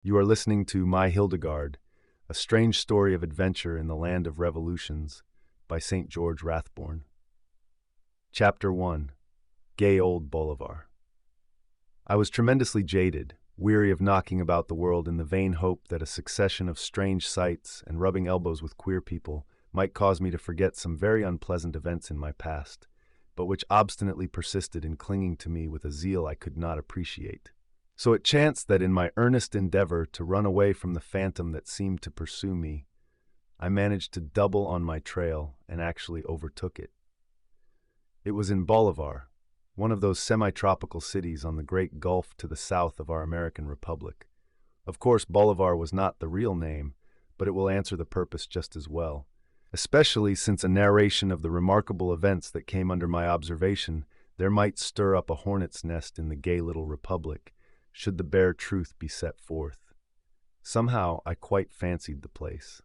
You are listening to My Hildegarde, a strange story of adventure in the land of revolutions, by St. George Rathborne. Chapter 1. Gay Old Bolivar. I was tremendously jaded, weary of knocking about the world in the vain hope that a succession of strange sights and rubbing elbows with queer people might cause me to forget some very unpleasant events in my past, but which obstinately persisted in clinging to me with a zeal I could not appreciate. So it chanced that in my earnest endeavor to run away from the phantom that seemed to pursue me, I managed to double on my trail and actually overtook it. It was in Bolivar, one of those semi-tropical cities on the great gulf to the south of our American Republic. Of course, Bolivar was not the real name, but it will answer the purpose just as well, especially since a narration of the remarkable events that came under my observation there might stir up a hornet's nest in the gay little republic, should the bare truth be set forth. Somehow I quite fancied the place.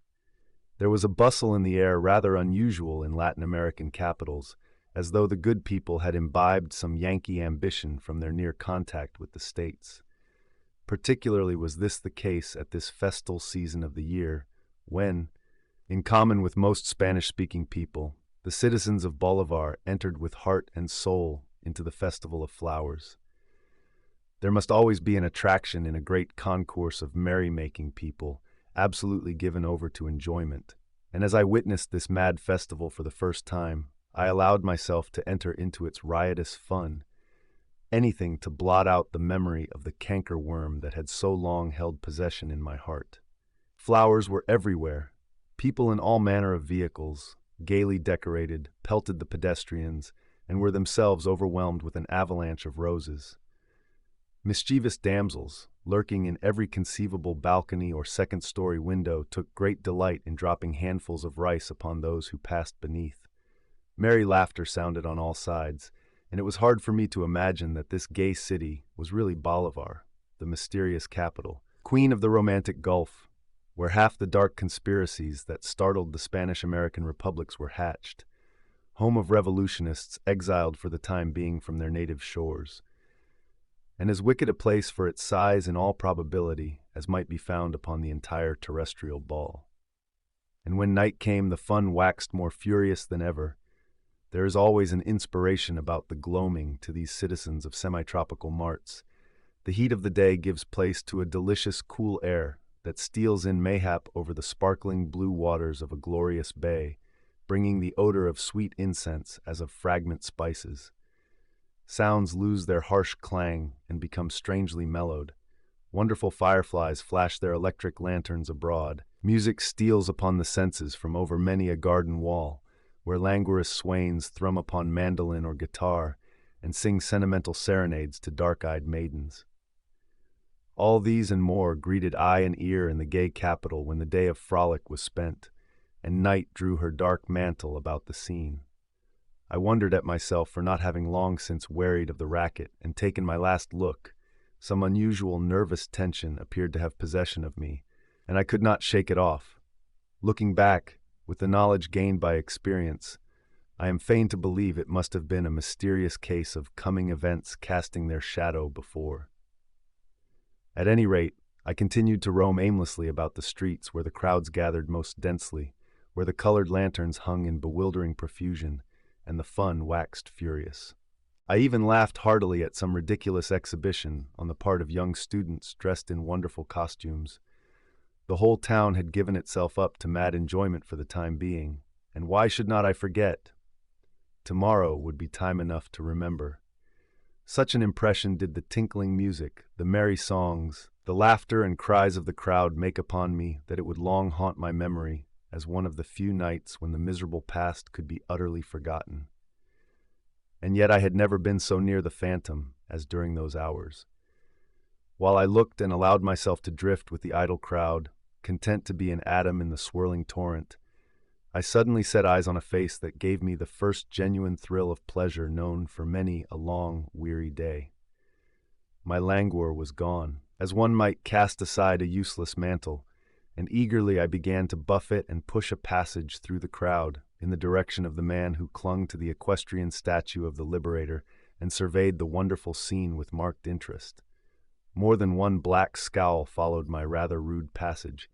There was a bustle in the air rather unusual in Latin American capitals, as though the good people had imbibed some Yankee ambition from their near contact with the States. Particularly was this the case at this festal season of the year, when, in common with most Spanish-speaking people, the citizens of Bolivar entered with heart and soul into the festival of flowers. There must always be an attraction in a great concourse of merry-making people, absolutely given over to enjoyment, and as I witnessed this mad festival for the first time, I allowed myself to enter into its riotous fun, anything to blot out the memory of the canker-worm that had so long held possession in my heart. Flowers were everywhere. People in all manner of vehicles, gaily decorated, pelted the pedestrians, and were themselves overwhelmed with an avalanche of roses. Mischievous damsels, lurking in every conceivable balcony or second-story window, took great delight in dropping handfuls of rice upon those who passed beneath. Merry laughter sounded on all sides, and it was hard for me to imagine that this gay city was really Bolivar, the mysterious capital, queen of the romantic Gulf, where half the dark conspiracies that startled the Spanish-American republics were hatched, home of revolutionists exiled for the time being from their native shores, and as wicked a place for its size in all probability as might be found upon the entire terrestrial ball. And when night came, the fun waxed more furious than ever. There is always an inspiration about the gloaming to these citizens of semi-tropical marts. The heat of the day gives place to a delicious cool air that steals in mayhap over the sparkling blue waters of a glorious bay, bringing the odor of sweet incense as of fragrant spices. Sounds lose their harsh clang and become strangely mellowed. Wonderful fireflies flash their electric lanterns abroad. Music steals upon the senses from over many a garden wall, where languorous swains thrum upon mandolin or guitar and sing sentimental serenades to dark-eyed maidens. All these and more greeted eye and ear in the gay capital when the day of frolic was spent, and night drew her dark mantle about the scene. I wondered at myself for not having long since wearied of the racket and taken my last look. Some unusual nervous tension appeared to have possession of me, and I could not shake it off. Looking back, with the knowledge gained by experience, I am fain to believe it must have been a mysterious case of coming events casting their shadow before. At any rate, I continued to roam aimlessly about the streets where the crowds gathered most densely, where the colored lanterns hung in bewildering profusion, and the fun waxed furious. I even laughed heartily at some ridiculous exhibition on the part of young students dressed in wonderful costumes. The whole town had given itself up to mad enjoyment for the time being, and why should not I forget? Tomorrow would be time enough to remember. Such an impression did the tinkling music, the merry songs, the laughter and cries of the crowd make upon me that it would long haunt my memory as one of the few nights when the miserable past could be utterly forgotten. And yet I had never been so near the phantom as during those hours. While I looked and allowed myself to drift with the idle crowd, content to be an atom in the swirling torrent, I suddenly set eyes on a face that gave me the first genuine thrill of pleasure known for many a long, weary day. My languor was gone, as one might cast aside a useless mantle, and eagerly I began to buffet and push a passage through the crowd in the direction of the man who clung to the equestrian statue of the Liberator and surveyed the wonderful scene with marked interest. More than one black scowl followed my rather rude passage.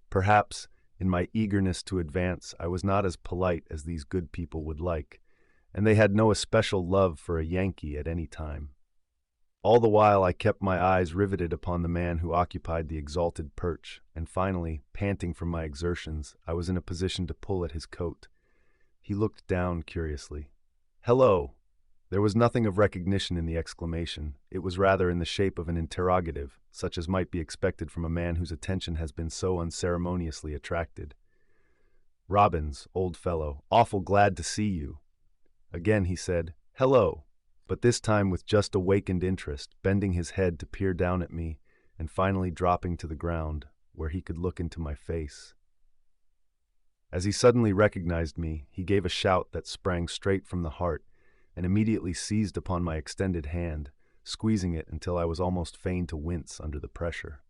Perhaps, in my eagerness to advance, I was not as polite as these good people would like, and they had no especial love for a Yankee at any time. All the while I kept my eyes riveted upon the man who occupied the exalted perch, and finally, panting from my exertions, I was in a position to pull at his coat. He looked down curiously. "Hello!" There was nothing of recognition in the exclamation. It was rather in the shape of an interrogative, such as might be expected from a man whose attention has been so unceremoniously attracted. "Robbins, old fellow, awful glad to see you." Again he said, "Hello," but this time with just awakened interest, bending his head to peer down at me, and finally dropping to the ground, where he could look into my face. As he suddenly recognized me, he gave a shout that sprang straight from the heart, and immediately seized upon my extended hand, squeezing it until I was almost fain to wince under the pressure.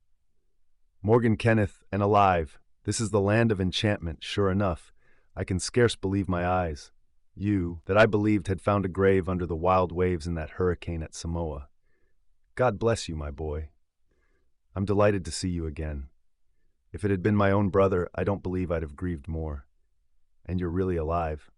"Morgan Kenneth, and alive! This is the land of enchantment, sure enough. I can scarce believe my eyes. You, that I believed had found a grave under the wild waves in that hurricane at Samoa. God bless you, my boy. I'm delighted to see you again. If it had been my own brother, I don't believe I'd have grieved more. And you're really alive."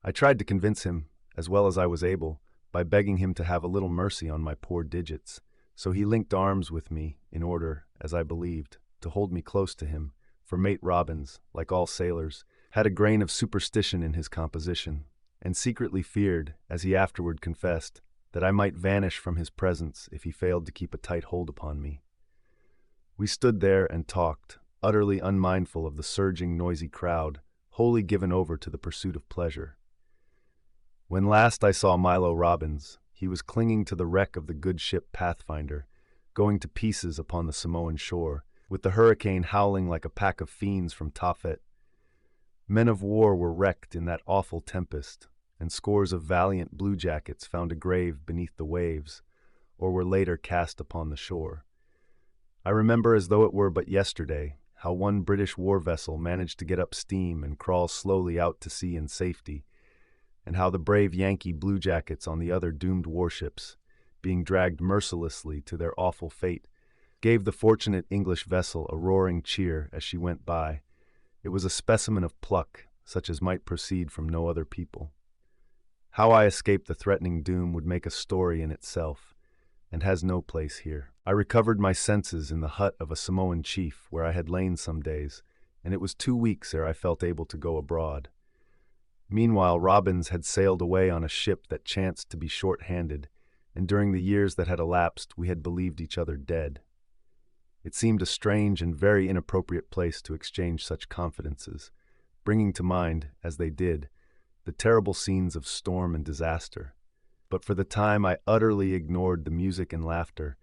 I tried to convince him, as well as I was able, by begging him to have a little mercy on my poor digits, so he linked arms with me in order, as I believed, to hold me close to him, for Mate Robbins, like all sailors, had a grain of superstition in his composition, and secretly feared, as he afterward confessed, that I might vanish from his presence if he failed to keep a tight hold upon me. We stood there and talked, utterly unmindful of the surging, noisy crowd, wholly given over to the pursuit of pleasure. When last I saw Milo Robbins, he was clinging to the wreck of the good ship Pathfinder, going to pieces upon the Samoan shore, with the hurricane howling like a pack of fiends from Tophet. Men of war were wrecked in that awful tempest, and scores of valiant bluejackets found a grave beneath the waves, or were later cast upon the shore. I remember as though it were but yesterday, how one British war vessel managed to get up steam and crawl slowly out to sea in safety, and how the brave Yankee bluejackets on the other doomed warships, being dragged mercilessly to their awful fate, gave the fortunate English vessel a roaring cheer as she went by. It was a specimen of pluck, such as might proceed from no other people. How I escaped the threatening doom would make a story in itself, and has no place here. I recovered my senses in the hut of a Samoan chief where I had lain some days, and it was 2 weeks ere I felt able to go abroad. Meanwhile, Robbins had sailed away on a ship that chanced to be short-handed, and during the years that had elapsed we had believed each other dead. It seemed a strange and very inappropriate place to exchange such confidences, bringing to mind, as they did, the terrible scenes of storm and disaster. But for the time I utterly ignored the music and laughter,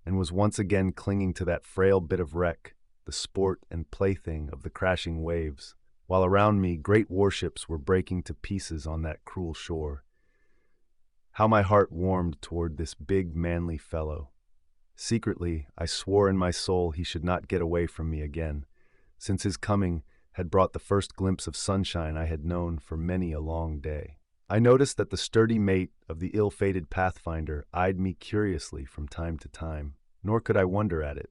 and was once again clinging to that frail bit of wreck, the sport and plaything of the crashing waves, while around me great warships were breaking to pieces on that cruel shore. How my heart warmed toward this big, manly fellow. Secretly, I swore in my soul he should not get away from me again, since his coming had brought the first glimpse of sunshine I had known for many a long day. I noticed that the sturdy mate of the ill-fated Pathfinder eyed me curiously from time to time, nor could I wonder at it.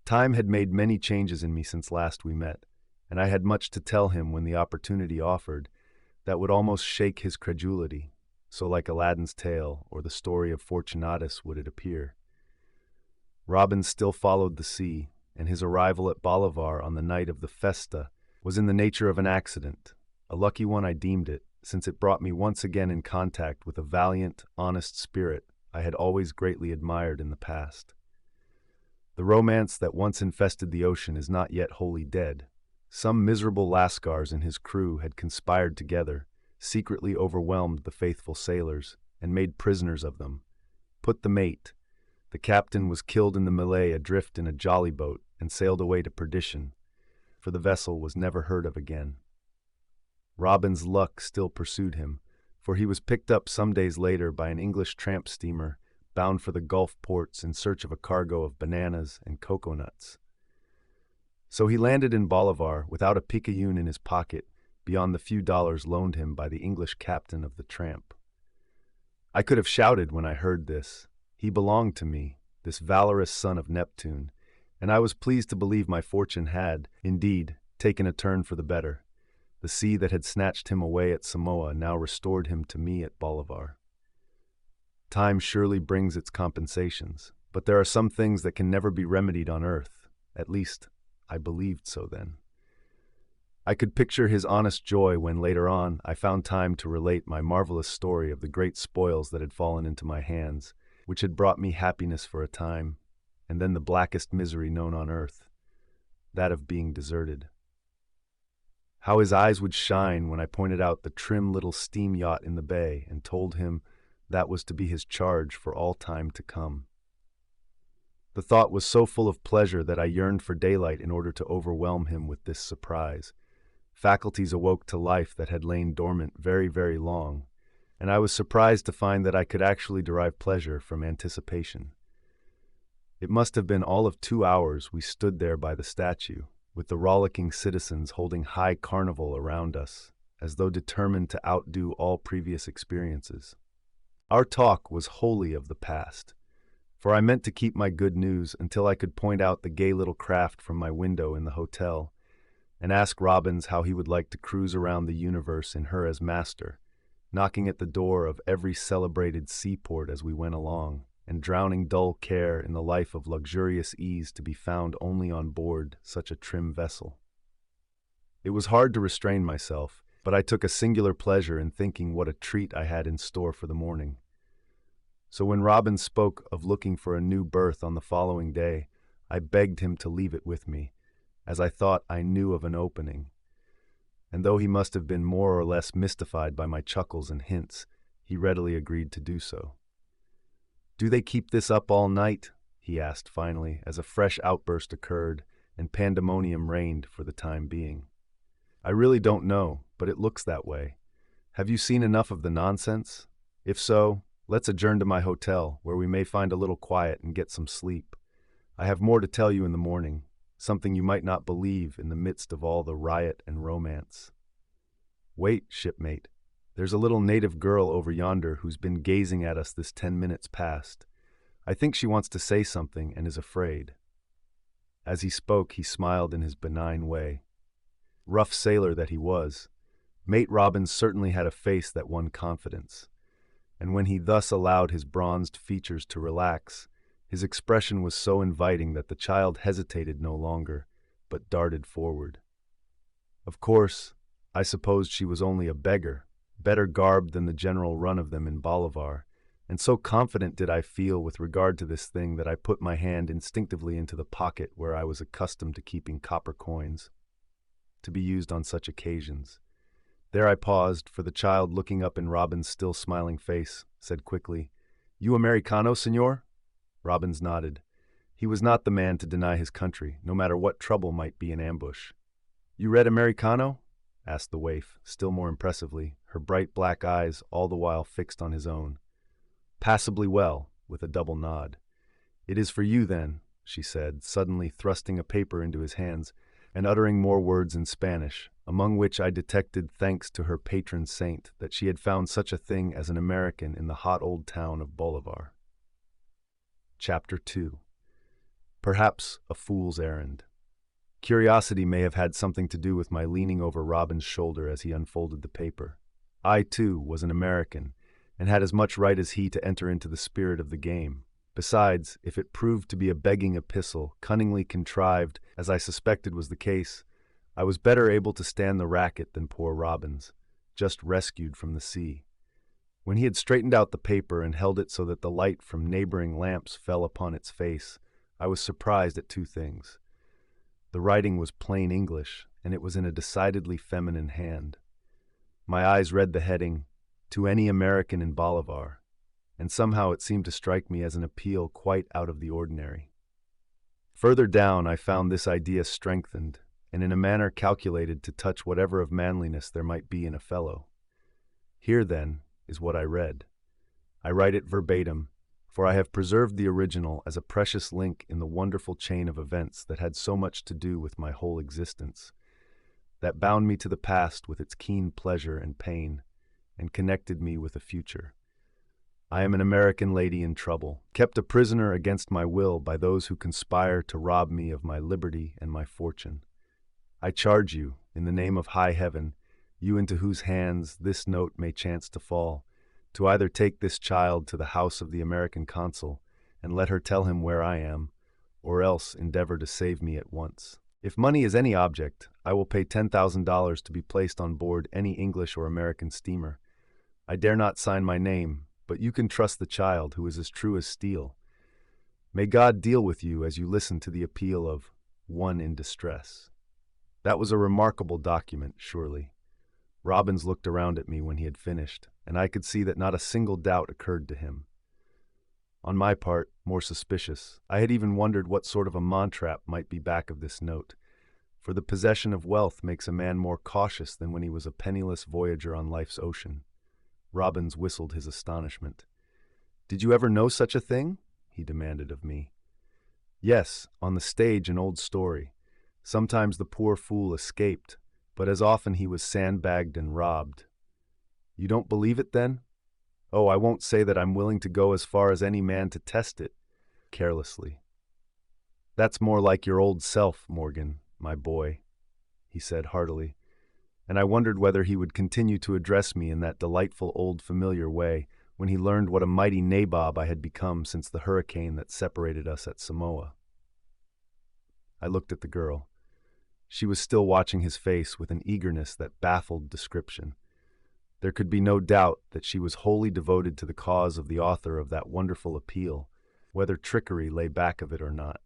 Time had made many changes in me since last we met, and I had much to tell him when the opportunity offered that would almost shake his credulity, so like Aladdin's tale or the story of Fortunatus would it appear. Robbins still followed the sea, and his arrival at Bolivar on the night of the festa was in the nature of an accident. A lucky one I deemed it, since it brought me once again in contact with a valiant, honest spirit I had always greatly admired in the past. The romance that once infested the ocean is not yet wholly dead. Some miserable lascars and his crew had conspired together, secretly overwhelmed the faithful sailors, and made prisoners of them. Put the mate. The captain was killed in the melee adrift in a jolly boat and sailed away to perdition, for the vessel was never heard of again. Robin's luck still pursued him, for he was picked up some days later by an English tramp steamer bound for the Gulf ports in search of a cargo of bananas and cocoa nuts. So he landed in Bolivar without a picayune in his pocket beyond the few dollars loaned him by the English captain of the tramp. I could have shouted when I heard this. He belonged to me, this valorous son of Neptune, and I was pleased to believe my fortune had, indeed, taken a turn for the better. The sea that had snatched him away at Samoa now restored him to me at Bolivar. Time surely brings its compensations, but there are some things that can never be remedied on earth. At least, I believed so then. I could picture his honest joy when, later on, I found time to relate my marvelous story of the great spoils that had fallen into my hands, which had brought me happiness for a time, and then the blackest misery known on earth, that of being deserted. How his eyes would shine when I pointed out the trim little steam yacht in the bay and told him that was to be his charge for all time to come. The thought was so full of pleasure that I yearned for daylight in order to overwhelm him with this surprise. Faculties awoke to life that had lain dormant very, very long, and I was surprised to find that I could actually derive pleasure from anticipation. It must have been all of 2 hours we stood there by the statue, with the rollicking citizens holding high carnival around us, as though determined to outdo all previous experiences. Our talk was wholly of the past, for I meant to keep my good news until I could point out the gay little craft from my window in the hotel, and ask Robbins how he would like to cruise around the universe in her as master, knocking at the door of every celebrated seaport as we went along, and drowning dull care in the life of luxurious ease to be found only on board such a trim vessel. It was hard to restrain myself, but I took a singular pleasure in thinking what a treat I had in store for the morning. So when Robbins spoke of looking for a new berth on the following day, I begged him to leave it with me, as I thought I knew of an opening. And though he must have been more or less mystified by my chuckles and hints, he readily agreed to do so. "Do they keep this up all night?" he asked finally, as a fresh outburst occurred and pandemonium reigned for the time being. "I really don't know, but it looks that way. Have you seen enough of the nonsense? If so, let's adjourn to my hotel, where we may find a little quiet and get some sleep. I have more to tell you in the morning, something you might not believe in the midst of all the riot and romance." "Wait, shipmate. There's a little native girl over yonder who's been gazing at us this 10 minutes past. I think she wants to say something and is afraid." As he spoke, he smiled in his benign way. Rough sailor that he was, Mate Robbins certainly had a face that won confidence, and when he thus allowed his bronzed features to relax, his expression was so inviting that the child hesitated no longer, but darted forward. Of course, I supposed she was only a beggar, better garbed than the general run of them in Bolivar, and so confident did I feel with regard to this thing that I put my hand instinctively into the pocket where I was accustomed to keeping copper coins, to be used on such occasions. There I paused, for the child, looking up in Robbins' still smiling face, said quickly, "You Americano, senor?" Robbins nodded. He was not the man to deny his country, no matter what trouble might be in ambush. "You read Americano?" asked the waif, still more impressively, her bright black eyes all the while fixed on his own. "Passably well," with a double nod. "It is for you, then," she said, suddenly thrusting a paper into his hands, and uttering more words in Spanish, among which I detected thanks to her patron saint that she had found such a thing as an American in the hot old town of Bolivar. Chapter 2. Perhaps a fool's errand. Curiosity may have had something to do with my leaning over Robin's shoulder as he unfolded the paper. I, too, was an American, and had as much right as he to enter into the spirit of the game. Besides, if it proved to be a begging epistle, cunningly contrived, as I suspected was the case, I was better able to stand the racket than poor Robbins, just rescued from the sea. When he had straightened out the paper and held it so that the light from neighboring lamps fell upon its face, I was surprised at two things. The writing was plain English, and it was in a decidedly feminine hand. My eyes read the heading, "To any American in Bolivar," and somehow it seemed to strike me as an appeal quite out of the ordinary. Further down I found this idea strengthened, and in a manner calculated to touch whatever of manliness there might be in a fellow. Here, then, is what I read. I write it verbatim, for I have preserved the original as a precious link in the wonderful chain of events that had so much to do with my whole existence, that bound me to the past with its keen pleasure and pain, and connected me with the future. I am an American lady in trouble, kept a prisoner against my will by those who conspire to rob me of my liberty and my fortune. I charge you, in the name of high heaven, you into whose hands this note may chance to fall, to either take this child to the house of the American consul and let her tell him where I am, or else endeavor to save me at once. If money is any object, I will pay $10,000 to be placed on board any English or American steamer. I dare not sign my name, but you can trust the child, who is as true as steel. May God deal with you as you listen to the appeal of one in distress. That was a remarkable document, surely. Robbins looked around at me when he had finished, and I could see that not a single doubt occurred to him. On my part, more suspicious, I had even wondered what sort of a mantrap might be back of this note, for the possession of wealth makes a man more cautious than when he was a penniless voyager on life's ocean. Robbins whistled his astonishment. "Did you ever know such a thing?" he demanded of me. "Yes, on the stage an old story. Sometimes the poor fool escaped, but as often he was sandbagged and robbed." "You don't believe it, then?" "Oh, I won't say that I'm willing to go as far as any man to test it," carelessly. "That's more like your old self, Morgan, my boy," he said heartily, and I wondered whether he would continue to address me in that delightful old familiar way when he learned what a mighty nabob I had become since the hurricane that separated us at Samoa. I looked at the girl. She was still watching his face with an eagerness that baffled description. There could be no doubt that she was wholly devoted to the cause of the author of that wonderful appeal, whether trickery lay back of it or not.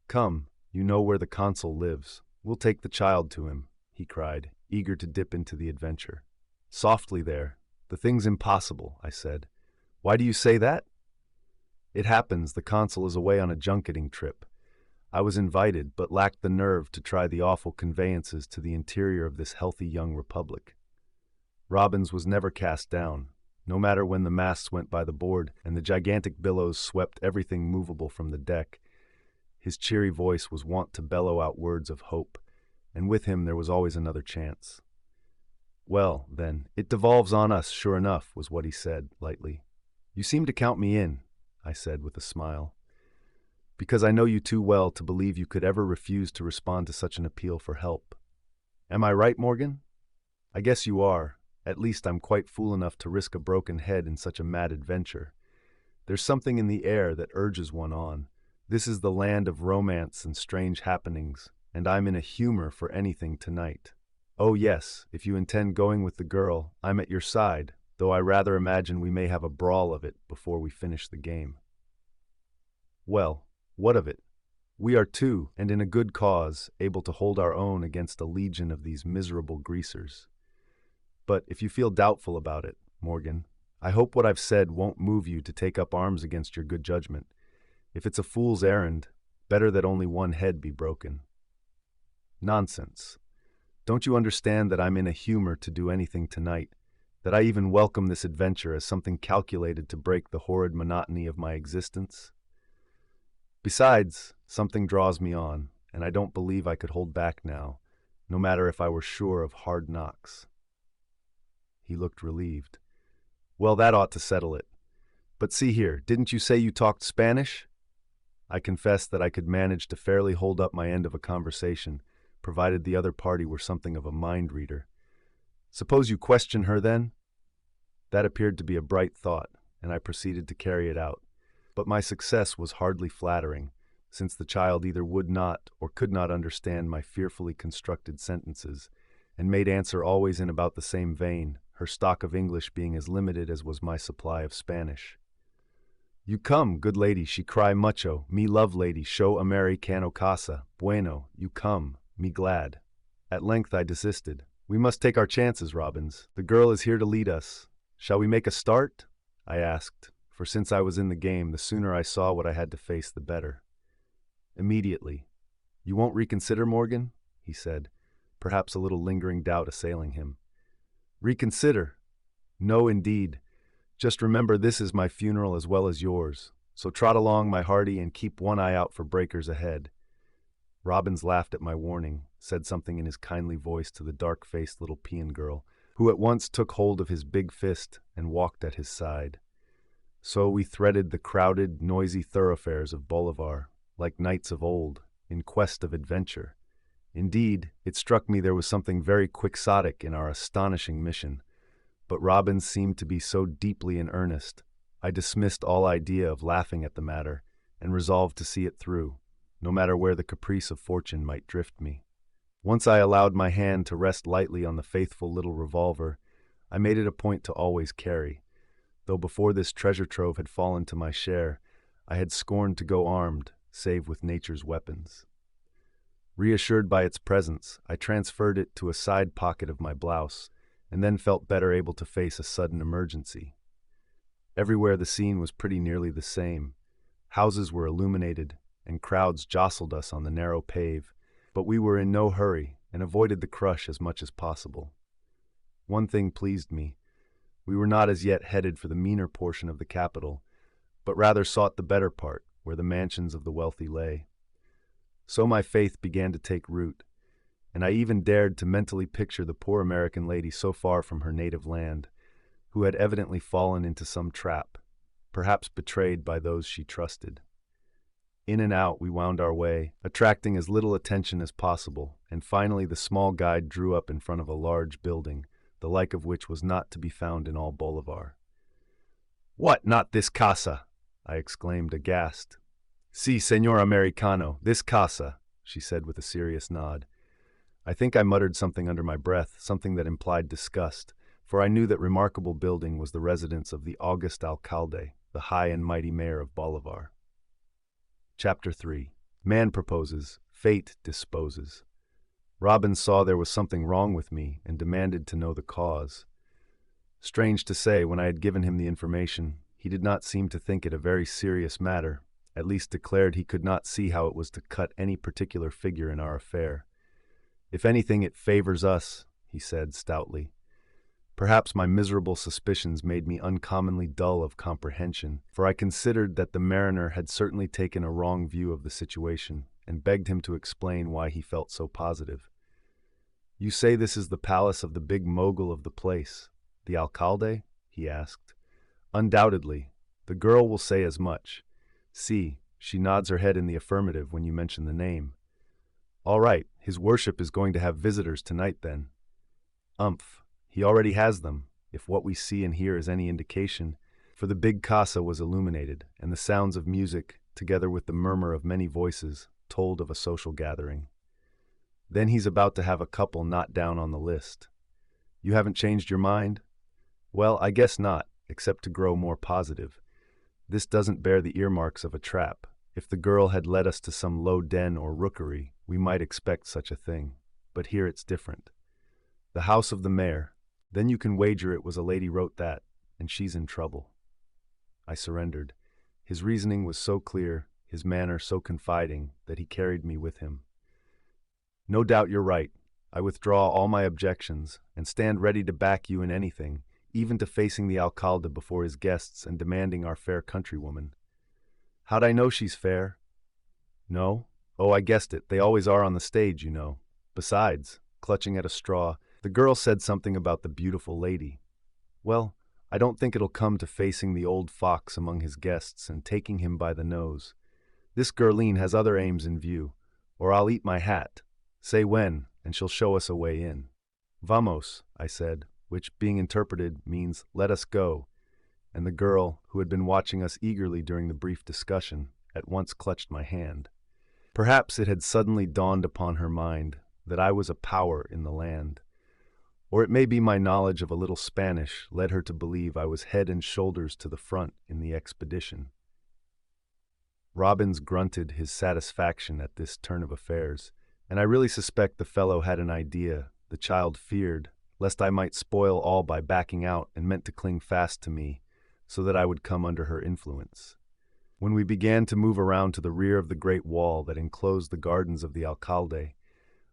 "Come, you know where the consul lives. We'll take the child to him," he cried, eager to dip into the adventure. "Softly there. The thing's impossible," I said. "Why do you say that?" "It happens the consul is away on a junketing trip. I was invited, but lacked the nerve to try the awful conveyances to the interior of this healthy young republic." Robbins was never cast down, no matter when the masts went by the board and the gigantic billows swept everything movable from the deck. His cheery voice was wont to bellow out words of hope, and with him there was always another chance. "Well, then, it devolves on us, sure enough," was what he said, lightly. "You seem to count me in," I said with a smile, "because I know you too well to believe you could ever refuse to respond to such an appeal for help. Am I right, Morgan? I guess you are. At least I'm quite fool enough to risk a broken head in such a mad adventure. There's something in the air that urges one on. This is the land of romance and strange happenings, and I'm in a humor for anything tonight. Oh yes, if you intend going with the girl, I'm at your side, though I rather imagine we may have a brawl of it before we finish the game." "Well, what of it? We are two, and in a good cause, able to hold our own against a legion of these miserable greasers. But if you feel doubtful about it, Morgan, I hope what I've said won't move you to take up arms against your good judgment. If it's a fool's errand, better that only one head be broken." "Nonsense. Don't you understand that I'm in a humor to do anything tonight, that I even welcome this adventure as something calculated to break the horrid monotony of my existence? Besides, something draws me on, and I don't believe I could hold back now, no matter if I were sure of hard knocks." He looked relieved. "Well, that ought to settle it. But see here, didn't you say you talked Spanish?" I confessed that I could manage to fairly hold up my end of a conversation, provided the other party were something of a mind reader. "Suppose you question her, then?" That appeared to be a bright thought, and I proceeded to carry it out. But my success was hardly flattering, since the child either would not or could not understand my fearfully constructed sentences, and made answer always in about the same vein, her stock of English being as limited as was my supply of Spanish. "You come, good lady, she cry mucho, me love lady, show Americano casa, bueno, you come, me glad." At length I desisted. "We must take our chances, Robbins. The girl is here to lead us. Shall we make a start?" I asked, for since I was in the game, the sooner I saw what I had to face, the better. "Immediately." "You won't reconsider, Morgan?" he said, perhaps a little lingering doubt assailing him. "Reconsider? No, indeed. Just remember this is my funeral as well as yours, so trot along, my hearty, and keep one eye out for breakers ahead." Robbins laughed at my warning, said something in his kindly voice to the dark-faced little peon girl, who at once took hold of his big fist and walked at his side. So we threaded the crowded, noisy thoroughfares of Bolivar, like knights of old, in quest of adventure. Indeed, it struck me there was something very quixotic in our astonishing mission, but Robbins seemed to be so deeply in earnest, I dismissed all idea of laughing at the matter, and resolved to see it through, no matter where the caprice of fortune might drift me. Once I allowed my hand to rest lightly on the faithful little revolver, I made it a point to always carry, though before this treasure trove had fallen to my share, I had scorned to go armed, save with nature's weapons. Reassured by its presence, I transferred it to a side pocket of my blouse, and then felt better able to face a sudden emergency. Everywhere the scene was pretty nearly the same. Houses were illuminated, and crowds jostled us on the narrow pave, but we were in no hurry and avoided the crush as much as possible. One thing pleased me. We were not as yet headed for the meaner portion of the capital, but rather sought the better part, where the mansions of the wealthy lay. So my faith began to take root, and I even dared to mentally picture the poor American lady so far from her native land, who had evidently fallen into some trap, perhaps betrayed by those she trusted. In and out we wound our way, attracting as little attention as possible, and finally the small guide drew up in front of a large building, the like of which was not to be found in all Bolivar. "What, not this casa?" I exclaimed, aghast. "Si, Señor Americano, this casa," she said with a serious nod. I think I muttered something under my breath, something that implied disgust, for I knew that remarkable building was the residence of the august Alcalde, the high and mighty mayor of Bolivar. Chapter 3. Man proposes, fate disposes. Robbins saw there was something wrong with me and demanded to know the cause. Strange to say, when I had given him the information, he did not seem to think it a very serious matter, at least declared he could not see how it was to cut any particular figure in our affair. "If anything, it favors us," he said stoutly. Perhaps my miserable suspicions made me uncommonly dull of comprehension, for I considered that the mariner had certainly taken a wrong view of the situation, and begged him to explain why he felt so positive. "You say this is the palace of the big mogul of the place, the Alcalde?" he asked. "Undoubtedly. The girl will say as much. See, she nods her head in the affirmative when you mention the name. All right, his worship is going to have visitors tonight then." "Umph. He already has them, if what we see and hear is any indication," for the big casa was illuminated, and the sounds of music, together with the murmur of many voices, told of a social gathering. "Then he's about to have a couple not down on the list. You haven't changed your mind?" "Well, I guess not, except to grow more positive. This doesn't bear the earmarks of a trap. If the girl had led us to some low den or rookery, we might expect such a thing. But here it's different. The house of the mayor. Then you can wager it was a lady wrote that, and she's in trouble." I surrendered. His reasoning was so clear, his manner so confiding, that he carried me with him. "No doubt you're right. I withdraw all my objections, and stand ready to back you in anything, even to facing the Alcalde before his guests and demanding our fair countrywoman." "How'd I know she's fair?" "No? Oh, I guessed it. They always are on the stage, you know. Besides," clutching at a straw, "the girl said something about the beautiful lady. Well, I don't think it'll come to facing the old fox among his guests and taking him by the nose. This girline has other aims in view, or I'll eat my hat. Say when, and she'll show us a way in." "Vamos," I said, which, being interpreted, means "let us go," and the girl, who had been watching us eagerly during the brief discussion, at once clutched my hand. Perhaps it had suddenly dawned upon her mind that I was a power in the land. Or it may be my knowledge of a little Spanish led her to believe I was head and shoulders to the front in the expedition. Robbins grunted his satisfaction at this turn of affairs, and I really suspect the fellow had an idea the child feared, lest I might spoil all by backing out, and meant to cling fast to me, so that I would come under her influence. When we began to move around to the rear of the great wall that enclosed the gardens of the Alcalde,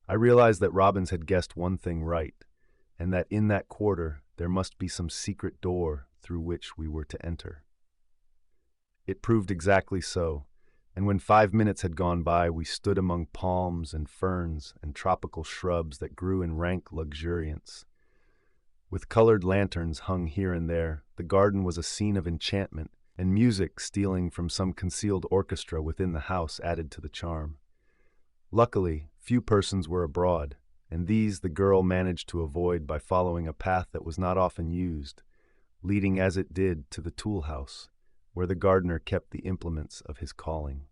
I realized that Robbins had guessed one thing right, and that in that quarter there must be some secret door through which we were to enter. It proved exactly so, and when 5 minutes had gone by, we stood among palms and ferns and tropical shrubs that grew in rank luxuriance. With colored lanterns hung here and there, the garden was a scene of enchantment, and music stealing from some concealed orchestra within the house added to the charm. Luckily, few persons were abroad, and these the girl managed to avoid by following a path that was not often used, leading as it did to the tool house, where the gardener kept the implements of his calling.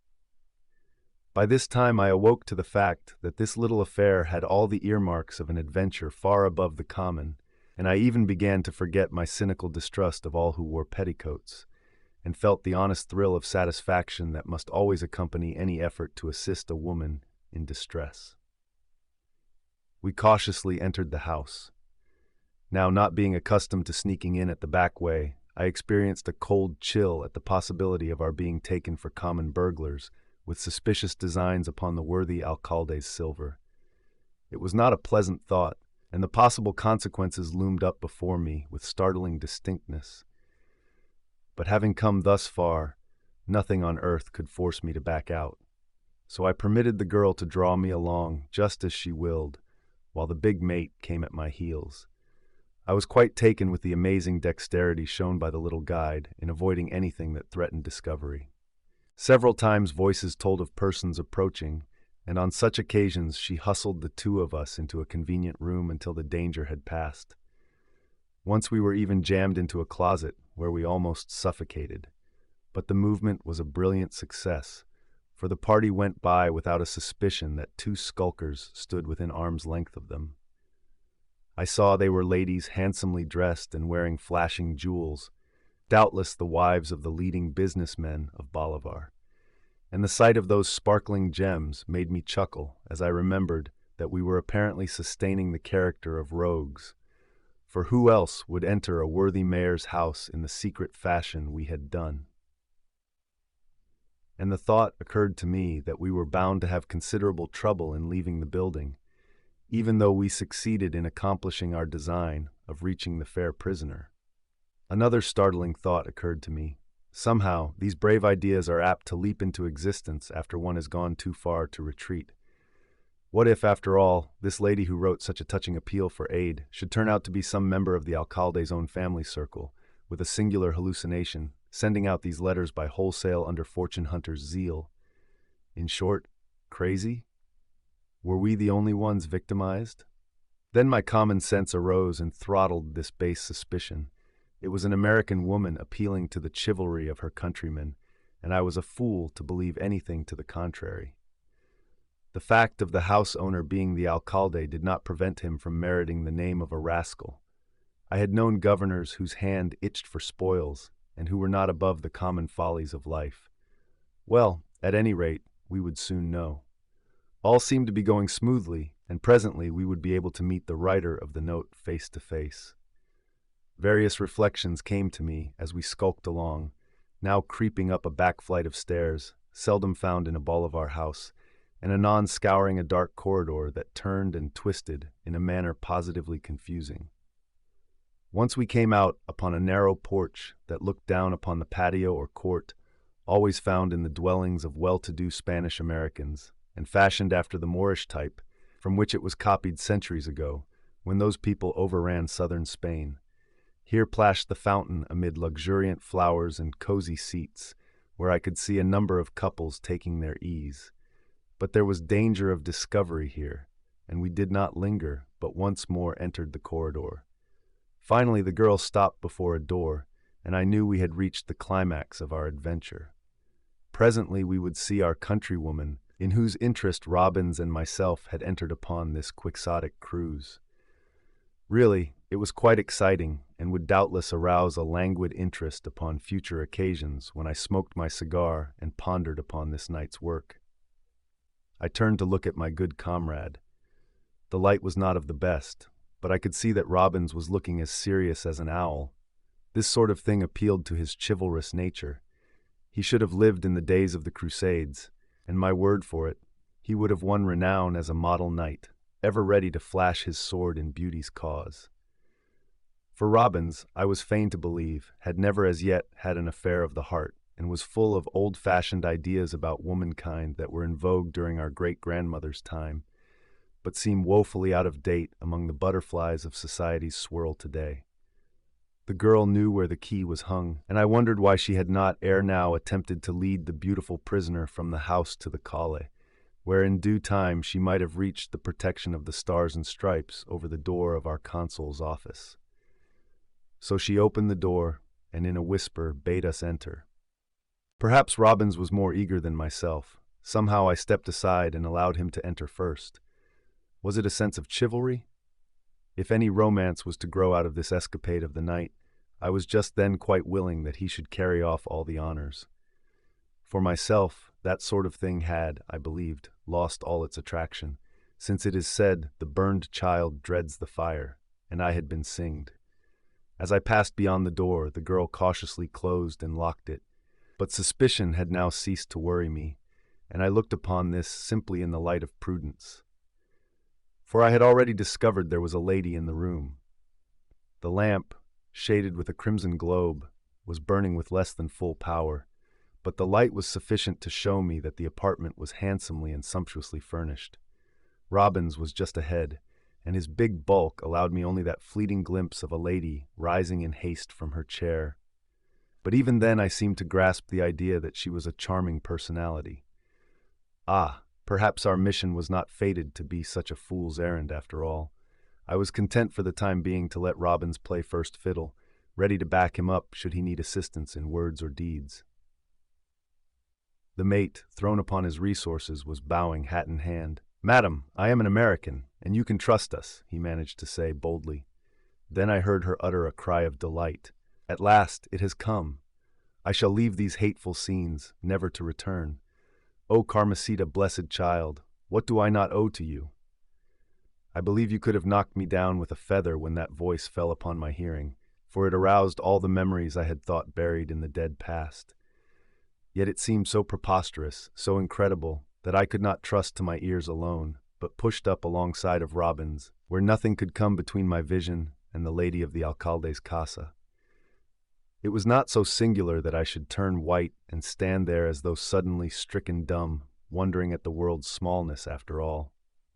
By this time I awoke to the fact that this little affair had all the earmarks of an adventure far above the common, and I even began to forget my cynical distrust of all who wore petticoats, and felt the honest thrill of satisfaction that must always accompany any effort to assist a woman in distress. We cautiously entered the house. Now, not being accustomed to sneaking in at the back way, I experienced a cold chill at the possibility of our being taken for common burglars with suspicious designs upon the worthy Alcalde's silver. It was not a pleasant thought, and the possible consequences loomed up before me with startling distinctness. But having come thus far, nothing on earth could force me to back out. So I permitted the girl to draw me along just as she willed, while the big mate came at my heels. I was quite taken with the amazing dexterity shown by the little guide in avoiding anything that threatened discovery. Several times voices told of persons approaching, and on such occasions she hustled the two of us into a convenient room until the danger had passed. Once we were even jammed into a closet where we almost suffocated, but the movement was a brilliant success, for the party went by without a suspicion that two skulkers stood within arm's length of them. I saw they were ladies handsomely dressed and wearing flashing jewels, doubtless the wives of the leading businessmen of Bolivar, and the sight of those sparkling gems made me chuckle as I remembered that we were apparently sustaining the character of rogues, for who else would enter a worthy mayor's house in the secret fashion we had done? And the thought occurred to me that we were bound to have considerable trouble in leaving the building, even though we succeeded in accomplishing our design of reaching the fair prisoner. Another startling thought occurred to me. Somehow, these brave ideas are apt to leap into existence after one has gone too far to retreat. What if, after all, this lady who wrote such a touching appeal for aid should turn out to be some member of the Alcalde's own family circle, with a singular hallucination, sending out these letters by wholesale under fortune hunters' zeal? In short, crazy? Were we the only ones victimized? Then my common sense arose and throttled this base suspicion. It was an American woman appealing to the chivalry of her countrymen, and I was a fool to believe anything to the contrary. The fact of the house owner being the Alcalde did not prevent him from meriting the name of a rascal. I had known governors whose hand itched for spoils, and who were not above the common follies of life. Well, at any rate, we would soon know. All seemed to be going smoothly, and presently we would be able to meet the writer of the note face to face. Various reflections came to me as we skulked along, now creeping up a back flight of stairs, seldom found in a Bolivar house, and anon scouring a dark corridor that turned and twisted in a manner positively confusing. Once we came out upon a narrow porch that looked down upon the patio or court, always found in the dwellings of well-to-do Spanish Americans, and fashioned after the Moorish type, from which it was copied centuries ago, when those people overran southern Spain. Here plashed the fountain amid luxuriant flowers and cozy seats, where I could see a number of couples taking their ease. But there was danger of discovery here, and we did not linger, but once more entered the corridor. Finally, the girl stopped before a door, and I knew we had reached the climax of our adventure. Presently we would see our countrywoman, in whose interest Robbins and myself had entered upon this quixotic cruise. Really, it was quite exciting, and would doubtless arouse a languid interest upon future occasions when I smoked my cigar and pondered upon this night's work. I turned to look at my good comrade. The light was not of the best, but I could see that Robbins was looking as serious as an owl. This sort of thing appealed to his chivalrous nature. He should have lived in the days of the Crusades, and my word for it, he would have won renown as a model knight, ever ready to flash his sword in beauty's cause. For Robbins, I was fain to believe, had never as yet had an affair of the heart, and was full of old-fashioned ideas about womankind that were in vogue during our great-grandmother's time, but seem woefully out of date among the butterflies of society's swirl today. The girl knew where the key was hung, and I wondered why she had not ere now attempted to lead the beautiful prisoner from the house to the calle, where in due time she might have reached the protection of the stars and stripes over the door of our consul's office. So she opened the door, and in a whisper bade us enter. Perhaps Robbins was more eager than myself. Somehow I stepped aside and allowed him to enter first. Was it a sense of chivalry? If any romance was to grow out of this escapade of the night, I was just then quite willing that he should carry off all the honors. For myself, that sort of thing had, I believed, lost all its attraction, since it is said the burned child dreads the fire, and I had been singed. As I passed beyond the door, the girl cautiously closed and locked it, but suspicion had now ceased to worry me, and I looked upon this simply in the light of prudence. For I had already discovered there was a lady in the room. The lamp, shaded with a crimson globe, was burning with less than full power, but the light was sufficient to show me that the apartment was handsomely and sumptuously furnished. Robbins was just ahead, and his big bulk allowed me only that fleeting glimpse of a lady rising in haste from her chair. But even then I seemed to grasp the idea that she was a charming personality. Ah, perhaps our mission was not fated to be such a fool's errand after all. I was content for the time being to let Robbins play first fiddle, ready to back him up should he need assistance in words or deeds. The mate, thrown upon his resources, was bowing hat in hand. "Madam, I am an American, and you can trust us," he managed to say boldly. Then I heard her utter a cry of delight. "At last, it has come. I shall leave these hateful scenes, never to return. O Carmencita, blessed child, what do I not owe to you?" I believe you could have knocked me down with a feather when that voice fell upon my hearing, for it aroused all the memories I had thought buried in the dead past. Yet it seemed so preposterous, so incredible, that I could not trust to my ears alone, but pushed up alongside of Robbins, where nothing could come between my vision and the lady of the Alcalde's casa. It was not so singular that I should turn white and stand there as though suddenly stricken dumb, wondering at the world's smallness after all.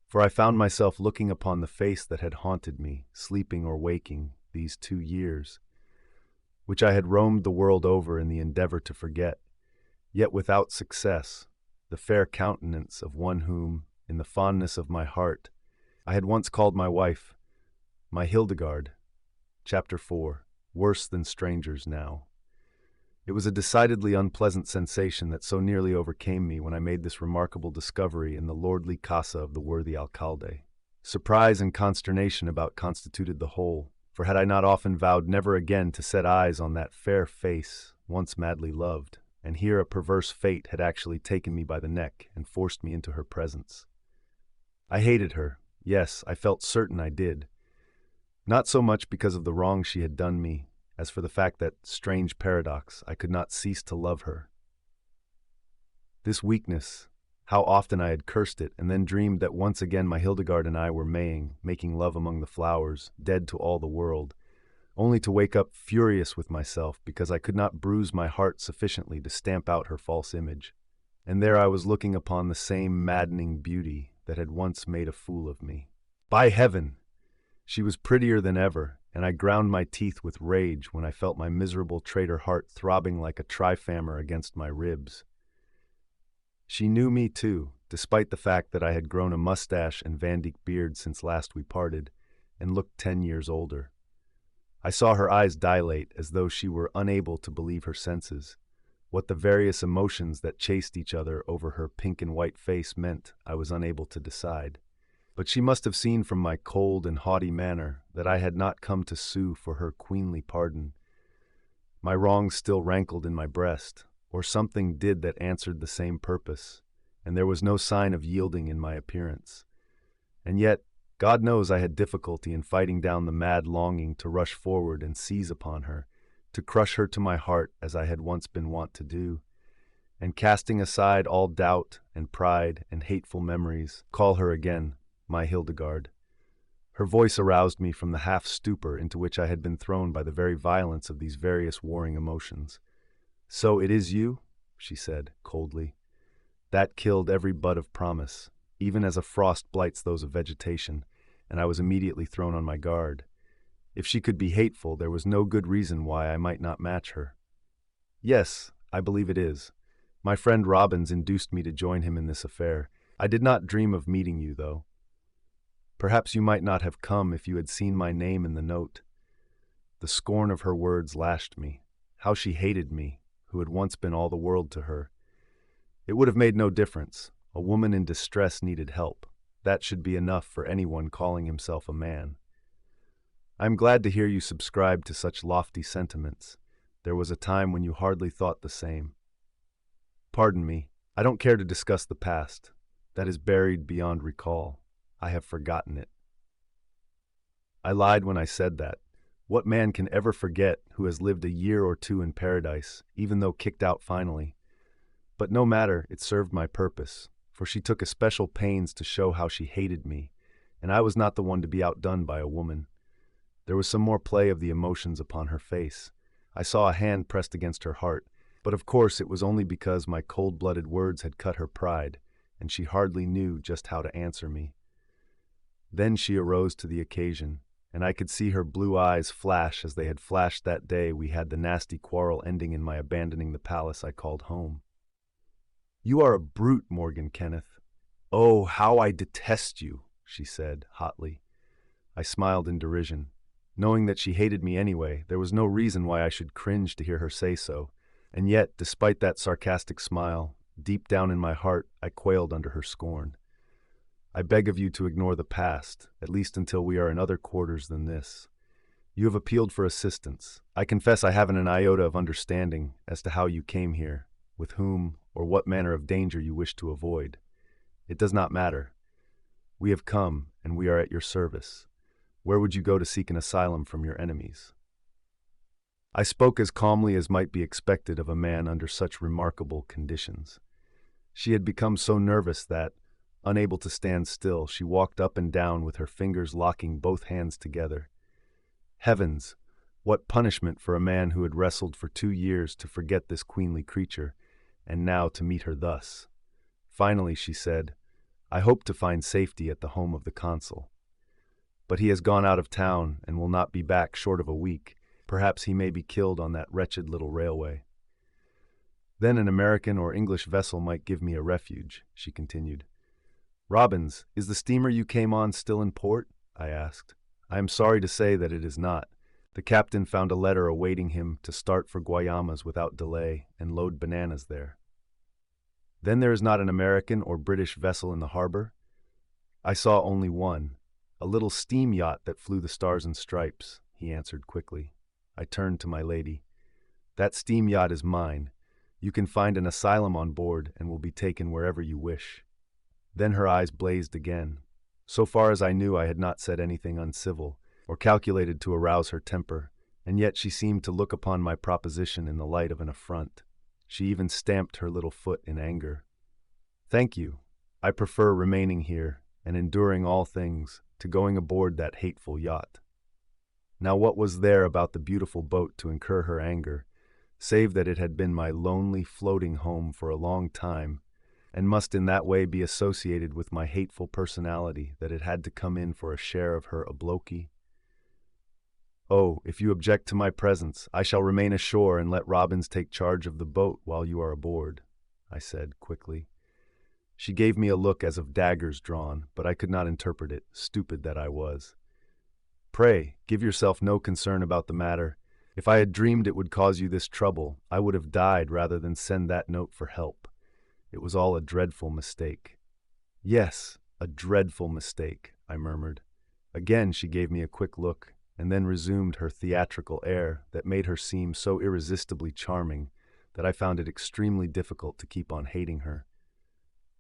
For I found myself looking upon the face that had haunted me, sleeping or waking, these 2 years, which I had roamed the world over in the endeavor to forget, yet without success, the fair countenance of one whom, in the fondness of my heart, I had once called my wife, my Hildegarde. Chapter 4. Worse than strangers now. It was a decidedly unpleasant sensation that so nearly overcame me when I made this remarkable discovery in the lordly casa of the worthy Alcalde. Surprise and consternation about constituted the whole, for had I not often vowed never again to set eyes on that fair face once madly loved, and here a perverse fate had actually taken me by the neck and forced me into her presence. I hated her, yes, I felt certain I did. Not so much because of the wrong she had done me, as for the fact that, strange paradox, I could not cease to love her. This weakness, how often I had cursed it, and then dreamed that once again my Hildegarde and I were making love among the flowers, dead to all the world, only to wake up furious with myself because I could not bruise my heart sufficiently to stamp out her false image. And there I was looking upon the same maddening beauty that had once made a fool of me. By heaven! She was prettier than ever, and I ground my teeth with rage when I felt my miserable traitor heart throbbing like a trifammer against my ribs. She knew me too, despite the fact that I had grown a mustache and Van Dyke beard since last we parted, and looked 10 years older. I saw her eyes dilate as though she were unable to believe her senses. What the various emotions that chased each other over her pink and white face meant, I was unable to decide. But she must have seen from my cold and haughty manner that I had not come to sue for her queenly pardon. My wrongs still rankled in my breast, or something did that answered the same purpose, and there was no sign of yielding in my appearance. And yet, God knows I had difficulty in fighting down the mad longing to rush forward and seize upon her, to crush her to my heart as I had once been wont to do, and casting aside all doubt and pride and hateful memories, call her again, my Hildegarde. Her voice aroused me from the half-stupor into which I had been thrown by the very violence of these various warring emotions. "So it is you?" she said, coldly. That killed every bud of promise, even as a frost blights those of vegetation, and I was immediately thrown on my guard. If she could be hateful, there was no good reason why I might not match her. Yes, I believe it is. My friend Robbins induced me to join him in this affair. I did not dream of meeting you, though. Perhaps you might not have come if you had seen my name in the note. The scorn of her words lashed me. How she hated me, who had once been all the world to her. It would have made no difference. A woman in distress needed help. That should be enough for anyone calling himself a man. I am glad to hear you subscribe to such lofty sentiments. There was a time when you hardly thought the same. Pardon me, I don't care to discuss the past. That is buried beyond recall. I have forgotten it. I lied when I said that. What man can ever forget who has lived a year or two in paradise, even though kicked out finally? But no matter, it served my purpose, for she took especial pains to show how she hated me, and I was not the one to be outdone by a woman. There was some more play of the emotions upon her face. I saw a hand pressed against her heart, but of course it was only because my cold-blooded words had cut her pride, and she hardly knew just how to answer me. Then she arose to the occasion, and I could see her blue eyes flash as they had flashed that day we had the nasty quarrel ending in my abandoning the palace I called home. "You are a brute, Morgan Kenneth. Oh, how I detest you," she said, hotly. I smiled in derision. Knowing that she hated me anyway, there was no reason why I should cringe to hear her say so, and yet, despite that sarcastic smile, deep down in my heart I quailed under her scorn. "I beg of you to ignore the past, at least until we are in other quarters than this. You have appealed for assistance. I confess I haven't an iota of understanding as to how you came here, with whom, or what manner of danger you wish to avoid. It does not matter. We have come, and we are at your service. Where would you go to seek an asylum from your enemies?" I spoke as calmly as might be expected of a man under such remarkable conditions. She had become so nervous that, unable to stand still, she walked up and down with her fingers locking both hands together. Heavens, what punishment for a man who had wrestled for 2 years to forget this queenly creature, and now to meet her thus. Finally, she said, "I hope to find safety at the home of the consul. But he has gone out of town and will not be back short of a week. Perhaps he may be killed on that wretched little railway." "Then an American or English vessel might give me a refuge," she continued. "Robbins, is the steamer you came on still in port?" I asked. "I am sorry to say that it is not. The captain found a letter awaiting him to start for Guayamas without delay and load bananas there." "Then there is not an American or British vessel in the harbor?" "I saw only one, a little steam yacht that flew the Stars and Stripes," he answered quickly. I turned to my lady. "That steam yacht is mine. You can find an asylum on board and will be taken wherever you wish." Then her eyes blazed again. So far as I knew, I had not said anything uncivil or calculated to arouse her temper, and yet she seemed to look upon my proposition in the light of an affront. She even stamped her little foot in anger. "Thank you. I prefer remaining here and enduring all things to going aboard that hateful yacht." Now what was there about the beautiful boat to incur her anger, save that it had been my lonely floating home for a long time, and must in that way be associated with my hateful personality that it had to come in for a share of her obloquy? "Oh, if you object to my presence, I shall remain ashore and let Robbins take charge of the boat while you are aboard," I said quickly. She gave me a look as of daggers drawn, but I could not interpret it, stupid that I was. "Pray, give yourself no concern about the matter. If I had dreamed it would cause you this trouble, I would have died rather than send that note for help. It was all a dreadful mistake." "Yes, a dreadful mistake," I murmured. Again she gave me a quick look, and then resumed her theatrical air that made her seem so irresistibly charming that I found it extremely difficult to keep on hating her.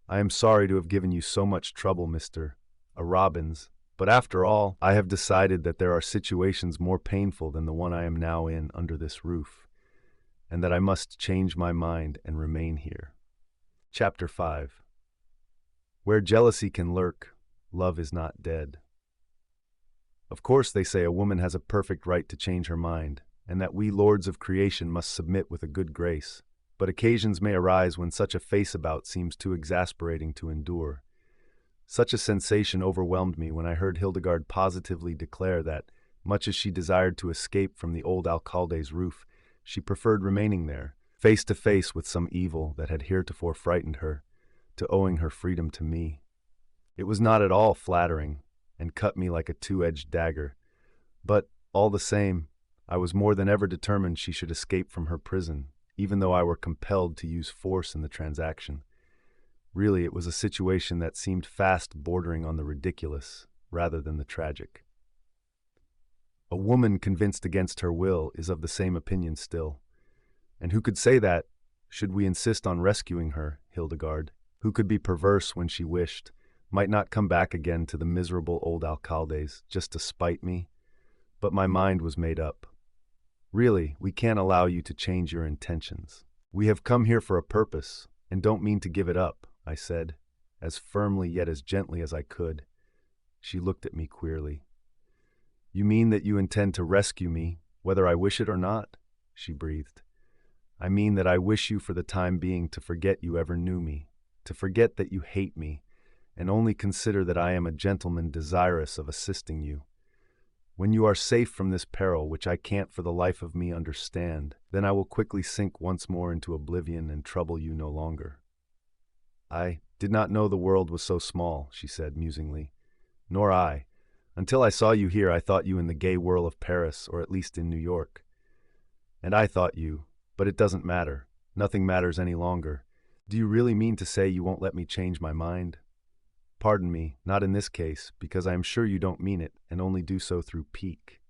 "I am sorry to have given you so much trouble, Mr. Robbins, but after all, I have decided that there are situations more painful than the one I am now in under this roof, and that I must change my mind and remain here." Chapter 5. Where jealousy can lurk, love is not dead. Of course, they say a woman has a perfect right to change her mind, and that we lords of creation must submit with a good grace, but occasions may arise when such a face-about seems too exasperating to endure. Such a sensation overwhelmed me when I heard Hildegarde positively declare that, Much as she desired to escape from the old Alcalde's roof, she preferred remaining there, face to face with some evil that had heretofore frightened her, to owing her freedom to me. It was not at all flattering, and cut me like a two-edged dagger, but, all the same, I was more than ever determined she should escape from her prison, even though I were compelled to use force in the transaction. Really, it was a situation that seemed fast bordering on the ridiculous, rather than the tragic. A woman convinced against her will is of the same opinion still. And who could say that, should we insist on rescuing her, Hildegarde, who could be perverse when she wished, might not come back again to the miserable old Alcaldes just to spite me? But my mind was made up. Really, we can't allow you to change your intentions. We have come here for a purpose, and don't mean to give it up, I said, as firmly yet as gently as I could. She looked at me queerly. You mean that you intend to rescue me, whether I wish it or not? She breathed. I mean that I wish you for the time being to forget you ever knew me, to forget that you hate me, and only consider that I am a gentleman desirous of assisting you. When you are safe from this peril, which I can't for the life of me understand, then I will quickly sink once more into oblivion and trouble you no longer. I did not know the world was so small, she said musingly. Nor I. Until I saw you here, I thought you in the gay whirl of Paris, or at least in New York. And I thought you, but it doesn't matter. Nothing matters any longer. Do you really mean to say you won't let me change my mind? Pardon me, not in this case, because I am sure you don't mean it, and only do so through pique.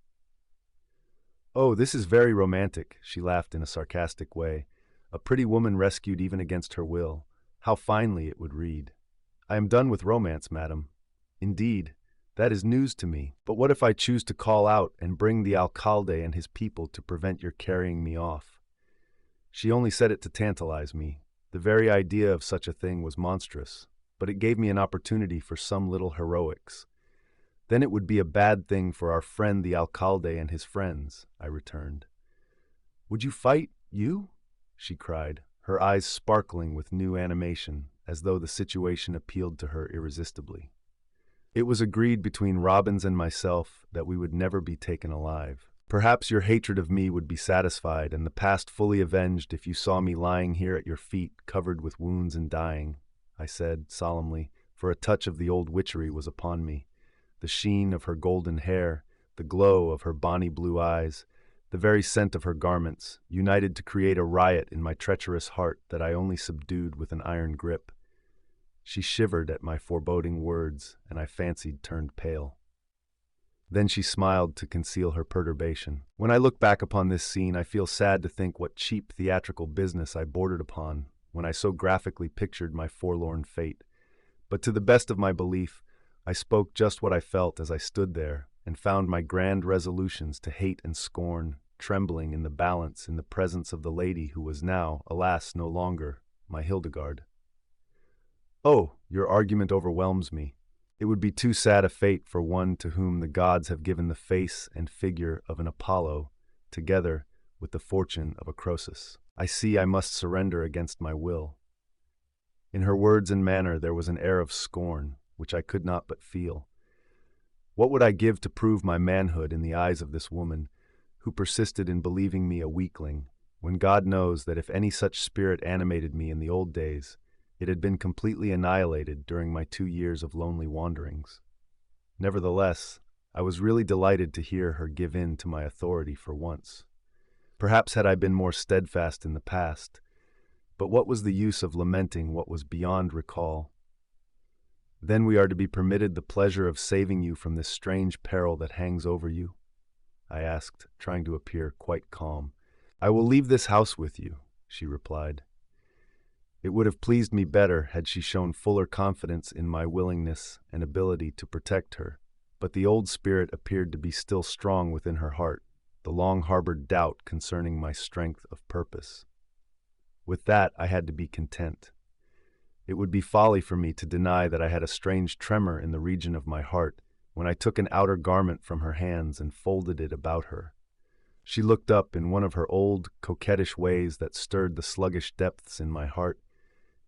Oh, this is very romantic, she laughed in a sarcastic way. A pretty woman rescued even against her will. How finely it would read. I am done with romance, madam. Indeed, that is news to me. But what if I choose to call out and bring the Alcalde and his people to prevent your carrying me off? She only said it to tantalize me. The very idea of such a thing was monstrous, but it gave me an opportunity for some little heroics. Then it would be a bad thing for our friend the Alcalde and his friends, I returned. Would you fight, you? She cried, her eyes sparkling with new animation, as though the situation appealed to her irresistibly. It was agreed between Robbins and myself that we would never be taken alive. Perhaps your hatred of me would be satisfied and the past fully avenged if you saw me lying here at your feet, covered with wounds and dying, I said solemnly, for a touch of the old witchery was upon me. The sheen of her golden hair, the glow of her bonny blue eyes, the very scent of her garments, united to create a riot in my treacherous heart that I only subdued with an iron grip. She shivered at my foreboding words, and I fancied turned pale. Then she smiled to conceal her perturbation. When I look back upon this scene, I feel sad to think what cheap theatrical business I bordered upon when I so graphically pictured my forlorn fate. But to the best of my belief, I spoke just what I felt as I stood there, and found my grand resolutions to hate and scorn trembling in the balance in the presence of the lady who was now, alas, no longer, my Hildegarde. Oh, your argument overwhelms me. It would be too sad a fate for one to whom the gods have given the face and figure of an Apollo, together with the fortune of a Croesus. I see I must surrender against my will. In her words and manner there was an air of scorn, which I could not but feel. What would I give to prove my manhood in the eyes of this woman, who persisted in believing me a weakling, when God knows that if any such spirit animated me in the old days, it had been completely annihilated during my 2 years of lonely wanderings. Nevertheless, I was really delighted to hear her give in to my authority for once. Perhaps had I been more steadfast in the past, but what was the use of lamenting what was beyond recall? Then we are to be permitted the pleasure of saving you from this strange peril that hangs over you? I asked, trying to appear quite calm. I will leave this house with you, she replied. It would have pleased me better had she shown fuller confidence in my willingness and ability to protect her, but the old spirit appeared to be still strong within her heart, the long-harbored doubt concerning my strength of purpose. With that, I had to be content. It would be folly for me to deny that I had a strange tremor in the region of my heart when I took an outer garment from her hands and folded it about her. She looked up in one of her old, coquettish ways that stirred the sluggish depths in my heart,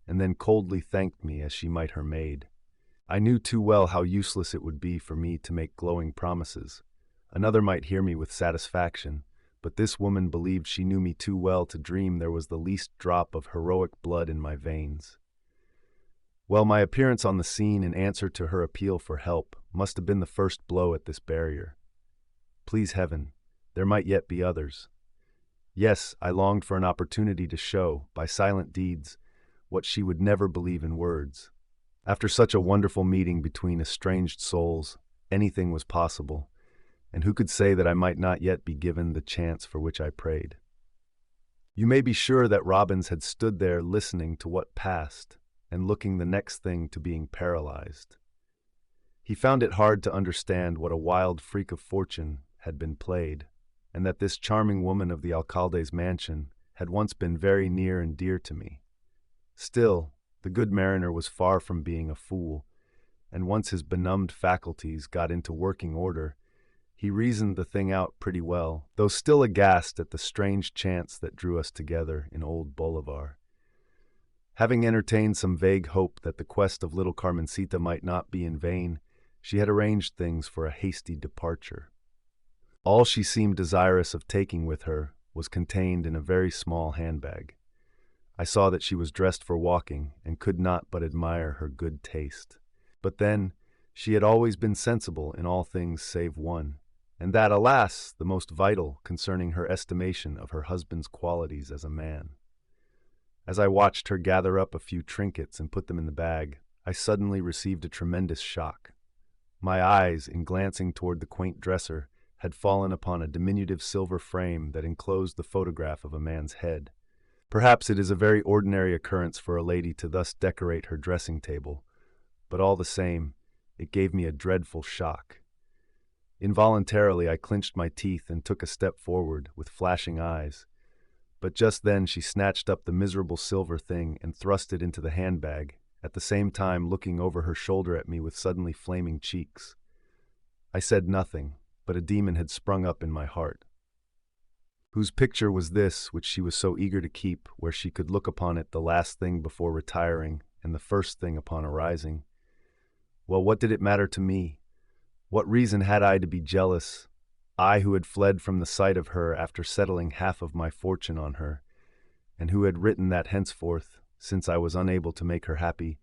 and then coldly thanked me as she might her maid. I knew too well how useless it would be for me to make glowing promises. Another might hear me with satisfaction, but this woman believed she knew me too well to dream there was the least drop of heroic blood in my veins. Well, my appearance on the scene in answer to her appeal for help must have been the first blow at this barrier. Please heaven, there might yet be others. Yes, I longed for an opportunity to show, by silent deeds, what she would never believe in words. After such a wonderful meeting between estranged souls, anything was possible, and who could say that I might not yet be given the chance for which I prayed? You may be sure that Robbins had stood there listening to what passed, and looking the next thing to being paralyzed. He found it hard to understand what a wild freak of fortune had been played, and that this charming woman of the Alcalde's mansion had once been very near and dear to me. Still, the good mariner was far from being a fool, and once his benumbed faculties got into working order, he reasoned the thing out pretty well, though still aghast at the strange chance that drew us together in Old Bolivar. Having entertained some vague hope that the quest of little Carmencita might not be in vain, she had arranged things for a hasty departure. All she seemed desirous of taking with her was contained in a very small handbag. I saw that she was dressed for walking and could not but admire her good taste. But then, she had always been sensible in all things save one, and that, alas, the most vital concerning her estimation of her husband's qualities as a man. As I watched her gather up a few trinkets and put them in the bag, I suddenly received a tremendous shock. My eyes, in glancing toward the quaint dresser, had fallen upon a diminutive silver frame that enclosed the photograph of a man's head. Perhaps it is a very ordinary occurrence for a lady to thus decorate her dressing table, but all the same, it gave me a dreadful shock. Involuntarily, I clenched my teeth and took a step forward, with flashing eyes. But just then she snatched up the miserable silver thing and thrust it into the handbag, at the same time looking over her shoulder at me with suddenly flaming cheeks. I said nothing, but a demon had sprung up in my heart. Whose picture was this which she was so eager to keep, where she could look upon it the last thing before retiring and the first thing upon arising? Well, what did it matter to me? What reason had I to be jealous? I who had fled from the sight of her after settling half of my fortune on her, and who had written that henceforth, since I was unable to make her happy,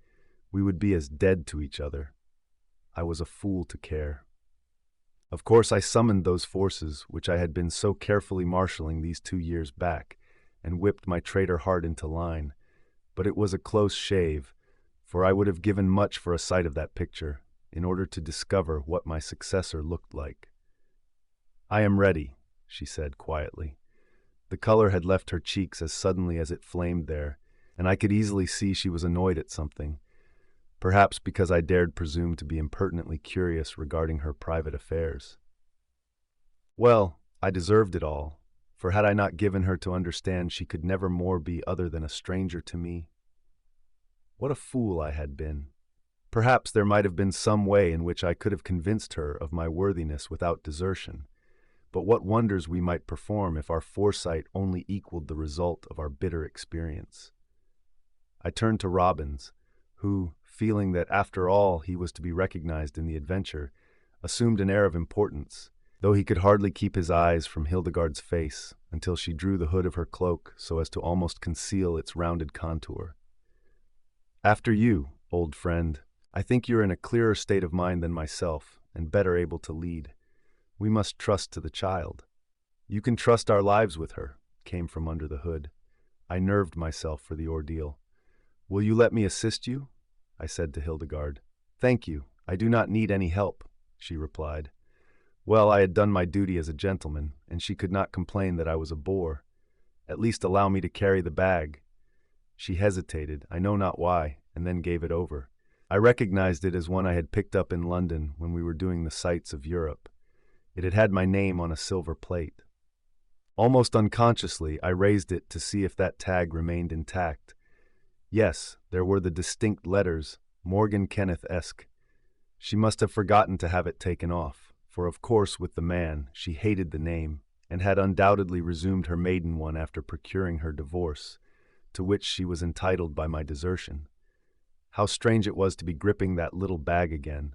we would be as dead to each other. I was a fool to care. Of course I summoned those forces which I had been so carefully marshalling these 2 years back, and whipped my traitor heart into line, but it was a close shave, for I would have given much for a sight of that picture, in order to discover what my successor looked like. "I am ready," she said quietly. The color had left her cheeks as suddenly as it flamed there, and I could easily see she was annoyed at something, perhaps because I dared presume to be impertinently curious regarding her private affairs. Well, I deserved it all, for had I not given her to understand she could never more be other than a stranger to me? What a fool I had been! Perhaps there might have been some way in which I could have convinced her of my worthiness without desertion. But what wonders we might perform if our foresight only equaled the result of our bitter experience. I turned to Robbins, who, feeling that after all he was to be recognized in the adventure, assumed an air of importance, though he could hardly keep his eyes from Hildegarde's face until she drew the hood of her cloak so as to almost conceal its rounded contour. "After you, old friend. I think you're in a clearer state of mind than myself, and better able to lead. We must trust to the child." "You can trust our lives with her," came from under the hood. I nerved myself for the ordeal. "Will you let me assist you?" I said to Hildegarde. "Thank you, I do not need any help," she replied. Well, I had done my duty as a gentleman, and she could not complain that I was a bore. "At least allow me to carry the bag." She hesitated, I know not why, and then gave it over. I recognized it as one I had picked up in London when we were doing the sights of Europe. It had had my name on a silver plate. Almost unconsciously, I raised it to see if that tag remained intact. Yes, there were the distinct letters, Morgan Kenneth-esque. She must have forgotten to have it taken off, for of course with the man she hated the name, and had undoubtedly resumed her maiden one after procuring her divorce, to which she was entitled by my desertion. How strange it was to be gripping that little bag again.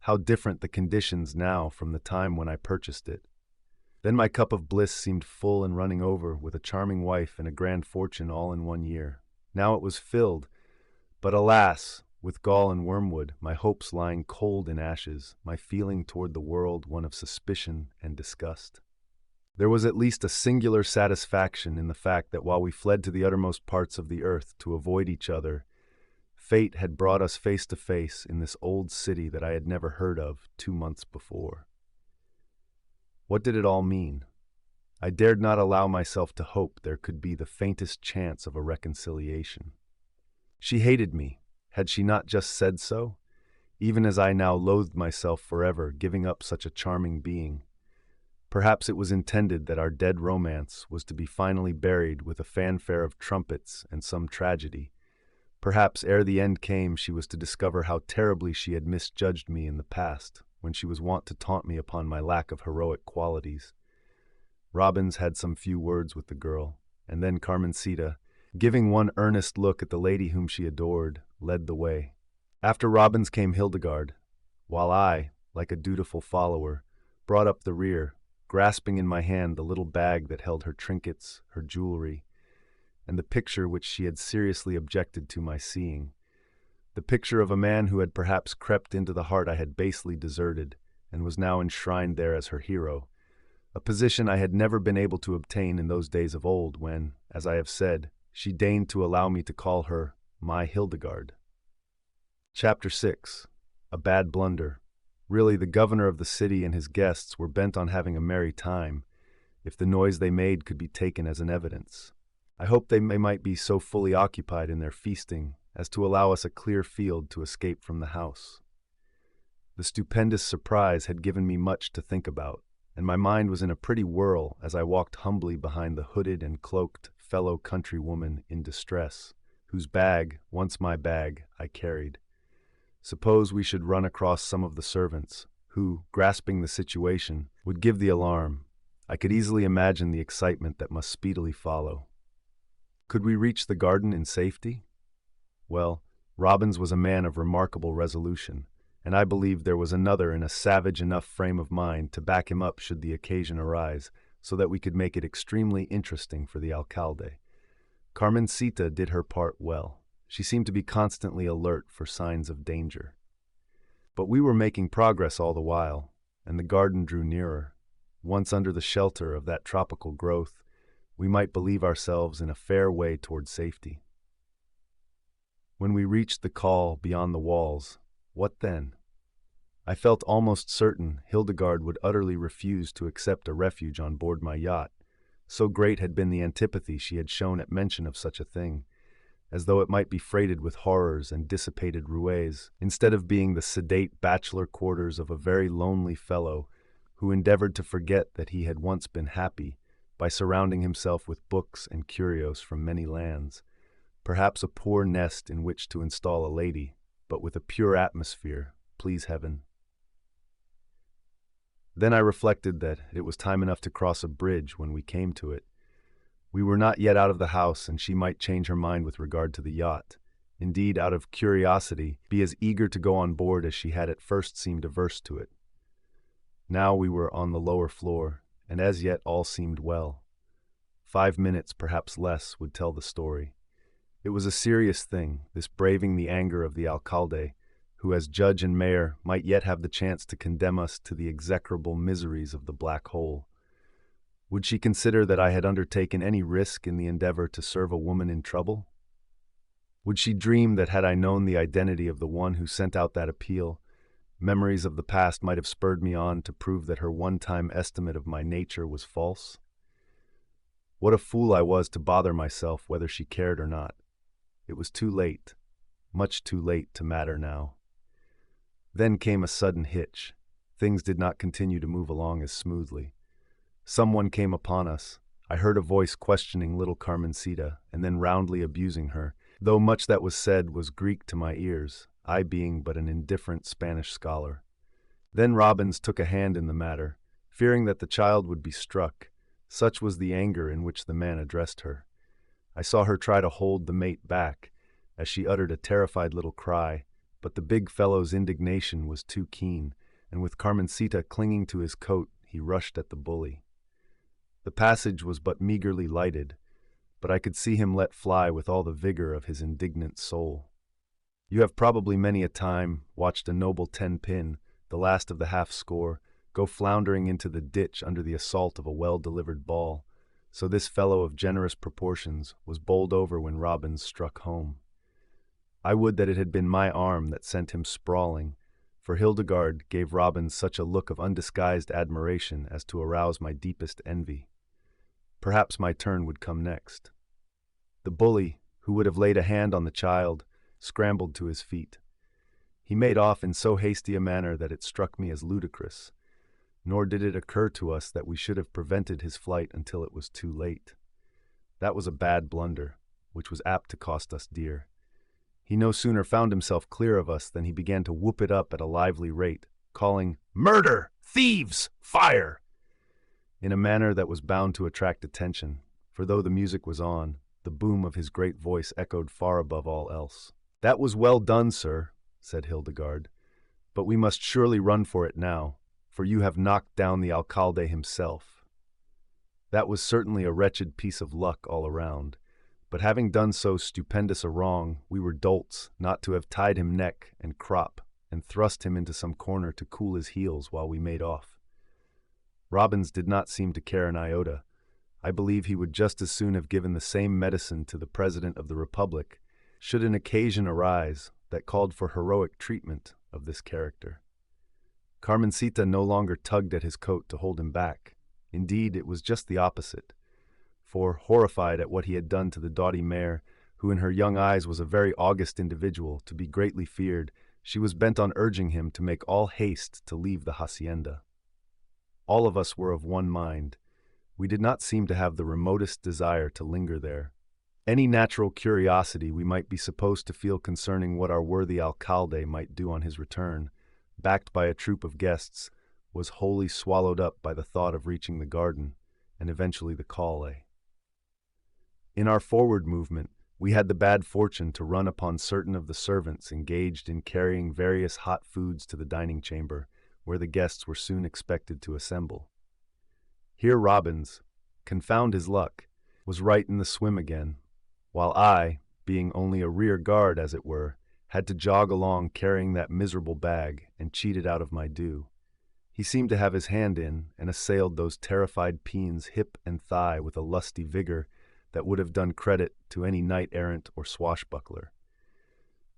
How different the conditions now from the time when I purchased it. Then my cup of bliss seemed full and running over, with a charming wife and a grand fortune all in 1 year. Now it was filled, but alas, with gall and wormwood, my hopes lying cold in ashes, my feeling toward the world one of suspicion and disgust. There was at least a singular satisfaction in the fact that while we fled to the uttermost parts of the earth to avoid each other, fate had brought us face to face in this old city that I had never heard of 2 months before. What did it all mean? I dared not allow myself to hope there could be the faintest chance of a reconciliation. She hated me. Had she not just said so? Even as I now loathed myself forever, giving up such a charming being. Perhaps it was intended that our dead romance was to be finally buried with a fanfare of trumpets and some tragedy. Perhaps ere the end came she was to discover how terribly she had misjudged me in the past, when she was wont to taunt me upon my lack of heroic qualities. Robbins had some few words with the girl, and then Carmencita, giving one earnest look at the lady whom she adored, led the way. After Robbins came Hildegarde, while I, like a dutiful follower, brought up the rear, grasping in my hand the little bag that held her trinkets, her jewelry, and the picture which she had seriously objected to my seeing, the picture of a man who had perhaps crept into the heart I had basely deserted, and was now enshrined there as her hero, a position I had never been able to obtain in those days of old when, as I have said, she deigned to allow me to call her my Hildegarde. Chapter 6. A Bad Blunder. Really, the governor of the city and his guests were bent on having a merry time, if the noise they made could be taken as an evidence. I hoped they might be so fully occupied in their feasting as to allow us a clear field to escape from the house. The stupendous surprise had given me much to think about, and my mind was in a pretty whirl as I walked humbly behind the hooded and cloaked fellow countrywoman in distress, whose bag, once my bag, I carried. Suppose we should run across some of the servants, who, grasping the situation, would give the alarm. I could easily imagine the excitement that must speedily follow. Could we reach the garden in safety? Well, Robbins was a man of remarkable resolution, and I believed there was another in a savage enough frame of mind to back him up should the occasion arise, so that we could make it extremely interesting for the Alcalde. Carmencita did her part well. She seemed to be constantly alert for signs of danger. But we were making progress all the while, and the garden drew nearer. Once under the shelter of that tropical growth, we might believe ourselves in a fair way toward safety. When we reached the call beyond the walls, what then? I felt almost certain Hildegarde would utterly refuse to accept a refuge on board my yacht, so great had been the antipathy she had shown at mention of such a thing, as though it might be freighted with horrors and dissipated roués, instead of being the sedate bachelor quarters of a very lonely fellow who endeavored to forget that he had once been happy by surrounding himself with books and curios from many lands, perhaps a poor nest in which to install a lady, but with a pure atmosphere, please heaven. Then I reflected that it was time enough to cross a bridge when we came to it. We were not yet out of the house, and she might change her mind with regard to the yacht. Indeed, out of curiosity, be as eager to go on board as she had at first seemed averse to it. Now we were on the lower floor, and as yet all seemed well. 5 minutes, perhaps less, would tell the story. It was a serious thing, this braving the anger of the Alcalde, who as judge and mayor might yet have the chance to condemn us to the execrable miseries of the black hole. Would she consider that I had undertaken any risk in the endeavor to serve a woman in trouble? Would she dream that had I known the identity of the one who sent out that appeal, memories of the past might have spurred me on to prove that her one-time estimate of my nature was false? What a fool I was to bother myself whether she cared or not. It was too late, much too late to matter now. Then came a sudden hitch. Things did not continue to move along as smoothly. Someone came upon us. I heard a voice questioning little Carmencita, and then roundly abusing her, though much that was said was Greek to my ears, I being but an indifferent Spanish scholar. Then Robbins took a hand in the matter, fearing that the child would be struck. Such was the anger in which the man addressed her. I saw her try to hold the mate back, as she uttered a terrified little cry, but the big fellow's indignation was too keen, and with Carmencita clinging to his coat, he rushed at the bully. The passage was but meagerly lighted, but I could see him let fly with all the vigor of his indignant soul. You have probably many a time watched a noble 10-pin, the last of the half-score, go floundering into the ditch under the assault of a well-delivered ball, so this fellow of generous proportions was bowled over when Robbins struck home. I would that it had been my arm that sent him sprawling, for Hildegarde gave Robbins such a look of undisguised admiration as to arouse my deepest envy. Perhaps my turn would come next. The bully, who would have laid a hand on the child, scrambled to his feet. He made off in so hasty a manner that it struck me as ludicrous, nor did it occur to us that we should have prevented his flight until it was too late. That was a bad blunder, which was apt to cost us dear. He no sooner found himself clear of us than he began to whoop it up at a lively rate, calling, "Murder! Thieves! Fire!" in a manner that was bound to attract attention, for though the music was on, the boom of his great voice echoed far above all else. "That was well done, sir," said Hildegarde, "but we must surely run for it now, for you have knocked down the Alcalde himself." That was certainly a wretched piece of luck all around, but having done so stupendous a wrong, we were dolts not to have tied him neck and crop and thrust him into some corner to cool his heels while we made off. Robbins did not seem to care an iota. I believe he would just as soon have given the same medicine to the President of the Republic, should an occasion arise that called for heroic treatment of this character. Carmencita no longer tugged at his coat to hold him back. Indeed, it was just the opposite, for, horrified at what he had done to the doughty mare, who in her young eyes was a very august individual to be greatly feared, she was bent on urging him to make all haste to leave the hacienda. All of us were of one mind. We did not seem to have the remotest desire to linger there. Any natural curiosity we might be supposed to feel concerning what our worthy Alcalde might do on his return, backed by a troop of guests, was wholly swallowed up by the thought of reaching the garden, and eventually the calle. In our forward movement, we had the bad fortune to run upon certain of the servants engaged in carrying various hot foods to the dining chamber, where the guests were soon expected to assemble. Here Robbins, confound his luck, was right in the swim again, while I, being only a rear guard as it were, had to jog along carrying that miserable bag and cheated out of my due. He seemed to have his hand in and assailed those terrified peons hip and thigh with a lusty vigor that would have done credit to any knight-errant or swashbuckler.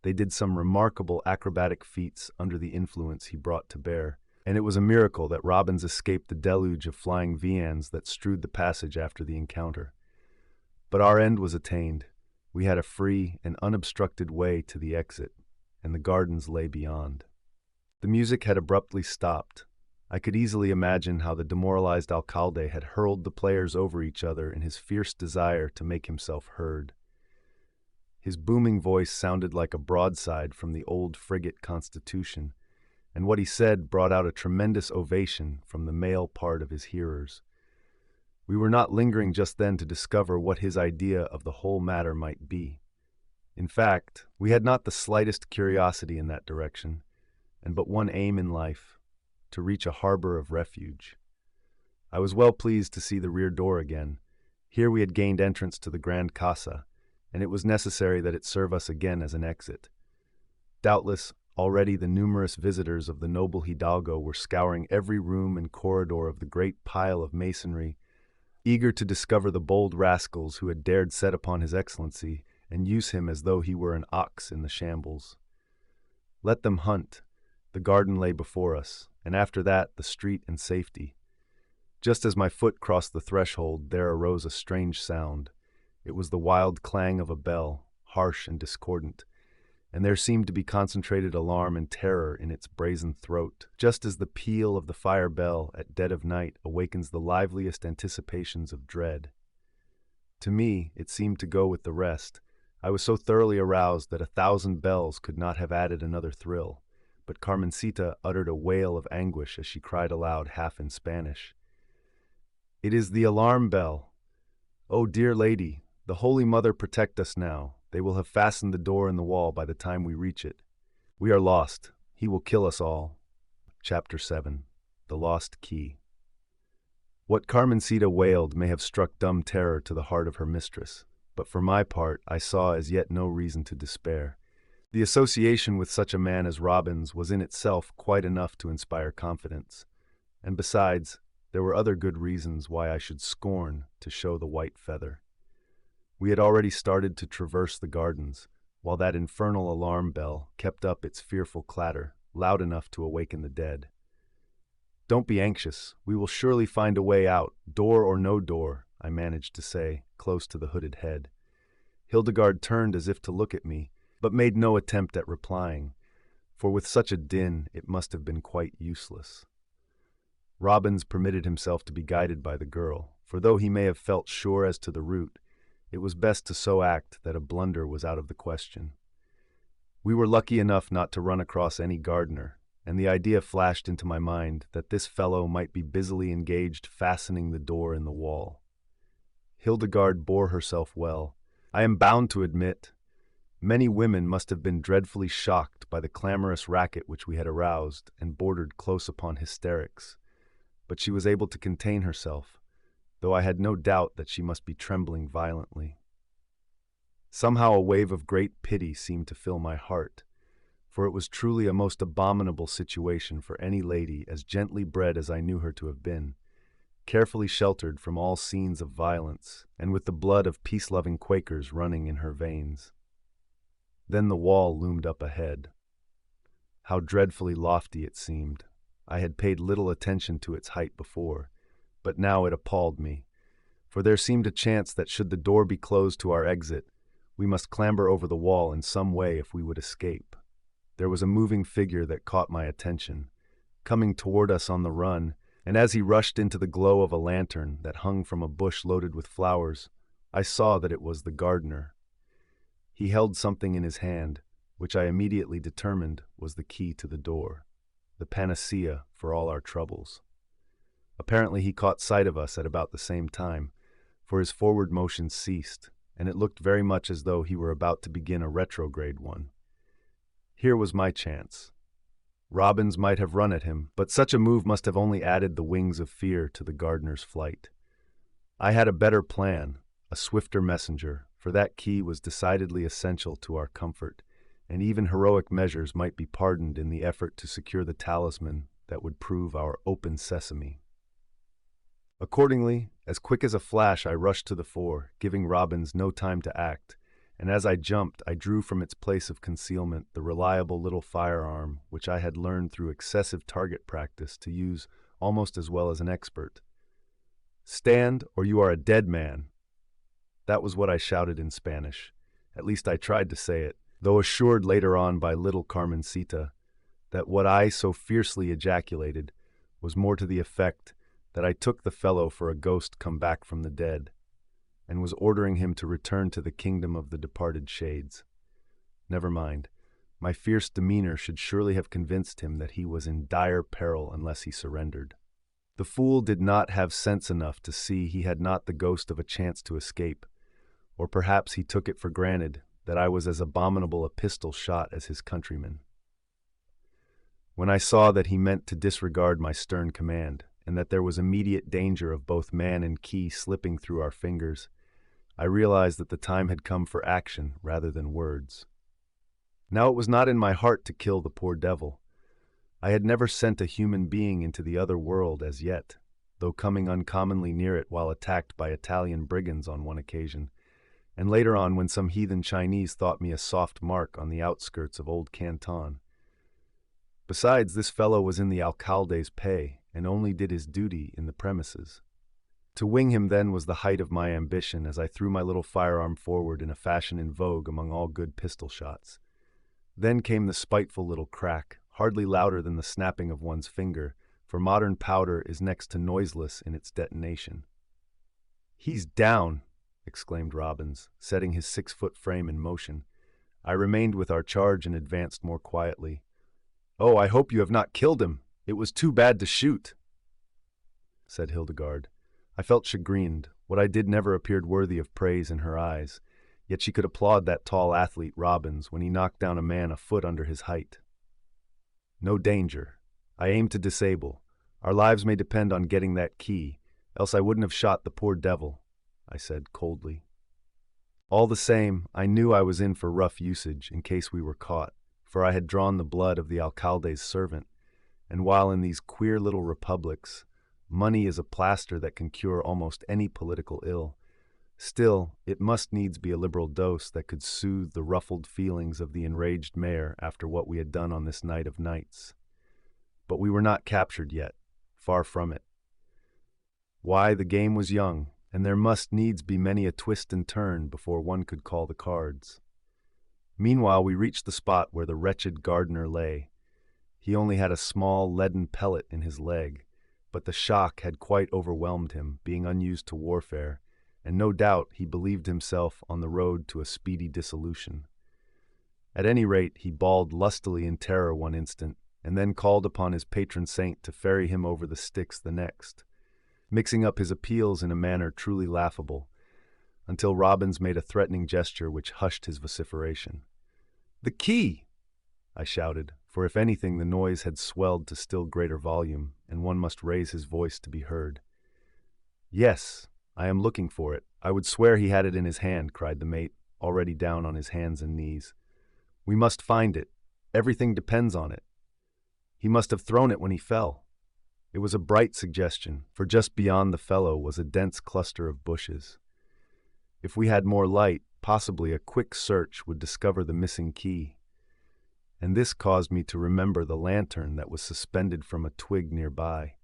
They did some remarkable acrobatic feats under the influence he brought to bear, and it was a miracle that Robbins escaped the deluge of flying viands that strewed the passage after the encounter. But our end was attained. We had a free and unobstructed way to the exit, and the gardens lay beyond. The music had abruptly stopped. I could easily imagine how the demoralized Alcalde had hurled the players over each other in his fierce desire to make himself heard. His booming voice sounded like a broadside from the old frigate Constitution, and what he said brought out a tremendous ovation from the male part of his hearers. We were not lingering just then to discover what his idea of the whole matter might be. In fact, we had not the slightest curiosity in that direction, and but one aim in life, to reach a harbor of refuge. I was well pleased to see the rear door again. Here we had gained entrance to the grand casa, and it was necessary that it serve us again as an exit. Doubtless, already the numerous visitors of the noble hidalgo were scouring every room and corridor of the great pile of masonry, eager to discover the bold rascals who had dared set upon his excellency and use him as though he were an ox in the shambles. Let them hunt. The garden lay before us, and after that the street and safety. Just as my foot crossed the threshold, there arose a strange sound. It was the wild clang of a bell, harsh and discordant, and there seemed to be concentrated alarm and terror in its brazen throat, just as the peal of the fire bell at dead of night awakens the liveliest anticipations of dread. To me, it seemed to go with the rest. I was so thoroughly aroused that 1,000 bells could not have added another thrill, but Carmencita uttered a wail of anguish as she cried aloud half in Spanish, "It is the alarm bell! Oh, dear lady, the Holy Mother protect us now. They will have fastened the door in the wall by the time we reach it." We are lost. He will kill us all. Chapter 7. The Lost Key. What Carmencita wailed may have struck dumb terror to the heart of her mistress, but for my part I saw as yet no reason to despair. The association with such a man as Robbins was in itself quite enough to inspire confidence, and besides, there were other good reasons why I should scorn to show the white feather. We had already started to traverse the gardens, while that infernal alarm bell kept up its fearful clatter, loud enough to awaken the dead. "Don't be anxious. We will surely find a way out, door or no door," I managed to say, close to the hooded head. Hildegarde turned as if to look at me, but made no attempt at replying, for with such a din it must have been quite useless. Robbins permitted himself to be guided by the girl, for though he may have felt sure as to the route, it was best to so act that a blunder was out of the question. We were lucky enough not to run across any gardener, and the idea flashed into my mind that this fellow might be busily engaged fastening the door in the wall. Hildegarde bore herself well. I am bound to admit, many women must have been dreadfully shocked by the clamorous racket which we had aroused and bordered close upon hysterics, but she was able to contain herself, though I had no doubt that she must be trembling violently. Somehow a wave of great pity seemed to fill my heart, for it was truly a most abominable situation for any lady as gently bred as I knew her to have been, carefully sheltered from all scenes of violence, and with the blood of peace-loving Quakers running in her veins. Then the wall loomed up ahead. How dreadfully lofty it seemed. I had paid little attention to its height before, but now it appalled me, for there seemed a chance that should the door be closed to our exit, we must clamber over the wall in some way if we would escape. There was a moving figure that caught my attention, coming toward us on the run, and as he rushed into the glow of a lantern that hung from a bush loaded with flowers, I saw that it was the gardener. He held something in his hand, which I immediately determined was the key to the door, the panacea for all our troubles. Apparently he caught sight of us at about the same time, for his forward motion ceased, and it looked very much as though he were about to begin a retrograde one. Here was my chance. Robbins might have run at him, but such a move must have only added the wings of fear to the gardener's flight. I had a better plan, a swifter messenger, for that key was decidedly essential to our comfort, and even heroic measures might be pardoned in the effort to secure the talisman that would prove our open sesame. Accordingly, as quick as a flash I rushed to the fore, giving Robbins no time to act, and as I jumped I drew from its place of concealment the reliable little firearm which I had learned through excessive target practice to use almost as well as an expert. "Stand, or you are a dead man!" That was what I shouted in Spanish. At least I tried to say it, though assured later on by little Carmencita that what I so fiercely ejaculated was more to the effect that I took the fellow for a ghost come back from the dead, and was ordering him to return to the kingdom of the departed shades. Never mind. My fierce demeanor should surely have convinced him that he was in dire peril unless he surrendered. The fool did not have sense enough to see he had not the ghost of a chance to escape, or perhaps he took it for granted that I was as abominable a pistol shot as his countrymen. When I saw that he meant to disregard my stern command, and that there was immediate danger of both man and key slipping through our fingers, I realized that the time had come for action rather than words. Now it was not in my heart to kill the poor devil. I had never sent a human being into the other world as yet, though coming uncommonly near it while attacked by Italian brigands on one occasion, and later on when some heathen Chinese thought me a soft mark on the outskirts of Old Canton. Besides, this fellow was in the Alcalde's pay, and only did his duty in the premises. To wing him then was the height of my ambition as I threw my little firearm forward in a fashion in vogue among all good pistol shots. Then came the spiteful little crack, hardly louder than the snapping of one's finger, for modern powder is next to noiseless in its detonation. "He's down!" exclaimed Robbins, setting his 6-foot frame in motion. I remained with our charge and advanced more quietly. "Oh, I hope you have not killed him. It was too bad to shoot," said Hildegarde. I felt chagrined. What I did never appeared worthy of praise in her eyes, yet she could applaud that tall athlete Robbins when he knocked down a man a foot under his height. No danger. I aim to disable. Our lives may depend on getting that key, else I wouldn't have shot the poor devil, I said coldly. All the same, I knew I was in for rough usage in case we were caught, for I had drawn the blood of the Alcalde's servant, and while in these queer little republics, money is a plaster that can cure almost any political ill, still, it must needs be a liberal dose that could soothe the ruffled feelings of the enraged mayor after what we had done on this night of nights. But we were not captured yet, far from it. Why, the game was young, and there must needs be many a twist and turn before one could call the cards. Meanwhile, we reached the spot where the wretched gardener lay. He only had a small leaden pellet in his leg, but the shock had quite overwhelmed him, being unused to warfare, and no doubt he believed himself on the road to a speedy dissolution. At any rate, he bawled lustily in terror one instant, and then called upon his patron saint to ferry him over the Styx the next, mixing up his appeals in a manner truly laughable, until Robbins made a threatening gesture which hushed his vociferation. "The key!" I shouted, for if anything the noise had swelled to still greater volume, and one must raise his voice to be heard. "Yes, I am looking for it. I would swear he had it in his hand," cried the mate, already down on his hands and knees. "We must find it. Everything depends on it. He must have thrown it when he fell." It was a bright suggestion, for just beyond the fellow was a dense cluster of bushes. If we had more light, possibly a quick search would discover the missing key. And this caused me to remember the lantern that was suspended from a twig nearby.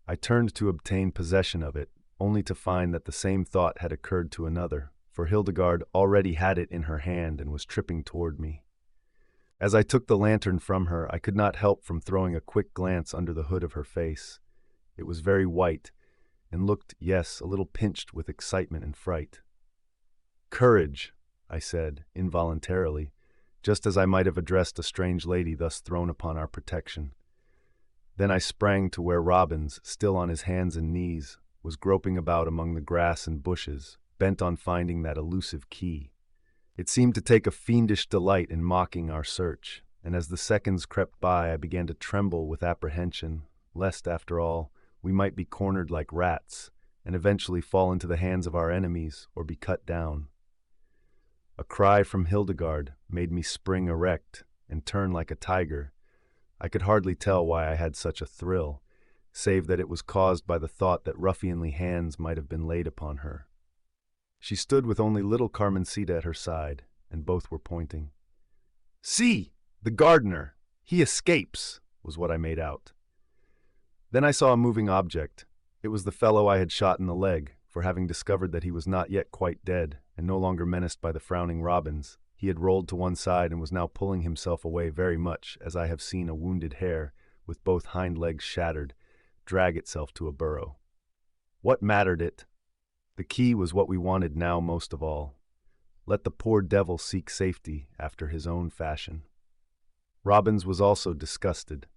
I turned to obtain possession of it, only to find that the same thought had occurred to another, for Hildegarde already had it in her hand and was tripping toward me. As I took the lantern from her, I could not help from throwing a quick glance under the hood of her face. It was very white, and looked, yes, a little pinched with excitement and fright. "Courage," I said, involuntarily, just as I might have addressed a strange lady thus thrown upon our protection. Then I sprang to where Robbins, still on his hands and knees, was groping about among the grass and bushes, bent on finding that elusive key. It seemed to take a fiendish delight in mocking our search, and as the seconds crept by I began to tremble with apprehension, lest, after all, we might be cornered like rats, and eventually fall into the hands of our enemies or be cut down. A cry from Hildegarde made me spring erect and turn like a tiger. I could hardly tell why I had such a thrill, save that it was caused by the thought that ruffianly hands might have been laid upon her. She stood with only little Carmencita at her side, and both were pointing. "See! The gardener! He escapes!" was what I made out. Then I saw a moving object. It was the fellow I had shot in the leg, for having discovered that he was not yet quite dead, and no longer menaced by the frowning Robbins, he had rolled to one side and was now pulling himself away very much as I have seen a wounded hare, with both hind legs shattered, drag itself to a burrow. What mattered it? The key was what we wanted now most of all. Let the poor devil seek safety after his own fashion. Robbins was also disgusted.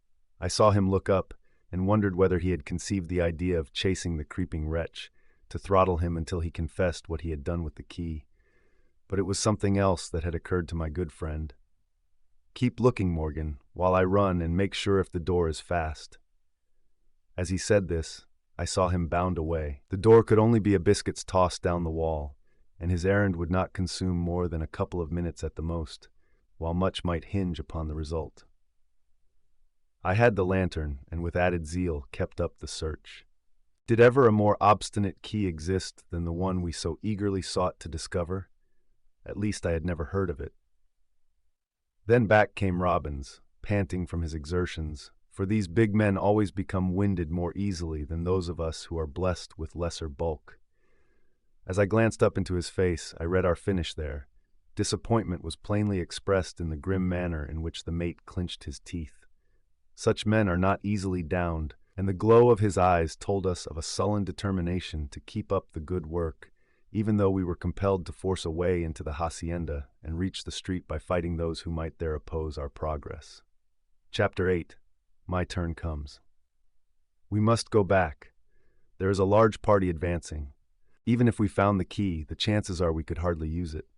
I saw him look up, and wondered whether he had conceived the idea of chasing the creeping wretch, to throttle him until he confessed what he had done with the key. But it was something else that had occurred to my good friend. "Keep looking, Morgan, while I run and make sure if the door is fast." As he said this, I saw him bound away. The door could only be a biscuit's toss down the wall, and his errand would not consume more than a couple of minutes at the most, while much might hinge upon the result. I had the lantern, and with added zeal kept up the search. Did ever a more obstinate key exist than the one we so eagerly sought to discover? At least I had never heard of it. Then back came Robbins, panting from his exertions, for these big men always become winded more easily than those of us who are blessed with lesser bulk. As I glanced up into his face, I read our finish there. Disappointment was plainly expressed in the grim manner in which the mate clinched his teeth. Such men are not easily downed, and the glow of his eyes told us of a sullen determination to keep up the good work, even though we were compelled to force a way into the hacienda and reach the street by fighting those who might there oppose our progress. Chapter 8. My turn comes. We must go back. There is a large party advancing. Even if we found the key, the chances are we could hardly use it.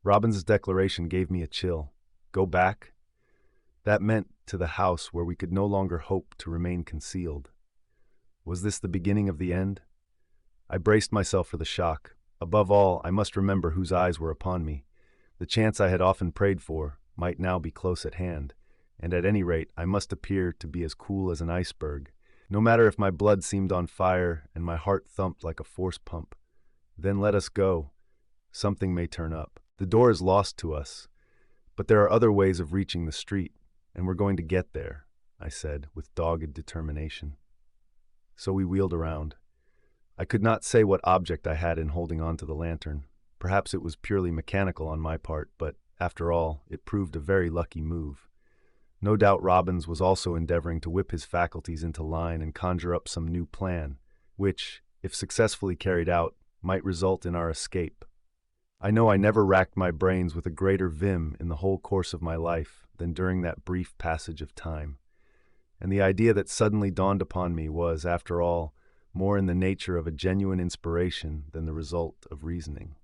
Robbins's declaration gave me a chill. Go back? That meant to the house where we could no longer hope to remain concealed. Was this the beginning of the end? I braced myself for the shock. Above all, I must remember whose eyes were upon me. The chance I had often prayed for might now be close at hand, and at any rate I must appear to be as cool as an iceberg. No matter if my blood seemed on fire and my heart thumped like a force pump. Then let us go. Something may turn up. The door is lost to us, but there are other ways of reaching the street, and we're going to get there, I said with dogged determination. So we wheeled around. I could not say what object I had in holding on to the lantern. Perhaps it was purely mechanical on my part, but, after all, it proved a very lucky move. No doubt Robbins was also endeavoring to whip his faculties into line and conjure up some new plan, which, if successfully carried out, might result in our escape. I know I never racked my brains with a greater vim in the whole course of my life than during that brief passage of time. And the idea that suddenly dawned upon me was, after all, more in the nature of a genuine inspiration than the result of reasoning.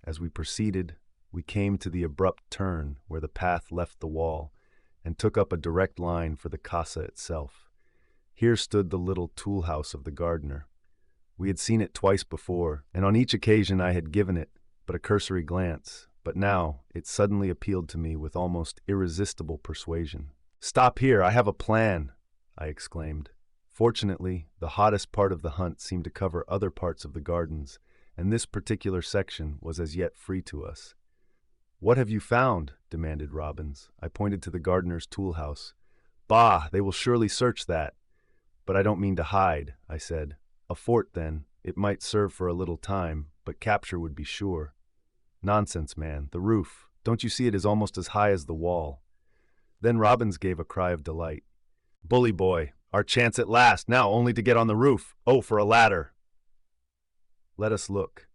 As we proceeded, we came to the abrupt turn where the path left the wall and took up a direct line for the casa itself. Here stood the little tool house of the gardener. We had seen it twice before, and on each occasion I had given it but a cursory glance, but now it suddenly appealed to me with almost irresistible persuasion. "Stop here, I have a plan," I exclaimed. Fortunately, the hottest part of the hunt seemed to cover other parts of the gardens, and this particular section was as yet free to us. "What have you found?" demanded Robbins. I pointed to the gardener's tool house. "Bah, they will surely search that." "But I don't mean to hide," I said. "A fort, then. It might serve for a little time, but capture would be sure." "Nonsense, man. The roof. Don't you see it is almost as high as the wall?" Then Robbins gave a cry of delight. "Bully boy, our chance at last, now only to get on the roof. Oh, for a ladder!" Let us look.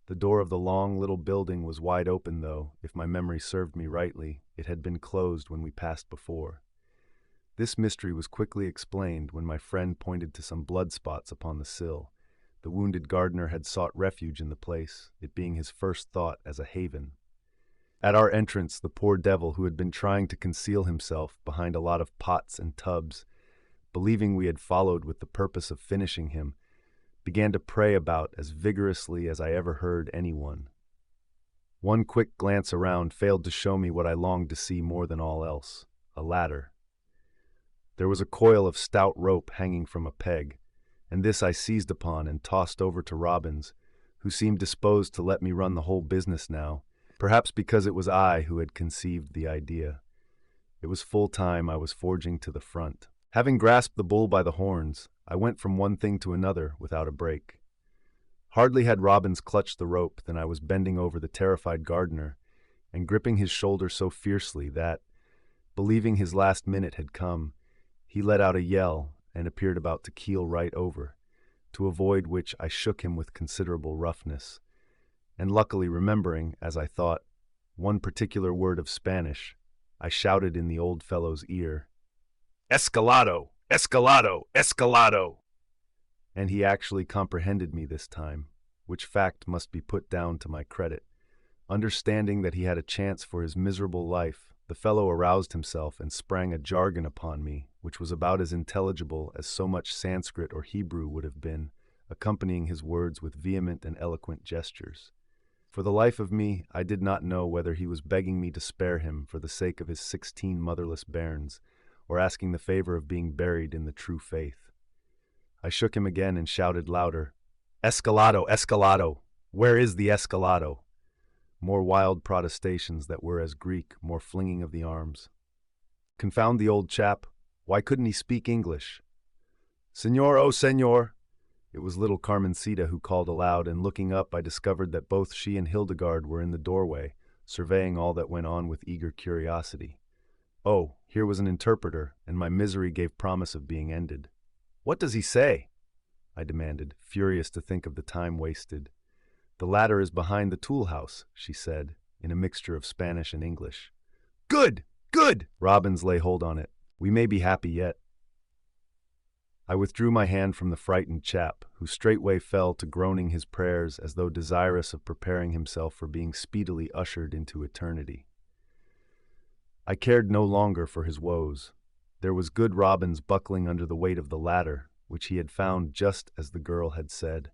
The door of the long little building was wide open, though, if my memory served me rightly, it had been closed when we passed before. This mystery was quickly explained when my friend pointed to some blood spots upon the sill. The wounded gardener had sought refuge in the place, it being his first thought as a haven. At our entrance, the poor devil who had been trying to conceal himself behind a lot of pots and tubs, believing we had followed with the purpose of finishing him, began to pray about as vigorously as I ever heard anyone. One quick glance around failed to show me what I longed to see more than all else, a ladder. There was a coil of stout rope hanging from a peg, and this I seized upon and tossed over to Robbins, who seemed disposed to let me run the whole business now, perhaps because it was I who had conceived the idea. It was full time I was forging to the front. Having grasped the bull by the horns, I went from one thing to another without a break. Hardly had Robbins clutched the rope than I was bending over the terrified gardener and gripping his shoulder so fiercely that, believing his last minute had come, he let out a yell and appeared about to keel right over, to avoid which I shook him with considerable roughness, and luckily remembering, as I thought, one particular word of Spanish, I shouted in the old fellow's ear, "Escalado! Escalado! Escalado!" And he actually comprehended me this time, which fact must be put down to my credit. Understanding that he had a chance for his miserable life, the fellow aroused himself and sprang a jargon upon me, which was about as intelligible as so much Sanskrit or Hebrew would have been, accompanying his words with vehement and eloquent gestures. For the life of me, I did not know whether he was begging me to spare him for the sake of his 16 motherless bairns, or asking the favor of being buried in the true faith. I shook him again and shouted louder, "Escalado! Escalado! Where is the Escalado?" More wild protestations that were as Greek, more flinging of the arms. Confound the old chap! Why couldn't he speak English? "Señor, oh señor!" It was little Carmencita who called aloud, and looking up I discovered that both she and Hildegarde were in the doorway, surveying all that went on with eager curiosity. Oh, here was an interpreter, and my misery gave promise of being ended. "What does he say?" I demanded, furious to think of the time wasted. "The ladder is behind the tool house," she said, in a mixture of Spanish and English. "Good! Good!" Robbins lay hold on it. "We may be happy yet." I withdrew my hand from the frightened chap, who straightway fell to groaning his prayers as though desirous of preparing himself for being speedily ushered into eternity. I cared no longer for his woes. There was good Robbins buckling under the weight of the ladder, which he had found just as the girl had said.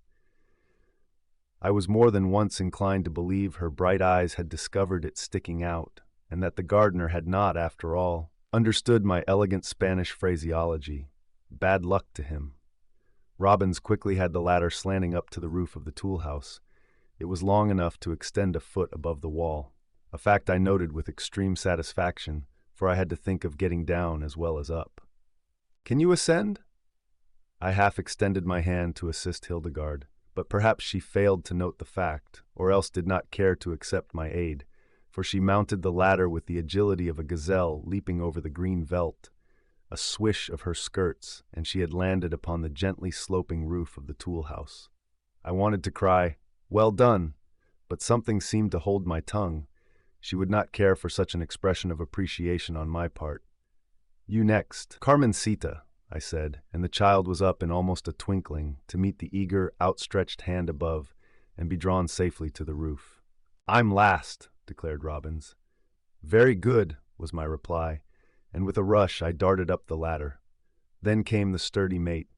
I was more than once inclined to believe her bright eyes had discovered it sticking out, and that the gardener had not, after all, understood my elegant Spanish phraseology. Bad luck to him. Robbins quickly had the ladder slanting up to the roof of the tool house. It was long enough to extend a foot above the wall, a fact I noted with extreme satisfaction, for I had to think of getting down as well as up. "Can you ascend?" I half extended my hand to assist Hildegarde, but perhaps she failed to note the fact, or else did not care to accept my aid, for she mounted the ladder with the agility of a gazelle leaping over the green veldt. A swish of her skirts, and she had landed upon the gently sloping roof of the tool house. I wanted to cry, "Well done," but something seemed to hold my tongue. She would not care for such an expression of appreciation on my part. "You next, Carmencita," I said, and the child was up in almost a twinkling to meet the eager, outstretched hand above and be drawn safely to the roof. "I'm last," declared Robbins. "Very good," was my reply, and with a rush I darted up the ladder. Then came the sturdy mate,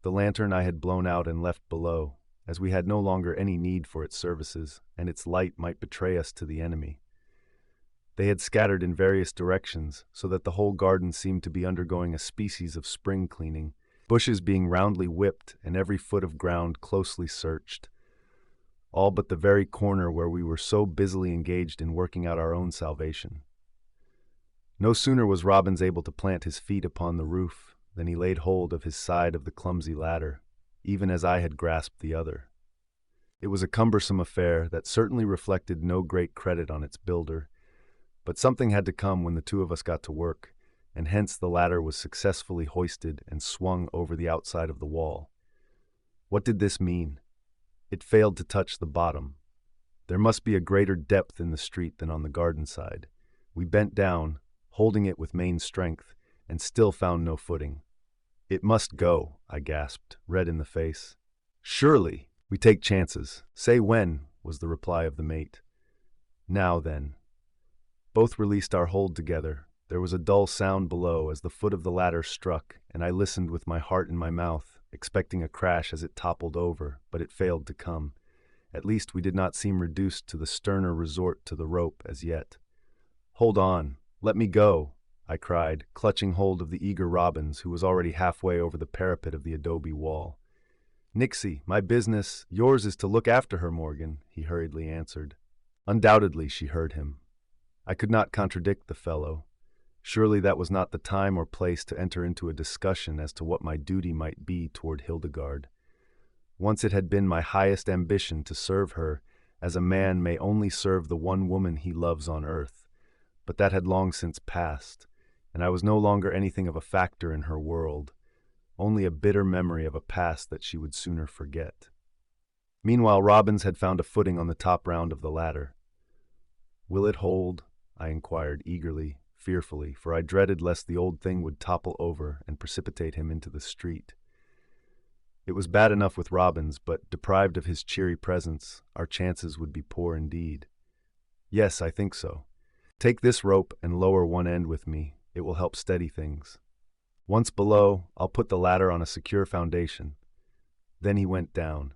the lantern I had blown out and left below, as we had no longer any need for its services, and its light might betray us to the enemy. They had scattered in various directions, so that the whole garden seemed to be undergoing a species of spring cleaning, bushes being roundly whipped and every foot of ground closely searched, all but the very corner where we were so busily engaged in working out our own salvation. No sooner was Robbins able to plant his feet upon the roof than he laid hold of his side of the clumsy ladder, even as I had grasped the other. It was a cumbersome affair that certainly reflected no great credit on its builder, but something had to come when the two of us got to work, and hence the ladder was successfully hoisted and swung over the outside of the wall. What did this mean? It failed to touch the bottom. There must be a greater depth in the street than on the garden side. We bent down, holding it with main strength, and still found no footing. "It must go," I gasped, red in the face. "Surely, we take chances. Say when," was the reply of the mate. "Now then." Both released our hold together. There was a dull sound below as the foot of the ladder struck, and I listened with my heart in my mouth, expecting a crash as it toppled over, but it failed to come. At least we did not seem reduced to the sterner resort to the rope as yet. "Hold on, let me go," I cried, clutching hold of the eager Robbins, who was already halfway over the parapet of the adobe wall. "Nixie, my business, yours is to look after her, Morgan," he hurriedly answered. Undoubtedly she heard him. I could not contradict the fellow. Surely that was not the time or place to enter into a discussion as to what my duty might be toward Hildegarde. Once it had been my highest ambition to serve her, as a man may only serve the one woman he loves on earth, but that had long since passed, and I was no longer anything of a factor in her world, only a bitter memory of a past that she would sooner forget. Meanwhile, Robbins had found a footing on the top round of the ladder. "Will it hold?" I inquired eagerly, fearfully, for I dreaded lest the old thing would topple over and precipitate him into the street. It was bad enough with Robbins, but deprived of his cheery presence, our chances would be poor indeed. "Yes, I think so. Take this rope and lower one end with me. It will help steady things. Once below, I'll put the ladder on a secure foundation." Then he went down.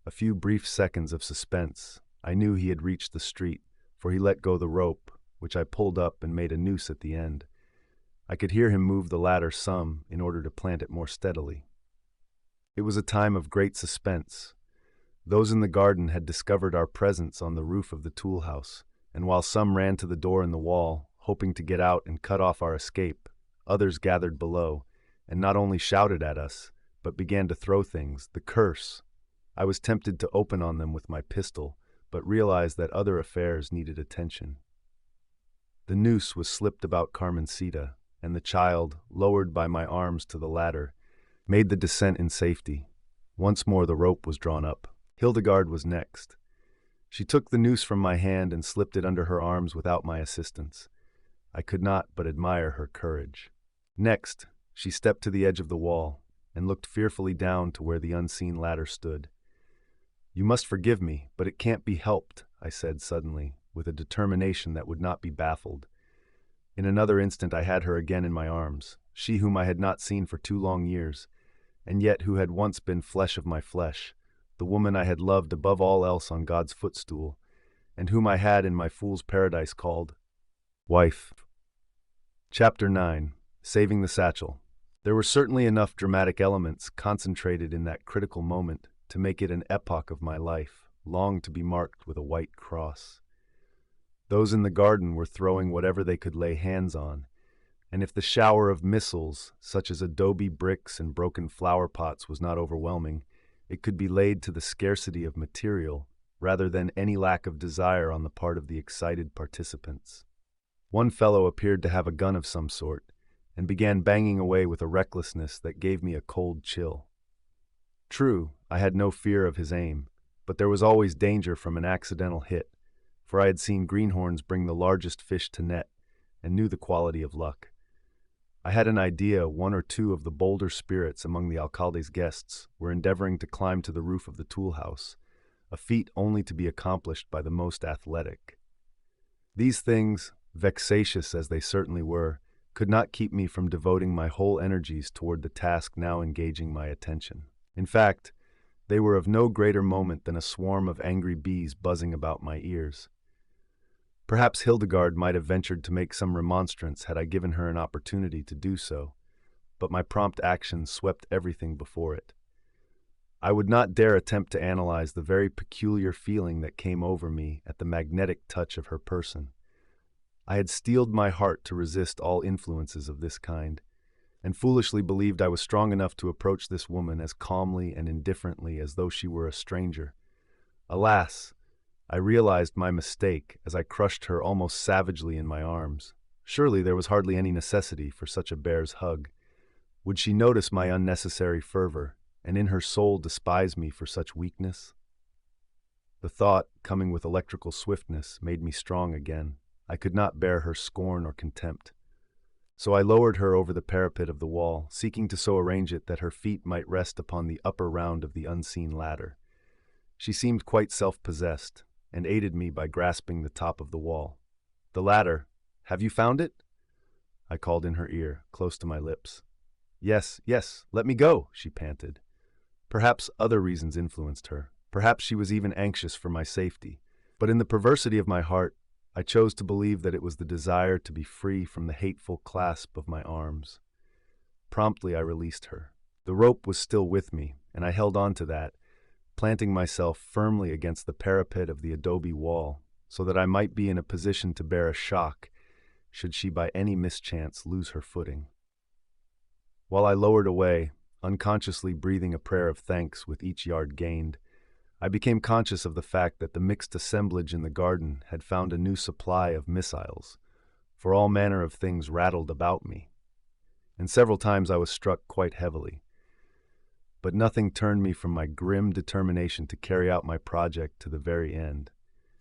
A few brief seconds of suspense. I knew he had reached the street, for he let go the rope, which I pulled up and made a noose at the end. I could hear him move the ladder some in order to plant it more steadily. It was a time of great suspense. Those in the garden had discovered our presence on the roof of the tool house, and while some ran to the door in the wall, hoping to get out and cut off our escape, others gathered below, and not only shouted at us, but began to throw things, the curse. I was tempted to open on them with my pistol, but realized that other affairs needed attention. The noose was slipped about Carmencita, and the child, lowered by my arms to the ladder, made the descent in safety. Once more the rope was drawn up. Hildegarde was next. She took the noose from my hand and slipped it under her arms without my assistance. I could not but admire her courage. Next, she stepped to the edge of the wall and looked fearfully down to where the unseen ladder stood. "You must forgive me, but it can't be helped," I said suddenly, with a determination that would not be baffled. In another instant I had her again in my arms, she whom I had not seen for 2 long years, and yet who had once been flesh of my flesh, the woman I had loved above all else on God's footstool, and whom I had in my fool's paradise called wife. Chapter 9. Saving the Satchel. There were certainly enough dramatic elements concentrated in that critical moment to make it an epoch of my life, long to be marked with a white cross. Those in the garden were throwing whatever they could lay hands on, and if the shower of missiles, such as adobe bricks and broken flower pots, was not overwhelming, it could be laid to the scarcity of material rather than any lack of desire on the part of the excited participants. One fellow appeared to have a gun of some sort, and began banging away with a recklessness that gave me a cold chill. True, I had no fear of his aim, but there was always danger from an accidental hit, for I had seen greenhorns bring the largest fish to net, and knew the quality of luck. I had an idea one or two of the bolder spirits among the Alcalde's guests were endeavoring to climb to the roof of the tool house, a feat only to be accomplished by the most athletic. These things, vexatious as they certainly were, could not keep me from devoting my whole energies toward the task now engaging my attention. In fact, they were of no greater moment than a swarm of angry bees buzzing about my ears. Perhaps Hildegarde might have ventured to make some remonstrance had I given her an opportunity to do so, but my prompt action swept everything before it. I would not dare attempt to analyze the very peculiar feeling that came over me at the magnetic touch of her person. I had steeled my heart to resist all influences of this kind, and foolishly believed I was strong enough to approach this woman as calmly and indifferently as though she were a stranger. Alas! I realized my mistake as I crushed her almost savagely in my arms. Surely there was hardly any necessity for such a bear's hug. Would she notice my unnecessary fervor, and in her soul despise me for such weakness? The thought, coming with electrical swiftness, made me strong again. I could not bear her scorn or contempt. So I lowered her over the parapet of the wall, seeking to so arrange it that her feet might rest upon the upper round of the unseen ladder. She seemed quite self-possessed, and aided me by grasping the top of the wall. "The ladder. Have you found it?" I called in her ear, close to my lips. Yes, let me go," she panted. Perhaps other reasons influenced her. Perhaps she was even anxious for my safety. But in the perversity of my heart, I chose to believe that it was the desire to be free from the hateful clasp of my arms. Promptly I released her. The rope was still with me, and I held on to that, planting myself firmly against the parapet of the adobe wall, so that I might be in a position to bear a shock should she by any mischance lose her footing. While I lowered away, unconsciously breathing a prayer of thanks with each yard gained, I became conscious of the fact that the mixed assemblage in the garden had found a new supply of missiles, for all manner of things rattled about me, and several times I was struck quite heavily. But nothing turned me from my grim determination to carry out my project to the very end.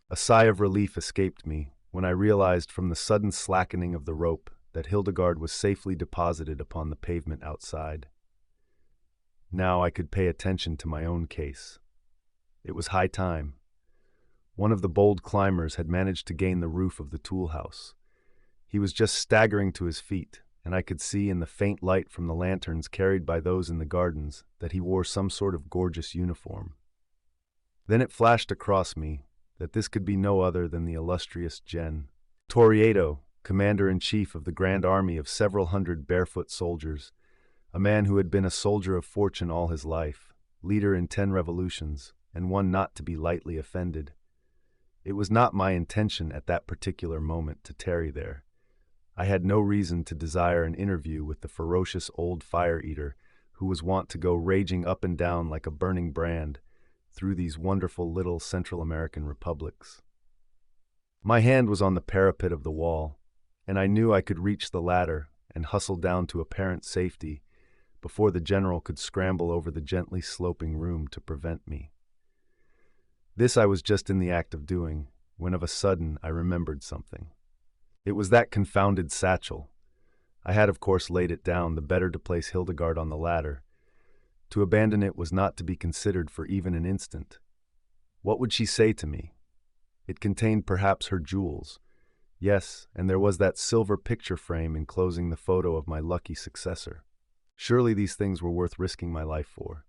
A sigh of relief escaped me when I realized from the sudden slackening of the rope that Hildegarde was safely deposited upon the pavement outside. Now I could pay attention to my own case. It was high time. One of the bold climbers had managed to gain the roof of the tool house. He was just staggering to his feet, and I could see in the faint light from the lanterns carried by those in the gardens that he wore some sort of gorgeous uniform. Then it flashed across me that this could be no other than the illustrious Gen. Torriedo, commander-in-chief of the grand army of several hundred barefoot soldiers, a man who had been a soldier of fortune all his life, leader in 10 revolutions, and one not to be lightly offended. It was not my intention at that particular moment to tarry there. I had no reason to desire an interview with the ferocious old fire-eater who was wont to go raging up and down like a burning brand through these wonderful little Central American republics. My hand was on the parapet of the wall, and I knew I could reach the ladder and hustle down to apparent safety before the general could scramble over the gently sloping room to prevent me. This I was just in the act of doing, when of a sudden I remembered something. It was that confounded satchel. I had of course laid it down, the better to place Hildegarde on the ladder. To abandon it was not to be considered for even an instant. What would she say to me? It contained perhaps her jewels. Yes, and there was that silver picture frame enclosing the photo of my lucky successor. Surely these things were worth risking my life for.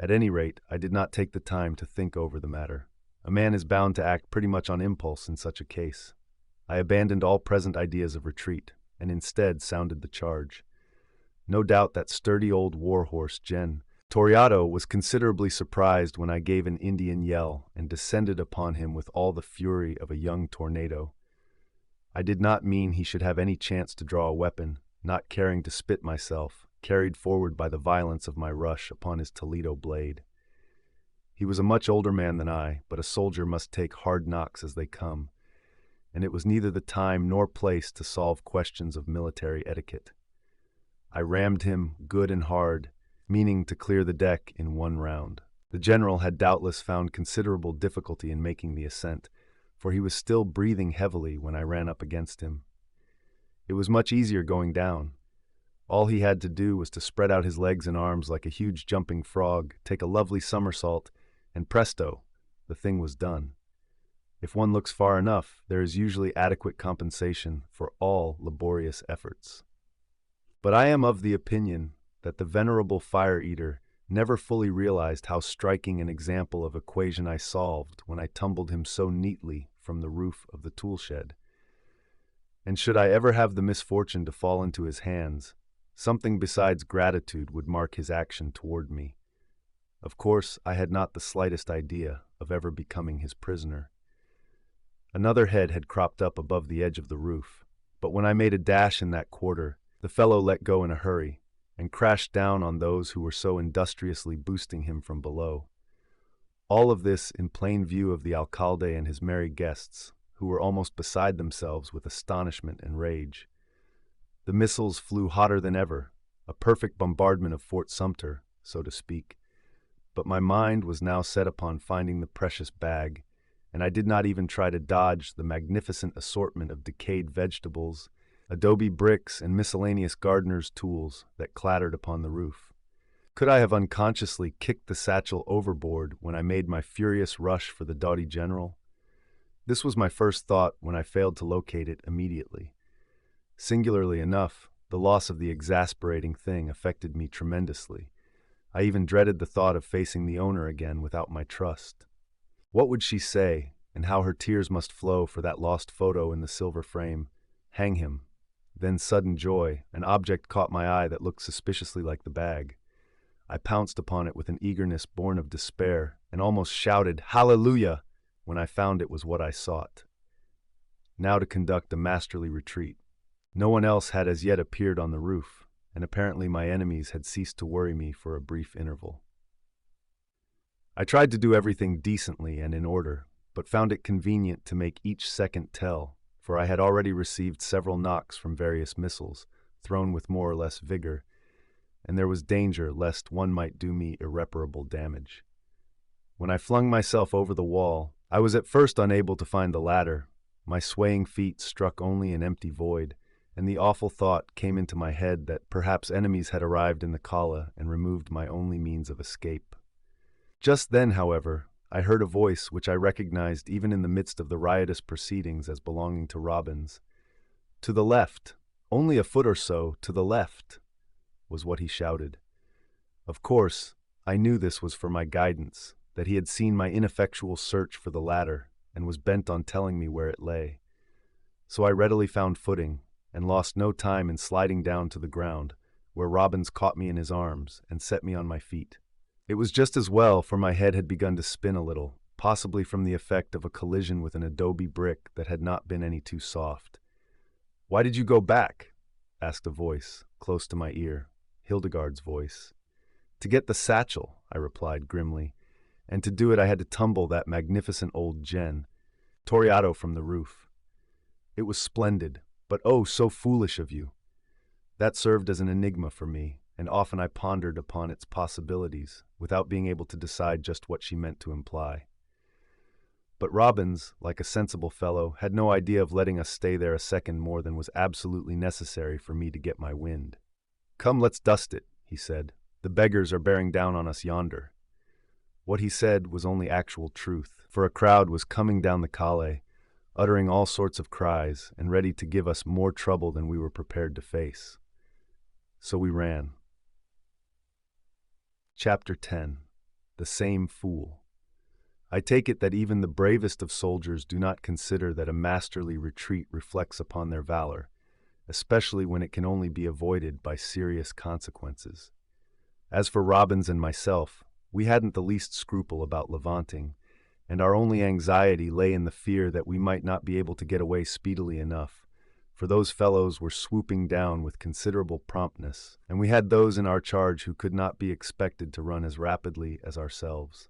At any rate, I did not take the time to think over the matter. A man is bound to act pretty much on impulse in such a case. I abandoned all present ideas of retreat, and instead sounded the charge. No doubt that sturdy old warhorse, Gen. Toriato, was considerably surprised when I gave an Indian yell and descended upon him with all the fury of a young tornado. I did not mean he should have any chance to draw a weapon, not caring to spit myself, carried forward by the violence of my rush upon his Toledo blade. He was a much older man than I, but a soldier must take hard knocks as they come, and it was neither the time nor place to solve questions of military etiquette. I rammed him good and hard, meaning to clear the deck in one round. The general had doubtless found considerable difficulty in making the ascent, for he was still breathing heavily when I ran up against him. It was much easier going down. All he had to do was to spread out his legs and arms like a huge jumping frog, take a lovely somersault, and presto, the thing was done. If one looks far enough, there is usually adequate compensation for all laborious efforts. But I am of the opinion that the venerable fire-eater never fully realized how striking an example of equation I solved when I tumbled him so neatly from the roof of the tool-shed. And should I ever have the misfortune to fall into his hands, something besides gratitude would mark his action toward me. Of course, I had not the slightest idea of ever becoming his prisoner. Another head had cropped up above the edge of the roof, but when I made a dash in that quarter, the fellow let go in a hurry and crashed down on those who were so industriously boosting him from below. All of this in plain view of the Alcalde and his merry guests, who were almost beside themselves with astonishment and rage. The missiles flew hotter than ever, a perfect bombardment of Fort Sumter, so to speak. But my mind was now set upon finding the precious bag, and I did not even try to dodge the magnificent assortment of decayed vegetables, adobe bricks, and miscellaneous gardener's tools that clattered upon the roof. Could I have unconsciously kicked the satchel overboard when I made my furious rush for the doughty general? This was my first thought when I failed to locate it immediately. Singularly enough, the loss of the exasperating thing affected me tremendously. I even dreaded the thought of facing the owner again without my trust. What would she say, and how her tears must flow for that lost photo in the silver frame? Hang him. Then sudden joy, an object caught my eye that looked suspiciously like the bag. I pounced upon it with an eagerness born of despair, and almost shouted, "Hallelujah!" when I found it was what I sought. Now to conduct a masterly retreat. No one else had as yet appeared on the roof, and apparently my enemies had ceased to worry me for a brief interval. I tried to do everything decently and in order, but found it convenient to make each second tell, for I had already received several knocks from various missiles, thrown with more or less vigor, and there was danger lest one might do me irreparable damage. When I flung myself over the wall, I was at first unable to find the ladder. My swaying feet struck only an empty void, and the awful thought came into my head that perhaps enemies had arrived in the cala and removed my only means of escape. Just then, however, I heard a voice which I recognized even in the midst of the riotous proceedings as belonging to Robbins. "To the left, only a foot or so to the left," was what he shouted. Of course, I knew this was for my guidance, that he had seen my ineffectual search for the ladder and was bent on telling me where it lay. So I readily found footing, and lost no time in sliding down to the ground, where Robbins caught me in his arms and set me on my feet. It was just as well, for my head had begun to spin a little, possibly from the effect of a collision with an adobe brick that had not been any too soft. "Why did you go back?" asked a voice, close to my ear, Hildegarde's voice. "To get the satchel," I replied grimly, "and to do it I had to tumble that magnificent old Toriato from the roof. It was splendid, but oh, so foolish of you." That served as an enigma for me, and often I pondered upon its possibilities, without being able to decide just what she meant to imply. But Robbins, like a sensible fellow, had no idea of letting us stay there a second more than was absolutely necessary for me to get my wind. "Come, let's dust it," he said. "The beggars are bearing down on us yonder." What he said was only actual truth, for a crowd was coming down the calle, uttering all sorts of cries and ready to give us more trouble than we were prepared to face. So we ran. Chapter 10. The Same Fool. I take it that even the bravest of soldiers do not consider that a masterly retreat reflects upon their valor, especially when it can only be avoided by serious consequences. As for Robbins and myself, we hadn't the least scruple about levanting, and our only anxiety lay in the fear that we might not be able to get away speedily enough, for those fellows were swooping down with considerable promptness, and we had those in our charge who could not be expected to run as rapidly as ourselves.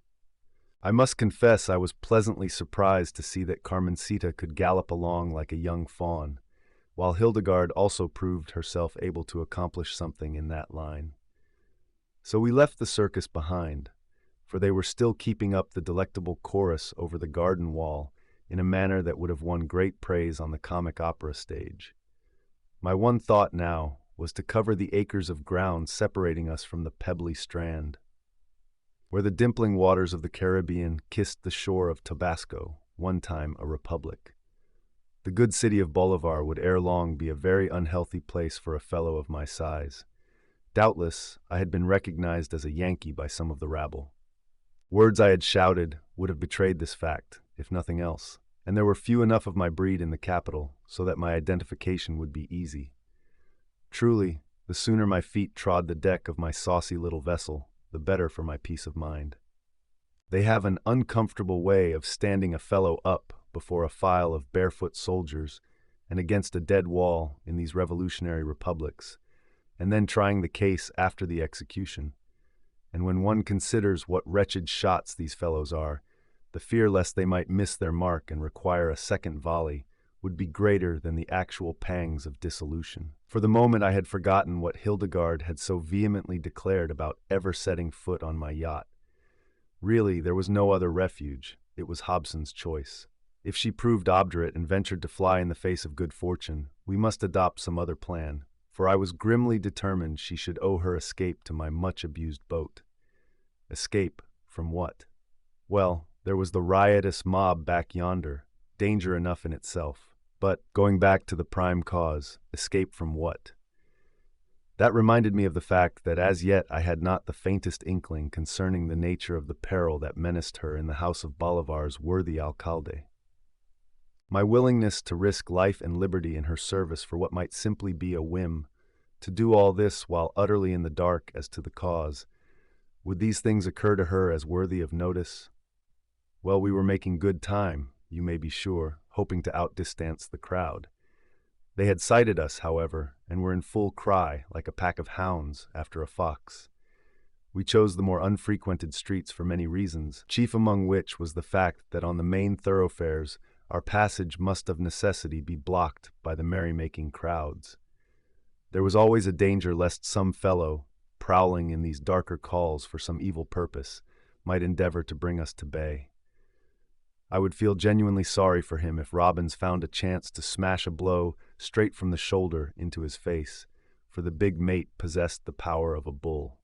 I must confess I was pleasantly surprised to see that Carmencita could gallop along like a young fawn, while Hildegarde also proved herself able to accomplish something in that line. So we left the circus behind, for they were still keeping up the delectable chorus over the garden wall in a manner that would have won great praise on the comic opera stage. My one thought now was to cover the acres of ground separating us from the pebbly strand, where the dimpling waters of the Caribbean kissed the shore of Tabasco, one time a republic. The good city of Bolivar would ere long be a very unhealthy place for a fellow of my size. Doubtless, I had been recognized as a Yankee by some of the rabble. Words I had shouted would have betrayed this fact, if nothing else, and there were few enough of my breed in the capital so that my identification would be easy. Truly, the sooner my feet trod the deck of my saucy little vessel, the better for my peace of mind. They have an uncomfortable way of standing a fellow up before a file of barefoot soldiers and against a dead wall in these revolutionary republics, and then trying the case after the execution. And when one considers what wretched shots these fellows are, the fear lest they might miss their mark and require a second volley would be greater than the actual pangs of dissolution. For the moment I had forgotten what Hildegarde had so vehemently declared about ever setting foot on my yacht. Really, there was no other refuge. It was Hobson's choice. If she proved obdurate and ventured to fly in the face of good fortune, we must adopt some other plan, for I was grimly determined she should owe her escape to my much-abused boat. Escape from what? Well, there was the riotous mob back yonder, danger enough in itself. But, going back to the prime cause, escape from what? That reminded me of the fact that as yet I had not the faintest inkling concerning the nature of the peril that menaced her in the house of Bolivar's worthy Alcalde. My willingness to risk life and liberty in her service for what might simply be a whim, to do all this while utterly in the dark as to the cause, would these things occur to her as worthy of notice? Well, we were making good time, you may be sure, hoping to outdistance the crowd. They had sighted us, however, and were in full cry, like a pack of hounds after a fox. We chose the more unfrequented streets for many reasons, chief among which was the fact that on the main thoroughfares our passage must of necessity be blocked by the merrymaking crowds. There was always a danger lest some fellow, prowling in these darker calls for some evil purpose, might endeavor to bring us to bay. I would feel genuinely sorry for him if Robbins found a chance to smash a blow straight from the shoulder into his face, for the big mate possessed the power of a bull.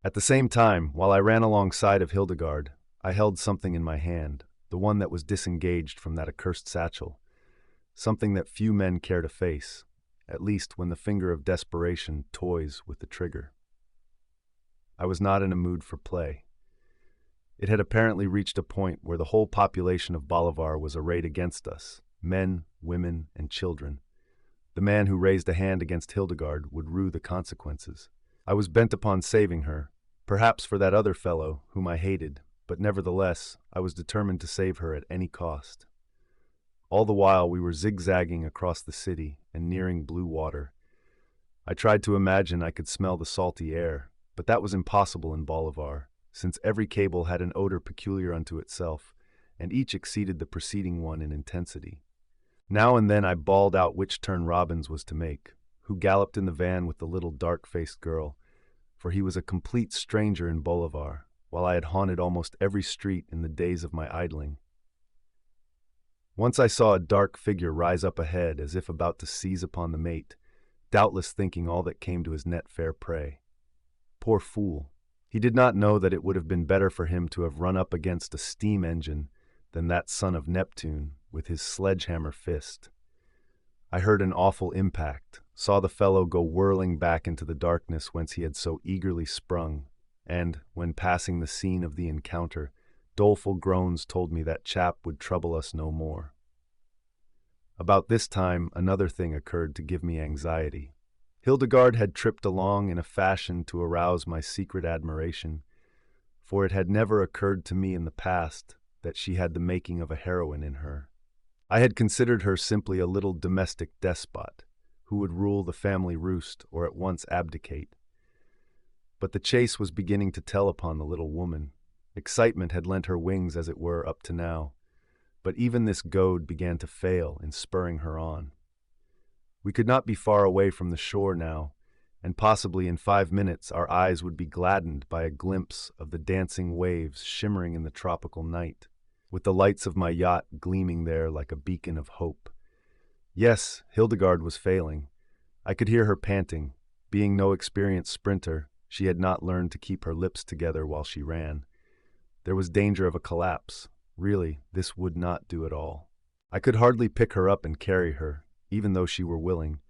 At the same time, while I ran alongside of Hildegarde, I held something in my hand, the one that was disengaged from that accursed satchel, something that few men care to face, at least when the finger of desperation toys with the trigger. I was not in a mood for play. It had apparently reached a point where the whole population of Bolivar was arrayed against us, men, women, and children. The man who raised a hand against Hildegarde would rue the consequences. I was bent upon saving her, perhaps for that other fellow whom I hated, but nevertheless I was determined to save her at any cost. All the while we were zigzagging across the city and nearing blue water. I tried to imagine I could smell the salty air, but that was impossible in Bolivar, since every cable had an odor peculiar unto itself, and each exceeded the preceding one in intensity. Now and then I bawled out which turn Robbins was to make, who galloped in the van with the little dark-faced girl, for he was a complete stranger in Bolivar, while I had haunted almost every street in the days of my idling. Once I saw a dark figure rise up ahead as if about to seize upon the mate, doubtless thinking all that came to his net fair prey. Poor fool! He did not know that it would have been better for him to have run up against a steam engine than that son of Neptune, with his sledgehammer fist. I heard an awful impact, saw the fellow go whirling back into the darkness whence he had so eagerly sprung, and, when passing the scene of the encounter, doleful groans told me that chap would trouble us no more. About this time, another thing occurred to give me anxiety. Hildegarde had tripped along in a fashion to arouse my secret admiration, for it had never occurred to me in the past that she had the making of a heroine in her. I had considered her simply a little domestic despot, who would rule the family roost or at once abdicate. But the chase was beginning to tell upon the little woman. Excitement had lent her wings, as it were, up to now, but even this goad began to fail in spurring her on. We could not be far away from the shore now, and possibly in 5 minutes our eyes would be gladdened by a glimpse of the dancing waves shimmering in the tropical night, with the lights of my yacht gleaming there like a beacon of hope. Yes, Hildegarde was failing. I could hear her panting. Being no experienced sprinter, she had not learned to keep her lips together while she ran. There was danger of a collapse. Really, this would not do at all. I could hardly pick her up and carry her, even though she were willing,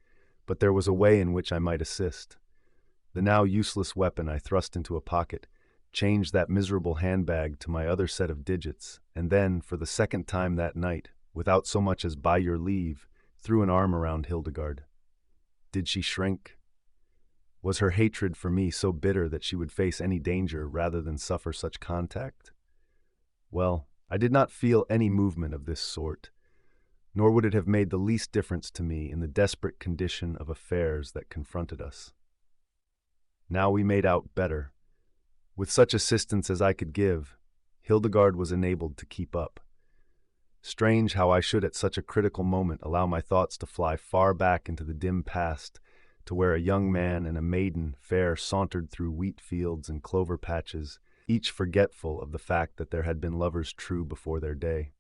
but there was a way in which I might assist. The now useless weapon I thrust into a pocket, changed that miserable handbag to my other set of digits, and then, for the second time that night, without so much as by your leave, threw an arm around Hildegarde. Did she shrink? Was her hatred for me so bitter that she would face any danger rather than suffer such contact? Well, I did not feel any movement of this sort, nor would it have made the least difference to me in the desperate condition of affairs that confronted us. Now we made out better. With such assistance as I could give, Hildegarde was enabled to keep up. Strange how I should at such a critical moment allow my thoughts to fly far back into the dim past, to where a young man and a maiden fair sauntered through wheat fields and clover patches, each forgetful of the fact that there had been lovers true before their day.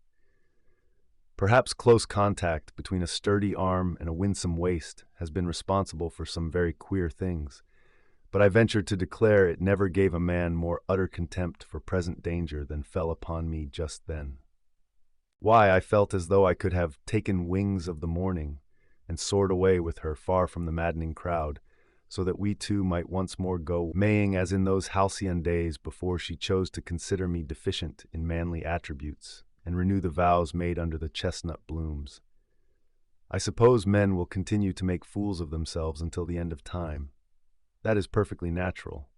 Perhaps close contact between a sturdy arm and a winsome waist has been responsible for some very queer things, but I venture to declare it never gave a man more utter contempt for present danger than fell upon me just then. Why, I felt as though I could have taken wings of the morning and soared away with her far from the maddening crowd, so that we two might once more go maying as in those halcyon days before she chose to consider me deficient in manly attributes and renew the vows made under the chestnut blooms. I suppose men will continue to make fools of themselves until the end of time. That is perfectly natural.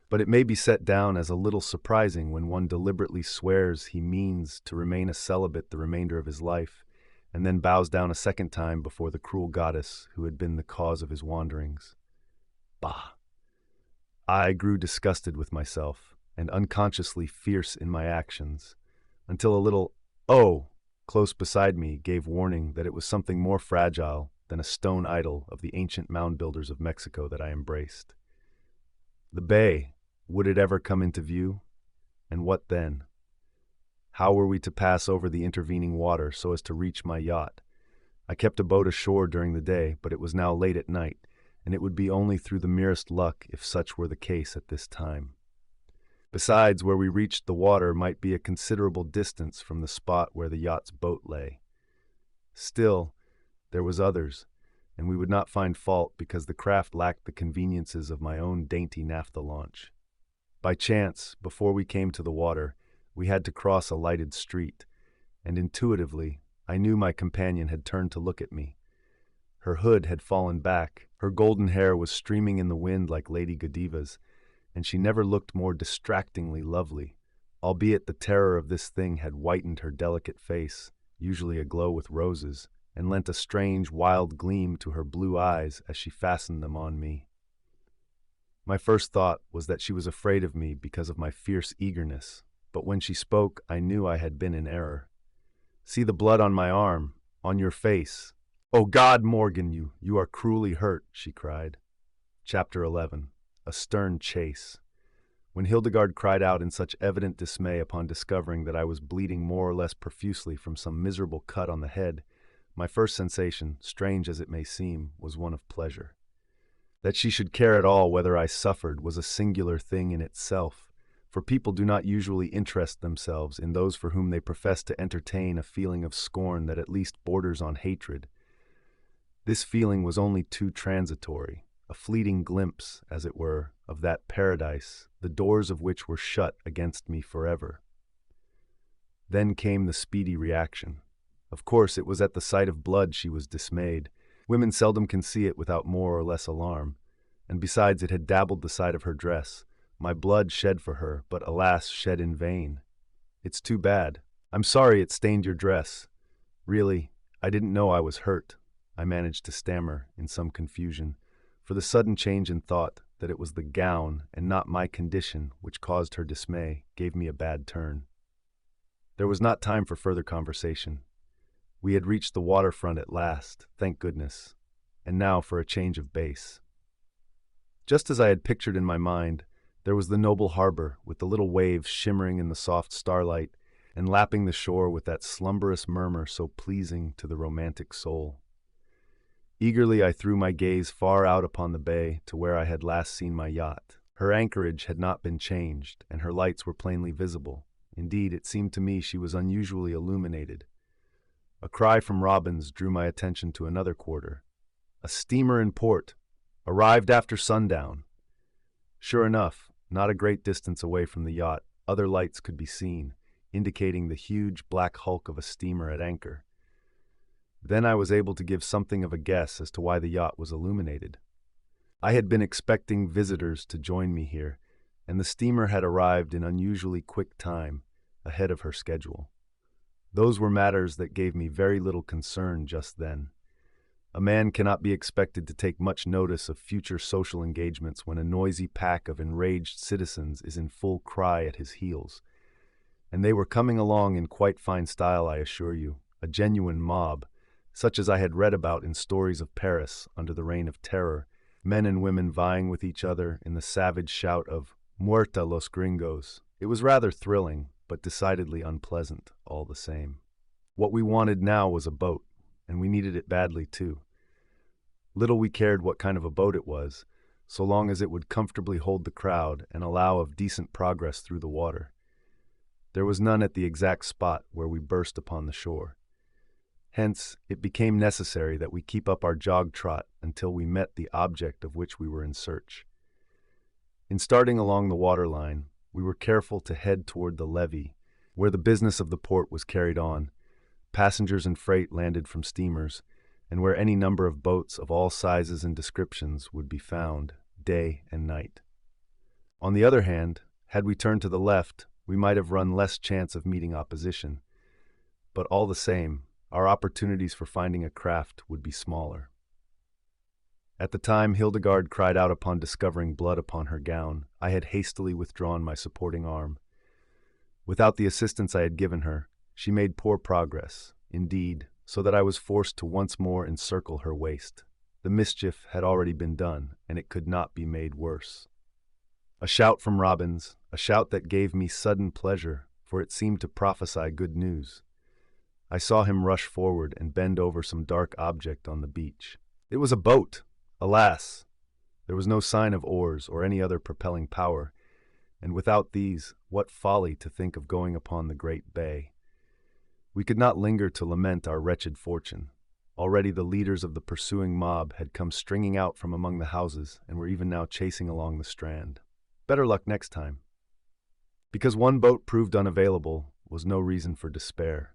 But it may be set down as a little surprising when one deliberately swears he means to remain a celibate the remainder of his life, and then bows down a second time before the cruel goddess who had been the cause of his wanderings. Bah! I grew disgusted with myself, and unconsciously fierce in my actions, until a little "oh" close beside me gave warning that it was something more fragile than a stone idol of the ancient mound builders of Mexico that I embraced. The bay, would it ever come into view? And what then? How were we to pass over the intervening water so as to reach my yacht? I kept a boat ashore during the day, but it was now late at night, and it would be only through the merest luck if such were the case at this time. Besides, where we reached the water might be a considerable distance from the spot where the yacht's boat lay. Still, there was others, and we would not find fault because the craft lacked the conveniences of my own dainty naphtha launch. By chance, before we came to the water, we had to cross a lighted street, and intuitively I knew my companion had turned to look at me. Her hood had fallen back, her golden hair was streaming in the wind like Lady Godiva's, and she never looked more distractingly lovely, albeit the terror of this thing had whitened her delicate face, usually aglow with roses, and lent a strange, wild gleam to her blue eyes as she fastened them on me. My first thought was that she was afraid of me because of my fierce eagerness, but when she spoke, I knew I had been in error. "See the blood on my arm, on your face. Oh God, Morgan, you are cruelly hurt," she cried. Chapter 11. A Stern Chase. When Hildegarde cried out in such evident dismay upon discovering that I was bleeding more or less profusely from some miserable cut on the head, my first sensation, strange as it may seem, was one of pleasure. That she should care at all whether I suffered was a singular thing in itself, for people do not usually interest themselves in those for whom they profess to entertain a feeling of scorn that at least borders on hatred. This feeling was only too transitory, a fleeting glimpse, as it were, of that paradise, the doors of which were shut against me forever. Then came the speedy reaction. Of course, it was at the sight of blood she was dismayed. Women seldom can see it without more or less alarm, and besides it had dabbled the side of her dress. My blood shed for her, but alas, shed in vain. It's too bad. I'm sorry it stained your dress. Really, I didn't know I was hurt, I managed to stammer in some confusion, for the sudden change in thought that it was the gown and not my condition which caused her dismay gave me a bad turn. There was not time for further conversation. We had reached the waterfront at last, thank goodness, and now for a change of base. Just as I had pictured in my mind, there was the noble harbor with the little waves shimmering in the soft starlight and lapping the shore with that slumberous murmur so pleasing to the romantic soul. Eagerly I threw my gaze far out upon the bay to where I had last seen my yacht. Her anchorage had not been changed, and her lights were plainly visible. Indeed, it seemed to me she was unusually illuminated. A cry from Robbins drew my attention to another quarter. A steamer in port, arrived after sundown. Sure enough, not a great distance away from the yacht, other lights could be seen, indicating the huge black hulk of a steamer at anchor. Then I was able to give something of a guess as to why the yacht was illuminated. I had been expecting visitors to join me here, and the steamer had arrived in unusually quick time, ahead of her schedule. Those were matters that gave me very little concern just then. A man cannot be expected to take much notice of future social engagements when a noisy pack of enraged citizens is in full cry at his heels. And they were coming along in quite fine style, I assure you, a genuine mob, such as I had read about in stories of Paris under the Reign of Terror, men and women vying with each other in the savage shout of "Muerta los gringos." It was rather thrilling, but decidedly unpleasant, all the same. What we wanted now was a boat, and we needed it badly too. Little we cared what kind of a boat it was, so long as it would comfortably hold the crowd and allow of decent progress through the water. There was none at the exact spot where we burst upon the shore. Hence, it became necessary that we keep up our jog-trot until we met the object of which we were in search. In starting along the waterline, we were careful to head toward the levee, where the business of the port was carried on. Passengers and freight landed from steamers, and where any number of boats of all sizes and descriptions would be found, day and night. On the other hand, had we turned to the left, we might have run less chance of meeting opposition, but all the same, our opportunities for finding a craft would be smaller. At the time Hildegarde cried out upon discovering blood upon her gown, I had hastily withdrawn my supporting arm. Without the assistance I had given her, she made poor progress, indeed, so that I was forced to once more encircle her waist. The mischief had already been done, and it could not be made worse. A shout from Robbins, a shout that gave me sudden pleasure, for it seemed to prophesy good news. I saw him rush forward and bend over some dark object on the beach. It was a boat! Alas! There was no sign of oars or any other propelling power, and without these, what folly to think of going upon the great bay. We could not linger to lament our wretched fortune. Already the leaders of the pursuing mob had come stringing out from among the houses and were even now chasing along the strand. Better luck next time. Because one boat proved unavailable was no reason for despair.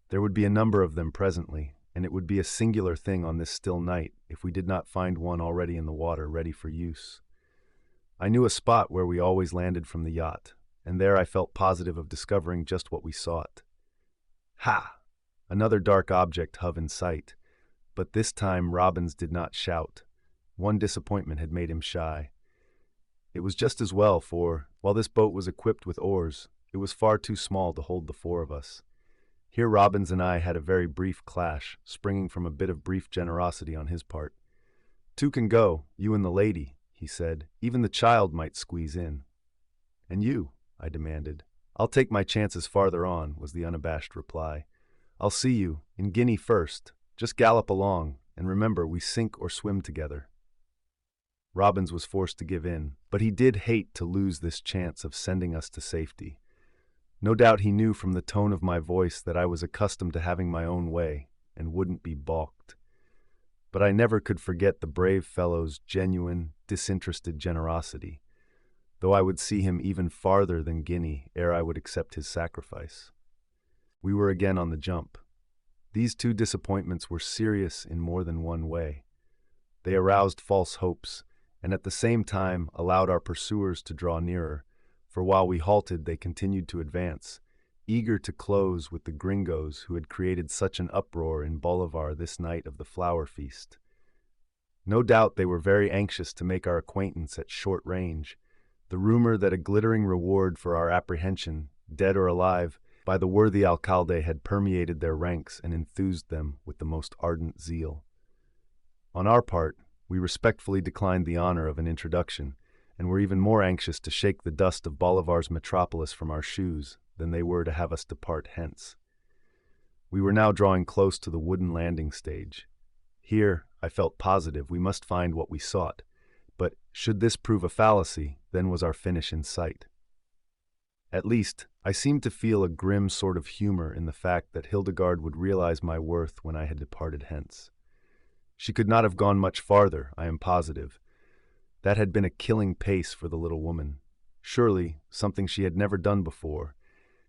There would be a number of them presently, and it would be a singular thing on this still night if we did not find one already in the water ready for use. I knew a spot where we always landed from the yacht, and there I felt positive of discovering just what we sought. Ha! Another dark object hove in sight, but this time Robbins did not shout. One disappointment had made him shy. It was just as well, for, while this boat was equipped with oars, it was far too small to hold the four of us. Here Robbins and I had a very brief clash, springing from a bit of brief generosity on his part. "Two can go, you and the lady," he said. "Even the child might squeeze in." "And you?" I demanded. "I'll take my chances farther on," was the unabashed reply. "I'll see you, in Guinea first. Just gallop along, and remember we sink or swim together." Robbins was forced to give in, but he did hate to lose this chance of sending us to safety. No doubt he knew from the tone of my voice that I was accustomed to having my own way and wouldn't be balked. But I never could forget the brave fellow's genuine, disinterested generosity, though I would see him even farther than Guinea ere I would accept his sacrifice. We were again on the jump. These two disappointments were serious in more than one way. They aroused false hopes, and at the same time allowed our pursuers to draw nearer, for while we halted they continued to advance, eager to close with the gringos who had created such an uproar in Bolivar this night of the flower feast. No doubt they were very anxious to make our acquaintance at short range. The rumor that a glittering reward for our apprehension, dead or alive, by the worthy Alcalde had permeated their ranks and enthused them with the most ardent zeal. On our part, we respectfully declined the honor of an introduction, and were even more anxious to shake the dust of Bolivar's metropolis from our shoes than they were to have us depart hence. We were now drawing close to the wooden landing stage. Here, I felt positive we must find what we sought, but should this prove a fallacy, then was our finish in sight. At least, I seemed to feel a grim sort of humor in the fact that Hildegarde would realize my worth when I had departed hence. She could not have gone much farther, I am positive. That had been a killing pace for the little woman, surely something she had never done before,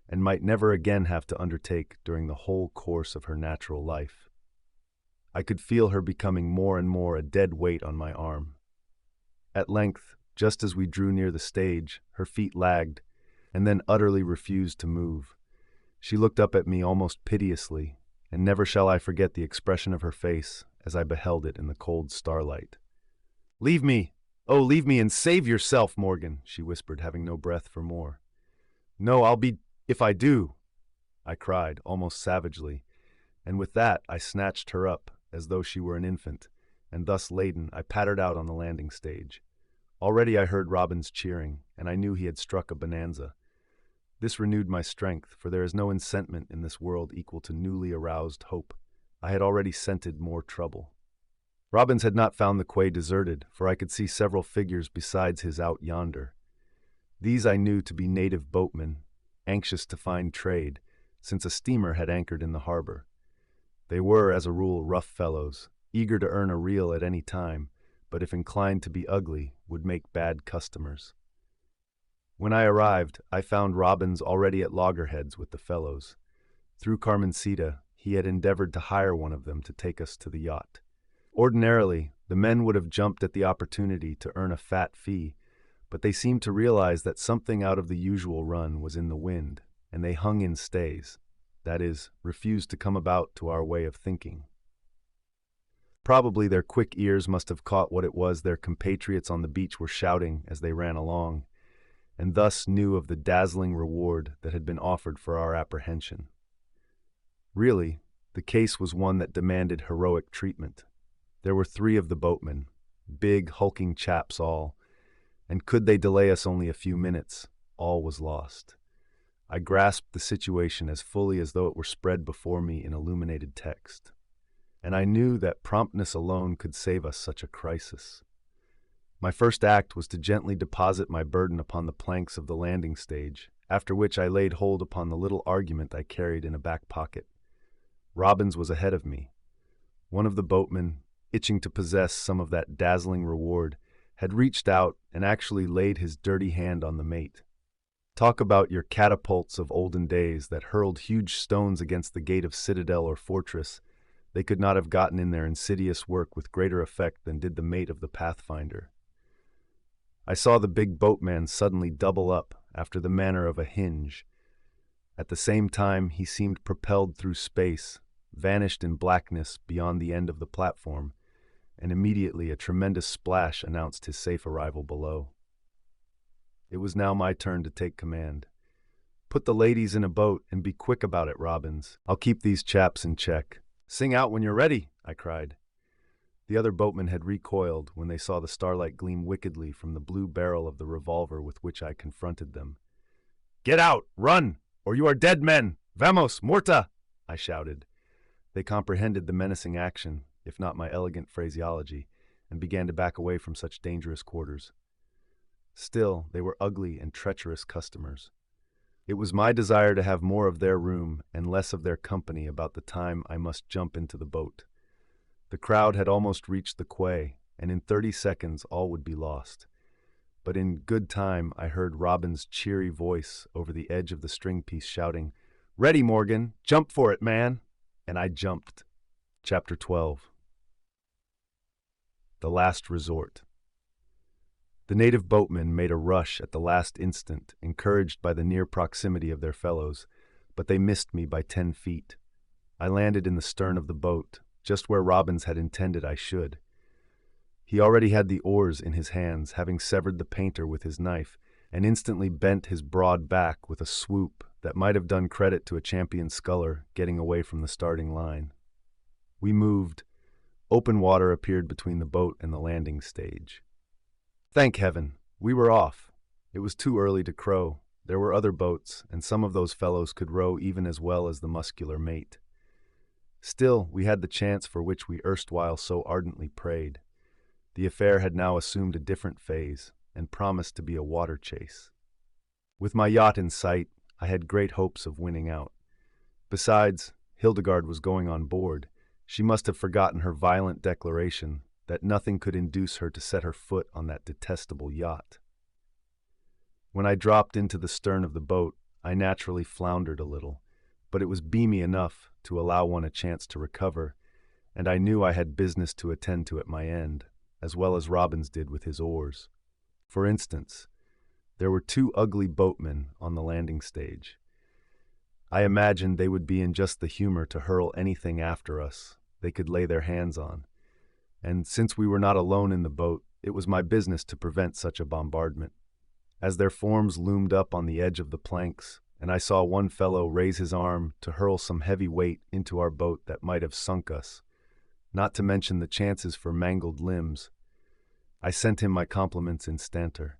and might never again have to undertake during the whole course of her natural life. I could feel her becoming more and more a dead weight on my arm. At length, just as we drew near the stage, her feet lagged, and then utterly refused to move. She looked up at me almost piteously, and never shall I forget the expression of her face as I beheld it in the cold starlight. "Leave me! Oh, leave me and save yourself, Morgan," she whispered, having no breath for more. "No, I'll be if I do," I cried, almost savagely, and with that I snatched her up as though she were an infant, and thus laden I pattered out on the landing stage. Already I heard Robbins cheering, and I knew he had struck a bonanza. This renewed my strength, for there is no enchantment in this world equal to newly aroused hope. I had already scented more trouble. Robbins had not found the quay deserted, for I could see several figures besides his out yonder. These I knew to be native boatmen, anxious to find trade, since a steamer had anchored in the harbor. They were, as a rule, rough fellows, eager to earn a reel at any time, but if inclined to be ugly, would make bad customers. When I arrived, I found Robbins already at loggerheads with the fellows. Through Carmencita, he had endeavored to hire one of them to take us to the yacht. Ordinarily, the men would have jumped at the opportunity to earn a fat fee, but they seemed to realize that something out of the usual run was in the wind, and they hung in stays, that is, refused to come about to our way of thinking. Probably their quick ears must have caught what it was their compatriots on the beach were shouting as they ran along, and thus knew of the dazzling reward that had been offered for our apprehension. Really, the case was one that demanded heroic treatment. There were 3 of the boatmen, big, hulking chaps all, and could they delay us only a few minutes, all was lost. I grasped the situation as fully as though it were spread before me in illuminated text, and I knew that promptness alone could save us such a crisis. My first act was to gently deposit my burden upon the planks of the landing stage, after which I laid hold upon the little argument I carried in a back pocket. Robbins was ahead of me. One of the boatmen, itching to possess some of that dazzling reward, had reached out and actually laid his dirty hand on the mate. Talk about your catapults of olden days that hurled huge stones against the gate of citadel or fortress. They could not have gotten in their insidious work with greater effect than did the mate of the Pathfinder. I saw the big boatman suddenly double up after the manner of a hinge. At the same time, he seemed propelled through space, vanished in blackness beyond the end of the platform, and immediately a tremendous splash announced his safe arrival below. It was now my turn to take command. "Put the ladies in a boat and be quick about it, Robbins. I'll keep these chaps in check." "Sing out when you're ready," I cried. The other boatmen had recoiled when they saw the starlight gleam wickedly from the blue barrel of the revolver with which I confronted them. "Get out! Run! Or you are dead men! Vamos, muerta!" I shouted. They comprehended the menacing action, if not my elegant phraseology, and began to back away from such dangerous quarters. Still, they were ugly and treacherous customers. It was my desire to have more of their room and less of their company about the time I must jump into the boat. The crowd had almost reached the quay, and in 30 seconds all would be lost. But in good time I heard Robbins' cheery voice over the edge of the string piece shouting, "Ready, Morgan! Jump for it, man!" And I jumped. Chapter 12. The Last Resort. The native boatmen made a rush at the last instant, encouraged by the near proximity of their fellows, but they missed me by 10 feet. I landed in the stern of the boat, just where Robbins had intended I should. He already had the oars in his hands, having severed the painter with his knife, and instantly bent his broad back with a swoop that might have done credit to a champion sculler getting away from the starting line. We moved. Open water appeared between the boat and the landing stage. Thank heaven, we were off. It was too early to crow. There were other boats, and some of those fellows could row even as well as the muscular mate. Still, we had the chance for which we erstwhile so ardently prayed. The affair had now assumed a different phase, and promised to be a water chase. With my yacht in sight, I had great hopes of winning out. Besides, Hildegarde was going on board. She must have forgotten her violent declaration that nothing could induce her to set her foot on that detestable yacht. When I dropped into the stern of the boat, I naturally floundered a little, but it was beamy enough to allow one a chance to recover, and I knew I had business to attend to at my end, as well as Robbins did with his oars. For instance, there were 2 ugly boatmen on the landing stage. I imagined they would be in just the humor to hurl anything after us they could lay their hands on, and since we were not alone in the boat, it was my business to prevent such a bombardment. As their forms loomed up on the edge of the planks, and I saw one fellow raise his arm to hurl some heavy weight into our boat that might have sunk us, not to mention the chances for mangled limbs, I sent him my compliments instanter.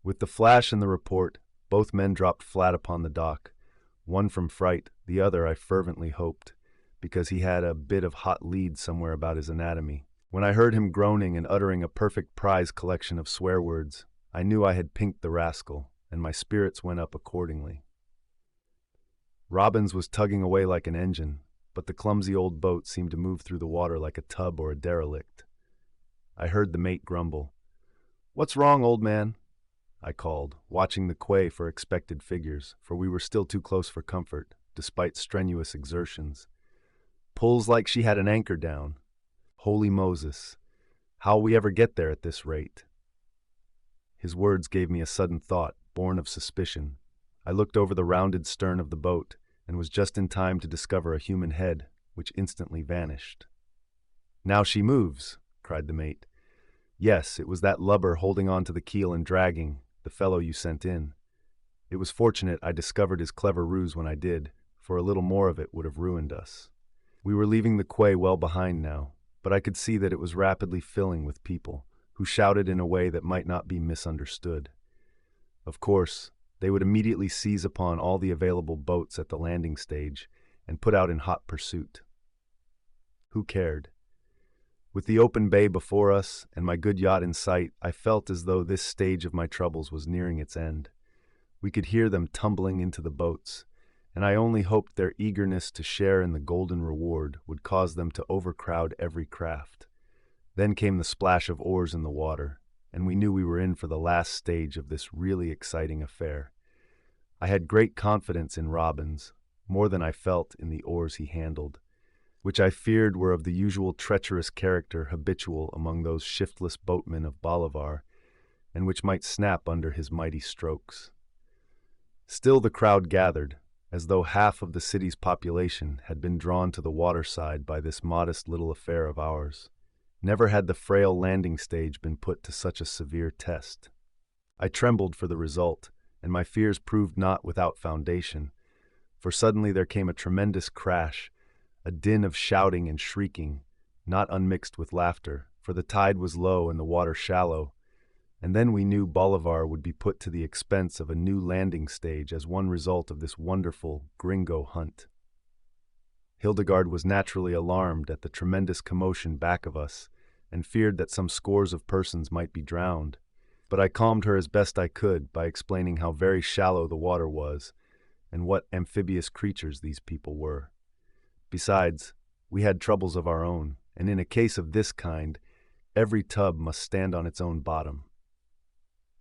With the flash and the report, both men dropped flat upon the dock, one from fright, the other, I fervently hoped, because he had a bit of hot lead somewhere about his anatomy. When I heard him groaning and uttering a perfect prize collection of swear words, I knew I had pinked the rascal, and my spirits went up accordingly. Robbins was tugging away like an engine, but the clumsy old boat seemed to move through the water like a tub or a derelict. I heard the mate grumble. "What's wrong, old man?" I called, watching the quay for expected figures, for we were still too close for comfort, despite strenuous exertions. "Pulls like she had an anchor down. Holy Moses, how'll we ever get there at this rate?" His words gave me a sudden thought, born of suspicion. I looked over the rounded stern of the boat, and was just in time to discover a human head, which instantly vanished. "Now she moves," cried the mate. "Yes, it was that lubber holding on to the keel and dragging, the fellow you sent in. It was fortunate I discovered his clever ruse when I did, for a little more of it would have ruined us." We were leaving the quay well behind now, but I could see that it was rapidly filling with people, who shouted in a way that might not be misunderstood. Of course, they would immediately seize upon all the available boats at the landing stage and put out in hot pursuit. Who cared? With the open bay before us and my good yacht in sight, I felt as though this stage of my troubles was nearing its end. We could hear them tumbling into the boats, and I only hoped their eagerness to share in the golden reward would cause them to overcrowd every craft. Then came the splash of oars in the water, and we knew we were in for the last stage of this really exciting affair. I had great confidence in Robbins, more than I felt in the oars he handled, which I feared were of the usual treacherous character habitual among those shiftless boatmen of Bolivar, and which might snap under his mighty strokes. Still the crowd gathered, as though half of the city's population had been drawn to the waterside by this modest little affair of ours. Never had the frail landing stage been put to such a severe test. I trembled for the result, and my fears proved not without foundation, for suddenly there came a tremendous crash, a din of shouting and shrieking, not unmixed with laughter, for the tide was low and the water shallow, and then we knew Bolivar would be put to the expense of a new landing stage as one result of this wonderful gringo hunt. Hildegarde was naturally alarmed at the tremendous commotion back of us, and feared that some scores of persons might be drowned. But I calmed her as best I could by explaining how very shallow the water was and what amphibious creatures these people were. Besides, we had troubles of our own, and in a case of this kind, every tub must stand on its own bottom.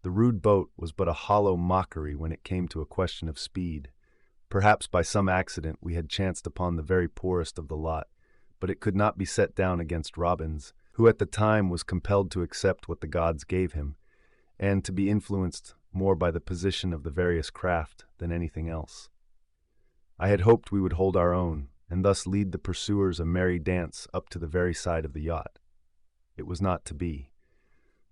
The rude boat was but a hollow mockery when it came to a question of speed. Perhaps by some accident we had chanced upon the very poorest of the lot, but it could not be set down against Robbins, who at the time was compelled to accept what the gods gave him, and to be influenced more by the position of the various craft than anything else. I had hoped we would hold our own, and thus lead the pursuers a merry dance up to the very side of the yacht. It was not to be.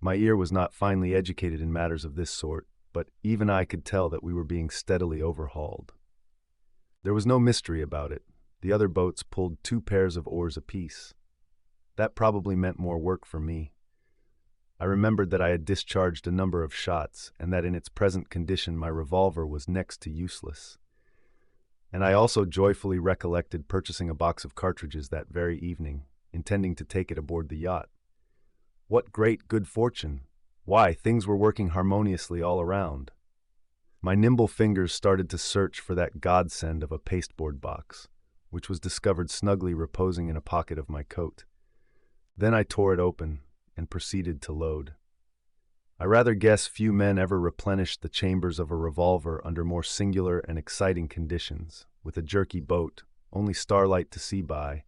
My ear was not finely educated in matters of this sort, but even I could tell that we were being steadily overhauled. There was no mystery about it. The other boats pulled 2 pairs of oars apiece. That probably meant more work for me. I remembered that I had discharged a number of shots, and that in its present condition my revolver was next to useless. And I also joyfully recollected purchasing a box of cartridges that very evening, intending to take it aboard the yacht. What great good fortune! Why, things were working harmoniously all around. My nimble fingers started to search for that godsend of a pasteboard box, which was discovered snugly reposing in a pocket of my coat. Then I tore it open and proceeded to load. I rather guess few men ever replenished the chambers of a revolver under more singular and exciting conditions, with a jerky boat, only starlight to see by,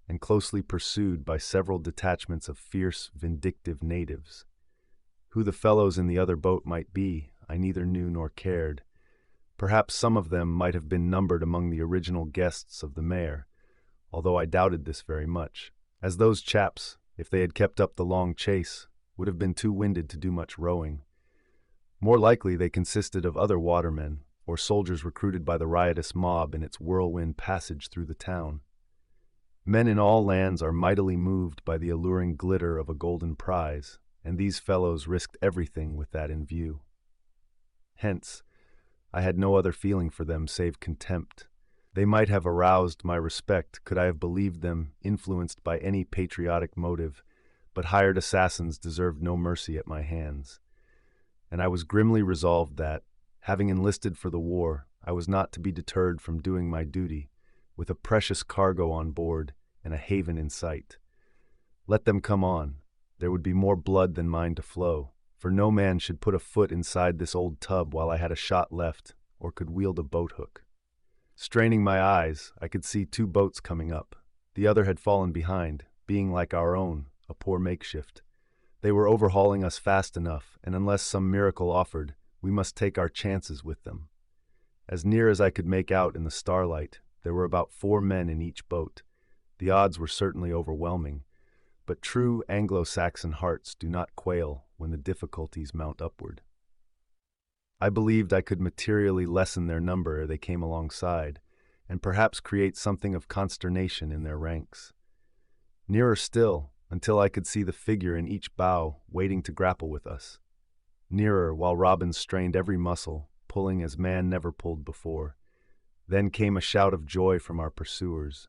and closely pursued by several detachments of fierce, vindictive natives. Who the fellows in the other boat might be, I neither knew nor cared. Perhaps some of them might have been numbered among the original guests of the mayor, although I doubted this very much, as those chaps, if they had kept up the long chase, would have been too winded to do much rowing. More likely they consisted of other watermen, or soldiers recruited by the riotous mob in its whirlwind passage through the town. Men in all lands are mightily moved by the alluring glitter of a golden prize, and these fellows risked everything with that in view. Hence, I had no other feeling for them save contempt. They might have aroused my respect could I have believed them influenced by any patriotic motive, but hired assassins deserved no mercy at my hands. And I was grimly resolved that, having enlisted for the war, I was not to be deterred from doing my duty, with a precious cargo on board and a haven in sight. Let them come on. There would be more blood than mine to flow, for no man should put a foot inside this old tub while I had a shot left or could wield a boat hook. Straining my eyes, I could see 2 boats coming up. The other had fallen behind, being like our own, a poor makeshift. They were overhauling us fast enough, and unless some miracle offered, we must take our chances with them. As near as I could make out in the starlight, there were about 4 men in each boat. The odds were certainly overwhelming, but true Anglo-Saxon hearts do not quail when the difficulties mount upward. I believed I could materially lessen their number ere they came alongside, and perhaps create something of consternation in their ranks. Nearer still, until I could see the figure in each bow waiting to grapple with us. Nearer, while Robbins strained every muscle, pulling as man never pulled before. Then came a shout of joy from our pursuers,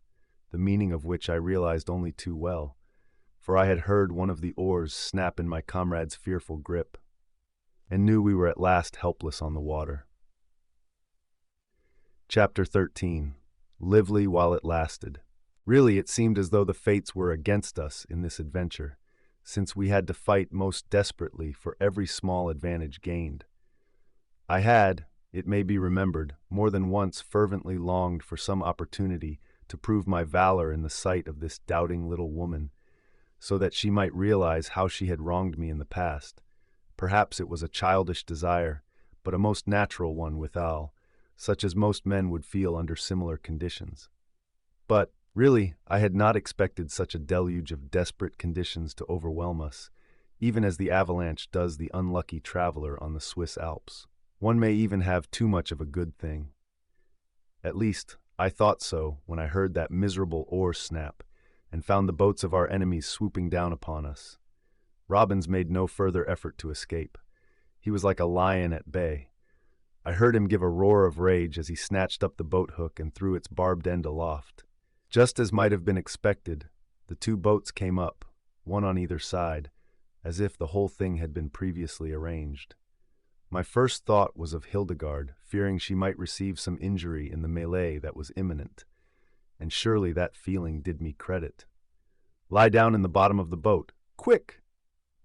the meaning of which I realized only too well, for I had heard one of the oars snap in my comrade's fearful grip, and knew we were at last helpless on the water. Chapter 13. Lively while it lasted. Really, it seemed as though the fates were against us in this adventure, since we had to fight most desperately for every small advantage gained. I had, it may be remembered, more than once fervently longed for some opportunity to prove my valor in the sight of this doubting little woman, so that she might realize how she had wronged me in the past. Perhaps it was a childish desire, but a most natural one withal, such as most men would feel under similar conditions. But, really, I had not expected such a deluge of desperate conditions to overwhelm us, even as the avalanche does the unlucky traveler on the Swiss Alps. One may even have too much of a good thing. At least, I thought so when I heard that miserable oar snap, and found the boats of our enemies swooping down upon us. Robbins made no further effort to escape. He was like a lion at bay. I heard him give a roar of rage as he snatched up the boat hook and threw its barbed end aloft. Just as might have been expected, the 2 boats came up, one on either side, as if the whole thing had been previously arranged. My first thought was of Hildegarde, fearing she might receive some injury in the melee that was imminent, and surely that feeling did me credit. "Lie down in the bottom of the boat, quick!"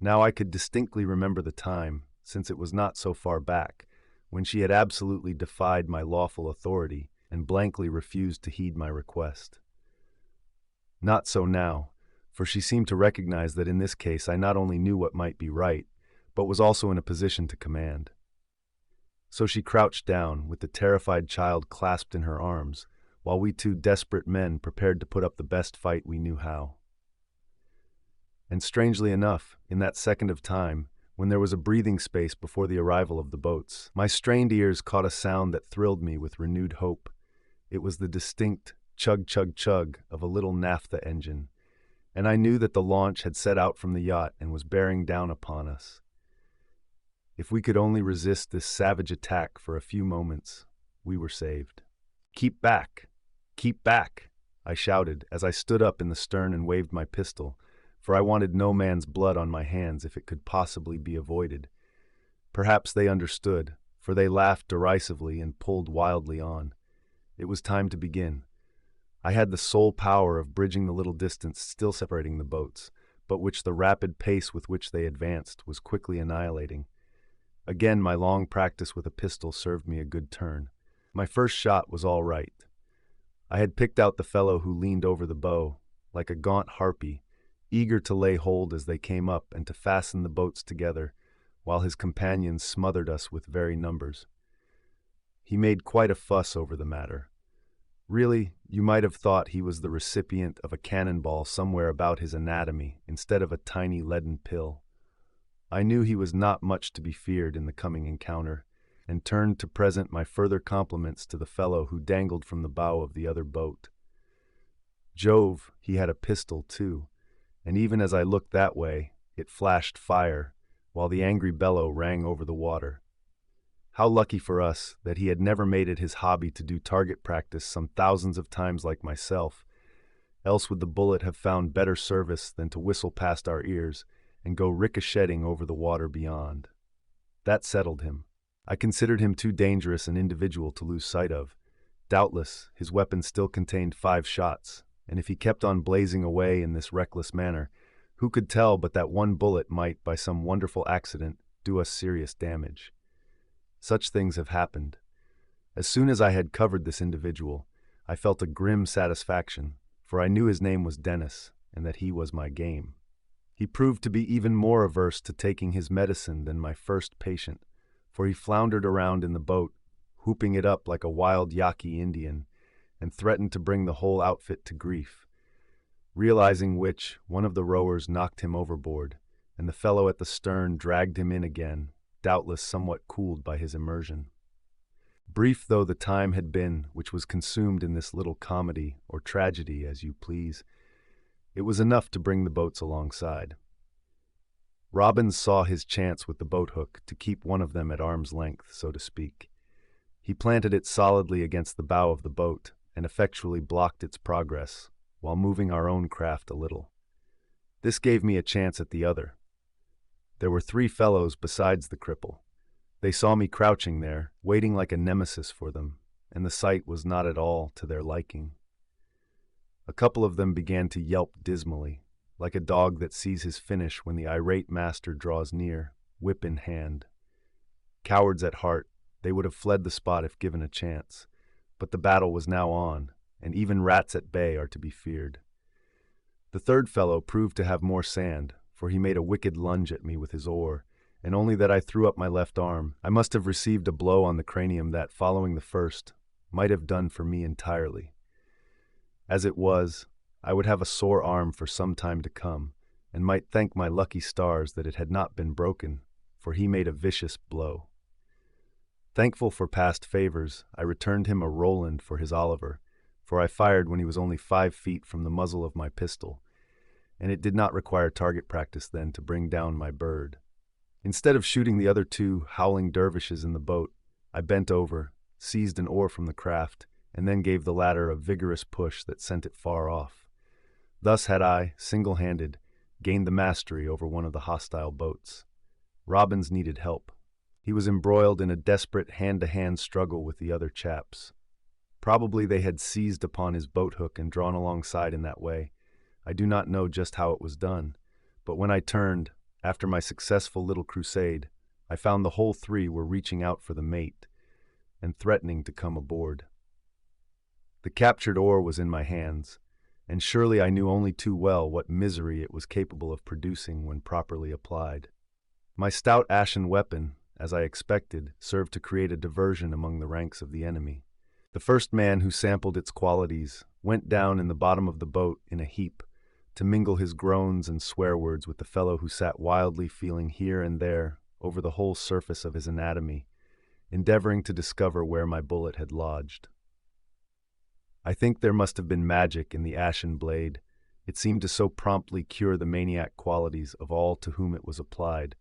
Now I could distinctly remember the time, since it was not so far back, when she had absolutely defied my lawful authority and blankly refused to heed my request. Not so now, for she seemed to recognize that in this case I not only knew what might be right, but was also in a position to command. So she crouched down, with the terrified child clasped in her arms, while we two desperate men prepared to put up the best fight we knew how. And strangely enough, in that second of time, when there was a breathing space before the arrival of the boats, my strained ears caught a sound that thrilled me with renewed hope. It was the distinct chug-chug-chug of a little naphtha engine, and I knew that the launch had set out from the yacht and was bearing down upon us. If we could only resist this savage attack for a few moments, we were saved. "Keep back! Keep back!" I shouted as I stood up in the stern and waved my pistol, for I wanted no man's blood on my hands if it could possibly be avoided. Perhaps they understood, for they laughed derisively and pulled wildly on. It was time to begin. I had the sole power of bridging the little distance still separating the boats, but which the rapid pace with which they advanced was quickly annihilating. Again, my long practice with a pistol served me a good turn. My first shot was all right. I had picked out the fellow who leaned over the bow, like a gaunt harpy, eager to lay hold as they came up and to fasten the boats together, while his companions smothered us with very numbers. He made quite a fuss over the matter. Really, you might have thought he was the recipient of a cannonball somewhere about his anatomy instead of a tiny leaden pill. I knew he was not much to be feared in the coming encounter, and turned to present my further compliments to the fellow who dangled from the bow of the other boat. Jove, he had a pistol too, and even as I looked that way, it flashed fire, while the angry bellow rang over the water. How lucky for us that he had never made it his hobby to do target practice some thousands of times like myself, else would the bullet have found better service than to whistle past our ears and go ricocheting over the water beyond. That settled him. I considered him too dangerous an individual to lose sight of. Doubtless, his weapon still contained 5 shots, and if he kept on blazing away in this reckless manner, who could tell but that one bullet might, by some wonderful accident, do us serious damage. Such things have happened. As soon as I had covered this individual, I felt a grim satisfaction, for I knew his name was Dennis, and that he was my game. He proved to be even more averse to taking his medicine than my first patient, for he floundered around in the boat, whooping it up like a wild Yaqui Indian, and threatened to bring the whole outfit to grief. Realizing which, one of the rowers knocked him overboard, and the fellow at the stern dragged him in again, doubtless somewhat cooled by his immersion. Brief though the time had been which was consumed in this little comedy, or tragedy, as you please, it was enough to bring the boats alongside. Robbins saw his chance with the boat hook to keep one of them at arm's length, so to speak. He planted it solidly against the bow of the boat and effectually blocked its progress, while moving our own craft a little. This gave me a chance at the other. There were 3 fellows besides the cripple. They saw me crouching there, waiting like a nemesis for them, and the sight was not at all to their liking. A couple of them began to yelp dismally, like a dog that sees his finish when the irate master draws near, whip in hand. Cowards at heart, they would have fled the spot if given a chance, but the battle was now on, and even rats at bay are to be feared. The third fellow proved to have more sand, for he made a wicked lunge at me with his oar, and only that I threw up my left arm, I must have received a blow on the cranium that, following the first, might have done for me entirely. As it was, I would have a sore arm for some time to come, and might thank my lucky stars that it had not been broken, for he made a vicious blow. Thankful for past favors, I returned him a Roland for his Oliver, for I fired when he was only 5 feet from the muzzle of my pistol, and it did not require target practice then to bring down my bird. Instead of shooting the other 2 howling dervishes in the boat, I bent over, seized an oar from the craft, and then gave the latter a vigorous push that sent it far off. Thus had I, single-handed, gained the mastery over one of the hostile boats. Robbins needed help. He was embroiled in a desperate hand-to-hand struggle with the other chaps. Probably they had seized upon his boat hook and drawn alongside in that way. I do not know just how it was done, but when I turned, after my successful little crusade, I found the whole three were reaching out for the mate and threatening to come aboard. The captured oar was in my hands, and surely I knew only too well what misery it was capable of producing when properly applied. My stout ashen weapon, as I expected, served to create a diversion among the ranks of the enemy. The first man who sampled its qualities went down in the bottom of the boat in a heap, to mingle his groans and swear words with the fellow who sat wildly feeling here and there over the whole surface of his anatomy, endeavoring to discover where my bullet had lodged. I think there must have been magic in the ashen blade. It seemed to so promptly cure the maniac qualities of all to whom it was applied,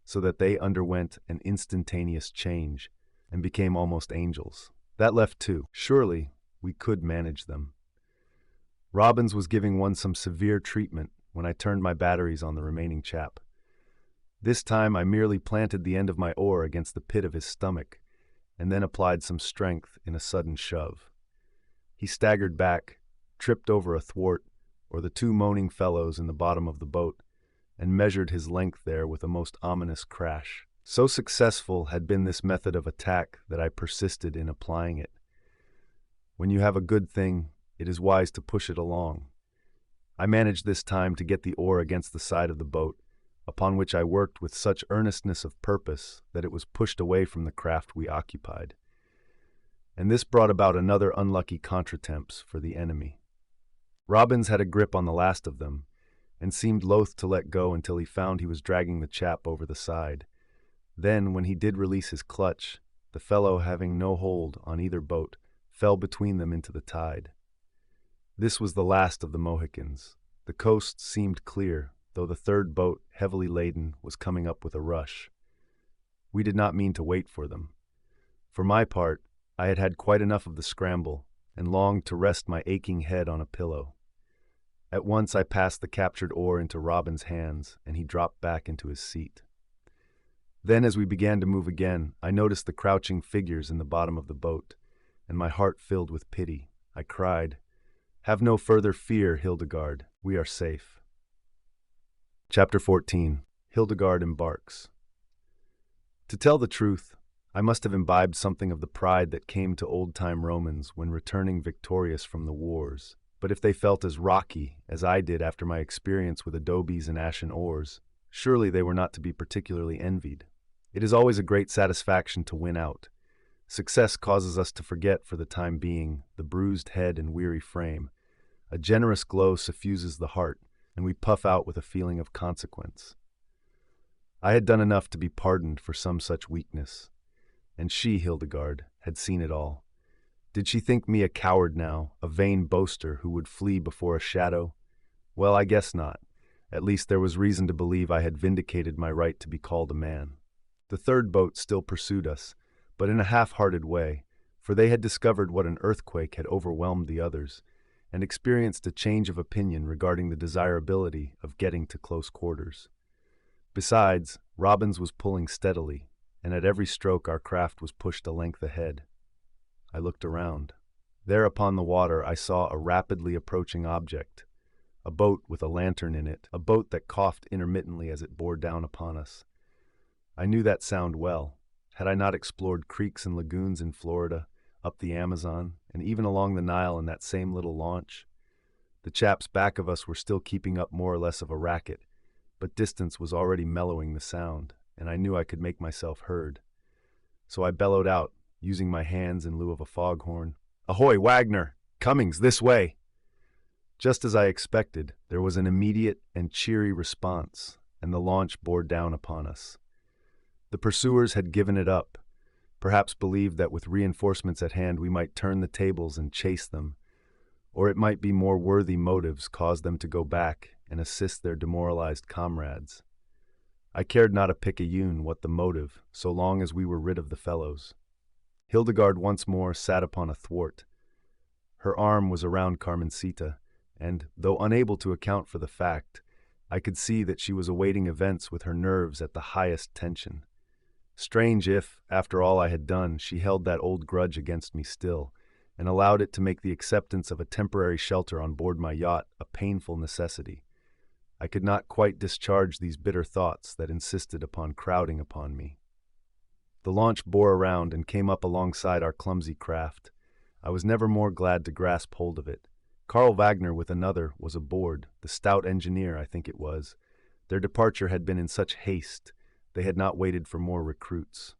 so that they underwent an instantaneous change and became almost angels. That left two. Surely we could manage them. Robbins was giving one some severe treatment when I turned my batteries on the remaining chap. This time I merely planted the end of my oar against the pit of his stomach, and then applied some strength in a sudden shove. He staggered back, tripped over a thwart, or the two moaning fellows in the bottom of the boat, and measured his length there with a most ominous crash. So successful had been this method of attack that I persisted in applying it. When you have a good thing, it is wise to push it along. I managed this time to get the oar against the side of the boat, upon which I worked with such earnestness of purpose that it was pushed away from the craft we occupied. And this brought about another unlucky contretemps for the enemy. Robbins had a grip on the last of them, and seemed loath to let go until he found he was dragging the chap over the side. Then, when he did release his clutch, the fellow, having no hold on either boat, fell between them into the tide. This was the last of the Mohicans. The coast seemed clear, though the third boat, heavily laden, was coming up with a rush. We did not mean to wait for them. For my part, I had had quite enough of the scramble, and longed to rest my aching head on a pillow. At once I passed the captured oar into Robin's hands, and he dropped back into his seat. Then, as we began to move again, I noticed the crouching figures in the bottom of the boat, and my heart filled with pity. I cried, "Have no further fear, Hildegarde. We are safe." Chapter 14. Hildegarde Embarks. To tell the truth, I must have imbibed something of the pride that came to old-time Romans when returning victorious from the wars. But if they felt as rocky as I did after my experience with adobes and ashen oars, surely they were not to be particularly envied. It is always a great satisfaction to win out. Success causes us to forget for the time being the bruised head and weary frame. A generous glow suffuses the heart, and we puff out with a feeling of consequence. I had done enough to be pardoned for some such weakness, and she, Hildegarde, had seen it all. Did she think me a coward now, a vain boaster who would flee before a shadow? Well, I guess not. At least there was reason to believe I had vindicated my right to be called a man. The third boat still pursued us, but in a half-hearted way, for they had discovered what an earthquake had overwhelmed the others, and experienced a change of opinion regarding the desirability of getting to close quarters. Besides, Robbins was pulling steadily, and at every stroke our craft was pushed a length ahead. I looked around. There upon the water I saw a rapidly approaching object, a boat with a lantern in it, a boat that coughed intermittently as it bore down upon us. I knew that sound well. Had I not explored creeks and lagoons in Florida, up the Amazon, and even along the Nile in that same little launch? The chaps back of us were still keeping up more or less of a racket, but distance was already mellowing the sound, and I knew I could make myself heard. So I bellowed out, using my hands in lieu of a foghorn, "Ahoy, Wagner! Cummings, this way!" Just as I expected, there was an immediate and cheery response, and the launch bore down upon us. The pursuers had given it up, perhaps believed that with reinforcements at hand we might turn the tables and chase them, or it might be more worthy motives caused them to go back and assist their demoralized comrades. I cared not a picayune what the motive, so long as we were rid of the fellows. Hildegarde once more sat upon a thwart. Her arm was around Carmencita, and, though unable to account for the fact, I could see that she was awaiting events with her nerves at the highest tension. Strange if, after all I had done, she held that old grudge against me still, and allowed it to make the acceptance of a temporary shelter on board my yacht a painful necessity. I could not quite discharge these bitter thoughts that insisted upon crowding upon me. The launch bore around and came up alongside our clumsy craft. I was never more glad to grasp hold of it. Carl Wagner, with another, was aboard, the stout engineer, I think it was. Their departure had been in such haste, they had not waited for more recruits.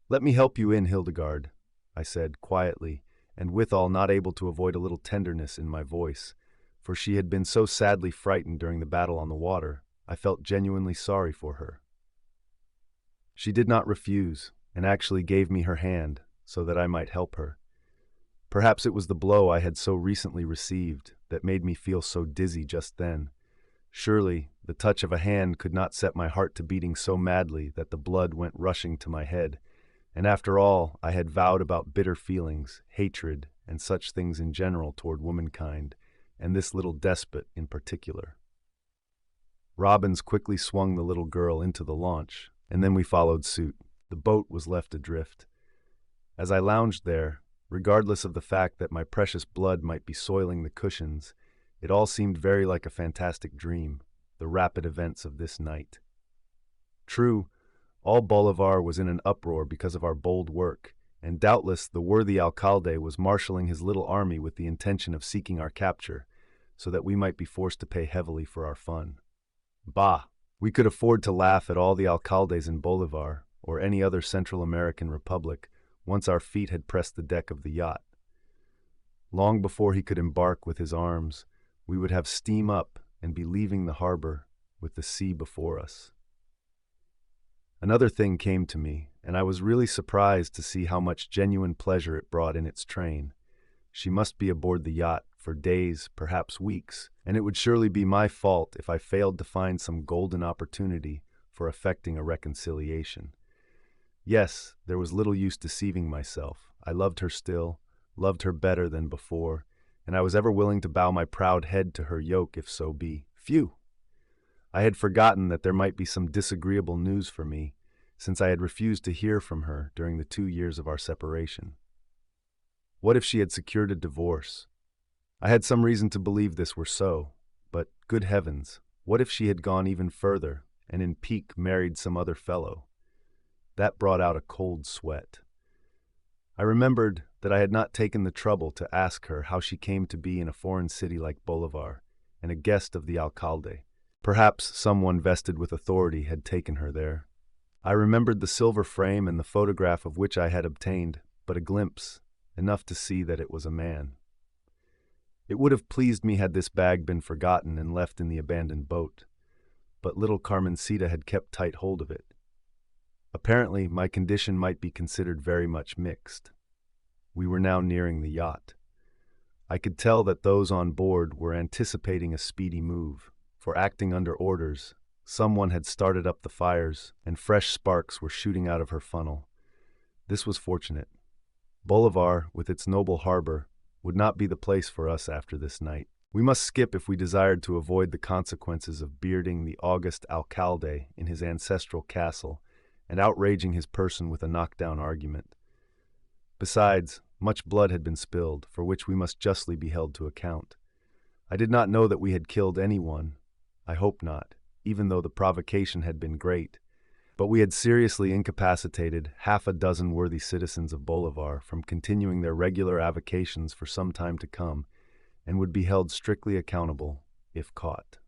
"Let me help you in, Hildegarde," I said, quietly, and withal not able to avoid a little tenderness in my voice, for she had been so sadly frightened during the battle on the water, I felt genuinely sorry for her. She did not refuse, and actually gave me her hand, so that I might help her. Perhaps it was the blow I had so recently received that made me feel so dizzy just then. Surely, the touch of a hand could not set my heart to beating so madly that the blood went rushing to my head, and after all, I had vowed about bitter feelings, hatred, and such things in general toward womankind, and this little despot in particular. Robbins quickly swung the little girl into the launch, and then we followed suit. The boat was left adrift. As I lounged there, regardless of the fact that my precious blood might be soiling the cushions, it all seemed very like a fantastic dream, the rapid events of this night. True, Old Bolivar was in an uproar because of our bold work, and doubtless the worthy Alcalde was marshalling his little army with the intention of seeking our capture, so that we might be forced to pay heavily for our fun. Bah! We could afford to laugh at all the alcaldes in Bolivar, or any other Central American republic, once our feet had pressed the deck of the yacht. Long before he could embark with his arms, we would have steam up and be leaving the harbor with the sea before us. Another thing came to me, and I was really surprised to see how much genuine pleasure it brought in its train. She must be aboard the yacht for days, perhaps weeks, and it would surely be my fault if I failed to find some golden opportunity for effecting a reconciliation. Yes, there was little use deceiving myself. I loved her still, loved her better than before, and I was ever willing to bow my proud head to her yoke if so be. Phew! I had forgotten that there might be some disagreeable news for me, since I had refused to hear from her during the 2 years of our separation. What if she had secured a divorce? I had some reason to believe this were so, but, good heavens, what if she had gone even further, and in pique married some other fellow? That brought out a cold sweat. I remembered that I had not taken the trouble to ask her how she came to be in a foreign city like Bolivar, and a guest of the Alcalde. Perhaps someone vested with authority had taken her there. I remembered the silver frame and the photograph of which I had obtained but a glimpse, enough to see that it was a man. It would have pleased me had this bag been forgotten and left in the abandoned boat, but little Carmencita had kept tight hold of it. Apparently, my condition might be considered very much mixed. We were now nearing the yacht. I could tell that those on board were anticipating a speedy move, for acting under orders, someone had started up the fires, and fresh sparks were shooting out of her funnel. This was fortunate. Bolivar, with its noble harbor, would not be the place for us after this night. We must skip if we desired to avoid the consequences of bearding the august Alcalde in his ancestral castle and outraging his person with a knockdown argument. Besides, much blood had been spilled, for which we must justly be held to account. I did not know that we had killed anyone. I hope not, even though the provocation had been great. But we had seriously incapacitated 6 worthy citizens of Bolivar from continuing their regular avocations for some time to come, and would be held strictly accountable if caught.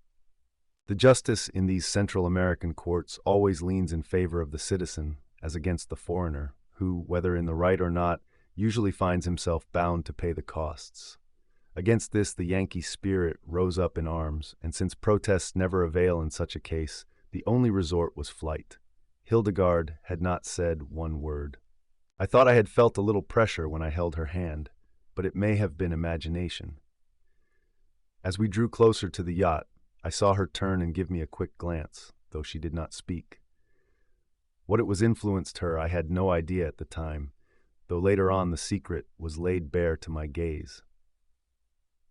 The justice in these Central American courts always leans in favor of the citizen as against the foreigner, who, whether in the right or not, usually finds himself bound to pay the costs. Against this the Yankee spirit rose up in arms, and since protests never avail in such a case, the only resort was flight. Hildegarde had not said one word. I thought I had felt a little pressure when I held her hand, but it may have been imagination. As we drew closer to the yacht, I saw her turn and give me a quick glance, though she did not speak. What it was influenced her I had no idea at the time, though later on the secret was laid bare to my gaze.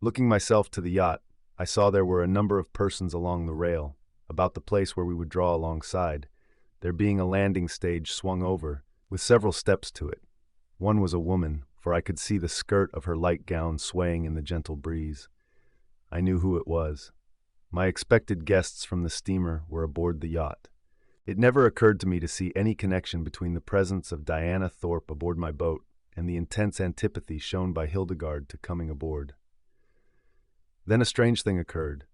Looking myself to the yacht, I saw there were a number of persons along the rail, about the place where we would draw alongside, there being a landing stage swung over, with several steps to it. One was a woman, for I could see the skirt of her light gown swaying in the gentle breeze. I knew who it was. My expected guests from the steamer were aboard the yacht. It never occurred to me to see any connection between the presence of Diana Thorpe aboard my boat and the intense antipathy shown by Hildegarde to coming aboard. Then a strange thing occurred.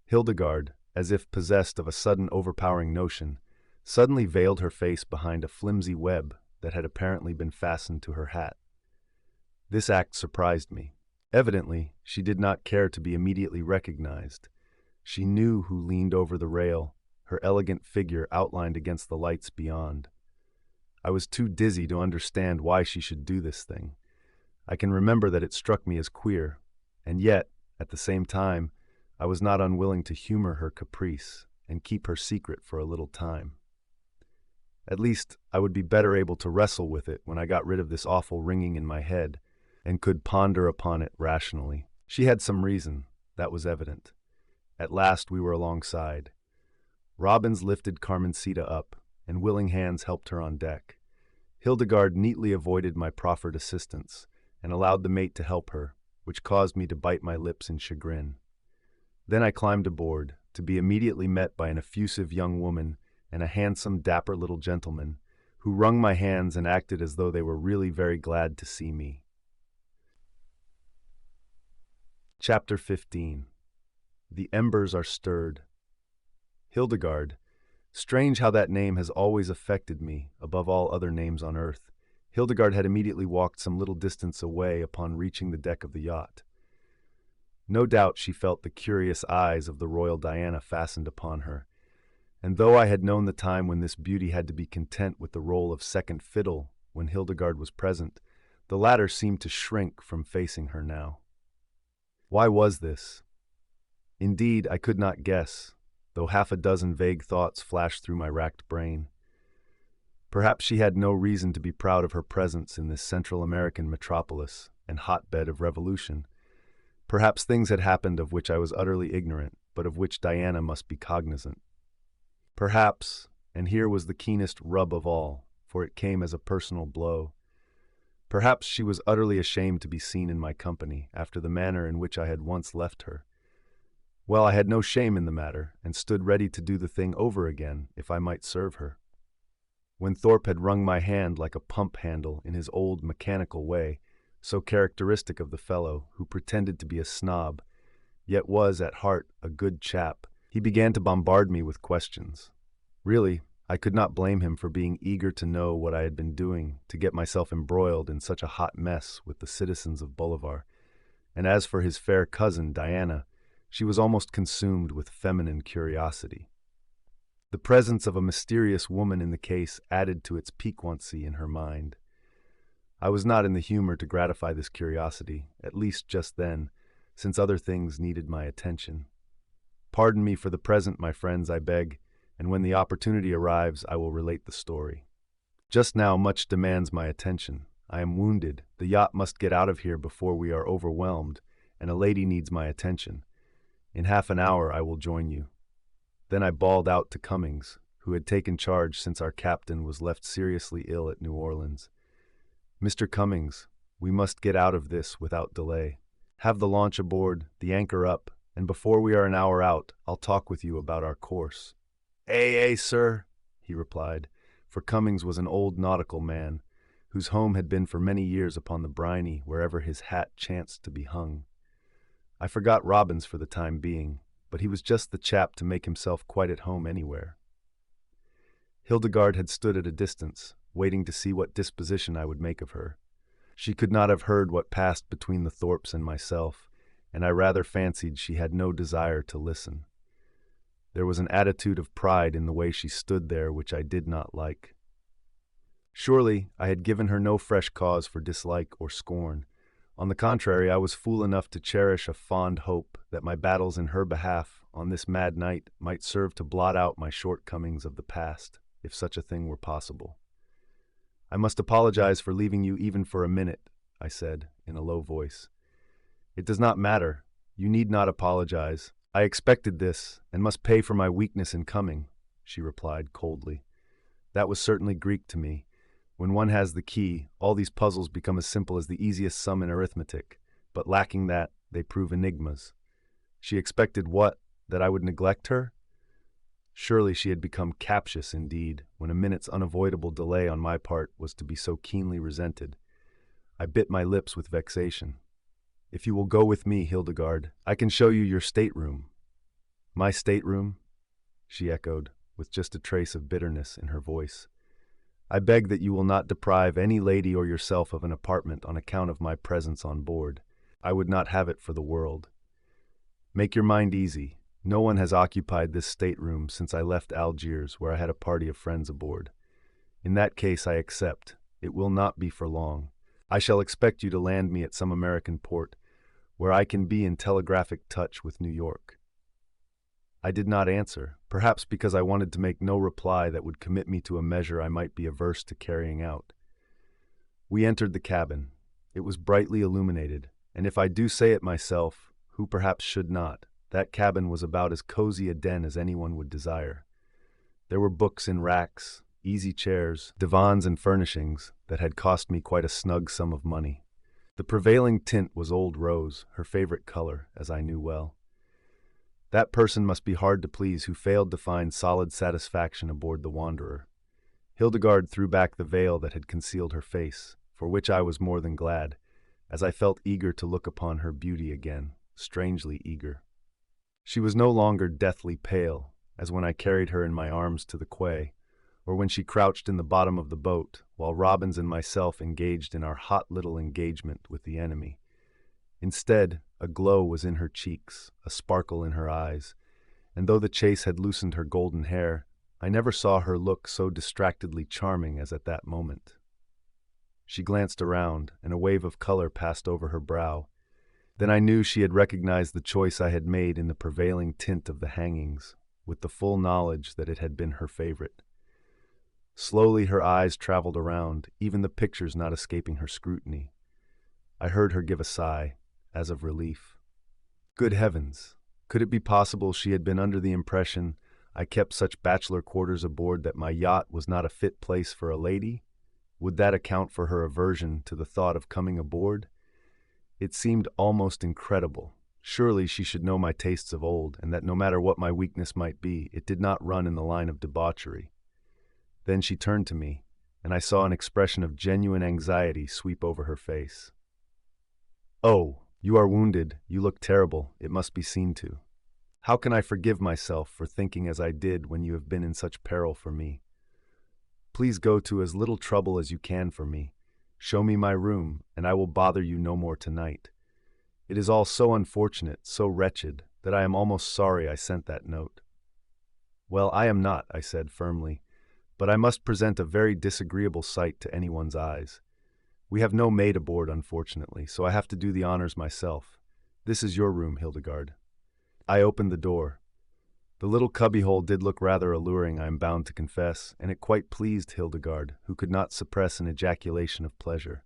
Hildegarde, as if possessed of a sudden overpowering notion, suddenly veiled her face behind a flimsy web that had apparently been fastened to her hat. This act surprised me. Evidently, she did not care to be immediately recognized. She knew who leaned over the rail, her elegant figure outlined against the lights beyond. I was too dizzy to understand why she should do this thing. I can remember that it struck me as queer, and yet, at the same time, I was not unwilling to humor her caprice and keep her secret for a little time. At least, I would be better able to wrestle with it when I got rid of this awful ringing in my head and could ponder upon it rationally. She had some reason, that was evident. At last we were alongside. Robbins lifted Carmencita up, and willing hands helped her on deck. Hildegarde neatly avoided my proffered assistance and allowed the mate to help her, which caused me to bite my lips in chagrin. Then I climbed aboard, to be immediately met by an effusive young woman and a handsome, dapper little gentleman, who wrung my hands and acted as though they were really very glad to see me. Chapter 15. The Embers Are Stirred. Hildegarde. Strange how that name has always affected me, above all other names on earth. Hildegarde had immediately walked some little distance away upon reaching the deck of the yacht. No doubt she felt the curious eyes of the royal Diana fastened upon her, and though I had known the time when this beauty had to be content with the role of second fiddle when Hildegarde was present, the latter seemed to shrink from facing her now. Why was this? Indeed, I could not guess, though half a dozen vague thoughts flashed through my racked brain. Perhaps she had no reason to be proud of her presence in this Central American metropolis and hotbed of revolution. Perhaps things had happened of which I was utterly ignorant, but of which Diana must be cognizant. Perhaps, and here was the keenest rub of all, for it came as a personal blow, perhaps she was utterly ashamed to be seen in my company after the manner in which I had once left her. Well, I had no shame in the matter, and stood ready to do the thing over again, if I might serve her. When Thorpe had wrung my hand like a pump handle in his old mechanical way, so characteristic of the fellow, who pretended to be a snob, yet was at heart a good chap, he began to bombard me with questions. Really, I could not blame him for being eager to know what I had been doing to get myself embroiled in such a hot mess with the citizens of Bolivar, and as for his fair cousin, Diana, she was almost consumed with feminine curiosity. The presence of a mysterious woman in the case added to its piquancy in her mind. I was not in the humor to gratify this curiosity, at least just then, since other things needed my attention. Pardon me for the present, my friends, I beg, and when the opportunity arrives, I will relate the story. Just now much demands my attention. I am wounded, the yacht must get out of here before we are overwhelmed, and a lady needs my attention. In half an hour I will join you. Then I bawled out to Cummings, who had taken charge since our captain was left seriously ill at New Orleans. Mr. Cummings, we must get out of this without delay. Have the launch aboard, the anchor up, and before we are an hour out, I'll talk with you about our course. Aye, sir, he replied, for Cummings was an old nautical man, whose home had been for many years upon the briny wherever his hat chanced to be hung. I forgot Robbins for the time being, but he was just the chap to make himself quite at home anywhere. Hildegarde had stood at a distance, waiting to see what disposition I would make of her. She could not have heard what passed between the Thorpes and myself, and I rather fancied she had no desire to listen. There was an attitude of pride in the way she stood there which I did not like. Surely I had given her no fresh cause for dislike or scorn. On the contrary, I was fool enough to cherish a fond hope that my battles in her behalf on this mad night might serve to blot out my shortcomings of the past, if such a thing were possible. I must apologize for leaving you even for a minute, I said, in a low voice. It does not matter. You need not apologize. I expected this, and must pay for my weakness in coming, she replied coldly. That was certainly Greek to me. When one has the key, all these puzzles become as simple as the easiest sum in arithmetic, but lacking that, they prove enigmas. She expected what? That I would neglect her? Surely she had become captious indeed, when a minute's unavoidable delay on my part was to be so keenly resented. I bit my lips with vexation. If you will go with me, Hildegarde, I can show you your stateroom. My stateroom? She echoed, with just a trace of bitterness in her voice. I beg that you will not deprive any lady or yourself of an apartment on account of my presence on board. I would not have it for the world. Make your mind easy. No one has occupied this stateroom since I left Algiers, where I had a party of friends aboard. In that case, I accept. It will not be for long. I shall expect you to land me at some American port, where I can be in telegraphic touch with New York. I did not answer, perhaps because I wanted to make no reply that would commit me to a measure I might be averse to carrying out. We entered the cabin. It was brightly illuminated, and if I do say it myself, who perhaps should not, that cabin was about as cozy a den as anyone would desire. There were books in racks, easy chairs, divans and furnishings that had cost me quite a snug sum of money. The prevailing tint was old rose, her favorite color, as I knew well. That person must be hard to please who failed to find solid satisfaction aboard the Wanderer. Hildegarde threw back the veil that had concealed her face, for which I was more than glad, as I felt eager to look upon her beauty again, strangely eager. She was no longer deathly pale, as when I carried her in my arms to the quay, or when she crouched in the bottom of the boat, while Robbins and myself engaged in our hot little engagement with the enemy. Instead, a glow was in her cheeks, a sparkle in her eyes, and though the chase had loosened her golden hair, I never saw her look so distractedly charming as at that moment. She glanced around, and a wave of color passed over her brow. Then I knew she had recognized the choice I had made in the prevailing tint of the hangings, with the full knowledge that it had been her favorite. Slowly her eyes traveled around, even the pictures not escaping her scrutiny. I heard her give a sigh, as of relief. Good heavens! Could it be possible she had been under the impression I kept such bachelor quarters aboard that my yacht was not a fit place for a lady? Would that account for her aversion to the thought of coming aboard? It seemed almost incredible. Surely she should know my tastes of old, and that no matter what my weakness might be, it did not run in the line of debauchery. Then she turned to me, and I saw an expression of genuine anxiety sweep over her face. "Oh, you are wounded. You look terrible. It must be seen to. How can I forgive myself for thinking as I did when you have been in such peril for me? Please go to as little trouble as you can for me. Show me my room, and I will bother you no more tonight. It is all so unfortunate, so wretched, that I am almost sorry I sent that note." "Well, I am not," I said firmly, "but I must present a very disagreeable sight to anyone's eyes. We have no maid aboard, unfortunately, so I have to do the honors myself. This is your room, Hildegarde." I opened the door. The little cubbyhole did look rather alluring, I am bound to confess, and it quite pleased Hildegarde, who could not suppress an ejaculation of pleasure.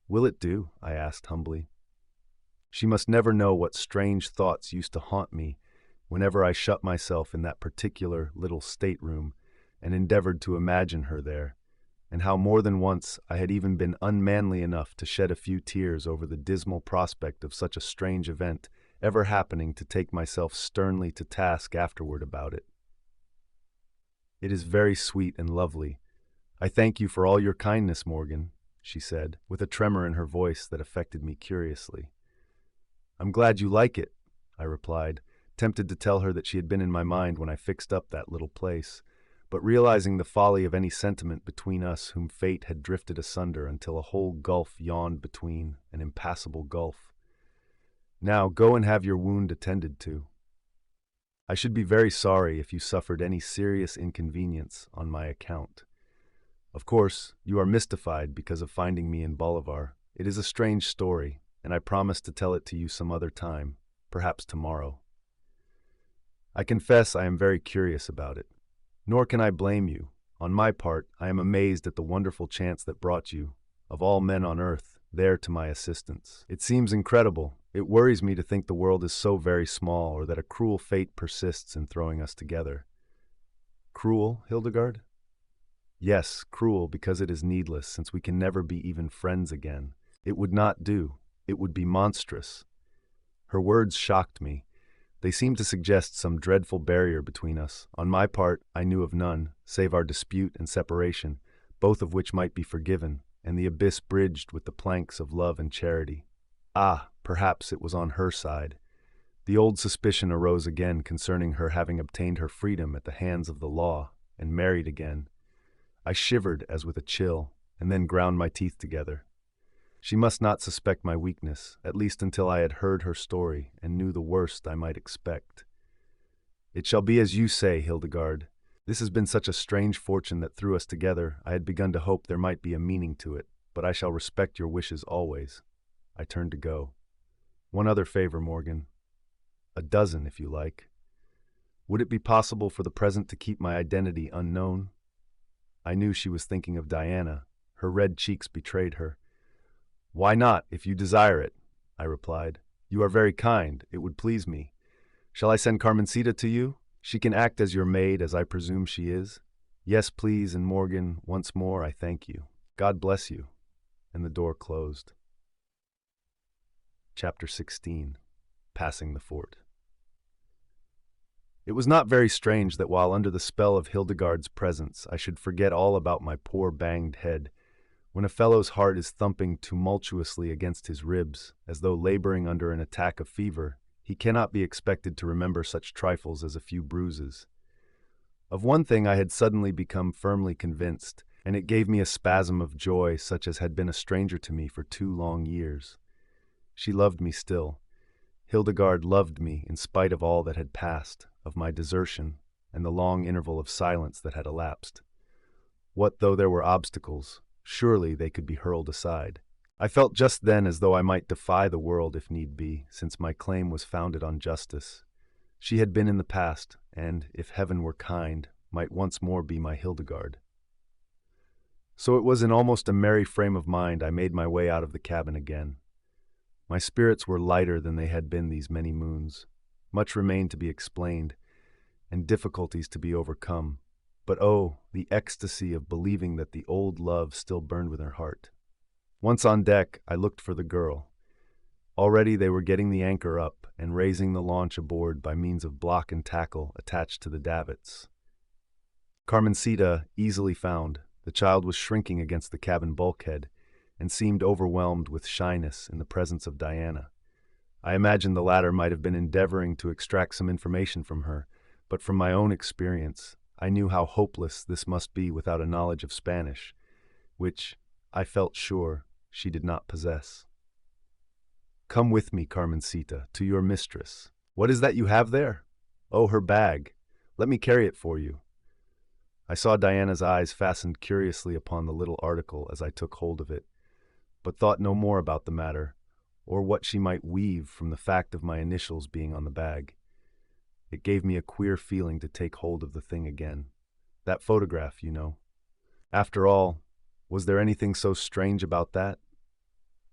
"Will it do?" I asked humbly. She must never know what strange thoughts used to haunt me whenever I shut myself in that particular little stateroom and endeavored to imagine her there, and how more than once I had even been unmanly enough to shed a few tears over the dismal prospect of such a strange event ever happening to take myself sternly to task afterward about it. "It is very sweet and lovely. I thank you for all your kindness, Morgan," she said, with a tremor in her voice that affected me curiously. "I'm glad you like it," I replied, tempted to tell her that she had been in my mind when I fixed up that little place, but realizing the folly of any sentiment between us whom fate had drifted asunder until a whole gulf yawned between, an impassable gulf. "Now go and have your wound attended to. I should be very sorry if you suffered any serious inconvenience on my account. Of course, you are mystified because of finding me in Bolivar. It is a strange story, and I promise to tell it to you some other time, perhaps tomorrow. I confess I am very curious about it. Nor can I blame you. On my part, I am amazed at the wonderful chance that brought you, of all men on earth, there to my assistance. It seems incredible. It worries me to think the world is so very small, or that a cruel fate persists in throwing us together. Cruel, Hildegarde? Yes, cruel, because it is needless, since we can never be even friends again. It would not do. It would be monstrous. Her words shocked me. They seemed to suggest some dreadful barrier between us. On my part, I knew of none, save our dispute and separation, both of which might be forgiven, and the abyss bridged with the planks of love and charity. Ah, perhaps it was on her side. The old suspicion arose again concerning her having obtained her freedom at the hands of the law, and married again. I shivered as with a chill, and then ground my teeth together. She must not suspect my weakness, at least until I had heard her story and knew the worst I might expect. It shall be as you say, Hildegarde. This has been such a strange fortune that threw us together. I had begun to hope there might be a meaning to it, but I shall respect your wishes always. I turned to go. One other favor, Morgan. A dozen, if you like. Would it be possible for the present to keep my identity unknown? I knew she was thinking of Diana. Her red cheeks betrayed her. Why not, if you desire it? I replied. You are very kind. It would please me. Shall I send Carmencita to you? She can act as your maid, as I presume she is. Yes, please, and Morgan, once more I thank you. God bless you. And the door closed. Chapter 16. Passing the Fort. It was not very strange that while under the spell of Hildegarde's presence I should forget all about my poor banged head. When a fellow's heart is thumping tumultuously against his ribs, as though laboring under an attack of fever, he cannot be expected to remember such trifles as a few bruises. Of one thing I had suddenly become firmly convinced, and it gave me a spasm of joy such as had been a stranger to me for 2 long years. She loved me still. Hildegarde loved me in spite of all that had passed, of my desertion, and the long interval of silence that had elapsed. What though there were obstacles? Surely they could be hurled aside. I felt just then as though I might defy the world if need be, since my claim was founded on justice. She had been in the past, and, if heaven were kind, might once more be my Hildegarde. So it was in almost a merry frame of mind I made my way out of the cabin again. My spirits were lighter than they had been these many moons. Much remained to be explained, and difficulties to be overcome. But oh, the ecstasy of believing that the old love still burned within her heart. Once on deck, I looked for the girl. Already they were getting the anchor up and raising the launch aboard by means of block and tackle attached to the davits. Carmencita easily found. The child was shrinking against the cabin bulkhead and seemed overwhelmed with shyness in the presence of Diana. I imagined the latter might have been endeavoring to extract some information from her, but from my own experience, I knew how hopeless this must be without a knowledge of Spanish, which, I felt sure, she did not possess. Come with me, Carmencita, to your mistress. What is that you have there? Oh, her bag. Let me carry it for you. I saw Diana's eyes fastened curiously upon the little article as I took hold of it, but thought no more about the matter, or what she might weave from the fact of my initials being on the bag. It gave me a queer feeling to take hold of the thing again. That photograph, you know. After all, was there anything so strange about that?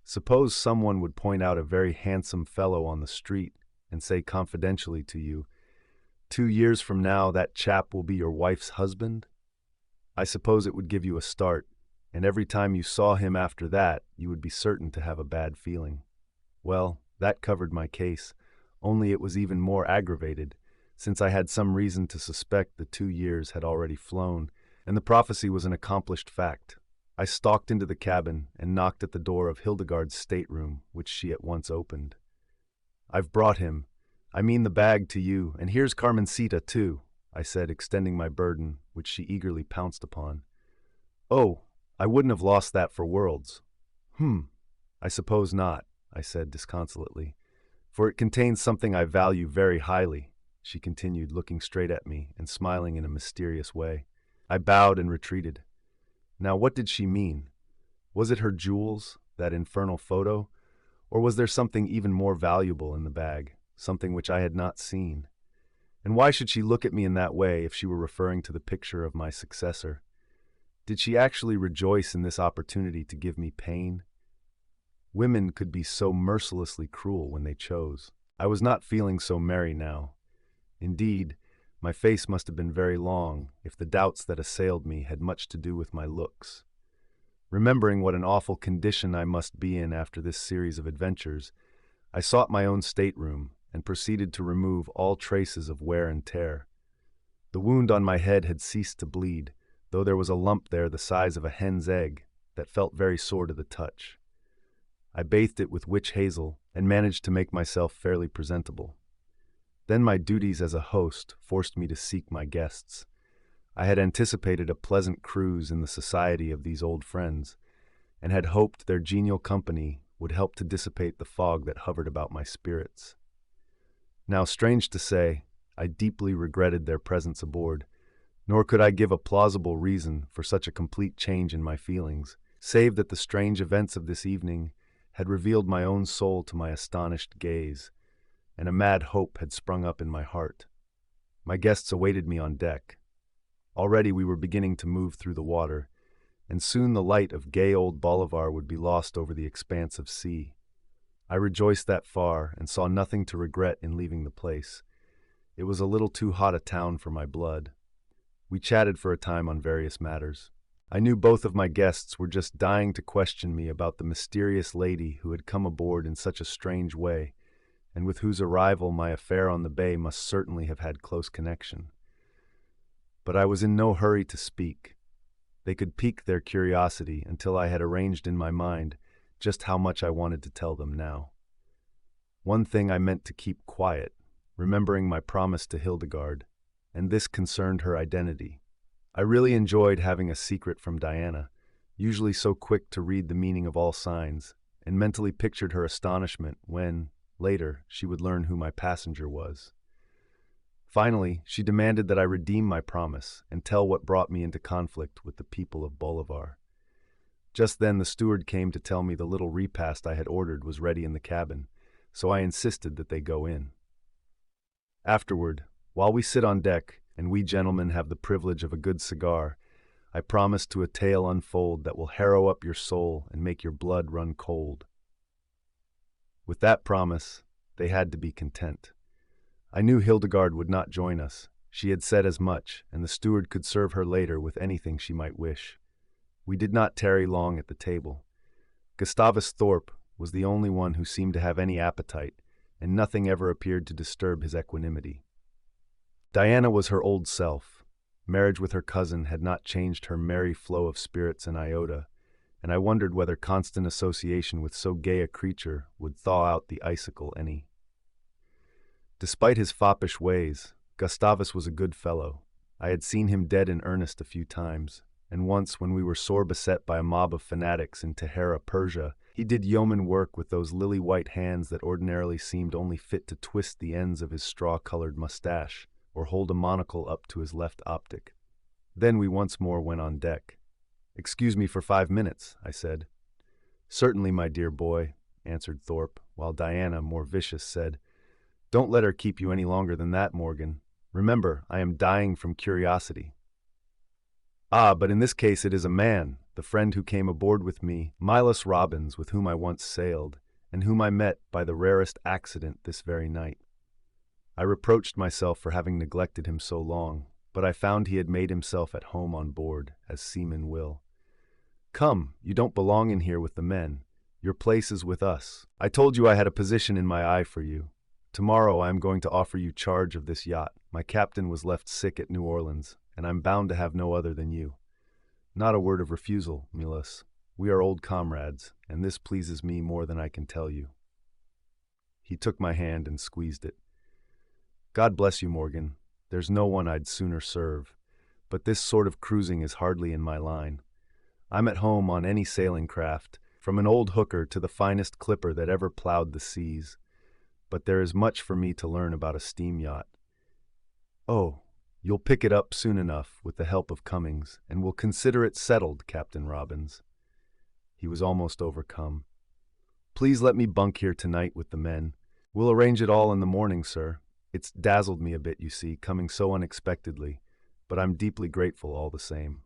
Suppose someone would point out a very handsome fellow on the street and say confidentially to you, 2 years from now that chap will be your wife's husband? I suppose it would give you a start, and every time you saw him after that, you would be certain to have a bad feeling. Well, that covered my case, only it was even more aggravated, since I had some reason to suspect the 2 years had already flown, and the prophecy was an accomplished fact. I stalked into the cabin and knocked at the door of Hildegarde's stateroom, which she at once opened. I've brought him. I mean the bag to you, and here's Carmencita, too, I said, extending my burden, which she eagerly pounced upon. Oh, I wouldn't have lost that for worlds. I suppose not, I said disconsolately, for it contains something I value very highly, she continued, looking straight at me and smiling in a mysterious way. I bowed and retreated. Now what did she mean? Was it her jewels, that infernal photo, or was there something even more valuable in the bag, something which I had not seen? And why should she look at me in that way if she were referring to the picture of my successor? Did she actually rejoice in this opportunity to give me pain? Women could be so mercilessly cruel when they chose. I was not feeling so merry now. Indeed, my face must have been very long if the doubts that assailed me had much to do with my looks. Remembering what an awful condition I must be in after this series of adventures, I sought my own stateroom and proceeded to remove all traces of wear and tear. The wound on my head had ceased to bleed, though there was a lump there the size of a hen's egg that felt very sore to the touch. I bathed it with witch hazel and managed to make myself fairly presentable. Then my duties as a host forced me to seek my guests. I had anticipated a pleasant cruise in the society of these old friends, and had hoped their genial company would help to dissipate the fog that hovered about my spirits. Now, strange to say, I deeply regretted their presence aboard, nor could I give a plausible reason for such a complete change in my feelings, save that the strange events of this evening had revealed my own soul to my astonished gaze, and a mad hope had sprung up in my heart. My guests awaited me on deck. Already we were beginning to move through the water, and soon the light of gay Old Bolivar would be lost over the expanse of sea. I rejoiced that far and saw nothing to regret in leaving the place. It was a little too hot a town for my blood. We chatted for a time on various matters. I knew both of my guests were just dying to question me about the mysterious lady who had come aboard in such a strange way, and with whose arrival my affair on the bay must certainly have had close connection. But I was in no hurry to speak. They could pique their curiosity until I had arranged in my mind just how much I wanted to tell them now. One thing I meant to keep quiet, remembering my promise to Hildegarde, and this concerned her identity. I really enjoyed having a secret from Diana, usually so quick to read the meaning of all signs, and mentally pictured her astonishment when, later, she would learn who my passenger was. Finally, she demanded that I redeem my promise and tell what brought me into conflict with the people of Bolivar. Just then the steward came to tell me the little repast I had ordered was ready in the cabin, so I insisted that they go in. Afterward, while we sit on deck and we gentlemen have the privilege of a good cigar, I promise to a tale unfold that will harrow up your soul and make your blood run cold. With that promise, they had to be content. I knew Hildegarde would not join us. She had said as much, and the steward could serve her later with anything she might wish. We did not tarry long at the table. Gustavus Thorpe was the only one who seemed to have any appetite, and nothing ever appeared to disturb his equanimity. Diana was her old self. Marriage with her cousin had not changed her merry flow of spirits an iota, and I wondered whether constant association with so gay a creature would thaw out the icicle any. Despite his foppish ways, Gustavus was a good fellow. I had seen him dead in earnest a few times, and once when we were sore beset by a mob of fanatics in Tehera, Persia, he did yeoman work with those lily-white hands that ordinarily seemed only fit to twist the ends of his straw-colored mustache or hold a monocle up to his left optic. Then we once more went on deck. "Excuse me for 5 minutes," I said. "Certainly, my dear boy," answered Thorpe, while Diana, more vicious, said, "Don't let her keep you any longer than that, Morgan. Remember, I am dying from curiosity." "Ah, but in this case it is a man, the friend who came aboard with me, Milos Robbins, with whom I once sailed, and whom I met by the rarest accident this very night." I reproached myself for having neglected him so long, but I found he had made himself at home on board, as seamen will. "Come, you don't belong in here with the men. Your place is with us. I told you I had a position in my eye for you. Tomorrow I am going to offer you charge of this yacht. My captain was left sick at New Orleans, and I'm bound to have no other than you. Not a word of refusal, Milos. We are old comrades, and this pleases me more than I can tell you." He took my hand and squeezed it. "God bless you, Morgan. There's no one I'd sooner serve, but this sort of cruising is hardly in my line. I'm at home on any sailing craft, from an old hooker to the finest clipper that ever plowed the seas. But there is much for me to learn about a steam yacht. Oh, you'll pick it up soon enough with the help of Cummings, and we'll consider it settled, Captain Robbins." He was almost overcome. "Please let me bunk here tonight with the men. We'll arrange it all in the morning, sir. It's dazzled me a bit, you see, coming so unexpectedly, but I'm deeply grateful all the same."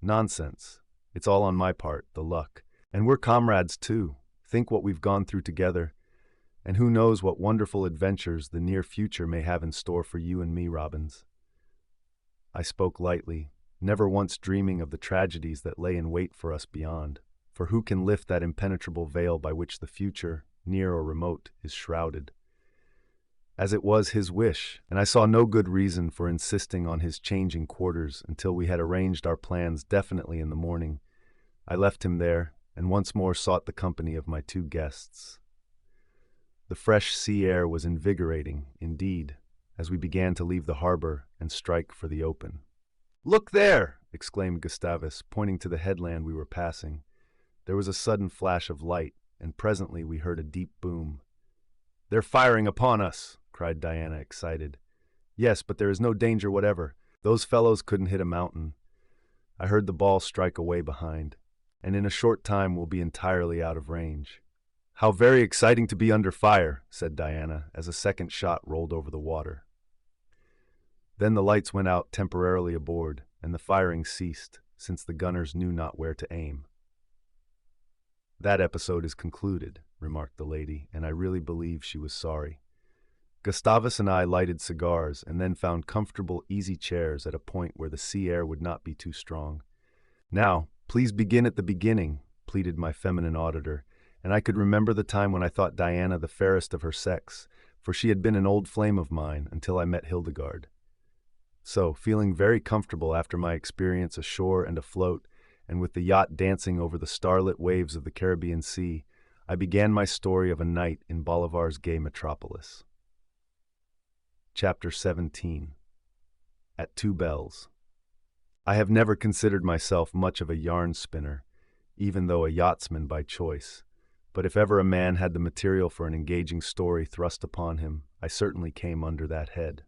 "Nonsense. It's all on my part, the luck. And we're comrades too. Think what we've gone through together, and who knows what wonderful adventures the near future may have in store for you and me, Robbins." I spoke lightly, never once dreaming of the tragedies that lay in wait for us beyond, for who can lift that impenetrable veil by which the future, near or remote, is shrouded? As it was his wish, and I saw no good reason for insisting on his changing quarters until we had arranged our plans definitely in the morning, I left him there and once more sought the company of my two guests. The fresh sea air was invigorating, indeed, as we began to leave the harbor and strike for the open. "Look there!" exclaimed Gustavus, pointing to the headland we were passing. There was a sudden flash of light, and presently we heard a deep boom. "They're firing upon us!" cried Diana, excited. "Yes, but there is no danger whatever. Those fellows couldn't hit a mountain." I heard the ball strike away behind, and in a short time we'll be entirely out of range. "How very exciting to be under fire," said Diana, as a second shot rolled over the water. Then the lights went out temporarily aboard, and the firing ceased, since the gunners knew not where to aim. "That episode is concluded," remarked the lady, and I really believe she was sorry. Gustavus and I lighted cigars and then found comfortable, easy chairs at a point where the sea air would not be too strong. "Now, please begin at the beginning," pleaded my feminine auditor, and I could remember the time when I thought Diana the fairest of her sex, for she had been an old flame of mine until I met Hildegarde. So, feeling very comfortable after my experience ashore and afloat, and with the yacht dancing over the starlit waves of the Caribbean Sea, I began my story of a night in Bolivar's gay metropolis. Chapter 17. At Two Bells. I have never considered myself much of a yarn spinner, even though a yachtsman by choice, but if ever a man had the material for an engaging story thrust upon him, I certainly came under that head.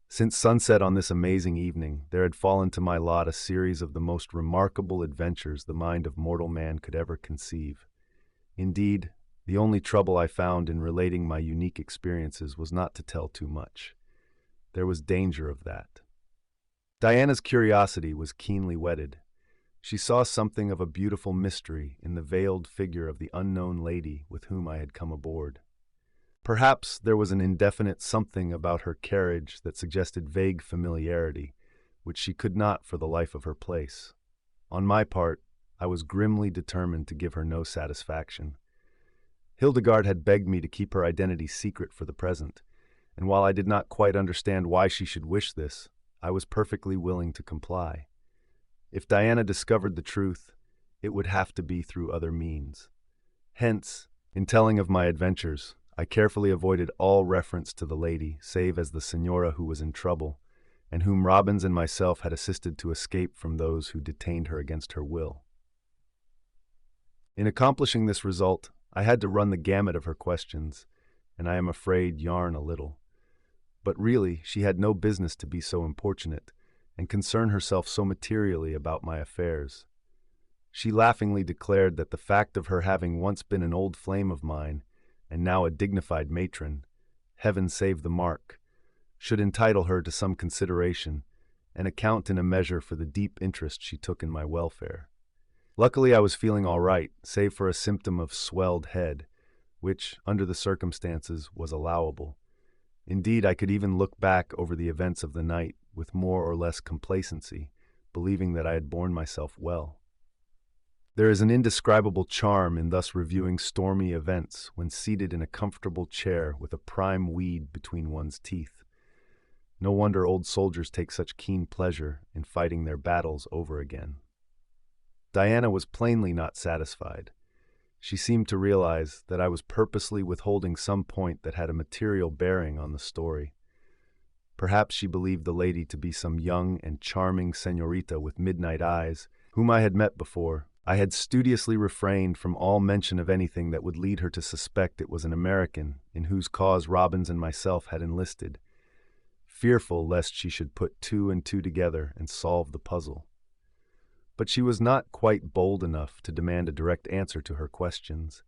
Since sunset on this amazing evening, there had fallen to my lot a series of the most remarkable adventures the mind of mortal man could ever conceive. Indeed, the only trouble I found in relating my unique experiences was not to tell too much. There was danger of that. Diana's curiosity was keenly whetted. She saw something of a beautiful mystery in the veiled figure of the unknown lady with whom I had come aboard. Perhaps there was an indefinite something about her carriage that suggested vague familiarity, which she could not for the life of her place. On my part, I was grimly determined to give her no satisfaction. Hildegarde had begged me to keep her identity secret for the present, and while I did not quite understand why she should wish this, I was perfectly willing to comply. If Diana discovered the truth, it would have to be through other means. Hence, in telling of my adventures, I carefully avoided all reference to the lady, save as the señora who was in trouble, and whom Robbins and myself had assisted to escape from those who detained her against her will. In accomplishing this result, I had to run the gamut of her questions, and I am afraid yarn a little. But really, she had no business to be so importunate, and concern herself so materially about my affairs. She laughingly declared that the fact of her having once been an old flame of mine, and now a dignified matron, heaven save the mark, should entitle her to some consideration, and account in a measure for the deep interest she took in my welfare. Luckily I was feeling all right, save for a symptom of swelled head, which, under the circumstances, was allowable. Indeed, I could even look back over the events of the night with more or less complacency, believing that I had borne myself well. There is an indescribable charm in thus reviewing stormy events when seated in a comfortable chair with a prime weed between one's teeth. No wonder old soldiers take such keen pleasure in fighting their battles over again. Diana was plainly not satisfied. She seemed to realize that I was purposely withholding some point that had a material bearing on the story. Perhaps she believed the lady to be some young and charming señorita with midnight eyes, whom I had met before. I had studiously refrained from all mention of anything that would lead her to suspect it was an American in whose cause Robbins and myself had enlisted, fearful lest she should put two and two together and solve the puzzle. But she was not quite bold enough to demand a direct answer to her questions,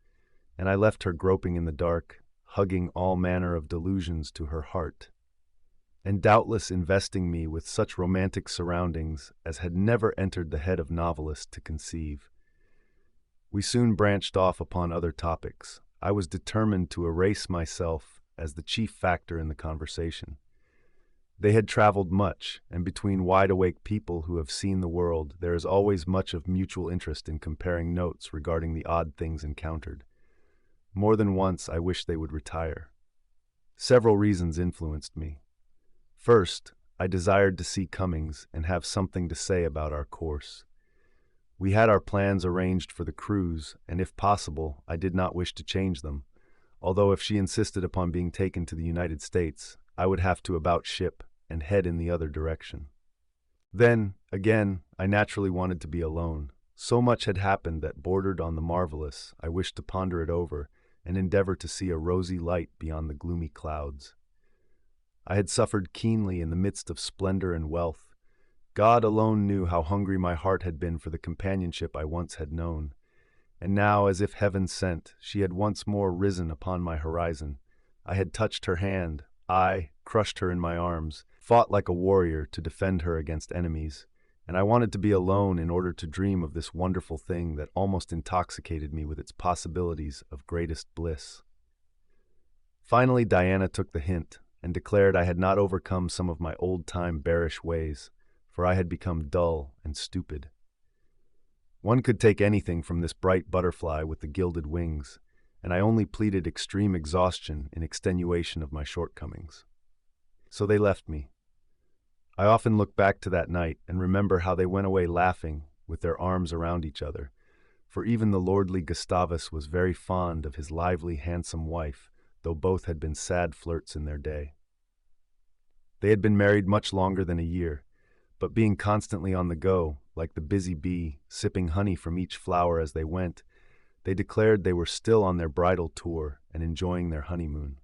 and I left her groping in the dark, hugging all manner of delusions to her heart, and doubtless investing me with such romantic surroundings as had never entered the head of novelist to conceive. We soon branched off upon other topics. I was determined to erase myself as the chief factor in the conversation. They had traveled much, and between wide-awake people who have seen the world, there is always much of mutual interest in comparing notes regarding the odd things encountered. More than once I wished they would retire. Several reasons influenced me. First, I desired to see Cummings and have something to say about our course. We had our plans arranged for the cruise, and if possible, I did not wish to change them, although if she insisted upon being taken to the United States, I would have to about ship and head in the other direction. Then, again, I naturally wanted to be alone. So much had happened that bordered on the marvelous. I wished to ponder it over and endeavor to see a rosy light beyond the gloomy clouds. I had suffered keenly in the midst of splendor and wealth. God alone knew how hungry my heart had been for the companionship I once had known. And now, as if heaven sent, she had once more risen upon my horizon. I had touched her hand, I crushed her in my arms, fought like a warrior to defend her against enemies, and I wanted to be alone in order to dream of this wonderful thing that almost intoxicated me with its possibilities of greatest bliss. Finally, Diana took the hint and declared I had not overcome some of my old-time bearish ways, for I had become dull and stupid. One could take anything from this bright butterfly with the gilded wings, and I only pleaded extreme exhaustion in extenuation of my shortcomings. So they left me. I often look back to that night and remember how they went away laughing, with their arms around each other, for even the lordly Gustavus was very fond of his lively, handsome wife, though both had been sad flirts in their day. They had been married much longer than a year, but being constantly on the go, like the busy bee, sipping honey from each flower as they went, they declared they were still on their bridal tour and enjoying their honeymoon.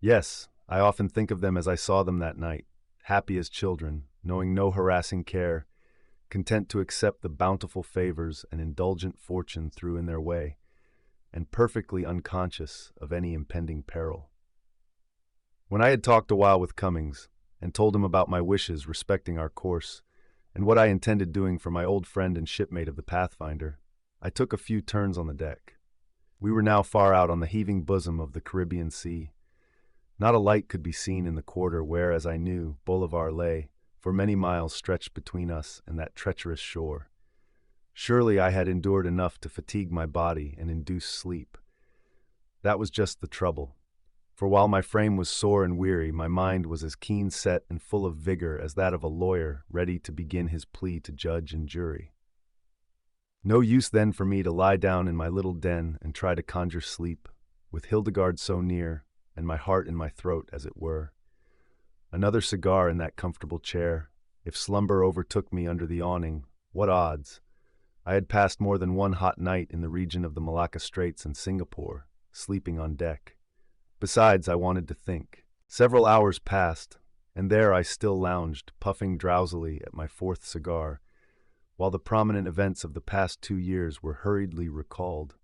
Yes, I often think of them as I saw them that night, happy as children, knowing no harassing care, content to accept the bountiful favors an indulgent fortune threw in their way, and perfectly unconscious of any impending peril. When I had talked a while with Cummings, and told him about my wishes respecting our course, and what I intended doing for my old friend and shipmate of the Pathfinder, I took a few turns on the deck. We were now far out on the heaving bosom of the Caribbean Sea. Not a light could be seen in the quarter where, as I knew, Bolivar lay, for many miles stretched between us and that treacherous shore. Surely I had endured enough to fatigue my body and induce sleep. That was just the trouble, for while my frame was sore and weary, my mind was as keen-set and full of vigor as that of a lawyer ready to begin his plea to judge and jury. No use then for me to lie down in my little den and try to conjure sleep, with Hildegarde so near, and my heart in my throat, as it were. Another cigar in that comfortable chair. If slumber overtook me under the awning, what odds? I had passed more than one hot night in the region of the Malacca Straits and Singapore, sleeping on deck. Besides, I wanted to think. Several hours passed, and there I still lounged, puffing drowsily at my fourth cigar, while the prominent events of the past 2 years were hurriedly recalled.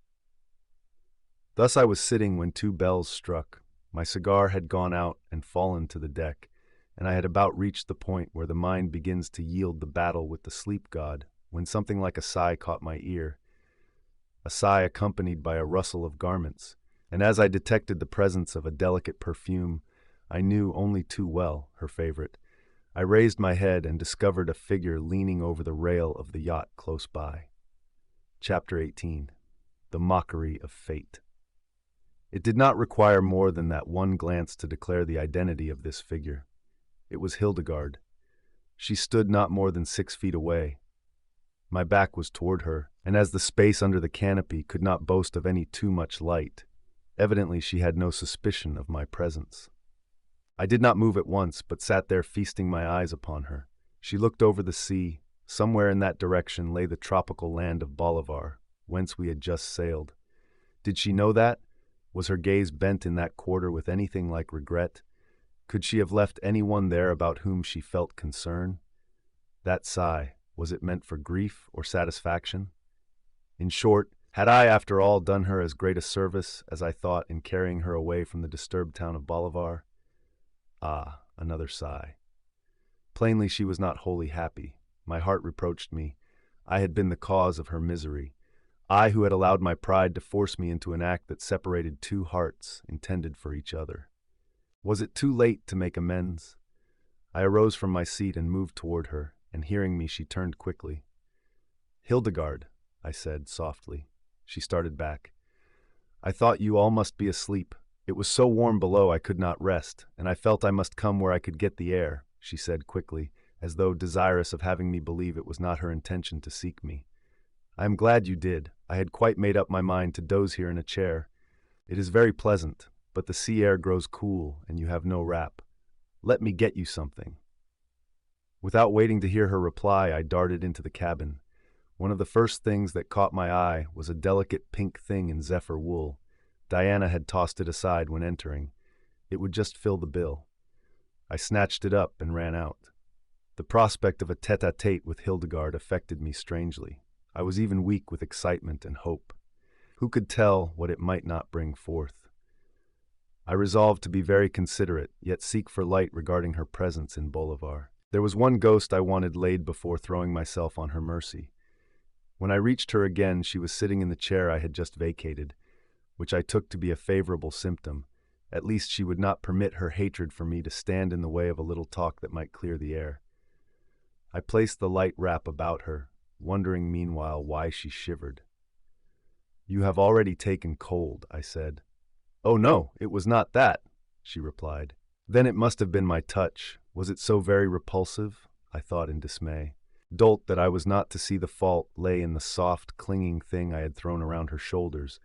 Thus I was sitting when 2 bells struck. My cigar had gone out and fallen to the deck, and I had about reached the point where the mind begins to yield the battle with the sleep god, when something like a sigh caught my ear, a sigh accompanied by a rustle of garments, and as I detected the presence of a delicate perfume I knew only too well her favorite, I raised my head and discovered a figure leaning over the rail of the yacht close by. Chapter 18. The Mockery of Fate. It did not require more than that one glance to declare the identity of this figure. It was Hildegarde. She stood not more than 6 feet away. My back was toward her, and as the space under the canopy could not boast of any too much light, evidently she had no suspicion of my presence. I did not move at once, but sat there feasting my eyes upon her. She looked over the sea. Somewhere in that direction lay the tropical land of Bolivar, whence we had just sailed. Did she know that? Was her gaze bent in that quarter with anything like regret? Could she have left anyone there about whom she felt concern? That sigh, was it meant for grief or satisfaction? In short, had I, after all, done her as great a service as I thought in carrying her away from the disturbed town of Bolivar? Ah, another sigh. Plainly she was not wholly happy. My heart reproached me. I had been the cause of her misery. I who had allowed my pride to force me into an act that separated two hearts intended for each other. Was it too late to make amends? I arose from my seat and moved toward her, and hearing me, she turned quickly. "Hildegarde," I said softly. She started back. "I thought you all must be asleep. It was so warm below I could not rest, and I felt I must come where I could get the air," she said quickly, as though desirous of having me believe it was not her intention to seek me. "I am glad you did. I had quite made up my mind to doze here in a chair. It is very pleasant, but the sea air grows cool, and you have no wrap. Let me get you something." Without waiting to hear her reply, I darted into the cabin. One of the first things that caught my eye was a delicate pink thing in zephyr wool. Diana had tossed it aside when entering. It would just fill the bill. I snatched it up and ran out. The prospect of a tete-a-tete with Hildegarde affected me strangely. I was even weak with excitement and hope. Who could tell what it might not bring forth? I resolved to be very considerate, yet seek for light regarding her presence in Bolivar. There was one ghost I wanted laid before throwing myself on her mercy. When I reached her again, she was sitting in the chair I had just vacated, which I took to be a favorable symptom. At least she would not permit her hatred for me to stand in the way of a little talk that might clear the air. I placed the light wrap about her, wondering meanwhile why she shivered. "You have already taken cold," I said. "Oh no, it was not that," she replied. "Then it must have been my touch. Was it so very repulsive?" I thought in dismay. Dolt that I was not to see the fault lay in the soft, clinging thing I had thrown around her shoulders,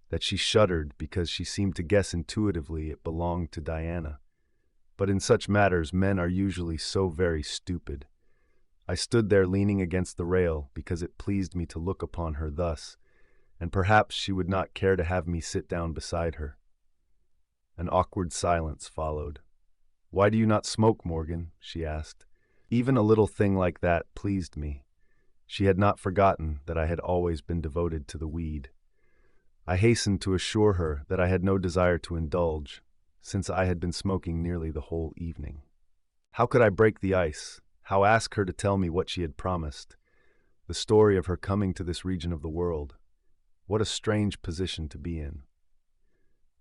that she shuddered because she seemed to guess intuitively it belonged to Diana. But in such matters men are usually so very stupid. I stood there leaning against the rail because it pleased me to look upon her thus, and perhaps she would not care to have me sit down beside her. An awkward silence followed. "Why do you not smoke, Morgan?" she asked. Even a little thing like that pleased me. She had not forgotten that I had always been devoted to the weed. I hastened to assure her that I had no desire to indulge, since I had been smoking nearly the whole evening. How could I break the ice? How ask her to tell me what she had promised? The story of her coming to this region of the world. What a strange position to be in.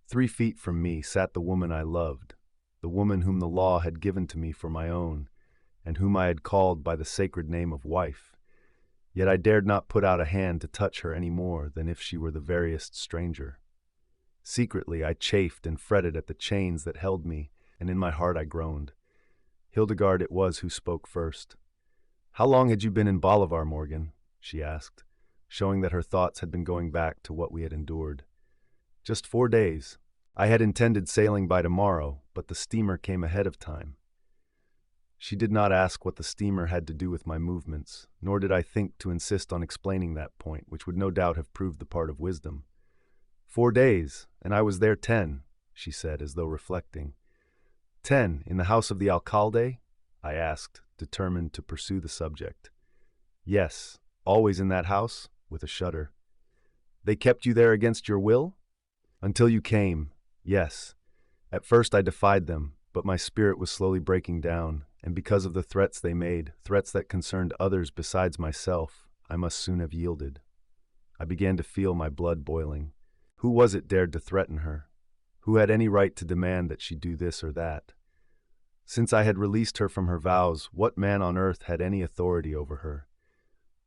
3 feet from me sat the woman I loved, the woman whom the law had given to me for my own, and whom I had called by the sacred name of wife. Yet I dared not put out a hand to touch her any more than if she were the veriest stranger. Secretly I chafed and fretted at the chains that held me, and in my heart I groaned. Hildegarde it was who spoke first. "How long had you been in Bolivar, Morgan?" she asked, showing that her thoughts had been going back to what we had endured. "Just 4 days. I had intended sailing by tomorrow, but the steamer came ahead of time." She did not ask what the steamer had to do with my movements, nor did I think to insist on explaining that point, which would no doubt have proved the part of wisdom. 4 days, and I was there 10, she said, as though reflecting. 10, in the house of the Alcalde? I asked, determined to pursue the subject. "Yes, always in that house?" with a shudder. "They kept you there against your will?" "Until you came, yes. At first I defied them, but my spirit was slowly breaking down, and because of the threats they made, threats that concerned others besides myself, I must soon have yielded. I began to feel my blood boiling. Who was it dared to threaten her? Who had any right to demand that she do this or that? Since I had released her from her vows, what man on earth had any authority over her?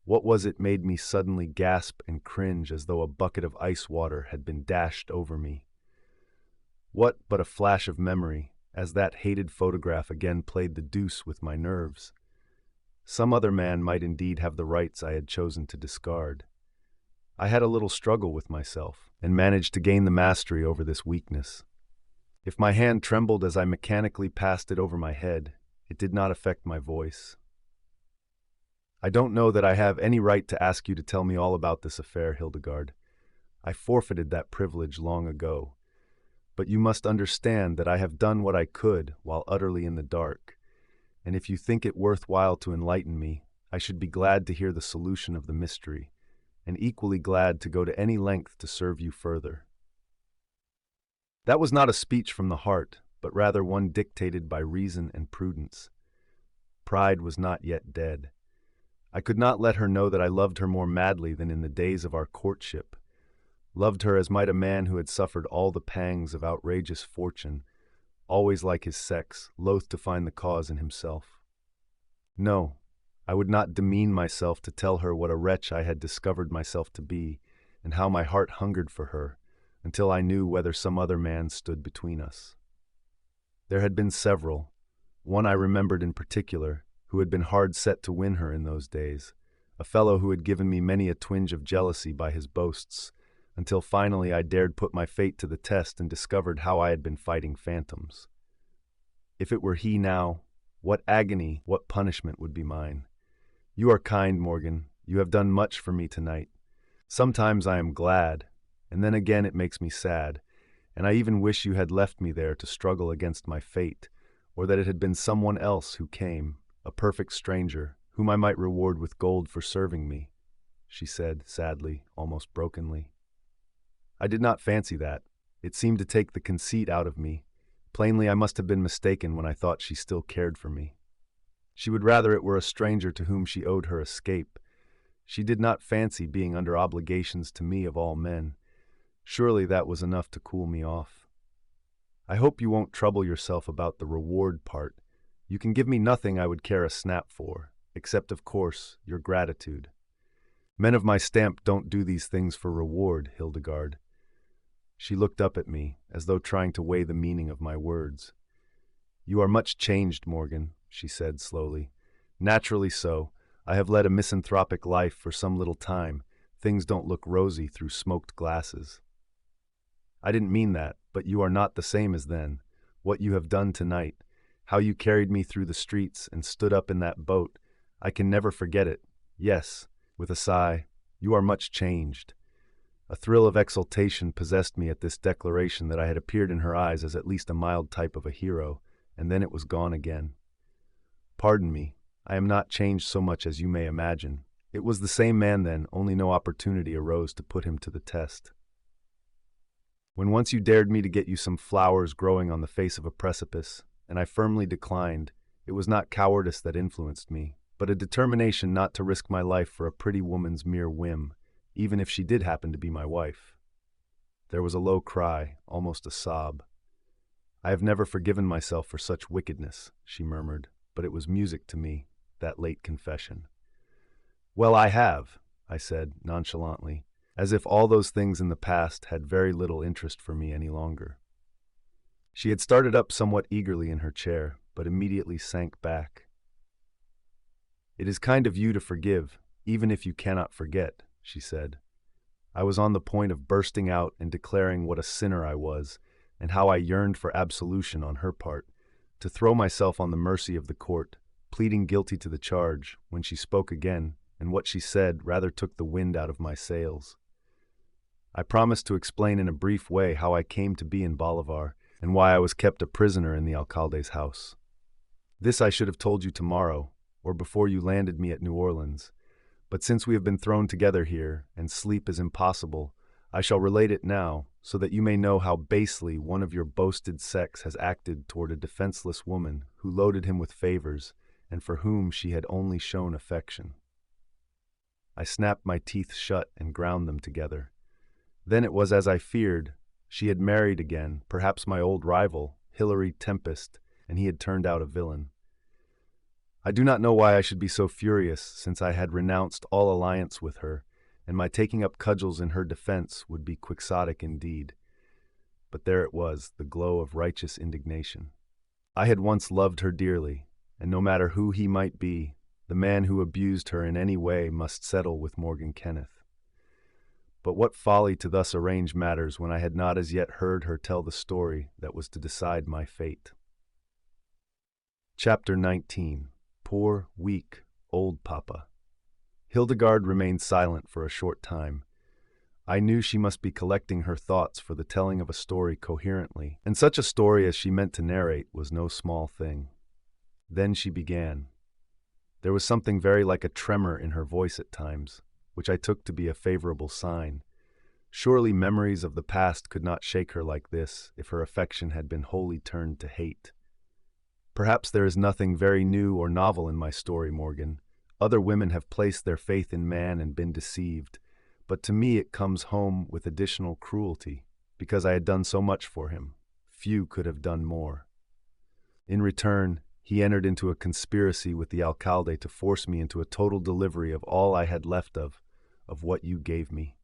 What was it made me suddenly gasp and cringe as though a bucket of ice water had been dashed over me? What but a flash of memory, as that hated photograph again played the deuce with my nerves? Some other man might indeed have the rights I had chosen to discard. I had a little struggle with myself, and managed to gain the mastery over this weakness. If my hand trembled as I mechanically passed it over my head, it did not affect my voice. "I don't know that I have any right to ask you to tell me all about this affair, Hildegarde. I forfeited that privilege long ago. But you must understand that I have done what I could while utterly in the dark, and if you think it worthwhile to enlighten me, I should be glad to hear the solution of the mystery, and equally glad to go to any length to serve you further." That was not a speech from the heart, but rather one dictated by reason and prudence. Pride was not yet dead. I could not let her know that I loved her more madly than in the days of our courtship, loved her as might a man who had suffered all the pangs of outrageous fortune, always like his sex, loath to find the cause in himself. No, I would not demean myself to tell her what a wretch I had discovered myself to be, and how my heart hungered for her, until I knew whether some other man stood between us. There had been several, one I remembered in particular, who had been hard set to win her in those days, a fellow who had given me many a twinge of jealousy by his boasts, until finally I dared put my fate to the test and discovered how I had been fighting phantoms. If it were he now, what agony, what punishment would be mine? You are kind, Morgan. You have done much for me tonight. Sometimes I am glad, and then again it makes me sad, and I even wish you had left me there to struggle against my fate, or that it had been someone else who came, a perfect stranger, whom I might reward with gold for serving me, she said, sadly, almost brokenly. I did not fancy that. It seemed to take the conceit out of me. Plainly, I must have been mistaken when I thought she still cared for me. She would rather it were a stranger to whom she owed her escape. She did not fancy being under obligations to me of all men. Surely that was enough to cool me off. I hope you won't trouble yourself about the reward part. You can give me nothing I would care a snap for, except, of course, your gratitude. Men of my stamp don't do these things for reward, Hildegarde. She looked up at me, as though trying to weigh the meaning of my words. You are much changed, Morgan, she said slowly. Naturally so. I have led a misanthropic life for some little time. Things don't look rosy through smoked glasses. I didn't mean that, but you are not the same as then. What you have done tonight, how you carried me through the streets and stood up in that boat, I can never forget it. Yes, with a sigh, you are much changed. A thrill of exultation possessed me at this declaration that I had appeared in her eyes as at least a mild type of a hero, and then it was gone again. Pardon me, I am not changed so much as you may imagine. It was the same man then, only no opportunity arose to put him to the test. When once you dared me to get you some flowers growing on the face of a precipice, and I firmly declined, it was not cowardice that influenced me, but a determination not to risk my life for a pretty woman's mere whim, even if she did happen to be my wife. There was a low cry, almost a sob. I have never forgiven myself for such wickedness, she murmured, but it was music to me, that late confession. Well, I have, I said nonchalantly, as if all those things in the past had very little interest for me any longer. She had started up somewhat eagerly in her chair, but immediately sank back. It is kind of you to forgive, even if you cannot forget, she said. I was on the point of bursting out and declaring what a sinner I was, and how I yearned for absolution on her part, to throw myself on the mercy of the court, pleading guilty to the charge, when she spoke again, and what she said rather took the wind out of my sails. I promised to explain in a brief way how I came to be in Bolivar, and why I was kept a prisoner in the Alcalde's house. This I should have told you tomorrow, or before you landed me at New Orleans, but since we have been thrown together here, and sleep is impossible, I shall relate it now, so that you may know how basely one of your boasted sex has acted toward a defenseless woman who loaded him with favors, and for whom she had only shown affection. I snapped my teeth shut and ground them together. Then it was as I feared. She had married again, perhaps my old rival, Hilary Tempest, and he had turned out a villain. I do not know why I should be so furious, since I had renounced all alliance with her, and my taking up cudgels in her defense would be quixotic indeed. But there it was, the glow of righteous indignation. I had once loved her dearly, and no matter who he might be, the man who abused her in any way must settle with Morgan Kenneth. But what folly to thus arrange matters when I had not as yet heard her tell the story that was to decide my fate. Chapter 19. Poor, weak, old Papa. Hildegarde remained silent for a short time. I knew she must be collecting her thoughts for the telling of a story coherently, and such a story as she meant to narrate was no small thing. Then she began. There was something very like a tremor in her voice at times, which I took to be a favorable sign. Surely memories of the past could not shake her like this if her affection had been wholly turned to hate. Perhaps there is nothing very new or novel in my story, Morgan, Other women have placed their faith in man and been deceived, but to me it comes home with additional cruelty, because I had done so much for him. Few could have done more. In return, he entered into a conspiracy with the Alcalde to force me into a total delivery of all I had left of what you gave me.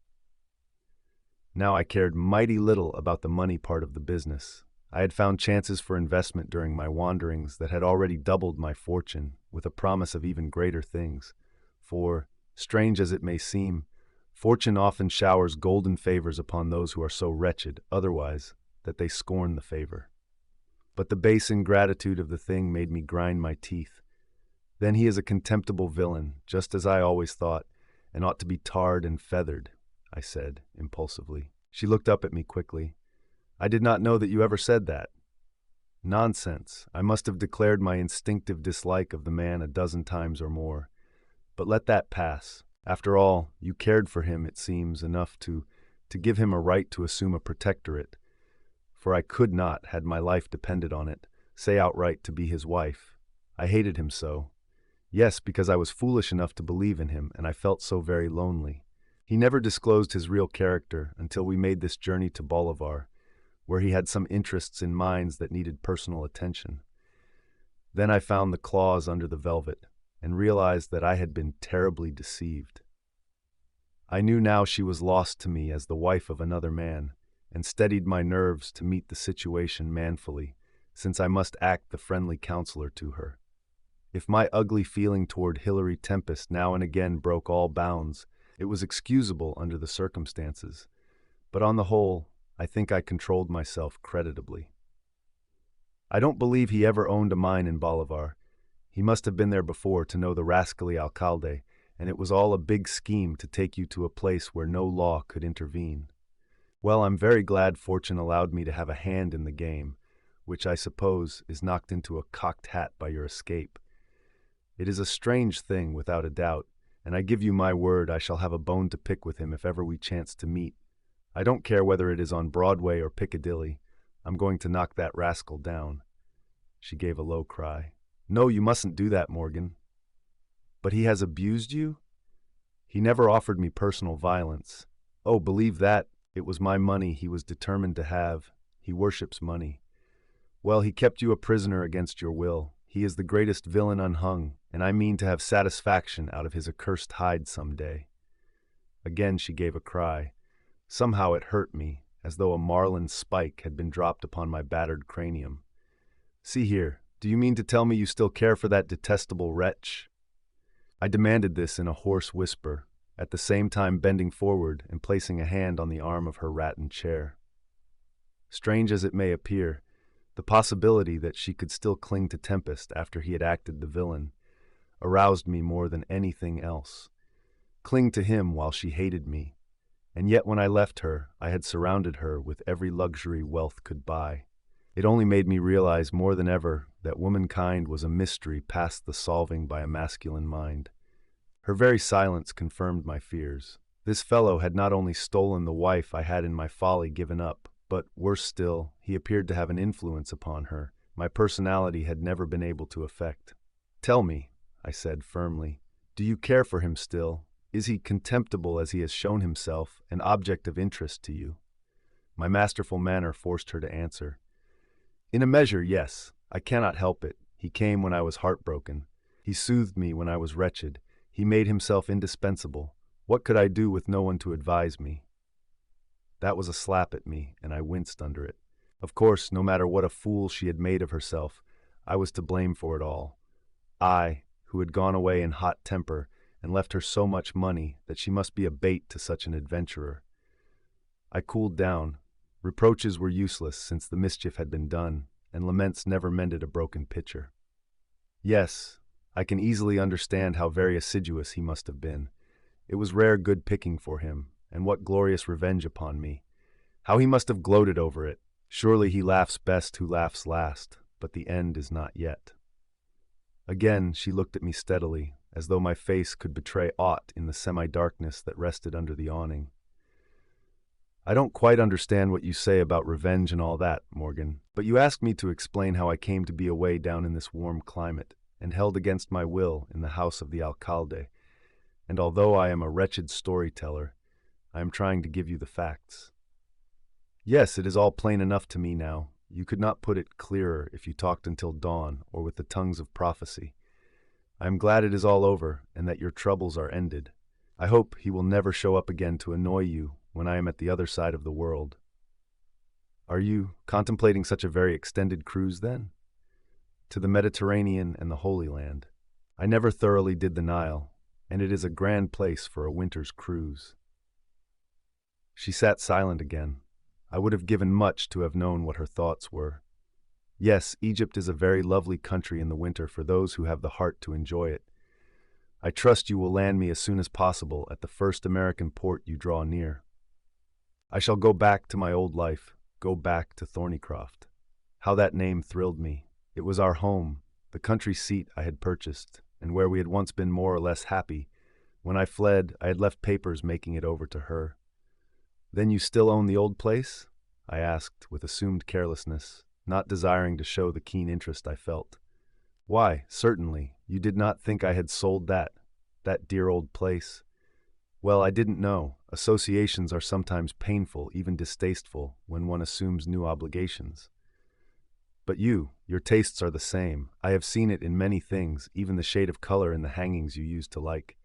Now I cared mighty little about the money part of the business. I had found chances for investment during my wanderings that had already doubled my fortune, with a promise of even greater things. For, strange as it may seem, fortune often showers golden favors upon those who are so wretched otherwise that they scorn the favor. But the base ingratitude of the thing made me grind my teeth. Then he is a contemptible villain, just as I always thought, and ought to be tarred and feathered, I said, impulsively. She looked up at me quickly. I did not know that you ever said that. Nonsense. I must have declared my instinctive dislike of the man a dozen times or more. But let that pass. After all, you cared for him, it seems, enough to give him a right to assume a protectorate. For I could not, had my life depended on it, say outright to be his wife. I hated him so. Yes, because I was foolish enough to believe in him, and I felt so very lonely. He never disclosed his real character until we made this journey to Bolivar, where he had some interests in mines that needed personal attention. Then I found the claws under the velvet, and realized that I had been terribly deceived. I knew now she was lost to me as the wife of another man, and steadied my nerves to meet the situation manfully, since I must act the friendly counselor to her. If my ugly feeling toward Hilary Tempest now and again broke all bounds, it was excusable under the circumstances, but on the whole, I think I controlled myself creditably. I don't believe he ever owned a mine in Bolivar. He must have been there before to know the rascally Alcalde, and it was all a big scheme to take you to a place where no law could intervene. Well, I'm very glad fortune allowed me to have a hand in the game, which I suppose is knocked into a cocked hat by your escape. It is a strange thing, without a doubt, and I give you my word I shall have a bone to pick with him if ever we chance to meet. I don't care whether it is on Broadway or Piccadilly. I'm going to knock that rascal down. She gave a low cry. No, you mustn't do that, Morgan. But he has abused you? He never offered me personal violence. Oh, believe that. It was my money he was determined to have. He worships money. Well, he kept you a prisoner against your will. He is the greatest villain unhung, and I mean to have satisfaction out of his accursed hide some day. Again she gave a cry. Somehow it hurt me, as though a marlin's spike had been dropped upon my battered cranium. See here, do you mean to tell me you still care for that detestable wretch? I demanded this in a hoarse whisper, at the same time bending forward and placing a hand on the arm of her rattan chair. Strange as it may appear, the possibility that she could still cling to Tempest after he had acted the villain aroused me more than anything else. Cling to him while she hated me, and yet when I left her, I had surrounded her with every luxury wealth could buy. It only made me realize more than ever that womankind was a mystery past the solving by a masculine mind. Her very silence confirmed my fears. This fellow had not only stolen the wife I had in my folly given up, but, worse still, he appeared to have an influence upon her my personality had never been able to affect. Tell me, I said firmly, do you care for him still? Is he contemptible as he has shown himself, an object of interest to you? My masterful manner forced her to answer. In a measure, yes. I cannot help it. He came when I was heartbroken. He soothed me when I was wretched. He made himself indispensable. What could I do with no one to advise me? That was a slap at me, and I winced under it. Of course, no matter what a fool she had made of herself, I was to blame for it all. I, who had gone away in hot temper and left her so much money that she must be a bait to such an adventurer. I cooled down. Reproaches were useless since the mischief had been done, and laments never mended a broken pitcher. Yes, I can easily understand how very assiduous he must have been. It was rare good picking for him, and what glorious revenge upon me. How he must have gloated over it. Surely he laughs best who laughs last, but the end is not yet. Again she looked at me steadily, as though my face could betray aught in the semi-darkness that rested under the awning. I don't quite understand what you say about revenge and all that, Morgan, but you ask me to explain how I came to be away down in this warm climate. and held against my will in the house of the Alcalde, and although I am a wretched storyteller, I am trying to give you the facts. Yes, it is all plain enough to me now. You could not put it clearer if you talked until dawn or with the tongues of prophecy. I am glad it is all over and that your troubles are ended. I hope he will never show up again to annoy you when I am at the other side of the world. Are you contemplating such a very extended cruise, then? To the Mediterranean and the Holy Land. I never thoroughly did the Nile, and it is a grand place for a winter's cruise. She sat silent again. I would have given much to have known what her thoughts were. Yes, Egypt is a very lovely country in the winter for those who have the heart to enjoy it. I trust you will land me as soon as possible at the first American port you draw near. I shall go back to my old life, go back to Thornycroft. How that name thrilled me. It was our home, the country seat I had purchased, and where we had once been more or less happy. When I fled, I had left papers making it over to her. Then you still own the old place? I asked with assumed carelessness, not desiring to show the keen interest I felt. Why, certainly, you did not think I had sold that dear old place. Well, I didn't know. Associations are sometimes painful, even distasteful, when one assumes new obligations. But your tastes are the same. I have seen it in many things, even the shade of color in the hangings you used to like.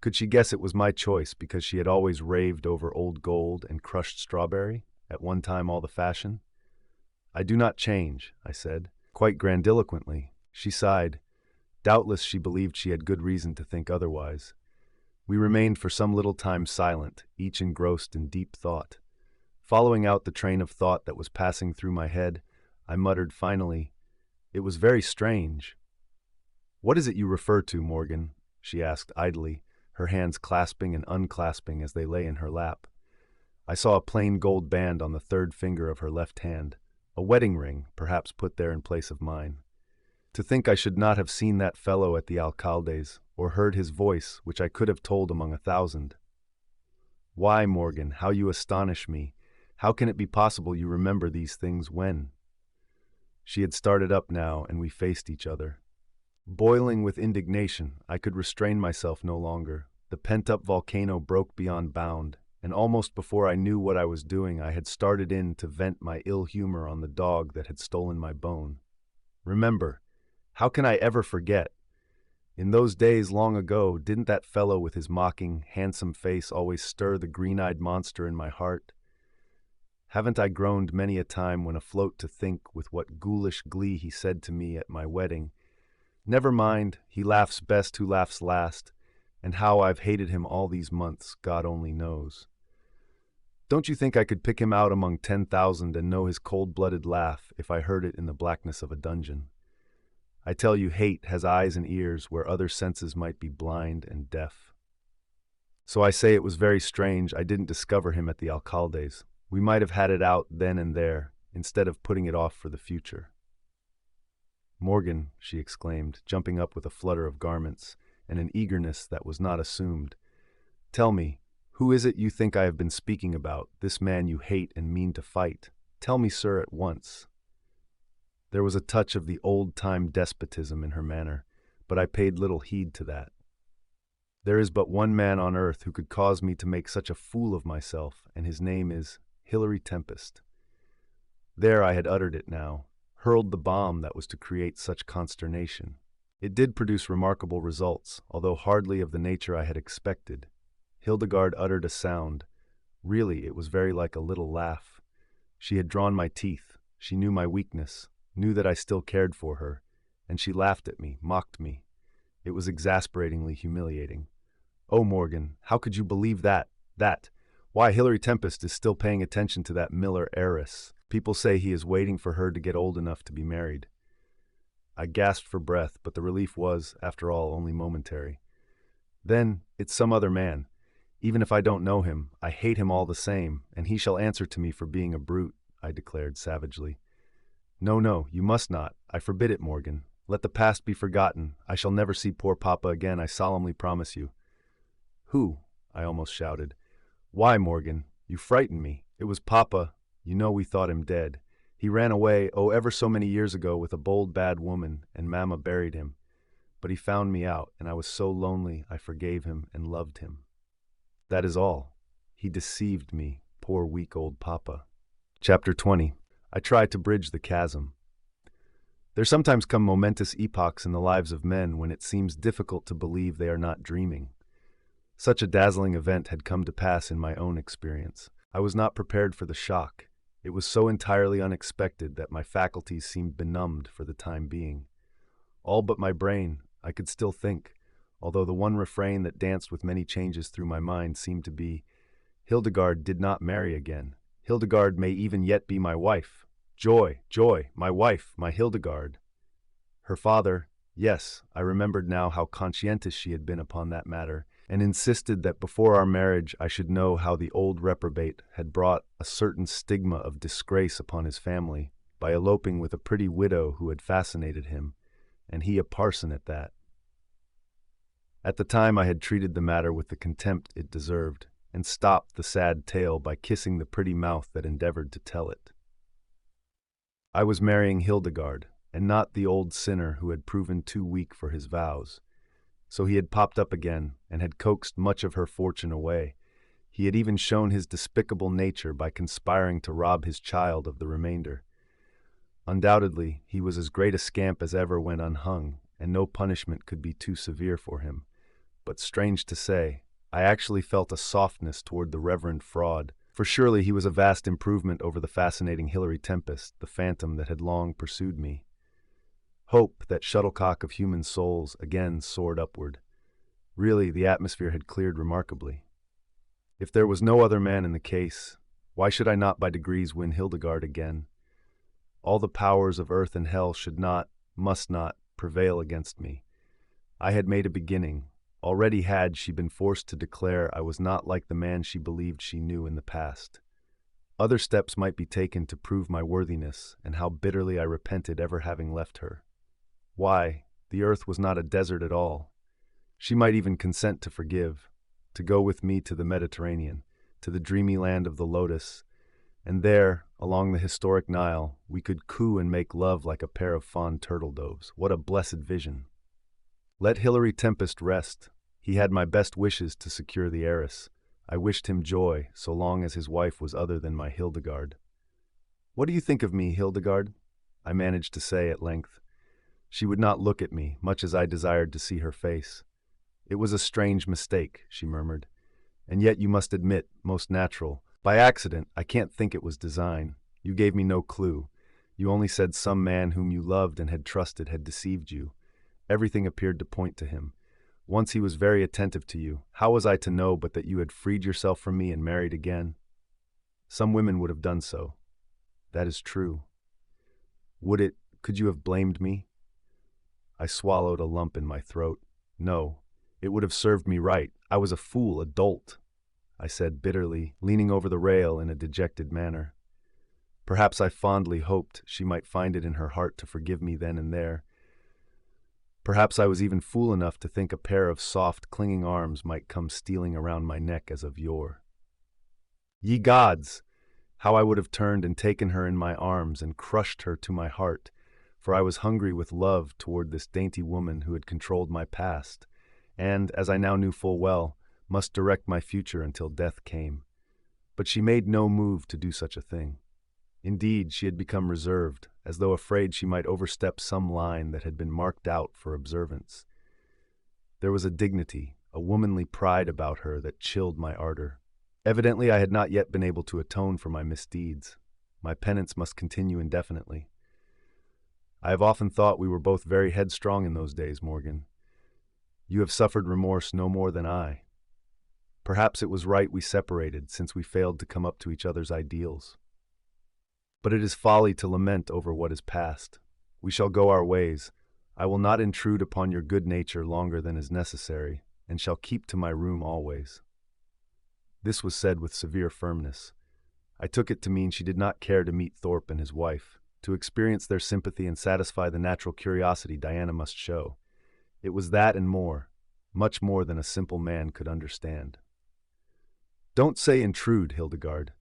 Could she guess it was my choice because she had always raved over old gold and crushed strawberry, at one time all the fashion? I do not change, I said, quite grandiloquently. She sighed. Doubtless she believed she had good reason to think otherwise. We remained for some little time silent, each engrossed in deep thought. Following out the train of thought that was passing through my head, I muttered finally, "It was very strange." "What is it you refer to, Morgan?" she asked idly, her hands clasping and unclasping as they lay in her lap. I saw a plain gold band on the third finger of her left hand, a wedding ring, perhaps put there in place of mine. To think I should not have seen that fellow at the Alcalde's, or heard his voice, which I could have told among 1,000. Why, Morgan, how you astonish me. How can it be possible you remember these things when? She had started up now, and we faced each other. Boiling with indignation, I could restrain myself no longer. The pent-up volcano broke beyond bound, and almost before I knew what I was doing, I had started in to vent my ill humor on the dog that had stolen my bone. Remember, how can I ever forget? In those days long ago, didn't that fellow with his mocking, handsome face always stir the green-eyed monster in my heart? Haven't I groaned many a time when afloat to think with what ghoulish glee he said to me at my wedding, "Never mind, he laughs best who laughs last," and how I've hated him all these months, God only knows. Don't you think I could pick him out among 10,000 and know his cold-blooded laugh if I heard it in the blackness of a dungeon? I tell you, hate has eyes and ears where other senses might be blind and deaf. So I say it was very strange I didn't discover him at the Alcalde's. We might have had it out then and there, instead of putting it off for the future. Morgan, she exclaimed, jumping up with a flutter of garments and an eagerness that was not assumed. Tell me, who is it you think I have been speaking about, this man you hate and mean to fight? Tell me, sir, at once. There was a touch of the old-time despotism in her manner, but I paid little heed to that. There is but one man on earth who could cause me to make such a fool of myself, and his name is Hilary Tempest. There I had uttered it now, hurled the bomb that was to create such consternation. It did produce remarkable results, although hardly of the nature I had expected. Hildegarde uttered a sound. Really, it was very like a little laugh. She had drawn my teeth. She knew my weakness, knew that I still cared for her, and she laughed at me, mocked me. It was exasperatingly humiliating. Oh, Morgan, how could you believe that? Why, Hilary Tempest is still paying attention to that Miller heiress. People say he is waiting for her to get old enough to be married. I gasped for breath, but the relief was, after all, only momentary. Then, it's some other man. Even if I don't know him, I hate him all the same, and he shall answer to me for being a brute, I declared savagely. No, you must not. I forbid it, Morgan. Let the past be forgotten. I shall never see poor Papa again, I solemnly promise you. Who? I almost shouted. Why, Morgan? You frightened me. It was Papa. You know we thought him dead. He ran away, ever so many years ago with a bold, bad woman, and Mamma buried him. but he found me out, and I was so lonely I forgave him and loved him. That is all. He deceived me, poor weak old papa. Chapter 20. I try to bridge the chasm. There sometimes come momentous epochs in the lives of men when it seems difficult to believe they are not dreaming. Such a dazzling event had come to pass in my own experience. I was not prepared for the shock. It was so entirely unexpected that my faculties seemed benumbed for the time being. All but my brain, I could still think, although the one refrain that danced with many changes through my mind seemed to be, Hildegarde did not marry again. Hildegarde may even yet be my wife. Joy, joy, my wife, my Hildegarde. Her father, yes, I remembered now how conscientious she had been upon that matter, and insisted that before our marriage I should know how the old reprobate had brought a certain stigma of disgrace upon his family by eloping with a pretty widow who had fascinated him, and he a parson at that. At the time I had treated the matter with the contempt it deserved, and stopped the sad tale by kissing the pretty mouth that endeavored to tell it. I was marrying Hildegarde, and not the old sinner who had proven too weak for his vows. So he had popped up again, and had coaxed much of her fortune away. He had even shown his despicable nature by conspiring to rob his child of the remainder. Undoubtedly, he was as great a scamp as ever went unhung, and no punishment could be too severe for him. But strange to say, I actually felt a softness toward the reverend fraud, for surely he was a vast improvement over the fascinating Hilary Tempest, the phantom that had long pursued me. Hope, that shuttlecock of human souls, again soared upward. Really, the atmosphere had cleared remarkably. If there was no other man in the case, why should I not by degrees win Hildegarde again? All the powers of earth and hell should not, must not, prevail against me. I had made a beginning. Already had she been forced to declare I was not like the man she believed she knew in the past. Other steps might be taken to prove my worthiness, and how bitterly I repented ever having left her. Why, the earth was not a desert at all. She might even consent to forgive, to go with me to the Mediterranean, to the dreamy land of the lotus, and there, along the historic Nile, we could coo and make love like a pair of fond turtle doves. What a blessed vision! Let Hilary Tempest rest. He had my best wishes to secure the heiress. I wished him joy, so long as his wife was other than my Hildegarde. "What do you think of me, Hildegarde?" I managed to say at length. She would not look at me, much as I desired to see her face. "It was a strange mistake," she murmured. "And yet you must admit, most natural. By accident, I can't think it was design. You gave me no clue. You only said some man whom you loved and had trusted had deceived you. Everything appeared to point to him. Once he was very attentive to you. How was I to know but that you had freed yourself from me and married again? Some women would have done so. That is true. Could you have blamed me?" I swallowed a lump in my throat. No, it would have served me right. I was a fool, a dolt, I said bitterly, leaning over the rail in a dejected manner. Perhaps I fondly hoped she might find it in her heart to forgive me then and there. Perhaps I was even fool enough to think a pair of soft, clinging arms might come stealing around my neck as of yore. Ye gods! How I would have turned and taken her in my arms and crushed her to my heart, for I was hungry with love toward this dainty woman who had controlled my past, and, as I now knew full well, must direct my future until death came. But she made no move to do such a thing. Indeed, she had become reserved, as though afraid she might overstep some line that had been marked out for observance. There was a dignity, a womanly pride about her that chilled my ardor. Evidently I had not yet been able to atone for my misdeeds. My penance must continue indefinitely. I have often thought we were both very headstrong in those days, Morgan. You have suffered remorse no more than I. Perhaps it was right we separated, since we failed to come up to each other's ideals. But it is folly to lament over what is past. We shall go our ways. I will not intrude upon your good nature longer than is necessary, and shall keep to my room always. This was said with severe firmness. I took it to mean she did not care to meet Thorpe and his wife, to experience their sympathy and satisfy the natural curiosity Diana must show. It was that and more, much more than a simple man could understand. Don't say intrude, Hildegarde.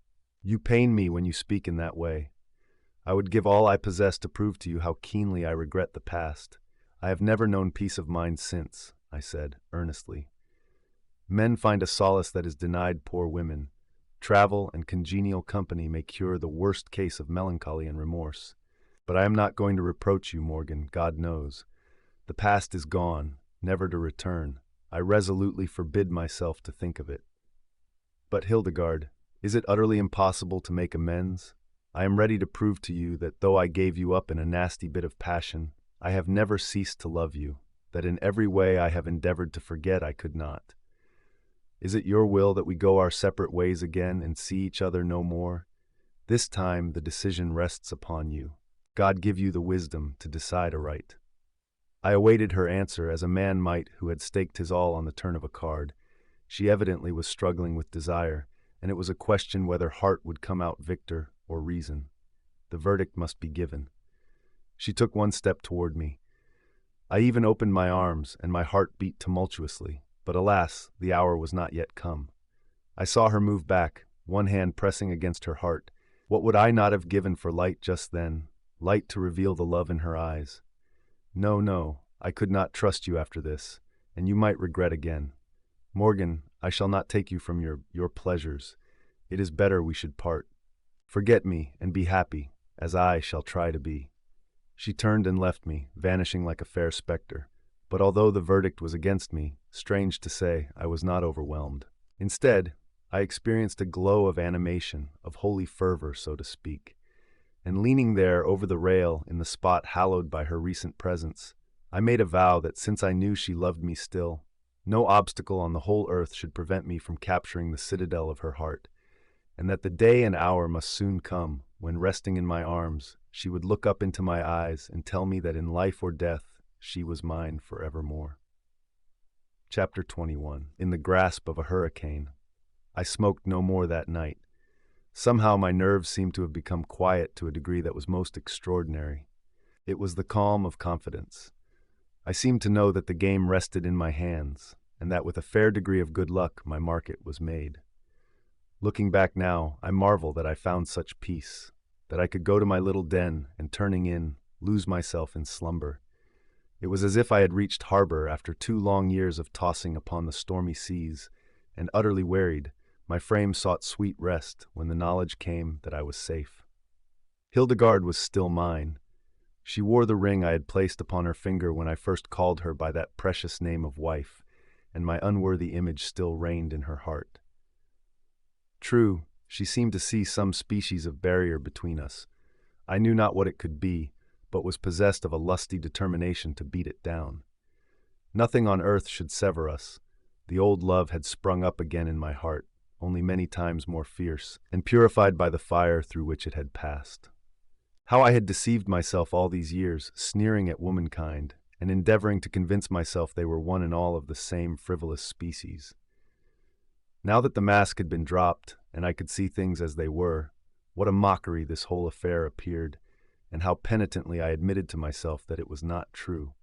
You pain me when you speak in that way. I would give all I possess to prove to you how keenly I regret the past. I have never known peace of mind since, I said, earnestly. Men find a solace that is denied poor women. Travel and congenial company may cure the worst case of melancholy and remorse. But I am not going to reproach you, Morgan, God knows. The past is gone, never to return. I resolutely forbid myself to think of it. But, Hildegarde, is it utterly impossible to make amends? I am ready to prove to you that though I gave you up in a nasty bit of passion, I have never ceased to love you, that in every way I have endeavored to forget I could not. Is it your will that we go our separate ways again and see each other no more? This time the decision rests upon you. God give you the wisdom to decide aright. I awaited her answer as a man might who had staked his all on the turn of a card. She evidently was struggling with desire, and it was a question whether heart would come out victor or reason. The verdict must be given. She took one step toward me. I even opened my arms, and my heart beat tumultuously, but alas, the hour was not yet come. I saw her move back, one hand pressing against her heart. What would I not have given for light just then, light to reveal the love in her eyes? No, no, I could not trust you after this, and you might regret again. Morgan, I shall not take you from your pleasures. It is better we should part. Forget me and be happy, as I shall try to be. She turned and left me, vanishing like a fair spectre. But although the verdict was against me, strange to say, I was not overwhelmed. Instead, I experienced a glow of animation, of holy fervor, so to speak. And leaning there over the rail in the spot hallowed by her recent presence, I made a vow that since I knew she loved me still, no obstacle on the whole earth should prevent me from capturing the citadel of her heart, and that the day and hour must soon come when, resting in my arms, she would look up into my eyes and tell me that in life or death she was mine forevermore. Chapter 21. In the grasp of a hurricane. I smoked no more that night. Somehow my nerves seemed to have become quiet to a degree that was most extraordinary. It was the calm of confidence. I seemed to know that the game rested in my hands, and that with a fair degree of good luck my market was made. Looking back now, I marvel that I found such peace, that I could go to my little den and, turning in, lose myself in slumber. It was as if I had reached harbor after 2 long years of tossing upon the stormy seas, and utterly wearied, my frame sought sweet rest when the knowledge came that I was safe. Hildegarde was still mine. She wore the ring I had placed upon her finger when I first called her by that precious name of wife, and my unworthy image still reigned in her heart. True, she seemed to see some species of barrier between us. I knew not what it could be, but was possessed of a lusty determination to beat it down. Nothing on earth should sever us. The old love had sprung up again in my heart, only many times more fierce, and purified by the fire through which it had passed. How I had deceived myself all these years, sneering at womankind, and endeavoring to convince myself they were one and all of the same frivolous species. Now that the mask had been dropped, and I could see things as they were, what a mockery this whole affair appeared, and how penitently I admitted to myself that it was not true.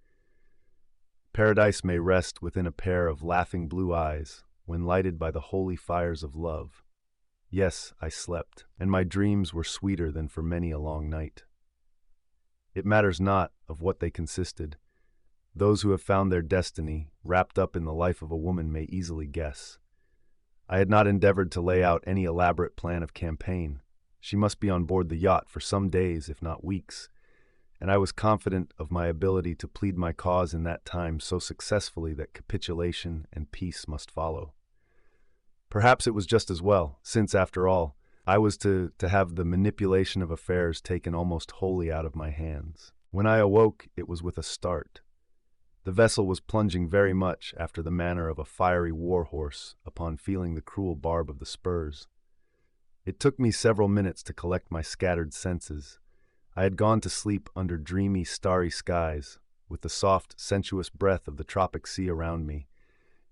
Paradise may rest within a pair of laughing blue eyes, when lighted by the holy fires of love. Yes, I slept, and my dreams were sweeter than for many a long night. It matters not of what they consisted. Those who have found their destiny, wrapped up in the life of a woman, may easily guess. I had not endeavored to lay out any elaborate plan of campaign. She must be on board the yacht for some days, if not weeks, and I was confident of my ability to plead my cause in that time so successfully that capitulation and peace must follow. Perhaps it was just as well, since, after all, I was to have the manipulation of affairs taken almost wholly out of my hands. When I awoke, it was with a start. The vessel was plunging very much after the manner of a fiery war-horse upon feeling the cruel barb of the spurs. It took me several minutes to collect my scattered senses. I had gone to sleep under dreamy, starry skies, with the soft, sensuous breath of the tropic sea around me,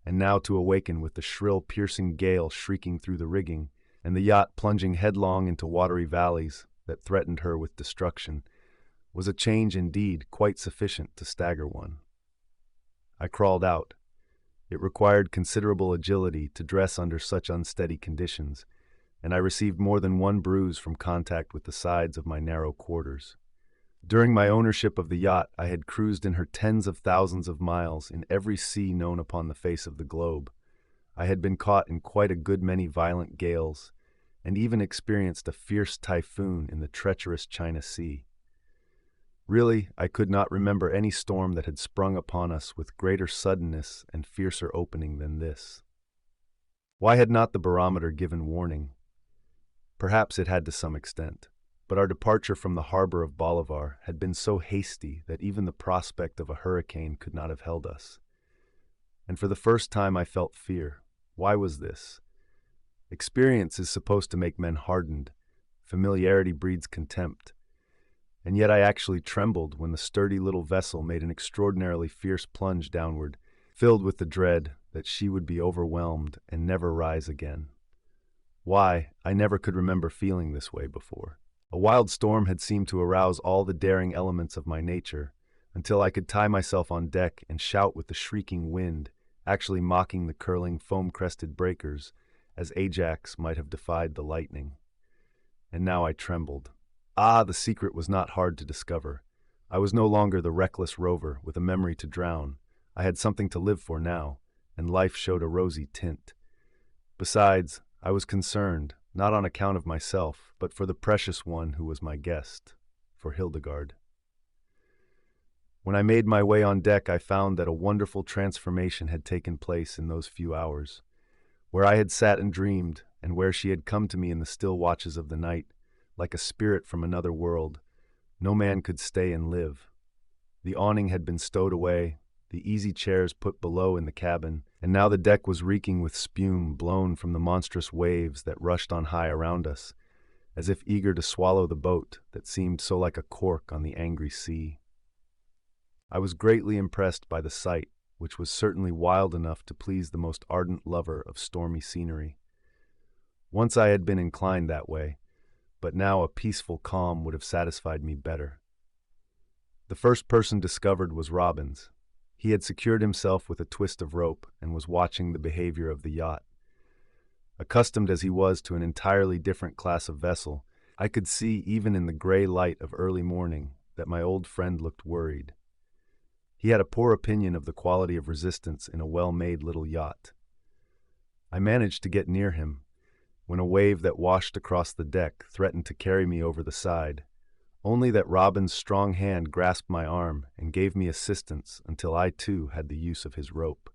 and now to awaken with the shrill, piercing gale shrieking through the rigging, and the yacht plunging headlong into watery valleys that threatened her with destruction, was a change indeed quite sufficient to stagger one. I crawled out. It required considerable agility to dress under such unsteady conditions, and I received more than one bruise from contact with the sides of my narrow quarters. During my ownership of the yacht, I had cruised in her tens of thousands of miles in every sea known upon the face of the globe. I had been caught in quite a good many violent gales, and even experienced a fierce typhoon in the treacherous China Sea. Really, I could not remember any storm that had sprung upon us with greater suddenness and fiercer opening than this. Why had not the barometer given warning? Perhaps it had to some extent, but our departure from the harbor of Bolivar had been so hasty that even the prospect of a hurricane could not have held us. And for the first time I felt fear. Why was this? Experience is supposed to make men hardened. Familiarity breeds contempt. And yet I actually trembled when the sturdy little vessel made an extraordinarily fierce plunge downward, filled with the dread that she would be overwhelmed and never rise again. Why, I never could remember feeling this way before. A wild storm had seemed to arouse all the daring elements of my nature, until I could tie myself on deck and shout with the shrieking wind, actually mocking the curling, foam-crested breakers, as Ajax might have defied the lightning. And now I trembled. The secret was not hard to discover. I was no longer the reckless rover with a memory to drown. I had something to live for now, and life showed a rosy tint. Besides, I was concerned, not on account of myself, but for the precious one who was my guest, for Hildegarde. When I made my way on deck, I found that a wonderful transformation had taken place in those few hours. Where I had sat and dreamed, and where she had come to me in the still watches of the night, like a spirit from another world, no man could stay and live. The awning had been stowed away, the easy chairs put below in the cabin, and now the deck was reeking with spume blown from the monstrous waves that rushed on high around us, as if eager to swallow the boat that seemed so like a cork on the angry sea. I was greatly impressed by the sight, which was certainly wild enough to please the most ardent lover of stormy scenery. Once I had been inclined that way, but now a peaceful calm would have satisfied me better. The first person discovered was Robbins. He had secured himself with a twist of rope and was watching the behavior of the yacht. Accustomed as he was to an entirely different class of vessel, I could see even in the gray light of early morning that my old friend looked worried. He had a poor opinion of the quality of resistance in a well-made little yacht. I managed to get near him, when a wave that washed across the deck threatened to carry me over the side, only that Robin's strong hand grasped my arm and gave me assistance until I too had the use of his rope.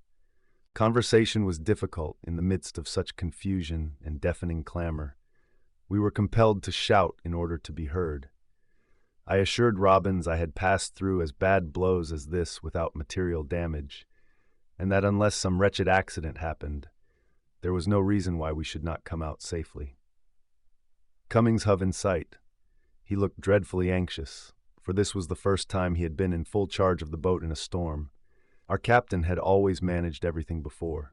Conversation was difficult in the midst of such confusion and deafening clamor. We were compelled to shout in order to be heard. I assured Robbins I had passed through as bad blows as this without material damage, and that unless some wretched accident happened, there was no reason why we should not come out safely. Cummings hove in sight. He looked dreadfully anxious, for this was the first time he had been in full charge of the boat in a storm. Our captain had always managed everything before.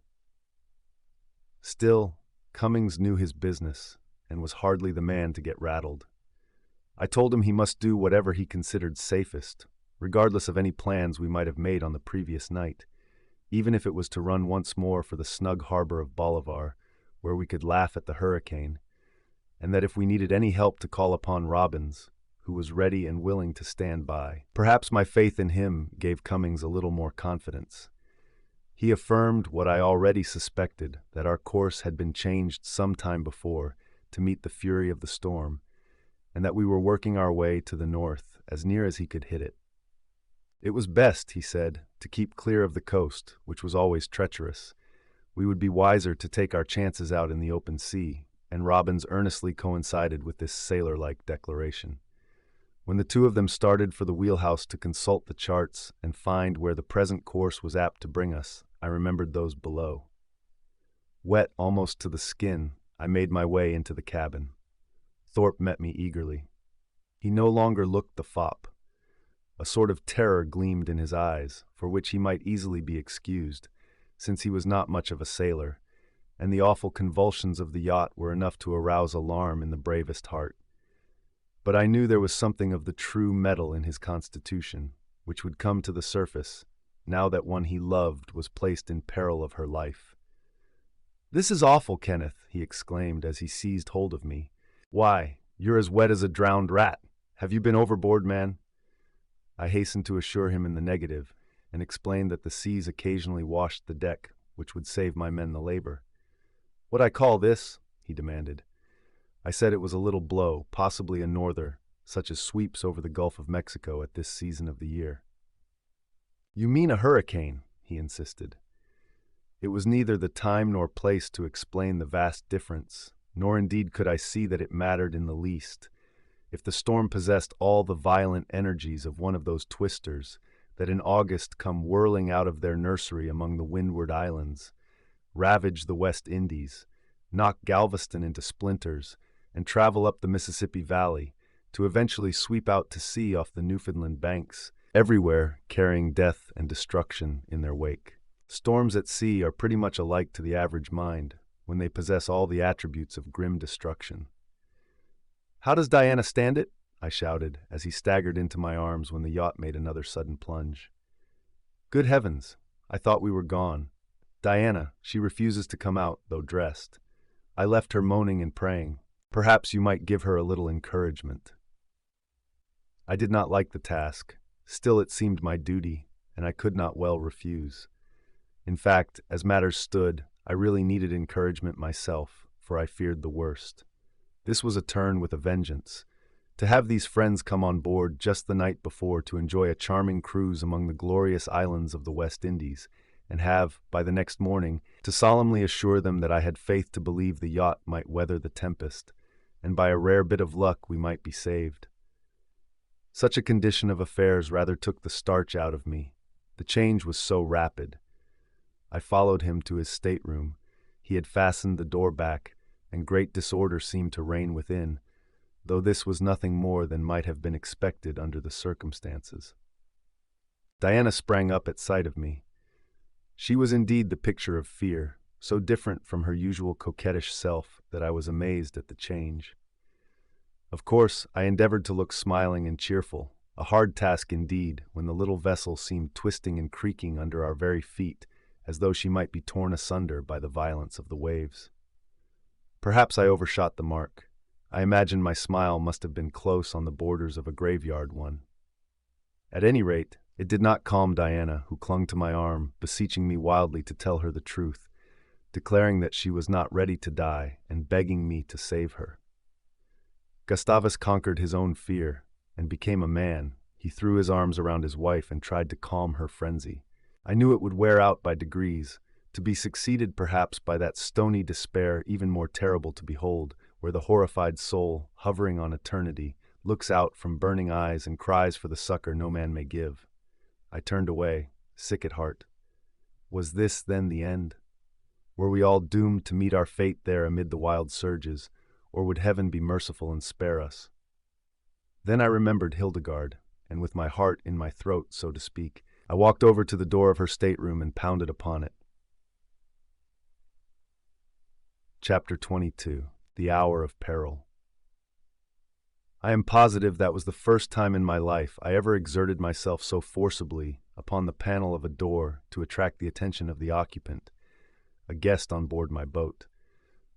Still, Cummings knew his business and was hardly the man to get rattled. I told him he must do whatever he considered safest, regardless of any plans we might have made on the previous night, even if it was to run once more for the snug harbor of Bolivar, where we could laugh at the hurricane, and that if we needed any help to call upon Robbins, who was ready and willing to stand by. Perhaps my faith in him gave Cummings a little more confidence. He affirmed what I already suspected, that our course had been changed some time before to meet the fury of the storm, and that we were working our way to the north as near as he could hit it. It was best, he said, to keep clear of the coast, which was always treacherous. We would be wiser to take our chances out in the open sea, and Robbins earnestly coincided with this sailor-like declaration. When the two of them started for the wheelhouse to consult the charts and find where the present course was apt to bring us, I remembered those below. Wet almost to the skin, I made my way into the cabin. Thorpe met me eagerly. He no longer looked the fop. A sort of terror gleamed in his eyes, for which he might easily be excused, since he was not much of a sailor, and the awful convulsions of the yacht were enough to arouse alarm in the bravest heart. But I knew there was something of the true metal in his constitution, which would come to the surface, now that one he loved was placed in peril of her life. "This is awful, Kenneth," he exclaimed as he seized hold of me. "Why, you're as wet as a drowned rat. Have you been overboard, man?" I hastened to assure him in the negative, and explained that the seas occasionally washed the deck, which would save my men the labor. "What I call this?" he demanded. I said it was a little blow, possibly a norther, such as sweeps over the Gulf of Mexico at this season of the year. "You mean a hurricane," he insisted. It was neither the time nor place to explain the vast difference, nor indeed could I see that it mattered in the least. If the storm possessed all the violent energies of one of those twisters that in August come whirling out of their nursery among the Windward Islands, ravage the West Indies, knock Galveston into splinters, and travel up the Mississippi Valley, to eventually sweep out to sea off the Newfoundland banks, everywhere carrying death and destruction in their wake. Storms at sea are pretty much alike to the average mind, when they possess all the attributes of grim destruction. "How does Diana stand it?" I shouted, as he staggered into my arms when the yacht made another sudden plunge. "Good heavens, I thought we were gone. Diana, she refuses to come out, though dressed. I left her moaning and praying. Perhaps you might give her a little encouragement." I did not like the task. Still it seemed my duty, and I could not well refuse. In fact, as matters stood, I really needed encouragement myself, for I feared the worst. This was a turn with a vengeance. To have these friends come on board just the night before to enjoy a charming cruise among the glorious islands of the West Indies, and have, by the next morning, to solemnly assure them that I had faith to believe the yacht might weather the tempest, and by a rare bit of luck we might be saved. Such a condition of affairs rather took the starch out of me. The change was so rapid. I followed him to his stateroom. He had fastened the door back, and great disorder seemed to reign within, though this was nothing more than might have been expected under the circumstances. Diana sprang up at sight of me. She was indeed the picture of fear, so different from her usual coquettish self that I was amazed at the change. Of course, I endeavored to look smiling and cheerful, a hard task indeed when the little vessel seemed twisting and creaking under our very feet, as though she might be torn asunder by the violence of the waves. Perhaps I overshot the mark. I imagine my smile must have been close on the borders of a graveyard one. At any rate, it did not calm Diana, who clung to my arm, beseeching me wildly to tell her the truth, declaring that she was not ready to die and begging me to save her. Gustavus conquered his own fear and became a man. He threw his arms around his wife and tried to calm her frenzy. I knew it would wear out by degrees, to be succeeded perhaps by that stony despair even more terrible to behold, where the horrified soul, hovering on eternity, looks out from burning eyes and cries for the succor no man may give. I turned away, sick at heart. Was this, then, the end? Were we all doomed to meet our fate there amid the wild surges, or would heaven be merciful and spare us? Then I remembered Hildegarde, and with my heart in my throat, so to speak, I walked over to the door of her stateroom and pounded upon it. Chapter 22. The Hour of Peril. I am positive that was the first time in my life I ever exerted myself so forcibly upon the panel of a door to attract the attention of the occupant, a guest on board my boat.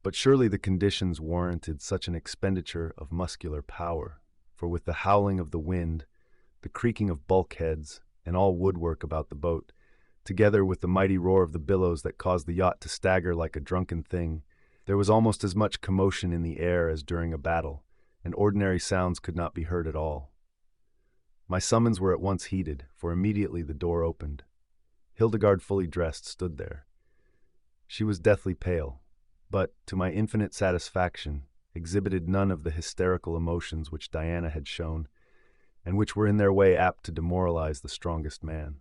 But surely the conditions warranted such an expenditure of muscular power, for with the howling of the wind, the creaking of bulkheads, and all woodwork about the boat, together with the mighty roar of the billows that caused the yacht to stagger like a drunken thing, there was almost as much commotion in the air as during a battle, and ordinary sounds could not be heard at all. My summons were at once heeded, for immediately the door opened. Hildegarde, fully dressed, stood there. She was deathly pale, but, to my infinite satisfaction, exhibited none of the hysterical emotions which Diana had shown, and which were in their way apt to demoralize the strongest man.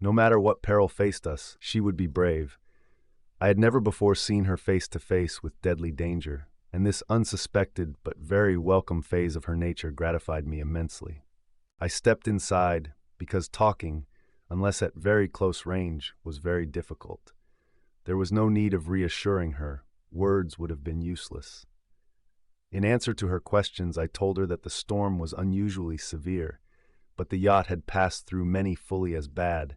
No matter what peril faced us, she would be brave. I had never before seen her face to face with deadly danger, and this unsuspected but very welcome phase of her nature gratified me immensely. I stepped inside, because talking, unless at very close range, was very difficult. There was no need of reassuring her. Words would have been useless. In answer to her questions, I told her that the storm was unusually severe, but the yacht had passed through many fully as bad,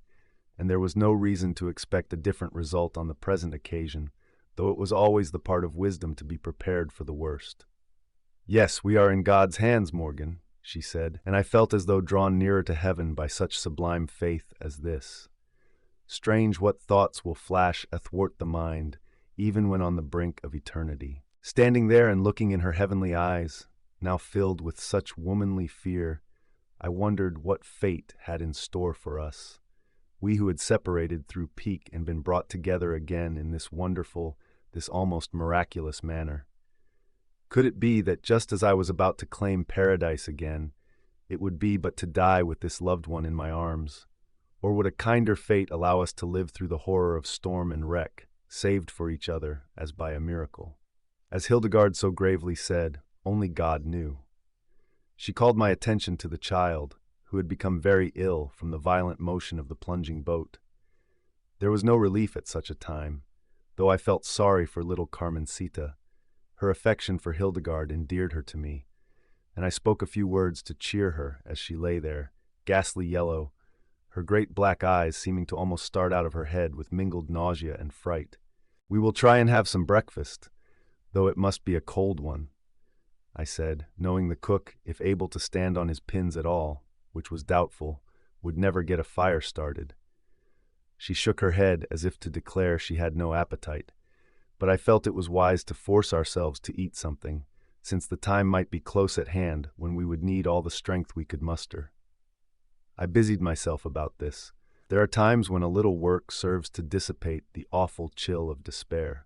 and there was no reason to expect a different result on the present occasion, though it was always the part of wisdom to be prepared for the worst. "Yes, we are in God's hands, Morgan," she said, and I felt as though drawn nearer to heaven by such sublime faith as this. Strange what thoughts will flash athwart the mind, even when on the brink of eternity. Standing there and looking in her heavenly eyes, now filled with such womanly fear, I wondered what fate had in store for us, we who had separated through pique and been brought together again in this wonderful, this almost miraculous manner. Could it be that just as I was about to claim paradise again, it would be but to die with this loved one in my arms? Or would a kinder fate allow us to live through the horror of storm and wreck, saved for each other as by a miracle? As Hildegarde so gravely said, only God knew. She called my attention to the child, who had become very ill from the violent motion of the plunging boat. There was no relief at such a time, though I felt sorry for little Carmencita. Her affection for Hildegarde endeared her to me, and I spoke a few words to cheer her as she lay there, ghastly yellow, her great black eyes seeming to almost start out of her head with mingled nausea and fright. "We will try and have some breakfast, though it must be a cold one," I said, knowing the cook, if able to stand on his pins at all, which was doubtful, would never get a fire started. She shook her head as if to declare she had no appetite, but I felt it was wise to force ourselves to eat something, since the time might be close at hand when we would need all the strength we could muster. I busied myself about this. There are times when a little work serves to dissipate the awful chill of despair.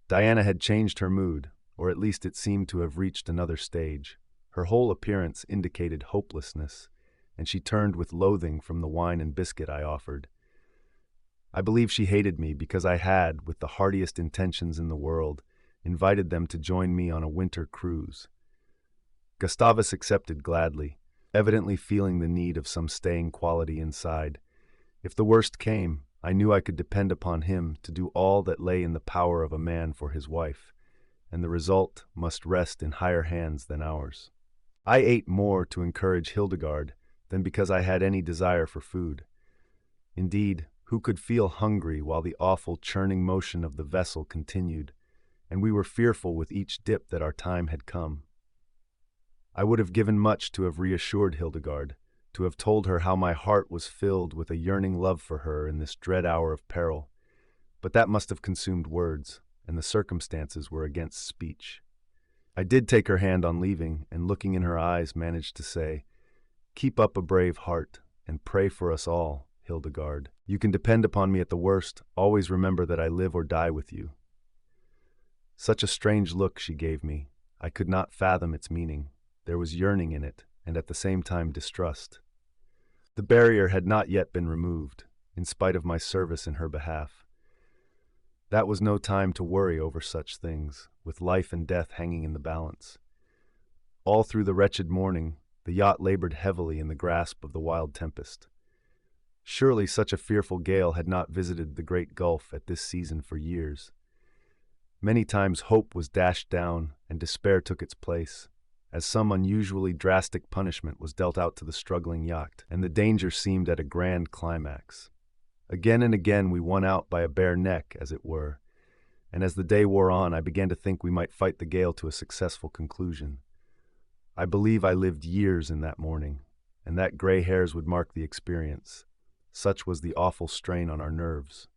Diana had changed her mood, or at least it seemed to have reached another stage. Her whole appearance indicated hopelessness, and she turned with loathing from the wine and biscuit I offered. I believe she hated me because I had, with the heartiest intentions in the world, invited them to join me on a winter cruise. Gustavus accepted gladly, evidently feeling the need of some staying quality inside. If the worst came, I knew I could depend upon him to do all that lay in the power of a man for his wife, and the result must rest in higher hands than ours. I ate more to encourage Hildegarde than because I had any desire for food. Indeed, who could feel hungry while the awful churning motion of the vessel continued, and we were fearful with each dip that our time had come? I would have given much to have reassured Hildegarde, to have told her how my heart was filled with a yearning love for her in this dread hour of peril, but that must have consumed words, and the circumstances were against speech. I did take her hand on leaving, and looking in her eyes managed to say, "Keep up a brave heart, and pray for us all, Hildegarde. You can depend upon me at the worst. Always remember that I live or die with you." Such a strange look she gave me. I could not fathom its meaning. There was yearning in it, and at the same time distrust. The barrier had not yet been removed, in spite of my service in her behalf. That was no time to worry over such things, with life and death hanging in the balance. All through the wretched morning, the yacht labored heavily in the grasp of the wild tempest. Surely such a fearful gale had not visited the great Gulf at this season for years. Many times hope was dashed down and despair took its place, as some unusually drastic punishment was dealt out to the struggling yacht, and the danger seemed at a grand climax. Again and again we won out by a bare neck, as it were, and as the day wore on I began to think we might fight the gale to a successful conclusion. I believe I lived years in that morning, and that gray hairs would mark the experience. Such was the awful strain on our nerves.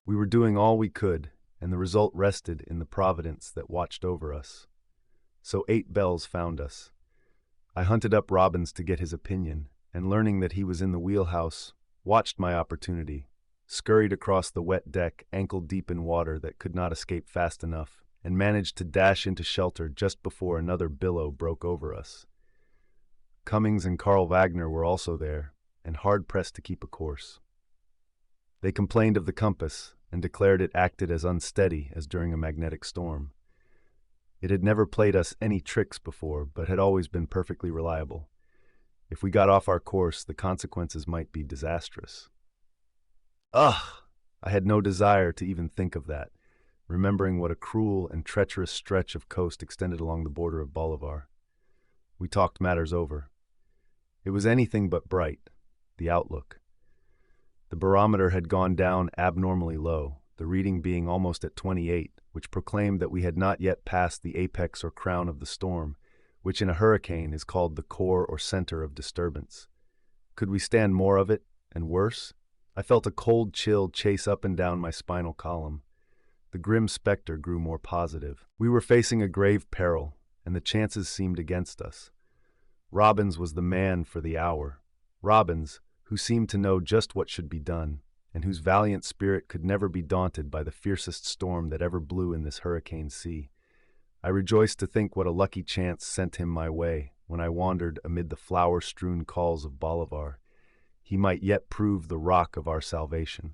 We were doing all we could, and the result rested in the providence that watched over us. So 8 bells found us. I hunted up Robbins to get his opinion, and learning that he was in the wheelhouse, watched my opportunity, scurried across the wet deck ankle-deep in water that could not escape fast enough, and managed to dash into shelter just before another billow broke over us. Cummings and Carl Wagner were also there, and hard-pressed to keep a course. They complained of the compass and declared it acted as unsteady as during a magnetic storm. It had never played us any tricks before, but had always been perfectly reliable. If we got off our course, the consequences might be disastrous. Ugh! I had no desire to even think of that, remembering what a cruel and treacherous stretch of coast extended along the border of Bolivar. We talked matters over. It was anything but bright, the outlook. The barometer had gone down abnormally low, the reading being almost at 28, which proclaimed that we had not yet passed the apex or crown of the storm, which in a hurricane is called the core or center of disturbance. Could we stand more of it, and worse? I felt a cold chill chase up and down my spinal column. The grim specter grew more positive. We were facing a grave peril, and the chances seemed against us. Robbins was the man for the hour. Robbins, who seemed to know just what should be done, and whose valiant spirit could never be daunted by the fiercest storm that ever blew in this hurricane sea. I rejoiced to think what a lucky chance sent him my way when I wandered amid the flower-strewn calls of Bolivar. He might yet prove the rock of our salvation.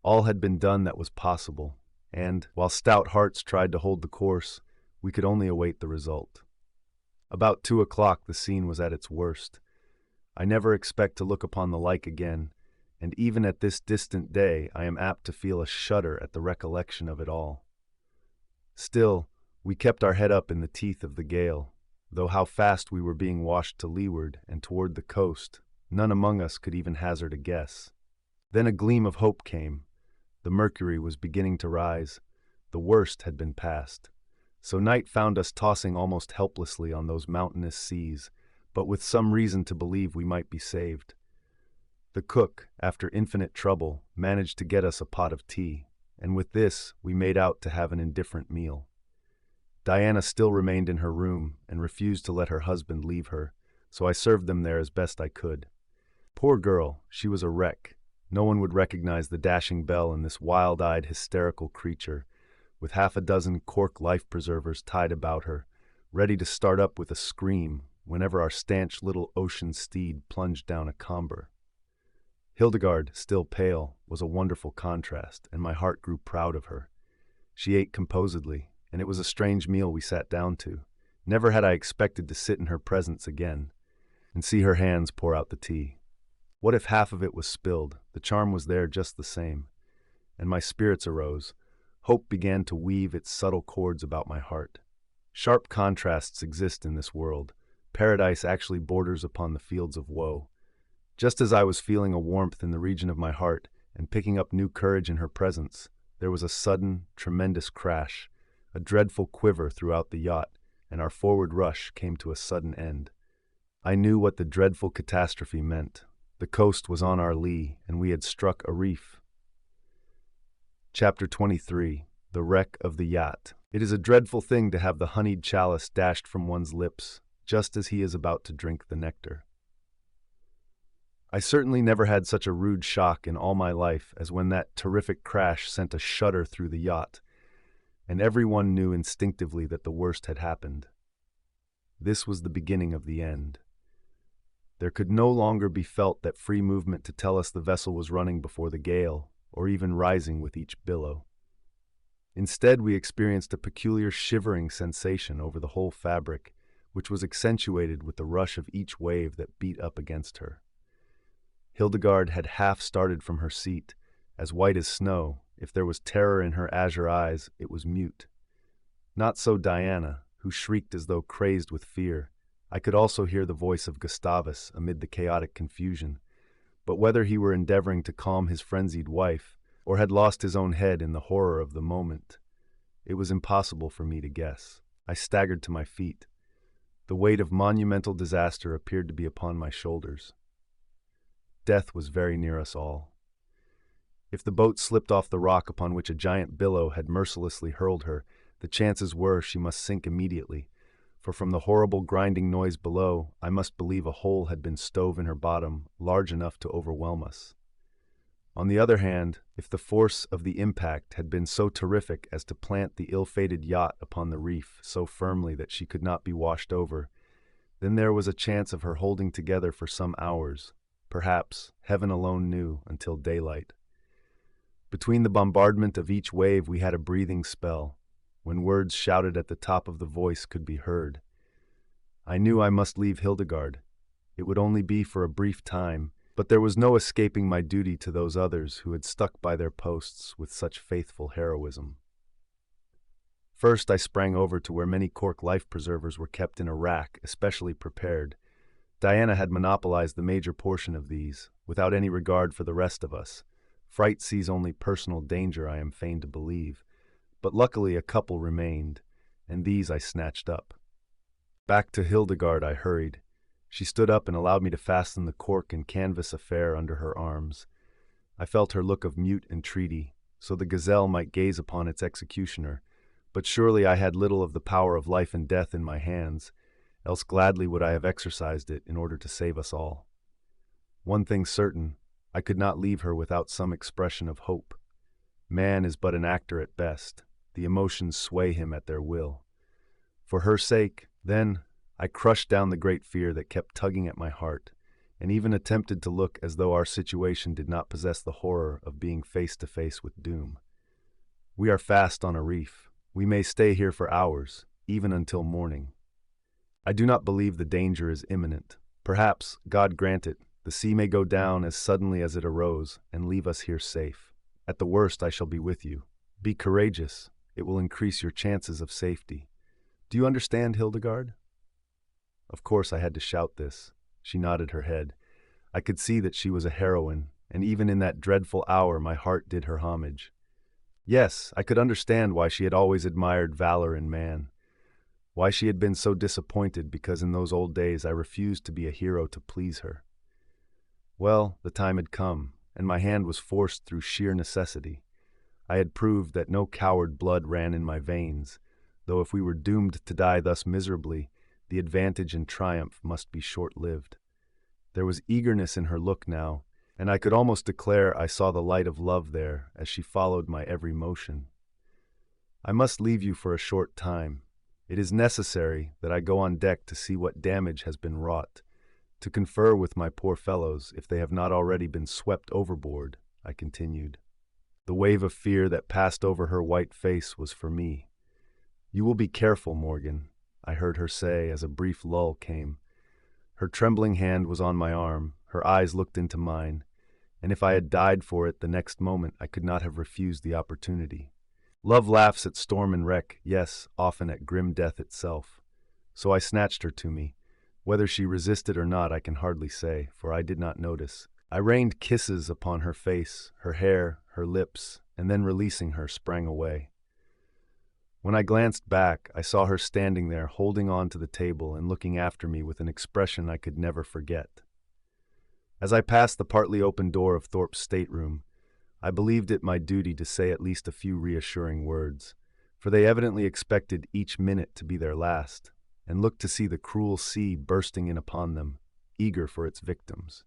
All had been done that was possible, and, while stout hearts tried to hold the course, we could only await the result. About 2 o'clock the scene was at its worst. I never expect to look upon the like again, and even at this distant day I am apt to feel a shudder at the recollection of it all. Still, we kept our head up in the teeth of the gale, though how fast we were being washed to leeward and toward the coast, none among us could even hazard a guess. Then a gleam of hope came. The mercury was beginning to rise. The worst had been passed. So night found us tossing almost helplessly on those mountainous seas, but with some reason to believe we might be saved. The cook, after infinite trouble, managed to get us a pot of tea, and with this we made out to have an indifferent meal. Diana still remained in her room and refused to let her husband leave her, so I served them there as best I could. Poor girl, she was a wreck. No one would recognize the dashing belle in this wild-eyed, hysterical creature, with half a dozen cork life-preservers tied about her, ready to start up with a scream whenever our stanch little ocean steed plunged down a comber. Hildegarde, still pale, was a wonderful contrast, and my heart grew proud of her. She ate composedly, and it was a strange meal we sat down to. Never had I expected to sit in her presence again, and see her hands pour out the tea. What if half of it was spilled? The charm was there just the same. And my spirits arose. Hope began to weave its subtle cords about my heart. Sharp contrasts exist in this world. Paradise actually borders upon the fields of woe. Just as I was feeling a warmth in the region of my heart and picking up new courage in her presence, there was a sudden, tremendous crash, a dreadful quiver throughout the yacht, and our forward rush came to a sudden end. I knew what the dreadful catastrophe meant. The coast was on our lee, and we had struck a reef. Chapter 23. The Wreck of the Yacht. It is a dreadful thing to have the honeyed chalice dashed from one's lips, just as he is about to drink the nectar. I certainly never had such a rude shock in all my life as when that terrific crash sent a shudder through the yacht, and everyone knew instinctively that the worst had happened. This was the beginning of the end. There could no longer be felt that free movement to tell us the vessel was running before the gale, or even rising with each billow. Instead, we experienced a peculiar shivering sensation over the whole fabric, which was accentuated with the rush of each wave that beat up against her. Hildegarde had half started from her seat, as white as snow. If there was terror in her azure eyes, it was mute. Not so Diana, who shrieked as though crazed with fear. I could also hear the voice of Gustavus amid the chaotic confusion, but whether he were endeavoring to calm his frenzied wife, or had lost his own head in the horror of the moment, it was impossible for me to guess. I staggered to my feet. The weight of monumental disaster appeared to be upon my shoulders. Death was very near us all. If the boat slipped off the rock upon which a giant billow had mercilessly hurled her, the chances were she must sink immediately, for from the horrible grinding noise below, I must believe a hole had been stove in her bottom large enough to overwhelm us. On the other hand, if the force of the impact had been so terrific as to plant the ill-fated yacht upon the reef so firmly that she could not be washed over, then there was a chance of her holding together for some hours, perhaps, heaven alone knew, until daylight. Between the bombardment of each wave we had a breathing spell, when words shouted at the top of the voice could be heard. I knew I must leave Hildegarde. It would only be for a brief time, but there was no escaping my duty to those others who had stuck by their posts with such faithful heroism. First I sprang over to where many cork life-preservers were kept in a rack, especially prepared. Diana had monopolized the major portion of these, without any regard for the rest of us. Fright sees only personal danger, I am fain to believe, but luckily a couple remained, and these I snatched up. Back to Hildegarde I hurried. She stood up and allowed me to fasten the cork and canvas affair under her arms. I felt her look of mute entreaty, so the gazelle might gaze upon its executioner, but surely I had little of the power of life and death in my hands, else gladly would I have exercised it in order to save us all. One thing certain, I could not leave her without some expression of hope. Man is but an actor at best. The emotions sway him at their will. For her sake, then, I crushed down the great fear that kept tugging at my heart, and even attempted to look as though our situation did not possess the horror of being face to face with doom. We are fast on a reef. We may stay here for hours, even until morning. I do not believe the danger is imminent. Perhaps, God grant it, the sea may go down as suddenly as it arose and leave us here safe. At the worst, I shall be with you. Be courageous. It will increase your chances of safety. Do you understand, Hildegarde? Of course I had to shout this. She nodded her head. I could see that she was a heroine, and even in that dreadful hour my heart did her homage. Yes, I could understand why she had always admired valor in man, why she had been so disappointed because in those old days I refused to be a hero to please her. Well, the time had come, and my hand was forced through sheer necessity. I had proved that no coward blood ran in my veins, though if we were doomed to die thus miserably, the advantage and triumph must be short-lived. There was eagerness in her look now, and I could almost declare I saw the light of love there as she followed my every motion. I must leave you for a short time. It is necessary that I go on deck to see what damage has been wrought, to confer with my poor fellows if they have not already been swept overboard, I continued. The wave of fear that passed over her white face was for me. You will be careful, Morgan, I heard her say as a brief lull came. Her trembling hand was on my arm, her eyes looked into mine, and if I had died for it the next moment I could not have refused the opportunity. Love laughs at storm and wreck, yes, often at grim death itself. So I snatched her to me. Whether she resisted or not I can hardly say, for I did not notice. I rained kisses upon her face, her hair, her lips, and then releasing her sprang away. When I glanced back, I saw her standing there holding on to the table and looking after me with an expression I could never forget. As I passed the partly open door of Thorpe's stateroom, I believed it my duty to say at least a few reassuring words, for they evidently expected each minute to be their last, and looked to see the cruel sea bursting in upon them, eager for its victims.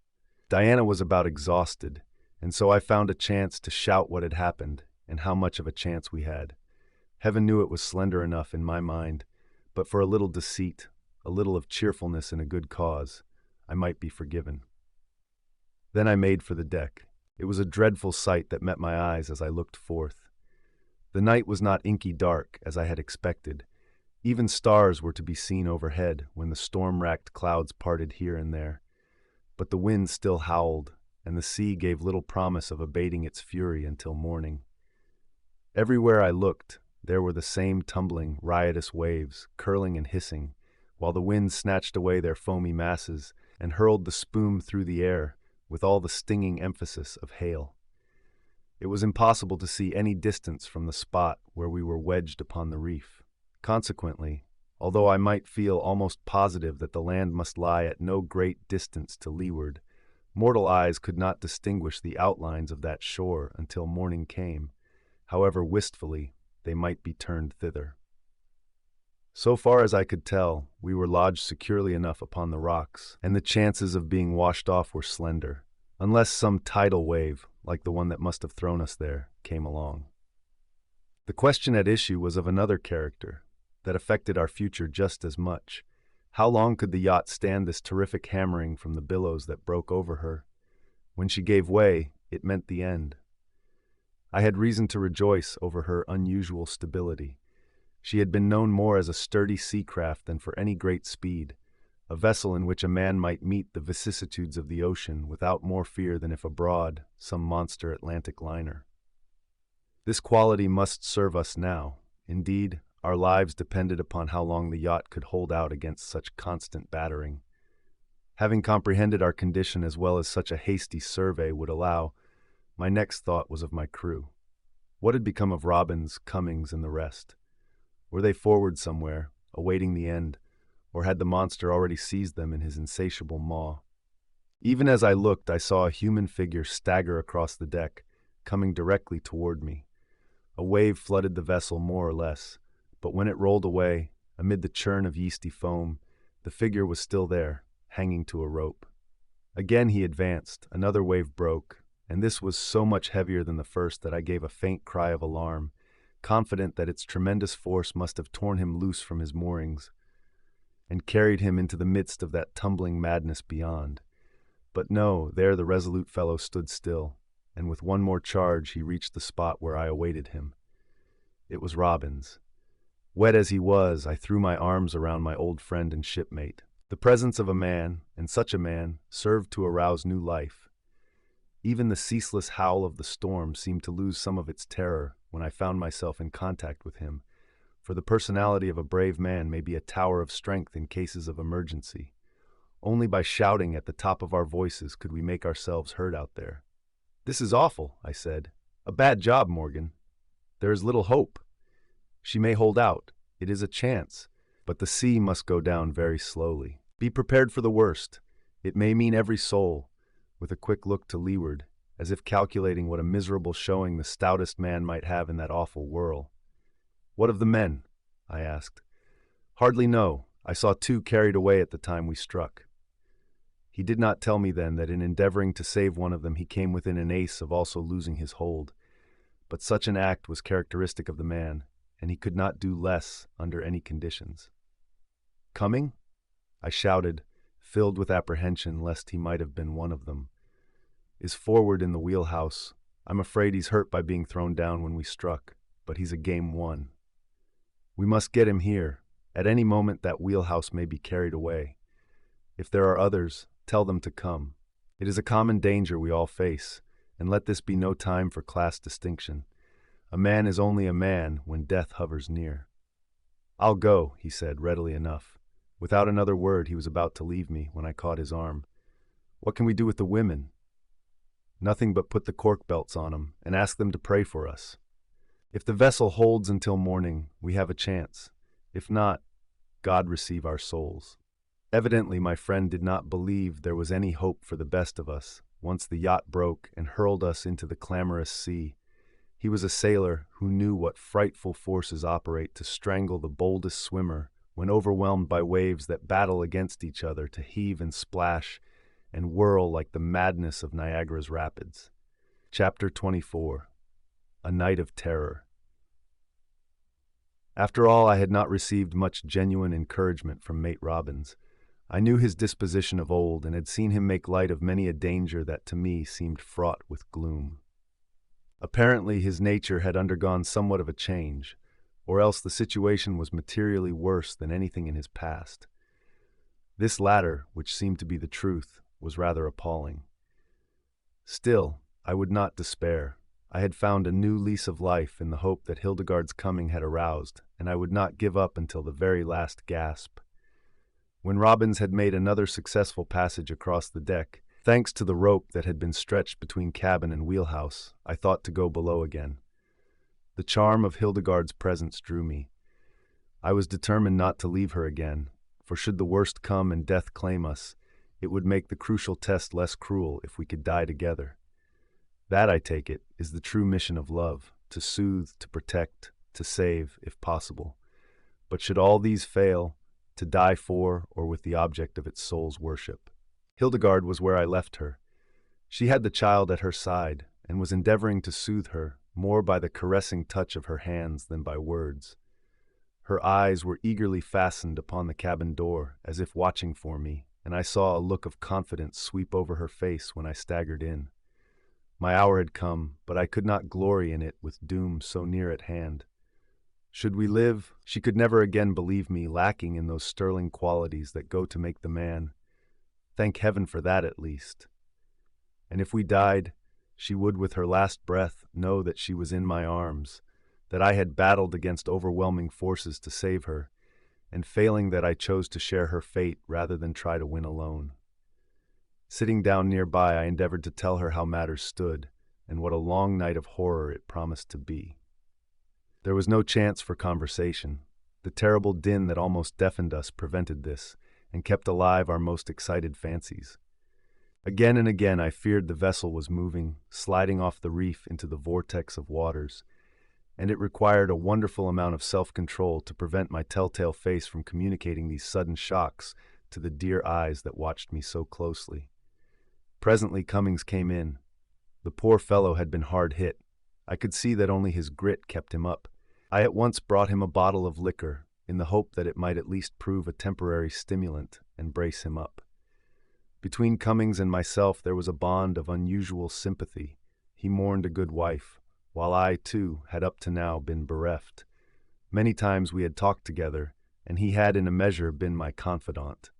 Diana was about exhausted, and so I found a chance to shout what had happened and how much of a chance we had. Heaven knew it was slender enough in my mind, but for a little deceit, a little of cheerfulness in a good cause, I might be forgiven. Then I made for the deck. It was a dreadful sight that met my eyes as I looked forth. The night was not inky dark, as I had expected. Even stars were to be seen overhead when the storm-racked clouds parted here and there. But the wind still howled, and the sea gave little promise of abating its fury until morning. Everywhere I looked, there were the same tumbling, riotous waves, curling and hissing, while the wind snatched away their foamy masses and hurled the spume through the air with all the stinging emphasis of hail. It was impossible to see any distance from the spot where we were wedged upon the reef. Consequently, although I might feel almost positive that the land must lie at no great distance to leeward, mortal eyes could not distinguish the outlines of that shore until morning came, however wistfully they might be turned thither. So far as I could tell, we were lodged securely enough upon the rocks, and the chances of being washed off were slender, unless some tidal wave, like the one that must have thrown us there, came along. The question at issue was of another character, that affected our future just as much. How long could the yacht stand this terrific hammering from the billows that broke over her? When she gave way, it meant the end. I had reason to rejoice over her unusual stability. She had been known more as a sturdy sea craft than for any great speed, a vessel in which a man might meet the vicissitudes of the ocean without more fear than if aboard some monster Atlantic liner. This quality must serve us now. Indeed, our lives depended upon how long the yacht could hold out against such constant battering. Having comprehended our condition as well as such a hasty survey would allow, my next thought was of my crew. What had become of Robbins, Cummings, and the rest? Were they forward somewhere, awaiting the end, or had the monster already seized them in his insatiable maw? Even as I looked, I saw a human figure stagger across the deck, coming directly toward me. A wave flooded the vessel more or less, but when it rolled away, amid the churn of yeasty foam, the figure was still there, hanging to a rope. Again he advanced, another wave broke, and this was so much heavier than the first that I gave a faint cry of alarm, confident that its tremendous force must have torn him loose from his moorings and carried him into the midst of that tumbling madness beyond. But no, there the resolute fellow stood still, and with one more charge he reached the spot where I awaited him. It was Robbins. Wet as he was, I threw my arms around my old friend and shipmate. The presence of a man, and such a man, served to arouse new life. Even the ceaseless howl of the storm seemed to lose some of its terror when I found myself in contact with him, for the personality of a brave man may be a tower of strength in cases of emergency. Only by shouting at the top of our voices could we make ourselves heard out there. "This is awful," I said. "A bad job, Morgan. There is little hope. She may hold out. It is a chance. But the sea must go down very slowly. Be prepared for the worst. It may mean every soul," with a quick look to leeward, as if calculating what a miserable showing the stoutest man might have in that awful whirl. "What of the men?" I asked. "Hardly know. I saw 2 carried away at the time we struck." He did not tell me then that in endeavoring to save one of them he came within an ace of also losing his hold. But such an act was characteristic of the man, and he could not do less under any conditions. "Coming?" I shouted, filled with apprehension lest he might have been one of them. "Is forward in the wheelhouse. I'm afraid he's hurt by being thrown down when we struck, but he's a game one. We must get him here. At any moment that wheelhouse may be carried away. If there are others, tell them to come. It is a common danger we all face, and let this be no time for class distinction. A man is only a man when death hovers near." "I'll go," he said readily enough. Without another word he was about to leave me when I caught his arm. "What can we do with the women?" "Nothing but put the cork belts on 'em and ask them to pray for us. If the vessel holds until morning, we have a chance. If not, God receive our souls." Evidently my friend did not believe there was any hope for the best of us once the yacht broke and hurled us into the clamorous sea. He was a sailor who knew what frightful forces operate to strangle the boldest swimmer when overwhelmed by waves that battle against each other to heave and splash and whirl like the madness of Niagara's rapids. Chapter 24. A Night of Terror. After all, I had not received much genuine encouragement from Mate Robbins. I knew his disposition of old and had seen him make light of many a danger that to me seemed fraught with gloom. Apparently his nature had undergone somewhat of a change, or else the situation was materially worse than anything in his past. This latter, which seemed to be the truth, was rather appalling. Still, I would not despair. I had found a new lease of life in the hope that Hildegarde's coming had aroused, and I would not give up until the very last gasp. When Robbins had made another successful passage across the deck, thanks to the rope that had been stretched between cabin and wheelhouse, I thought to go below again. The charm of Hildegarde's presence drew me. I was determined not to leave her again, for should the worst come and death claim us, it would make the crucial test less cruel if we could die together. That, I take it, is the true mission of love, to soothe, to protect, to save, if possible. But should all these fail, to die for or with the object of its soul's worship. Hildegarde was where I left her. She had the child at her side, and was endeavoring to soothe her, more by the caressing touch of her hands than by words. Her eyes were eagerly fastened upon the cabin door, as if watching for me, and I saw a look of confidence sweep over her face when I staggered in. My hour had come, but I could not glory in it with doom so near at hand. Should we live, she could never again believe me lacking in those sterling qualities that go to make the man. Thank heaven for that at least. And if we died, she would with her last breath know that she was in my arms, that I had battled against overwhelming forces to save her, and failing that I chose to share her fate rather than try to win alone. Sitting down nearby, I endeavored to tell her how matters stood, and what a long night of horror it promised to be. There was no chance for conversation. The terrible din that almost deafened us prevented this, and kept alive our most excited fancies. Again and again I feared the vessel was moving, sliding off the reef into the vortex of waters, and it required a wonderful amount of self-control to prevent my telltale face from communicating these sudden shocks to the dear eyes that watched me so closely. Presently Cummings came in. The poor fellow had been hard hit. I could see that only his grit kept him up. I at once brought him a bottle of liquor, in the hope that it might at least prove a temporary stimulant and brace him up. Between Cummings and myself there was a bond of unusual sympathy. He mourned a good wife, while I, too, had up to now been bereft. Many times we had talked together, and he had in a measure been my confidant,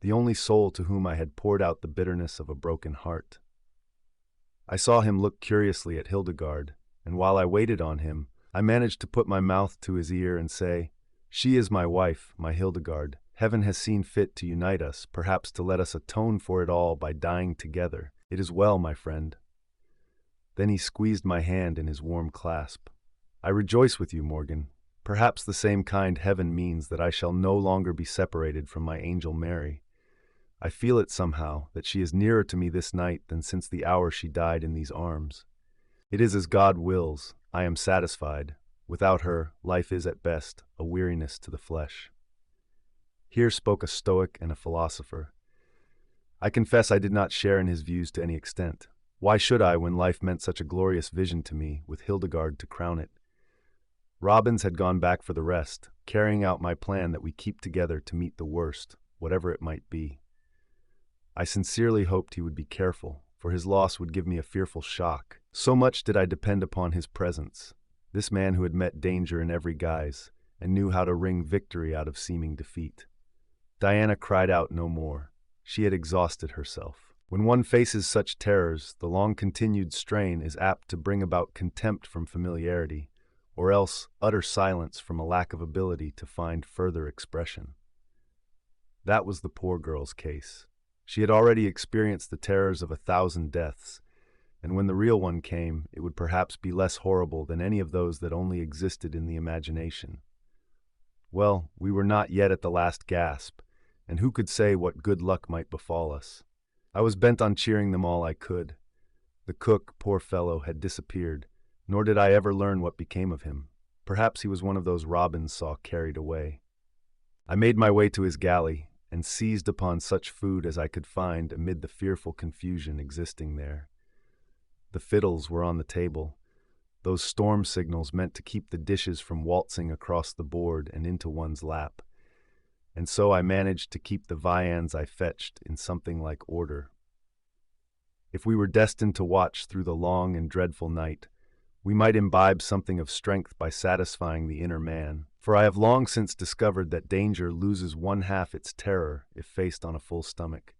the only soul to whom I had poured out the bitterness of a broken heart. I saw him look curiously at Hildegarde, and while I waited on him, I managed to put my mouth to his ear and say, "She is my wife, my Hildegarde. Heaven has seen fit to unite us, perhaps to let us atone for it all by dying together. It is well, my friend." Then he squeezed my hand in his warm clasp. "I rejoice with you, Morgan. Perhaps the same kind heaven means that I shall no longer be separated from my angel Mary. I feel it somehow, that she is nearer to me this night than since the hour she died in these arms. It is as God wills. I am satisfied. Without her, life is at best a weariness to the flesh." Here spoke a stoic and a philosopher. I confess I did not share in his views to any extent. Why should I, when life meant such a glorious vision to me, with Hildegarde to crown it? Robbins had gone back for the rest, carrying out my plan that we keep together to meet the worst, whatever it might be. I sincerely hoped he would be careful, for his loss would give me a fearful shock. So much did I depend upon his presence, this man who had met danger in every guise, and knew how to wring victory out of seeming defeat. Diana cried out no more. She had exhausted herself. When one faces such terrors, the long-continued strain is apt to bring about contempt from familiarity, or else utter silence from a lack of ability to find further expression. That was the poor girl's case. She had already experienced the terrors of 1,000 deaths, and when the real one came, it would perhaps be less horrible than any of those that only existed in the imagination. Well, we were not yet at the last gasp, and who could say what good luck might befall us? I was bent on cheering them all I could. The cook, poor fellow, had disappeared, nor did I ever learn what became of him. Perhaps he was one of those Robbins saw carried away. I made my way to his galley, and seized upon such food as I could find amid the fearful confusion existing there. The fiddles were on the table, those storm signals meant to keep the dishes from waltzing across the board and into one's lap, and so I managed to keep the viands I fetched in something like order. If we were destined to watch through the long and dreadful night, we might imbibe something of strength by satisfying the inner man, for I have long since discovered that danger loses one half its terror if faced on a full stomach.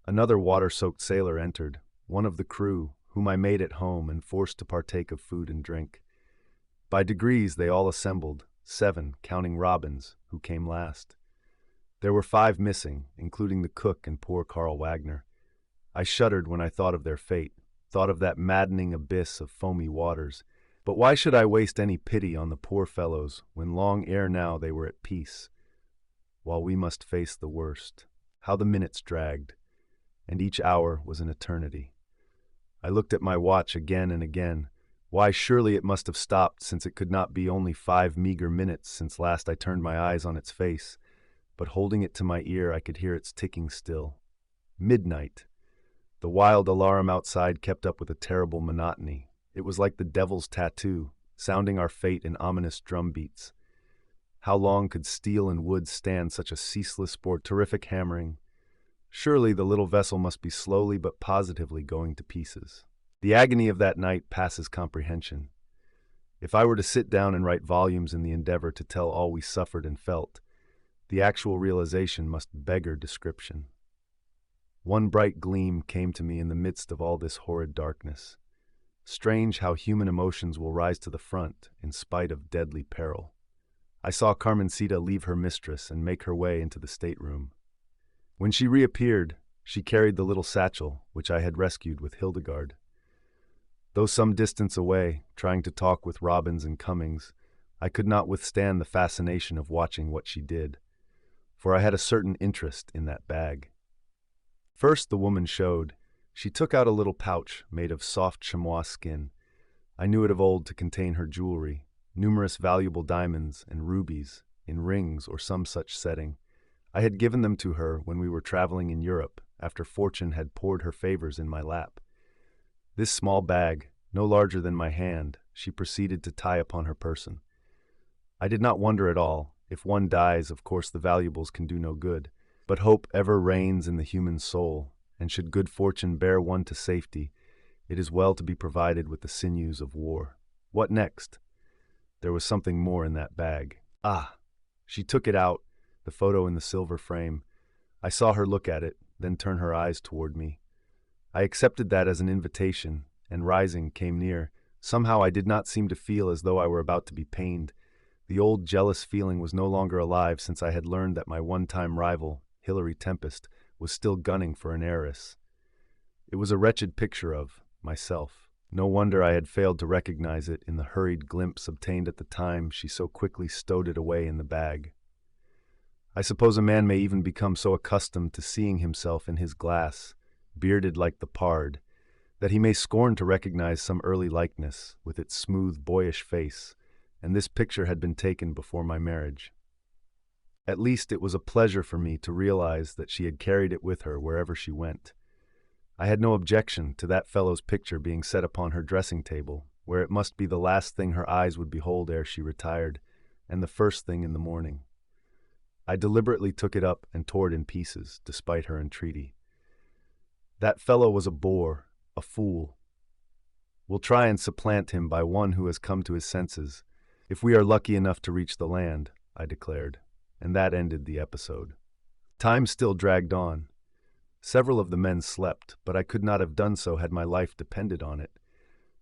Another water-soaked sailor entered, one of the crew, whom I made at home and forced to partake of food and drink. By degrees they all assembled, 7, counting Robbins, who came last. There were 5 missing, including the cook and poor Carl Wagner. I shuddered when I thought of their fate, thought of that maddening abyss of foamy waters. But why should I waste any pity on the poor fellows when long ere now they were at peace, while we must face the worst? How the minutes dragged, and each hour was an eternity. I looked at my watch again and again. Why, surely it must have stopped, since it could not be only 5 meager minutes since last I turned my eyes on its face. But holding it to my ear, I could hear its ticking still. Midnight! The wild alarum outside kept up with a terrible monotony. It was like the devil's tattoo, sounding our fate in ominous drum beats. How long could steel and wood stand such a ceaseless terrific hammering? Surely the little vessel must be slowly but positively going to pieces. The agony of that night passes comprehension. If I were to sit down and write volumes in the endeavor to tell all we suffered and felt, the actual realization must beggar description. One bright gleam came to me in the midst of all this horrid darkness. Strange how human emotions will rise to the front in spite of deadly peril. I saw Carmencita leave her mistress and make her way into the stateroom. When she reappeared, she carried the little satchel, which I had rescued with Hildegarde. Though some distance away, trying to talk with Robbins and Cummings, I could not withstand the fascination of watching what she did, for I had a certain interest in that bag. First, the woman showed. She took out a little pouch made of soft chamois skin. I knew it of old to contain her jewelry, numerous valuable diamonds and rubies, in rings or some such setting. I had given them to her when we were traveling in Europe, after fortune had poured her favors in my lap. This small bag, no larger than my hand, she proceeded to tie upon her person. I did not wonder at all. If one dies, of course the valuables can do no good, but hope ever reigns in the human soul, and should good fortune bear one to safety, it is well to be provided with the sinews of war. What next? There was something more in that bag. Ah! She took it out, the photo in the silver frame. I saw her look at it, then turn her eyes toward me. I accepted that as an invitation, and rising, came near. Somehow I did not seem to feel as though I were about to be pained. The old jealous feeling was no longer alive since I had learned that my one-time rival, Hilary Tempest, was still gunning for an heiress. It was a wretched picture of myself. No wonder I had failed to recognize it in the hurried glimpse obtained at the time she so quickly stowed it away in the bag. I suppose a man may even become so accustomed to seeing himself in his glass, bearded like the pard, that he may scorn to recognize some early likeness with its smooth, boyish face, and this picture had been taken before my marriage. At least it was a pleasure for me to realize that she had carried it with her wherever she went. I had no objection to that fellow's picture being set upon her dressing table, where it must be the last thing her eyes would behold ere she retired, and the first thing in the morning. I deliberately took it up and tore it in pieces, despite her entreaty. That fellow was a bore, a fool. We'll try and supplant him by one who has come to his senses, if we are lucky enough to reach the land, I declared, and that ended the episode. Time still dragged on. Several of the men slept, but I could not have done so had my life depended on it.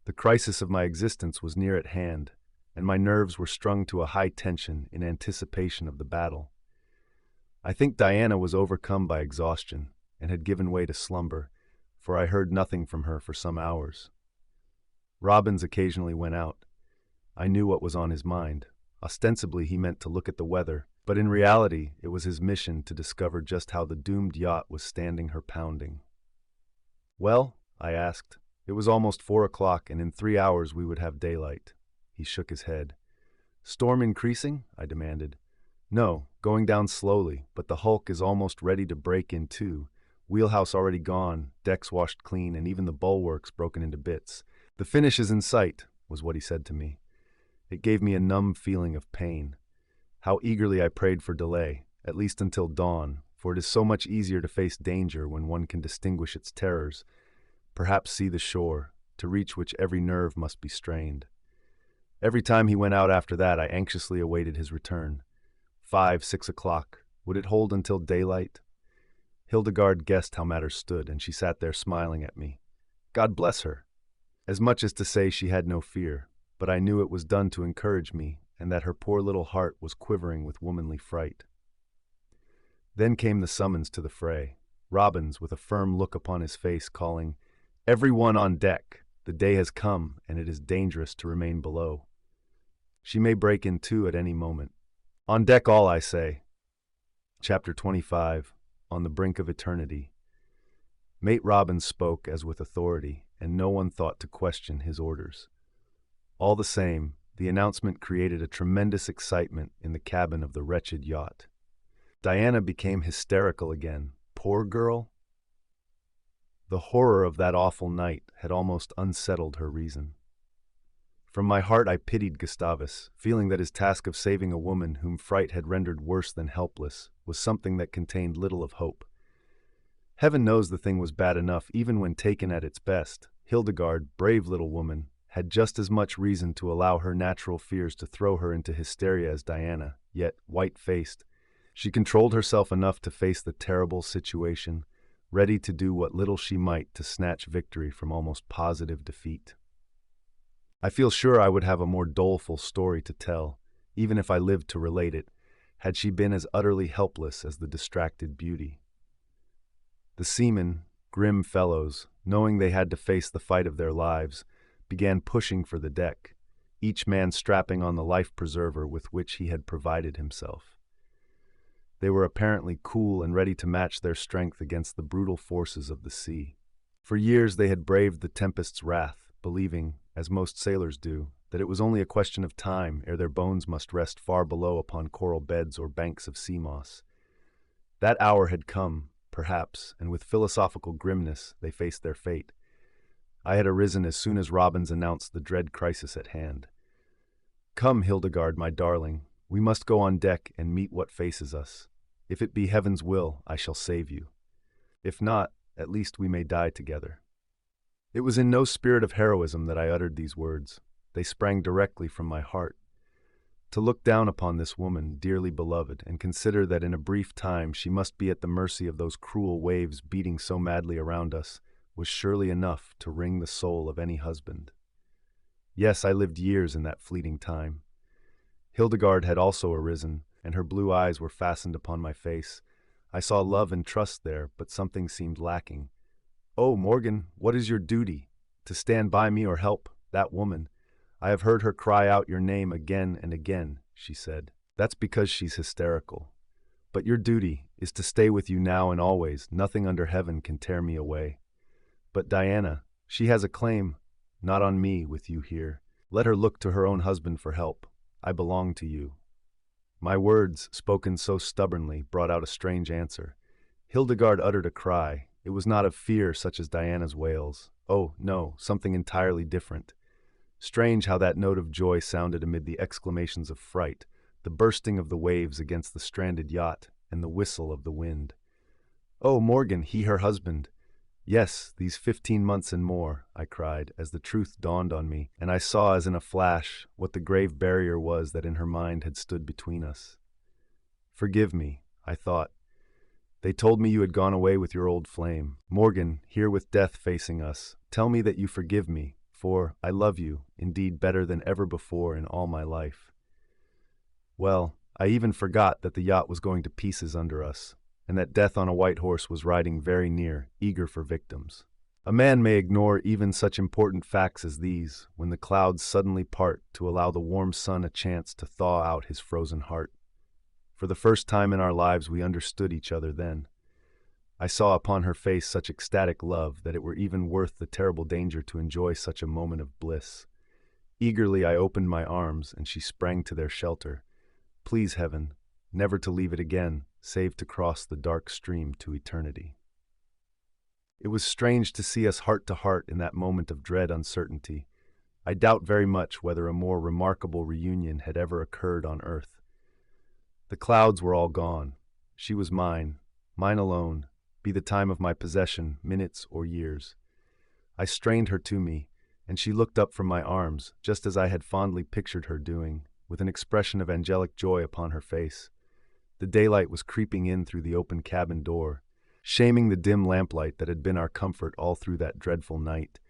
The crisis of my existence was near at hand, and my nerves were strung to a high tension in anticipation of the battle. I think Diana was overcome by exhaustion and had given way to slumber, for I heard nothing from her for some hours. Robbins occasionally went out. I knew what was on his mind. Ostensibly he meant to look at the weather, but in reality it was his mission to discover just how the doomed yacht was standing her pounding. "Well?" I asked. It was almost 4 o'clock, and in 3 hours we would have daylight. He shook his head. "Storm increasing?" I demanded. "No, going down slowly, but the hulk is almost ready to break in two. Wheelhouse already gone, decks washed clean, and even the bulwarks broken into bits. The finish is in sight," was what he said to me. It gave me a numb feeling of pain. How eagerly I prayed for delay, at least until dawn, for it is so much easier to face danger when one can distinguish its terrors, perhaps see the shore, to reach which every nerve must be strained. Every time he went out after that, I anxiously awaited his return. 5, 6 o'clock. Would it hold until daylight? Hildegarde guessed how matters stood, and she sat there smiling at me. God bless her! As much as to say she had no fear, but I knew it was done to encourage me, and that her poor little heart was quivering with womanly fright. Then came the summons to the fray. Robbins, with a firm look upon his face, calling, "Every one on deck! The day has come, and it is dangerous to remain below. She may break in two at any moment. On deck all, I say." Chapter 25. On the Brink of Eternity. Mate Robbins spoke as with authority, and no one thought to question his orders. All the same, the announcement created a tremendous excitement in the cabin of the wretched yacht. Diana became hysterical again. Poor girl! The horror of that awful night had almost unsettled her reason. From my heart I pitied Gustavus, feeling that his task of saving a woman whom fright had rendered worse than helpless was something that contained little of hope. Heaven knows the thing was bad enough even when taken at its best. Hildegarde, brave little woman, had just as much reason to allow her natural fears to throw her into hysteria as Diana, yet, white-faced, she controlled herself enough to face the terrible situation, ready to do what little she might to snatch victory from almost positive defeat. I feel sure I would have a more doleful story to tell, even if I lived to relate it, had she been as utterly helpless as the distracted beauty. The seamen, grim fellows, knowing they had to face the fight of their lives, began pushing for the deck. each man strapping on the life-preserver with which he had provided himself. They were apparently cool and ready to match their strength against the brutal forces of the sea. For years they had braved the tempest's wrath, believing, as most sailors do, that it was only a question of time ere their bones must rest far below upon coral beds or banks of sea moss. That hour had come, perhaps, and with philosophical grimness they faced their fate. I had arisen as soon as Robbins announced the dread crisis at hand. "Come, Hildegarde, my darling, we must go on deck and meet what faces us. If it be heaven's will, I shall save you. If not, at least we may die together." It was in no spirit of heroism that I uttered these words. They sprang directly from my heart. To look down upon this woman, dearly beloved, and consider that in a brief time she must be at the mercy of those cruel waves beating so madly around us, was surely enough to wring the soul of any husband. Yes, I lived years in that fleeting time. Hildegarde had also arisen, and her blue eyes were fastened upon my face. I saw love and trust there, but something seemed lacking. "Oh, Morgan, what is your duty? To stand by me or help that woman? I have heard her cry out your name again and again," she said. "That's because she's hysterical. But your duty is to stay with you now and always. Nothing under heaven can tear me away. But Diana, she has a claim, not on me, with you here. Let her look to her own husband for help. I belong to you." My words, spoken so stubbornly, brought out a strange answer. Hildegarde uttered a cry. It was not of fear such as Diana's wails. Oh, no, something entirely different. Strange how that note of joy sounded amid the exclamations of fright, the bursting of the waves against the stranded yacht, and the whistle of the wind. "Oh, Morgan, he her husband. Yes, these 15 months and more," I cried, as the truth dawned on me, and I saw as in a flash what the grave barrier was that in her mind had stood between us. "Forgive me," I thought. "They told me you had gone away with your old flame. Morgan, here with death facing us, tell me that you forgive me, for I love you, indeed better than ever before in all my life." Well, I even forgot that the yacht was going to pieces under us, and that death on a white horse was riding very near, eager for victims. A man may ignore even such important facts as these when the clouds suddenly part to allow the warm sun a chance to thaw out his frozen heart. For the first time in our lives we understood each other then. I saw upon her face such ecstatic love that it were even worth the terrible danger to enjoy such a moment of bliss. Eagerly I opened my arms, and she sprang to their shelter. Please heaven, never to leave it again, save to cross the dark stream to eternity. It was strange to see us heart to heart in that moment of dread uncertainty. I doubt very much whether a more remarkable reunion had ever occurred on earth. The clouds were all gone. She was mine alone, be the time of my possession minutes or years. I strained her to me, and she looked up from my arms, just as I had fondly pictured her doing, with an expression of angelic joy upon her face. The daylight was creeping in through the open cabin door, shaming the dim lamplight that had been our comfort all through that dreadful night,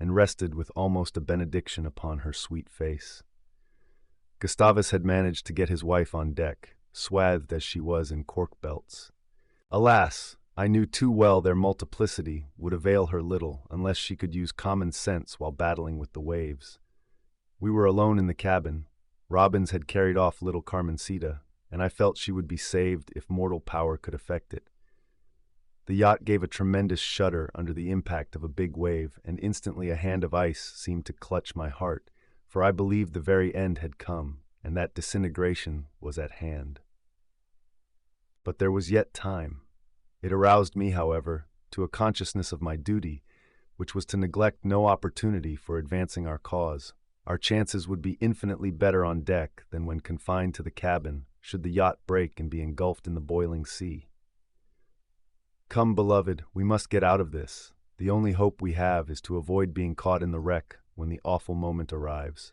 and rested with almost a benediction upon her sweet face. Gustavus had managed to get his wife on deck, swathed as she was in cork belts. Alas, I knew too well their multiplicity would avail her little unless she could use common sense while battling with the waves. We were alone in the cabin. Robbins had carried off little Carmencita, and I felt she would be saved if mortal power could effect it. The yacht gave a tremendous shudder under the impact of a big wave, and instantly a hand of ice seemed to clutch my heart, for I believed the very end had come, and that disintegration was at hand. But there was yet time. It aroused me, however, to a consciousness of my duty, which was to neglect no opportunity for advancing our cause. Our chances would be infinitely better on deck than when confined to the cabin, should the yacht break and be engulfed in the boiling sea. "Come, beloved, we must get out of this. The only hope we have is to avoid being caught in the wreck when the awful moment arrives."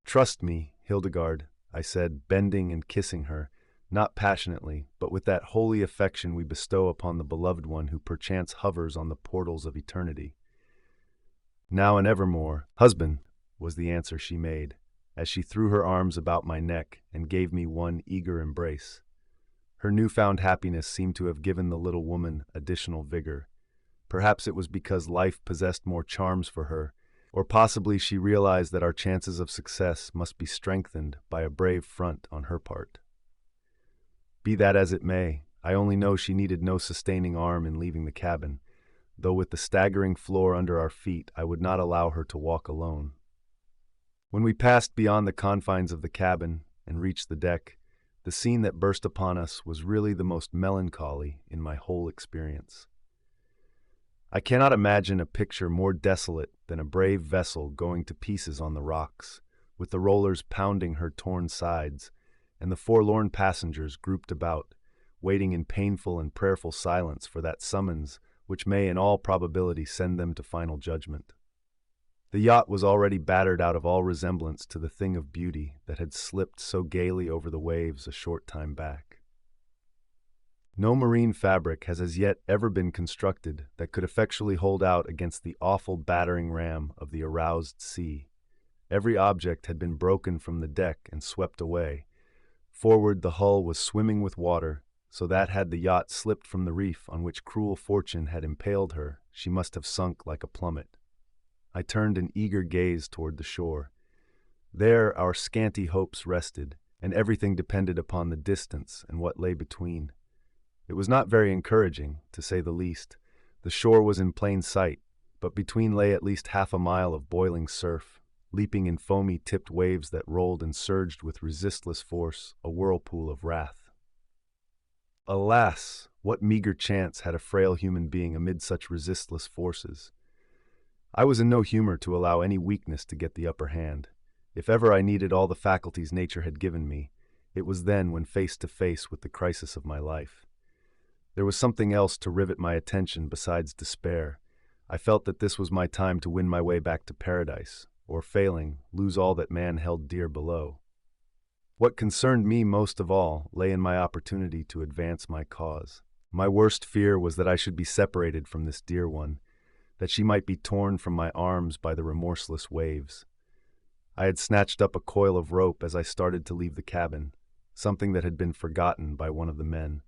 "Trust me, Hildegarde," I said, bending and kissing her, not passionately, but with that holy affection we bestow upon the beloved one who perchance hovers on the portals of eternity. "Now and evermore, husband," was the answer she made, as she threw her arms about my neck and gave me one eager embrace. Her newfound happiness seemed to have given the little woman additional vigor. Perhaps it was because life possessed more charms for her, Or possibly she realized that our chances of success must be strengthened by a brave front on her part. Be that as it may, I only know she needed no sustaining arm in leaving the cabin, though with the staggering floor under our feet, I would not allow her to walk alone. When we passed beyond the confines of the cabin and reached the deck, the scene that burst upon us was really the most melancholy in my whole experience. I cannot imagine a picture more desolate than a brave vessel going to pieces on the rocks, with the rollers pounding her torn sides, and the forlorn passengers grouped about, waiting in painful and prayerful silence for that summons which may in all probability send them to final judgment. The yacht was already battered out of all resemblance to the thing of beauty that had slipped so gaily over the waves a short time back. No marine fabric has as yet ever been constructed that could effectually hold out against the awful battering ram of the aroused sea. Every object had been broken from the deck and swept away. Forward the hull was swimming with water, so that had the yacht slipped from the reef on which cruel fortune had impaled her, she must have sunk like a plummet. I turned an eager gaze toward the shore. There our scanty hopes rested, and everything depended upon the distance and what lay between. It was not very encouraging, to say the least. The shore was in plain sight, but between lay at least half a mile of boiling surf, leaping in foamy-tipped waves that rolled and surged with resistless force, a whirlpool of wrath. Alas, what meager chance had a frail human being amid such resistless forces? I was in no humor to allow any weakness to get the upper hand. If ever I needed all the faculties nature had given me, it was then when face to face with the crisis of my life. There was something else to rivet my attention besides despair. I felt that this was my time to win my way back to paradise, or failing, lose all that man held dear below. What concerned me most of all lay in my opportunity to advance my cause. My worst fear was that I should be separated from this dear one, that she might be torn from my arms by the remorseless waves. I had snatched up a coil of rope as I started to leave the cabin, something that had been forgotten by one of the men.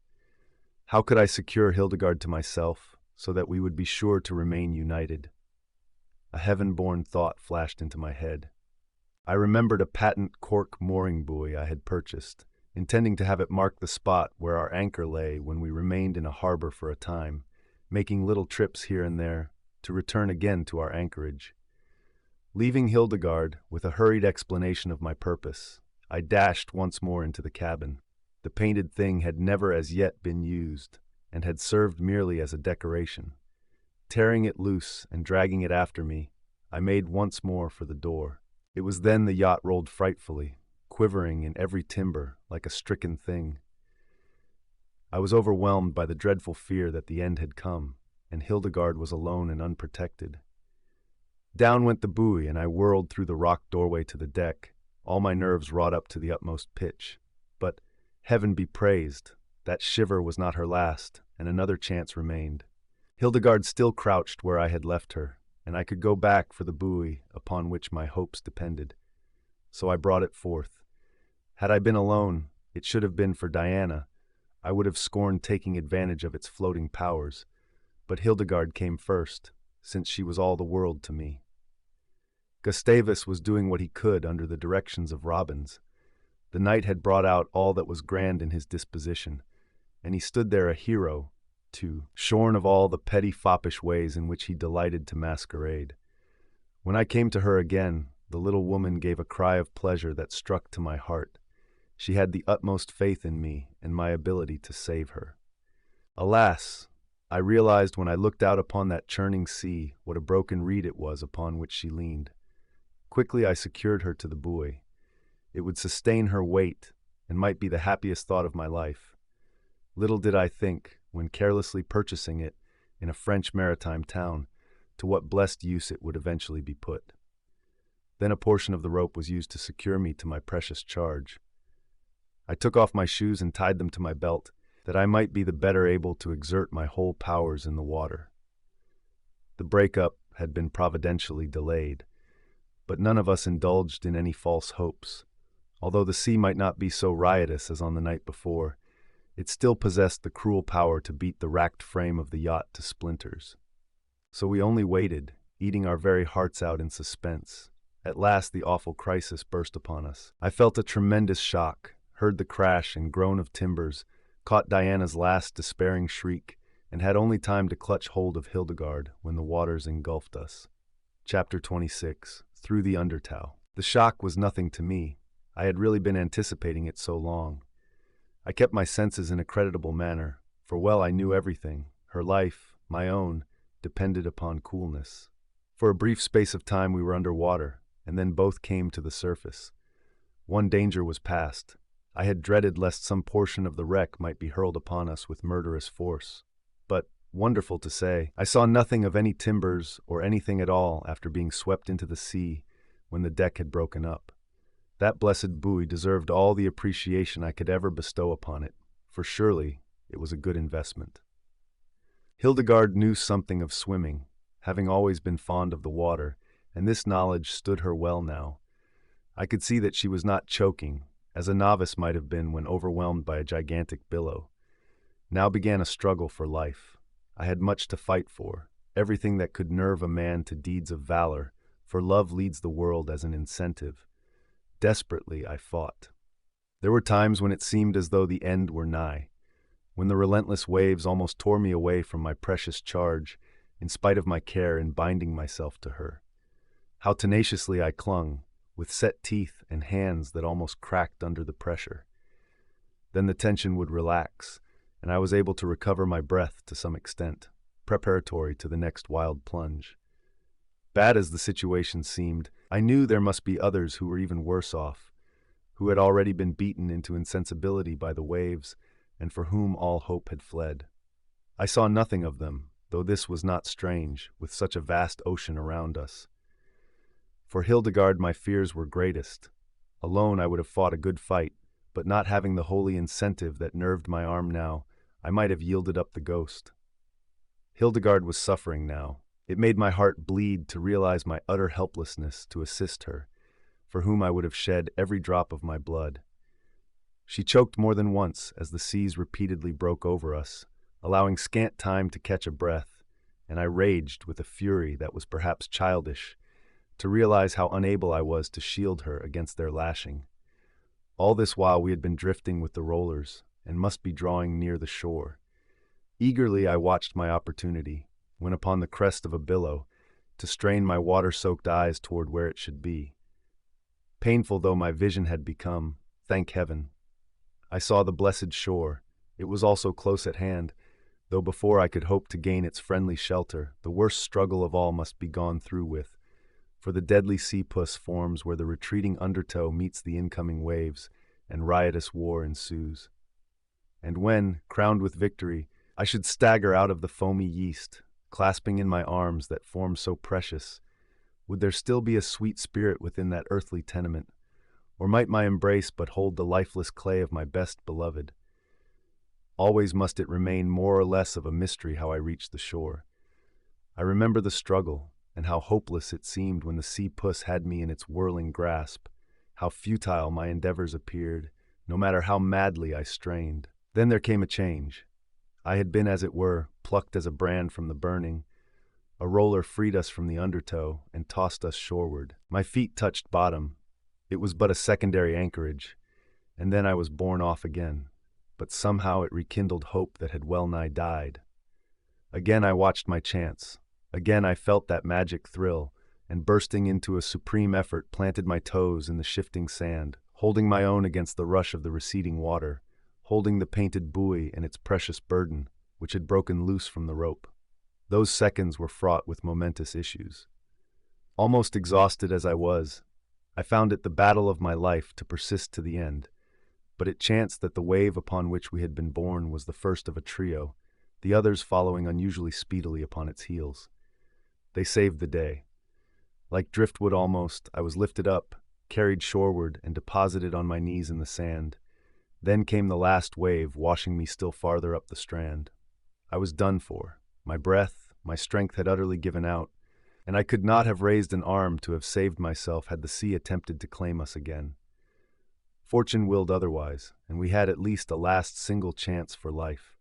How could I secure Hildegarde to myself, so that we would be sure to remain united? A heaven-born thought flashed into my head. I remembered a patent cork mooring buoy I had purchased, intending to have it mark the spot where our anchor lay when we remained in a harbor for a time, making little trips here and there, to return again to our anchorage. Leaving Hildegarde with a hurried explanation of my purpose, I dashed once more into the cabin. The painted thing had never as yet been used, and had served merely as a decoration. Tearing it loose and dragging it after me, I made once more for the door. It was then the yacht rolled frightfully, quivering in every timber like a stricken thing. I was overwhelmed by the dreadful fear that the end had come, and Hildegarde was alone and unprotected. Down went the buoy, and I whirled through the rock doorway to the deck, all my nerves wrought up to the utmost pitch. But, heaven be praised, that shiver was not her last, and another chance remained. Hildegarde still crouched where I had left her, and I could go back for the buoy upon which my hopes depended. So I brought it forth. Had I been alone, it should have been for Diana. I would have scorned taking advantage of its floating powers. But Hildegarde came first, since she was all the world to me. Gustavus was doing what he could under the directions of Robbins. The night had brought out all that was grand in his disposition, and he stood there a hero, too, shorn of all the petty foppish ways in which he delighted to masquerade. When I came to her again, the little woman gave a cry of pleasure that struck to my heart. She had the utmost faith in me and my ability to save her. Alas! I realized when I looked out upon that churning sea what a broken reed it was upon which she leaned. Quickly I secured her to the buoy. It would sustain her weight, and might be the happiest thought of my life. Little did I think, when carelessly purchasing it in a French maritime town, to what blessed use it would eventually be put. Then a portion of the rope was used to secure me to my precious charge. I took off my shoes and tied them to my belt, that I might be the better able to exert my whole powers in the water. The break-up had been providentially delayed, but none of us indulged in any false hopes. Although the sea might not be so riotous as on the night before, it still possessed the cruel power to beat the racked frame of the yacht to splinters. So we only waited, eating our very hearts out in suspense. At last the awful crisis burst upon us. I felt a tremendous shock, heard the crash and groan of timbers, caught Diana's last despairing shriek, and had only time to clutch hold of Hildegarde when the waters engulfed us. Chapter 26. Through the Undertow. The shock was nothing to me. I had really been anticipating it so long. I kept my senses in a creditable manner, for well I knew everything. Her life, my own, depended upon coolness. For a brief space of time we were under water, and then both came to the surface. One danger was past. I had dreaded lest some portion of the wreck might be hurled upon us with murderous force. But, wonderful to say, I saw nothing of any timbers or anything at all after being swept into the sea when the deck had broken up. That blessed buoy deserved all the appreciation I could ever bestow upon it, for surely it was a good investment. Hildegarde knew something of swimming, having always been fond of the water, and this knowledge stood her well now. I could see that she was not choking, as a novice might have been when overwhelmed by a gigantic billow. Now began a struggle for life. I had much to fight for, everything that could nerve a man to deeds of valor, for love leads the world as an incentive. Desperately I fought. There were times when it seemed as though the end were nigh, when the relentless waves almost tore me away from my precious charge, in spite of my care in binding myself to her. How tenaciously I clung, with set teeth and hands that almost cracked under the pressure. Then the tension would relax, and I was able to recover my breath to some extent, preparatory to the next wild plunge. Bad as the situation seemed, I knew there must be others who were even worse off, who had already been beaten into insensibility by the waves, and for whom all hope had fled. I saw nothing of them, though this was not strange, with such a vast ocean around us. For Hildegarde my fears were greatest. Alone I would have fought a good fight, but not having the holy incentive that nerved my arm now, I might have yielded up the ghost. Hildegarde was suffering now. It made my heart bleed to realize my utter helplessness to assist her, for whom I would have shed every drop of my blood. She choked more than once as the seas repeatedly broke over us, allowing scant time to catch a breath, and I raged with a fury that was perhaps childish, to realize how unable I was to shield her against their lashing. All this while we had been drifting with the rollers, and must be drawing near the shore. Eagerly I watched my opportunity, when upon the crest of a billow, to strain my water-soaked eyes toward where it should be. Painful though my vision had become, thank heaven, I saw the blessed shore. It was also close at hand, though before I could hope to gain its friendly shelter, the worst struggle of all must be gone through with, for the deadly sea-puss forms where the retreating undertow meets the incoming waves, and riotous war ensues. And when, crowned with victory, I should stagger out of the foamy yeast, clasping in my arms that form so precious, would there still be a sweet spirit within that earthly tenement, or might my embrace but hold the lifeless clay of my best beloved? Always must it remain more or less of a mystery how I reached the shore. I remember the struggle, and how hopeless it seemed when the sea-puss had me in its whirling grasp, how futile my endeavors appeared, no matter how madly I strained. Then there came a change. I had been, as it were, plucked as a brand from the burning. A roller freed us from the undertow and tossed us shoreward. My feet touched bottom. It was but a secondary anchorage, and then I was borne off again, but somehow it rekindled hope that had well-nigh died. Again I watched my chance. Again I felt that magic thrill, and bursting into a supreme effort planted my toes in the shifting sand, holding my own against the rush of the receding water, holding the painted buoy and its precious burden, which had broken loose from the rope. Those seconds were fraught with momentous issues. Almost exhausted as I was, I found it the battle of my life to persist to the end, but it chanced that the wave upon which we had been borne was the first of a trio, the others following unusually speedily upon its heels. They saved the day. Like driftwood almost, I was lifted up, carried shoreward, and deposited on my knees in the sand. Then came the last wave, washing me still farther up the strand. I was done for. My breath, my strength had utterly given out, and I could not have raised an arm to have saved myself had the sea attempted to claim us again. Fortune willed otherwise, and we had at least a last single chance for life.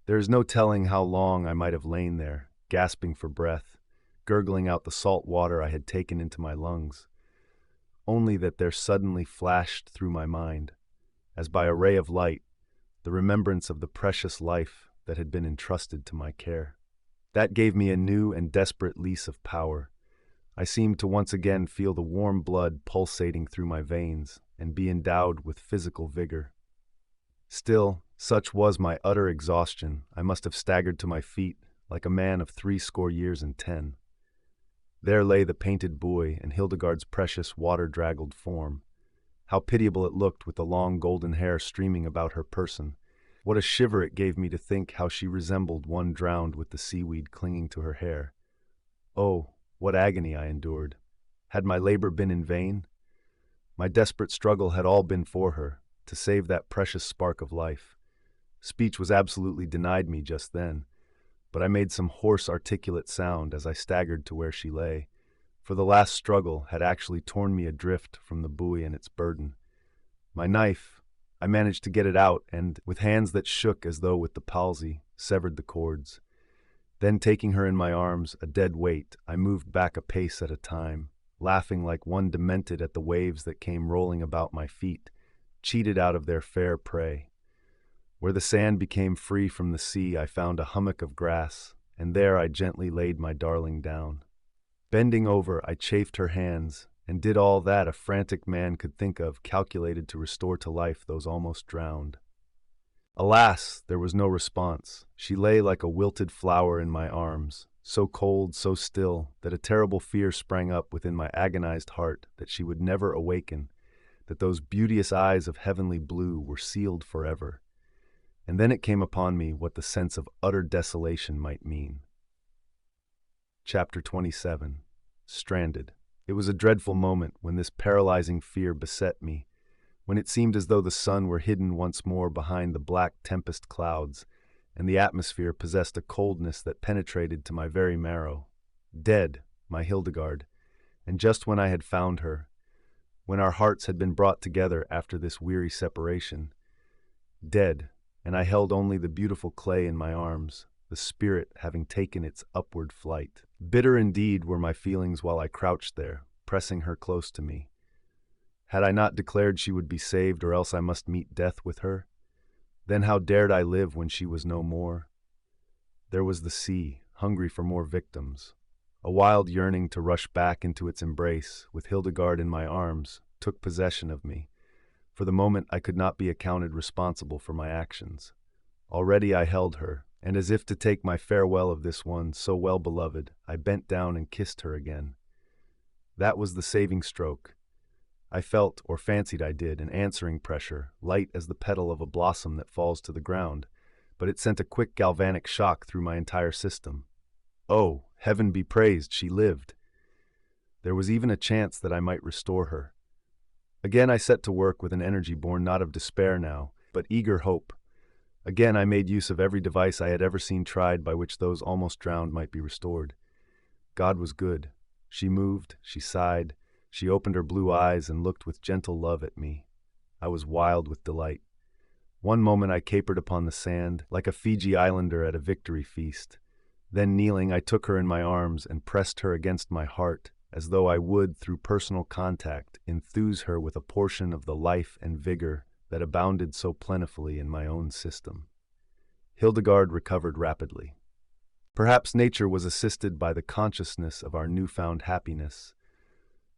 There is no telling how long I might have lain there, gasping for breath, gurgling out the salt water I had taken into my lungs. Only that there suddenly flashed through my mind, as by a ray of light, the remembrance of the precious life that had been entrusted to my care. That gave me a new and desperate lease of power. I seemed to once again feel the warm blood pulsating through my veins and be endowed with physical vigor. Still, such was my utter exhaustion, I must have staggered to my feet like a man of 70. There lay the painted buoy and Hildegarde's precious water-draggled form. How pitiable it looked with the long golden hair streaming about her person. What a shiver it gave me to think how she resembled one drowned with the seaweed clinging to her hair. Oh, what agony I endured! Had my labor been in vain? My desperate struggle had all been for her, to save that precious spark of life. Speech was absolutely denied me just then, but I made some hoarse, articulate sound as I staggered to where she lay, for the last struggle had actually torn me adrift from the buoy and its burden. My knife, I managed to get it out and, with hands that shook as though with the palsy, severed the cords. Then, taking her in my arms, a dead weight, I moved back a pace at a time, laughing like one demented at the waves that came rolling about my feet, cheated out of their fair prey. Where the sand became free from the sea, I found a hummock of grass, and there I gently laid my darling down. Bending over, I chafed her hands, and did all that a frantic man could think of, calculated to restore to life those almost drowned. Alas, there was no response. She lay like a wilted flower in my arms, so cold, so still, that a terrible fear sprang up within my agonized heart that she would never awaken, that those beauteous eyes of heavenly blue were sealed forever. And then it came upon me what the sense of utter desolation might mean. Chapter 27. Stranded. It was a dreadful moment when this paralyzing fear beset me, when it seemed as though the sun were hidden once more behind the black tempest clouds, and the atmosphere possessed a coldness that penetrated to my very marrow. Dead, my Hildegarde, and just when I had found her, when our hearts had been brought together after this weary separation. Dead, and I held only the beautiful clay in my arms, the spirit having taken its upward flight. Bitter indeed were my feelings while I crouched there, pressing her close to me. Had I not declared she would be saved, or else I must meet death with her? Then how dared I live when she was no more? There was the sea, hungry for more victims. A wild yearning to rush back into its embrace, with Hildegarde in my arms, took possession of me. For the moment I could not be accounted responsible for my actions. Already I held her, and as if to take my farewell of this one so well beloved, I bent down and kissed her again. That was the saving stroke. I felt, or fancied I did, an answering pressure, light as the petal of a blossom that falls to the ground, but it sent a quick galvanic shock through my entire system. Oh, heaven be praised, she lived! There was even a chance that I might restore her. Again I set to work with an energy born not of despair now, but eager hope. Again I made use of every device I had ever seen tried by which those almost drowned might be restored. God was good. She moved, she sighed, she opened her blue eyes and looked with gentle love at me. I was wild with delight. One moment I capered upon the sand, like a Fiji islander at a victory feast. Then kneeling, I took her in my arms and pressed her against my heart, as though I would, through personal contact, enthuse her with a portion of the life and vigor that abounded so plentifully in my own system. Hildegarde recovered rapidly. Perhaps nature was assisted by the consciousness of our newfound happiness,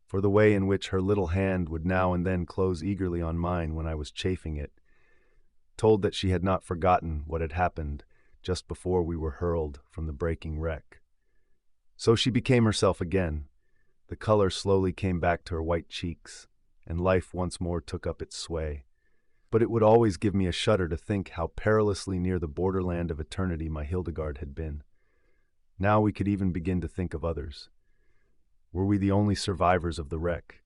for the way in which her little hand would now and then close eagerly on mine when I was chafing it, told that she had not forgotten what had happened just before we were hurled from the breaking wreck. So she became herself again. The color slowly came back to her white cheeks, and life once more took up its sway. But it would always give me a shudder to think how perilously near the borderland of eternity my Hildegarde had been. Now we could even begin to think of others. Were we the only survivors of the wreck?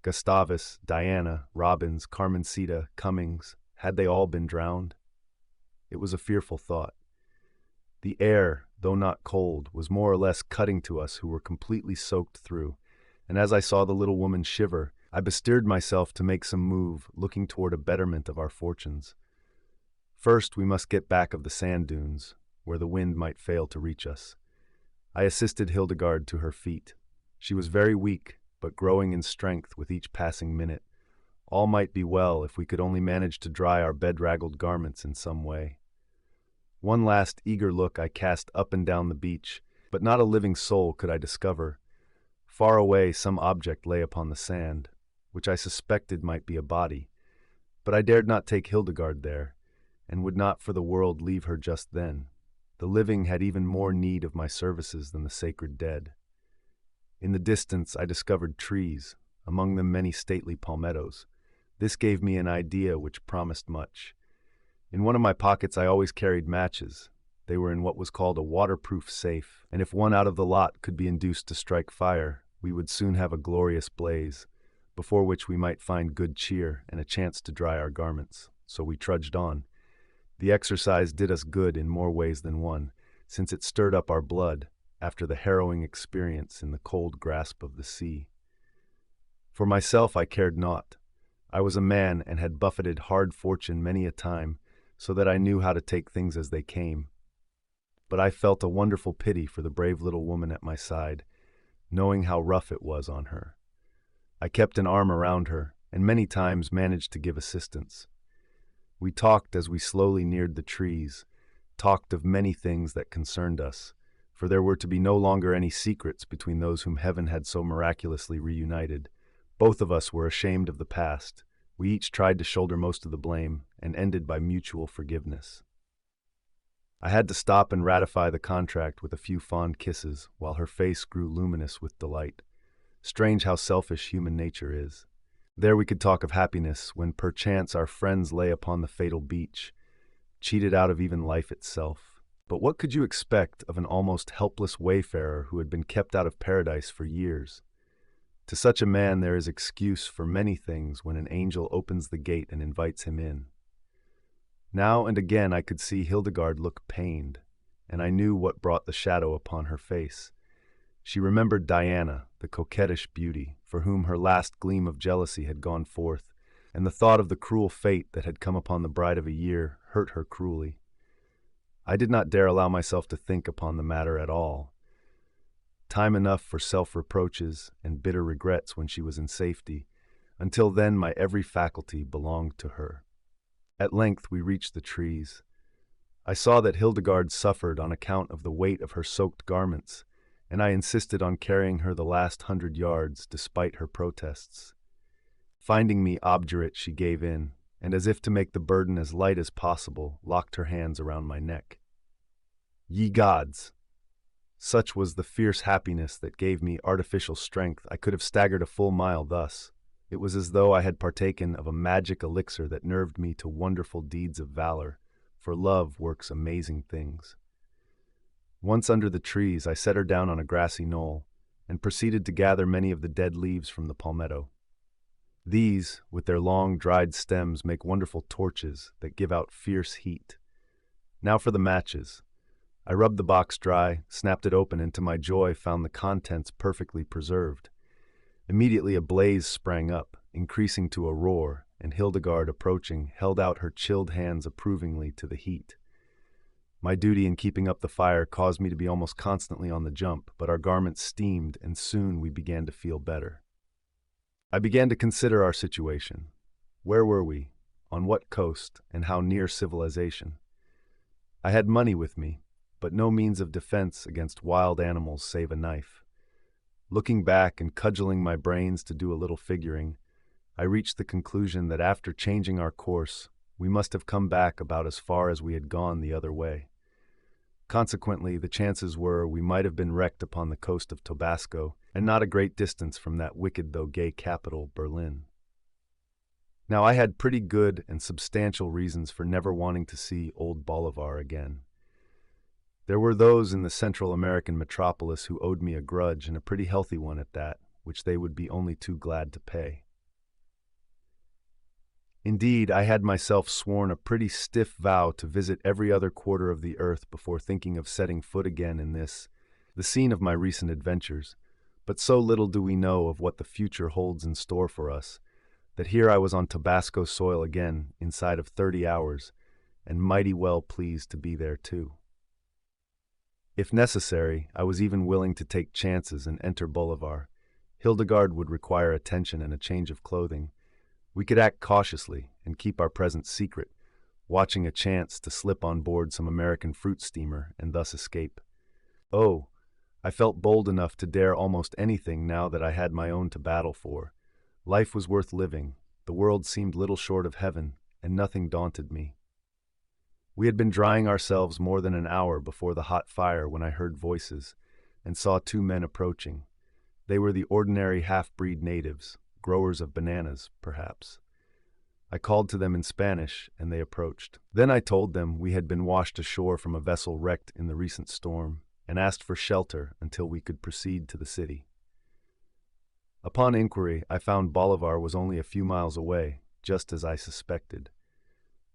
Gustavus, Diana, Robbins, Carmencita, Cummings, had they all been drowned? It was a fearful thought. The air, though not cold, was more or less cutting to us who were completely soaked through, and as I saw the little woman shiver, I bestirred myself to make some move, looking toward a betterment of our fortunes. First, we must get back of the sand dunes, where the wind might fail to reach us. I assisted Hildegarde to her feet. She was very weak, but growing in strength with each passing minute. All might be well if we could only manage to dry our bedraggled garments in some way. One last eager look I cast up and down the beach, but not a living soul could I discover. Far away some object lay upon the sand, which I suspected might be a body, but I dared not take Hildegarde there, and would not for the world leave her just then. The living had even more need of my services than the sacred dead. In the distance I discovered trees, among them many stately palmettos. This gave me an idea which promised much. In one of my pockets I always carried matches. They were in what was called a waterproof safe, and if one out of the lot could be induced to strike fire, we would soon have a glorious blaze, before which we might find good cheer and a chance to dry our garments. So we trudged on. The exercise did us good in more ways than one, since it stirred up our blood after the harrowing experience in the cold grasp of the sea. For myself I cared naught. I was a man and had buffeted hard fortune many a time, so that I knew how to take things as they came. But I felt a wonderful pity for the brave little woman at my side, knowing how rough it was on her. I kept an arm around her, and many times managed to give assistance. We talked as we slowly neared the trees, talked of many things that concerned us, for there were to be no longer any secrets between those whom heaven had so miraculously reunited. Both of us were ashamed of the past. We each tried to shoulder most of the blame, and ended by mutual forgiveness. I had to stop and ratify the contract with a few fond kisses, while her face grew luminous with delight. Strange how selfish human nature is. There we could talk of happiness, when perchance our friends lay upon the fatal beach, cheated out of even life itself. But what could you expect of an almost helpless wayfarer who had been kept out of paradise for years? To such a man there is excuse for many things when an angel opens the gate and invites him in. Now and again I could see Hildegarde look pained, and I knew what brought the shadow upon her face. She remembered Diana, the coquettish beauty, for whom her last gleam of jealousy had gone forth, and the thought of the cruel fate that had come upon the bride of a year hurt her cruelly. I did not dare allow myself to think upon the matter at all. Time enough for self-reproaches and bitter regrets when she was in safety. Until then my every faculty belonged to her. At length we reached the trees. I saw that Hildegarde suffered on account of the weight of her soaked garments, and I insisted on carrying her the last 100 yards despite her protests. Finding me obdurate, she gave in, and as if to make the burden as light as possible, locked her hands around my neck. Ye gods! Such was the fierce happiness that gave me artificial strength, I could have staggered a full mile thus. It was as though I had partaken of a magic elixir that nerved me to wonderful deeds of valor, for love works amazing things. Once under the trees, I set her down on a grassy knoll, and proceeded to gather many of the dead leaves from the palmetto. These, with their long, dried stems, make wonderful torches that give out fierce heat. Now for the matches. I rubbed the box dry, snapped it open, and to my joy found the contents perfectly preserved. Immediately a blaze sprang up, increasing to a roar, and Hildegarde, approaching, held out her chilled hands approvingly to the heat. My duty in keeping up the fire caused me to be almost constantly on the jump, but our garments steamed, and soon we began to feel better. I began to consider our situation. Where were we? On what coast? And how near civilization? I had money with me, but no means of defense against wild animals save a knife. Looking back and cudgeling my brains to do a little figuring, I reached the conclusion that after changing our course, we must have come back about as far as we had gone the other way. Consequently, the chances were we might have been wrecked upon the coast of Tabasco, and not a great distance from that wicked though gay capital, Berlin. Now I had pretty good and substantial reasons for never wanting to see Old Bolivar again. There were those in the Central American metropolis who owed me a grudge, and a pretty healthy one at that, which they would be only too glad to pay. Indeed, I had myself sworn a pretty stiff vow to visit every other quarter of the earth before thinking of setting foot again in this, the scene of my recent adventures. But so little do we know of what the future holds in store for us, that here I was on Tabasco soil again inside of 30 hours, and mighty well pleased to be there too. If necessary, I was even willing to take chances and enter Bolivar. Hildegarde would require attention and a change of clothing. We could act cautiously and keep our presence secret, watching a chance to slip on board some American fruit steamer and thus escape. Oh, I felt bold enough to dare almost anything now that I had my own to battle for. Life was worth living, the world seemed little short of heaven, and nothing daunted me. We had been drying ourselves more than an hour before the hot fire when I heard voices and saw two men approaching. They were the ordinary half-breed natives, growers of bananas, perhaps. I called to them in Spanish, and they approached. Then I told them we had been washed ashore from a vessel wrecked in the recent storm, and asked for shelter until we could proceed to the city. Upon inquiry, I found Bolivar was only a few miles away, just as I suspected.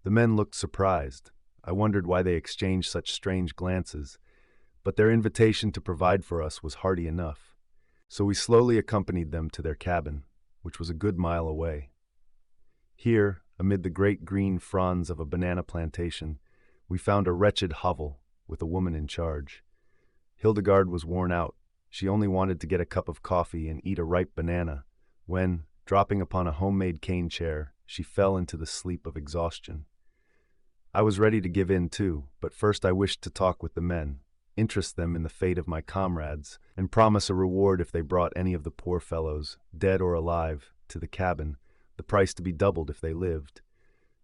The men looked surprised. I wondered why they exchanged such strange glances, but their invitation to provide for us was hearty enough. So we slowly accompanied them to their cabin, which was a good mile away. Here, amid the great green fronds of a banana plantation, we found a wretched hovel with a woman in charge. Hildegarde was worn out. She only wanted to get a cup of coffee and eat a ripe banana, when, dropping upon a homemade cane chair, she fell into the sleep of exhaustion. I was ready to give in too, but first I wished to talk with the men, interest them in the fate of my comrades, and promise a reward if they brought any of the poor fellows, dead or alive, to the cabin, the price to be doubled if they lived.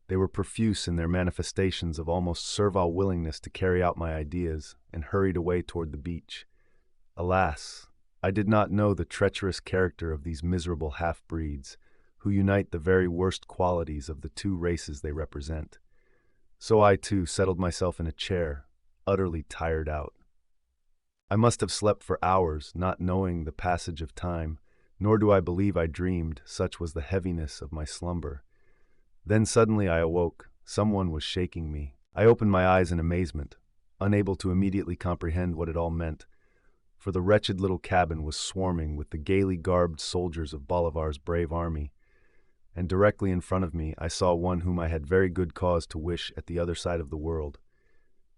They were profuse in their manifestations of almost servile willingness to carry out my ideas, and hurried away toward the beach. Alas, I did not know the treacherous character of these miserable half-breeds, who unite the very worst qualities of the two races they represent. So I, too, settled myself in a chair, utterly tired out. I must have slept for hours, not knowing the passage of time, nor do I believe I dreamed, such was the heaviness of my slumber. Then suddenly I awoke. Someone was shaking me. I opened my eyes in amazement, unable to immediately comprehend what it all meant, for the wretched little cabin was swarming with the gaily garbed soldiers of Bolivar's brave army, and directly in front of me I saw one whom I had very good cause to wish at the other side of the world,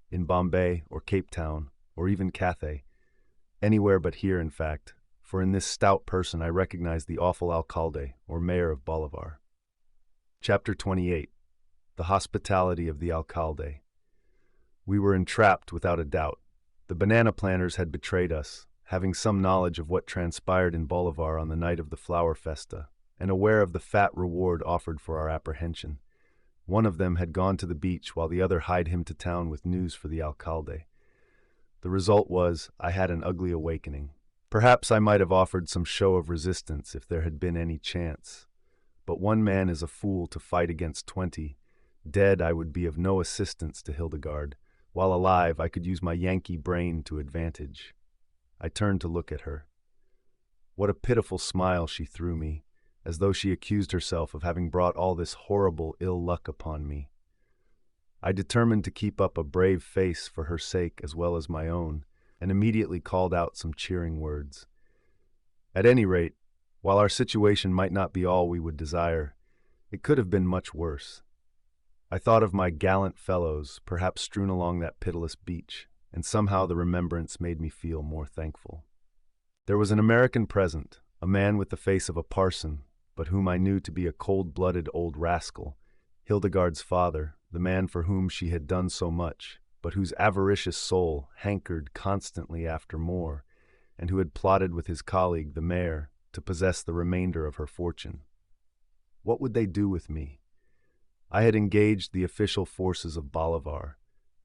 in Bombay or Cape Town, or even Cathay, anywhere but here, in fact, for in this stout person I recognized the awful Alcalde, or mayor of Bolivar. Chapter 28. The Hospitality of the Alcalde. We were entrapped without a doubt. The banana planters had betrayed us, having some knowledge of what transpired in Bolivar on the night of the flower festa, and aware of the fat reward offered for our apprehension. One of them had gone to the beach while the other hied him to town with news for the Alcalde. The result was, I had an ugly awakening. Perhaps I might have offered some show of resistance if there had been any chance. But one man is a fool to fight against 20. Dead, I would be of no assistance to Hildegarde. While alive, I could use my Yankee brain to advantage. I turned to look at her. What a pitiful smile she threw me, as though she accused herself of having brought all this horrible ill luck upon me. I determined to keep up a brave face for her sake as well as my own, and immediately called out some cheering words. At any rate, while our situation might not be all we would desire, it could have been much worse. I thought of my gallant fellows, perhaps strewn along that pitiless beach, and somehow the remembrance made me feel more thankful. There was an American present, a man with the face of a parson, but whom I knew to be a cold-blooded old rascal, Hildegarde's father, the man for whom she had done so much, but whose avaricious soul hankered constantly after more, and who had plotted with his colleague, the mayor, to possess the remainder of her fortune. What would they do with me? I had engaged the official forces of Bolivar.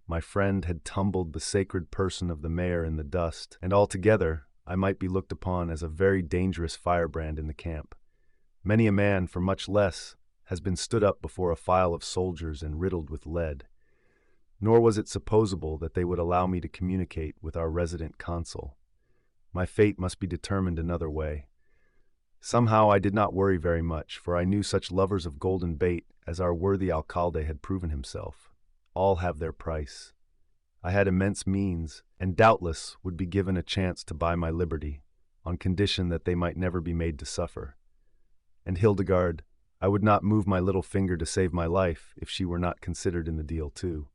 My friend had tumbled the sacred person of the mayor in the dust, and altogether I might be looked upon as a very dangerous firebrand in the camp. Many a man, for much less, has been stood up before a file of soldiers and riddled with lead. Nor was it supposable that they would allow me to communicate with our resident consul. My fate must be determined another way. Somehow I did not worry very much, for I knew such lovers of golden bait as our worthy Alcalde had proven himself. All have their price. I had immense means, and doubtless would be given a chance to buy my liberty, on condition that they might never be made to suffer. And Hildegarde, I would not move my little finger to save my life if she were not considered in the deal too.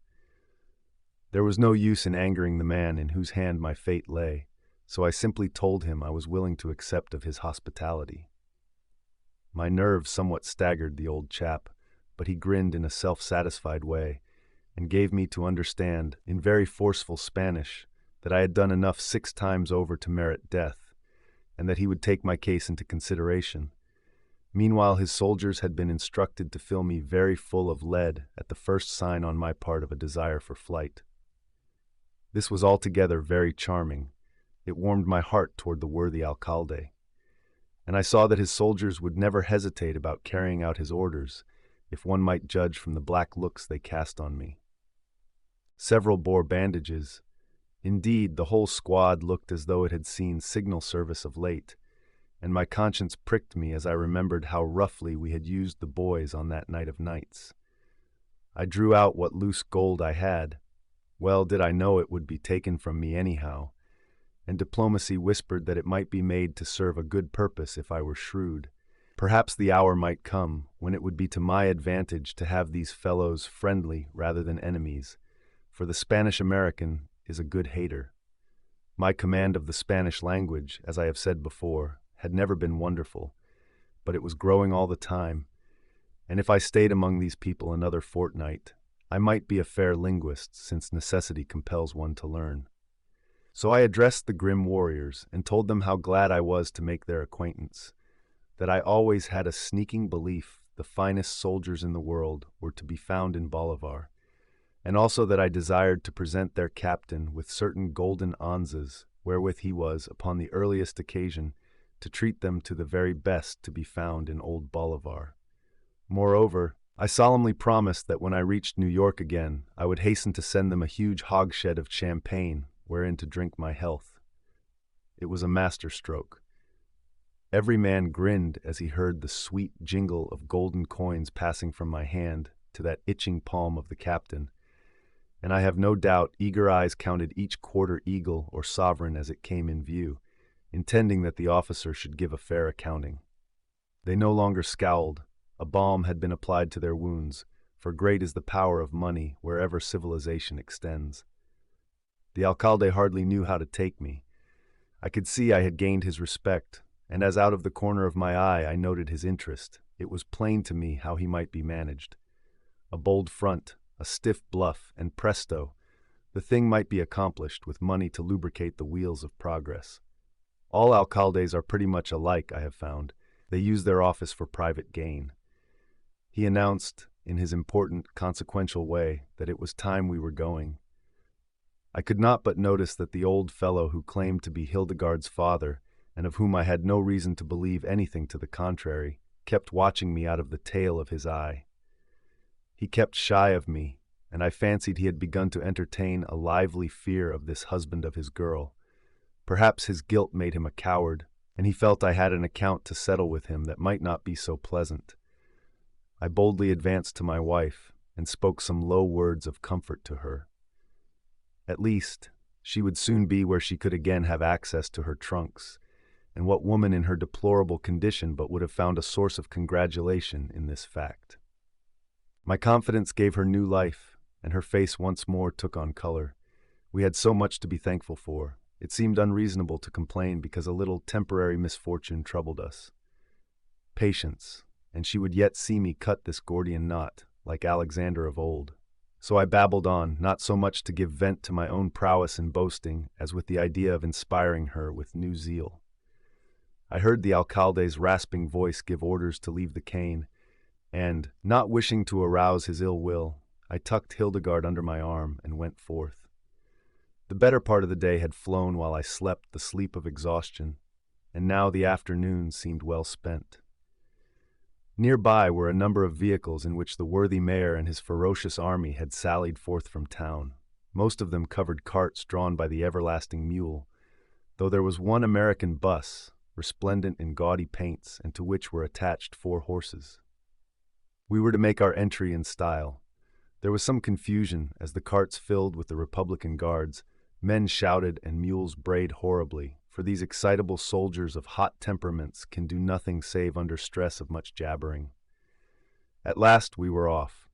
There was no use in angering the man in whose hand my fate lay, so I simply told him I was willing to accept of his hospitality. My nerves somewhat staggered the old chap, but he grinned in a self-satisfied way and gave me to understand, in very forceful Spanish, that I had done enough 6 times over to merit death, and that he would take my case into consideration. Meanwhile, his soldiers had been instructed to fill me very full of lead at the first sign on my part of a desire for flight. This was altogether very charming. It warmed my heart toward the worthy Alcalde, and I saw that his soldiers would never hesitate about carrying out his orders, if one might judge from the black looks they cast on me. Several bore bandages. Indeed, the whole squad looked as though it had seen signal service of late, and my conscience pricked me as I remembered how roughly we had used the boys on that night of nights. I drew out what loose gold I had. Well did I know it would be taken from me anyhow, and diplomacy whispered that it might be made to serve a good purpose if I were shrewd. Perhaps the hour might come when it would be to my advantage to have these fellows friendly rather than enemies, for the Spanish-American is a good hater. My command of the Spanish language, as I have said before, had never been wonderful, but it was growing all the time, and if I stayed among these people another fortnight, I might be a fair linguist, since necessity compels one to learn. So I addressed the grim warriors and told them how glad I was to make their acquaintance, that I always had a sneaking belief the finest soldiers in the world were to be found in Bolivar, and also that I desired to present their captain with certain golden onzas, wherewith he was, upon the earliest occasion, to treat them to the very best to be found in Old Bolivar. Moreover, I solemnly promised that when I reached New York again, I would hasten to send them a huge hogshead of champagne, wherein to drink my health. It was a masterstroke. Every man grinned as he heard the sweet jingle of golden coins passing from my hand to that itching palm of the captain, and I have no doubt eager eyes counted each quarter eagle or sovereign as it came in view, intending that the officer should give a fair accounting. They no longer scowled. A balm had been applied to their wounds, for great is the power of money wherever civilization extends. The Alcalde hardly knew how to take me. I could see I had gained his respect, and as out of the corner of my eye I noted his interest, it was plain to me how he might be managed. A bold front, a stiff bluff, and presto, the thing might be accomplished with money to lubricate the wheels of progress. All alcaldes are pretty much alike, I have found. They use their office for private gain. He announced, in his important, consequential way, that it was time we were going. I could not but notice that the old fellow who claimed to be Hildegarde's father, and of whom I had no reason to believe anything to the contrary, kept watching me out of the tail of his eye. He kept shy of me, and I fancied he had begun to entertain a lively fear of this husband of his girl. Perhaps his guilt made him a coward, and he felt I had an account to settle with him that might not be so pleasant. I boldly advanced to my wife and spoke some low words of comfort to her. At least, she would soon be where she could again have access to her trunks, and what woman in her deplorable condition but would have found a source of congratulation in this fact? My confidence gave her new life, and her face once more took on color. We had so much to be thankful for. It seemed unreasonable to complain because a little temporary misfortune troubled us. Patience, and she would yet see me cut this Gordian knot, like Alexander of old. So I babbled on, not so much to give vent to my own prowess in boasting, as with the idea of inspiring her with new zeal. I heard the Alcalde's rasping voice give orders to leave the cane, and, not wishing to arouse his ill will, I tucked Hildegarde under my arm and went forth. The better part of the day had flown while I slept the sleep of exhaustion, and now the afternoon seemed well spent. Nearby were a number of vehicles in which the worthy mayor and his ferocious army had sallied forth from town, most of them covered carts drawn by the everlasting mule, though there was one American bus, resplendent in gaudy paints, and to which were attached 4 horses. We were to make our entry in style. There was some confusion as the carts filled with the Republican guards. Men shouted and mules brayed horribly, for these excitable soldiers of hot temperaments can do nothing save under stress of much jabbering. At last we were off.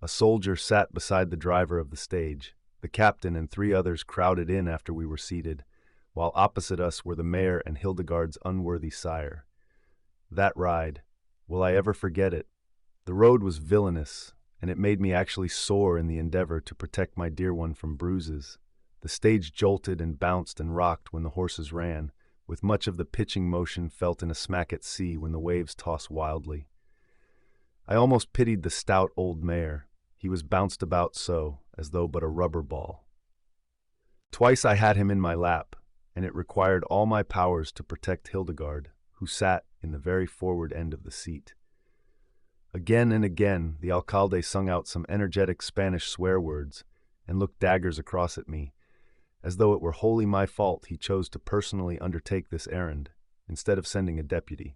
A soldier sat beside the driver of the stage, The captain and 3 others crowded in after we were seated, while opposite us were the mayor and Hildegarde's unworthy sire. That ride, will I ever forget it? The road was villainous, and it made me actually sore in the endeavor to protect my dear one from bruises. The stage jolted and bounced and rocked when the horses ran, with much of the pitching motion felt in a smack at sea when the waves toss wildly. I almost pitied the stout old mare. He was bounced about so, as though but a rubber ball. Twice I had him in my lap, and it required all my powers to protect Hildegarde, who sat in the very forward end of the seat. Again and again the Alcalde sung out some energetic Spanish swear words and looked daggers across at me, as though it were wholly my fault he chose to personally undertake this errand, instead of sending a deputy.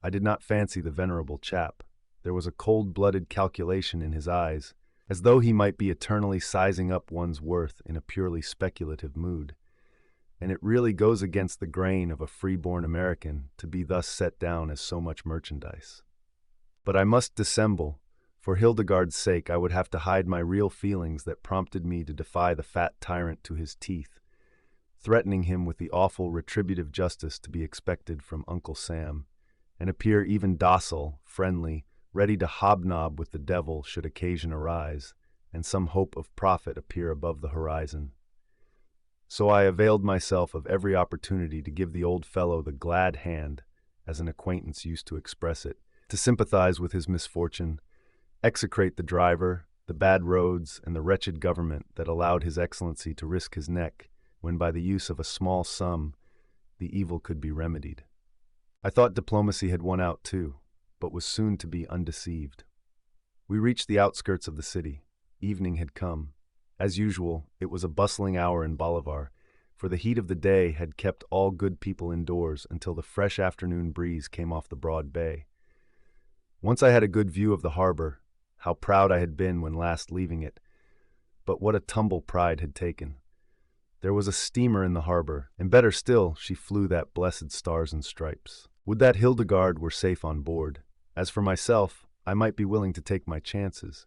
I did not fancy the venerable chap. There was a cold-blooded calculation in his eyes, as though he might be eternally sizing up one's worth in a purely speculative mood. And it really goes against the grain of a free-born American to be thus set down as so much merchandise. But I must dissemble. For Hildegarde's sake I would have to hide my real feelings that prompted me to defy the fat tyrant to his teeth, threatening him with the awful retributive justice to be expected from Uncle Sam, and appear even docile, friendly, ready to hobnob with the devil should occasion arise, and some hope of profit appear above the horizon. So I availed myself of every opportunity to give the old fellow the glad hand, as an acquaintance used to express it, to sympathize with his misfortune, execrate the driver, the bad roads, and the wretched government that allowed His Excellency to risk his neck when by the use of a small sum the evil could be remedied. I thought diplomacy had won out too, but was soon to be undeceived. We reached the outskirts of the city. Evening had come. As usual, it was a bustling hour in Bolivar, for the heat of the day had kept all good people indoors until the fresh afternoon breeze came off the broad bay. Once I had a good view of the harbor. How proud I had been when last leaving it, but what a tumble pride had taken. There was a steamer in the harbor, and better still, she flew that blessed Stars and Stripes. Would that Hildegarde were safe on board. As for myself, I might be willing to take my chances.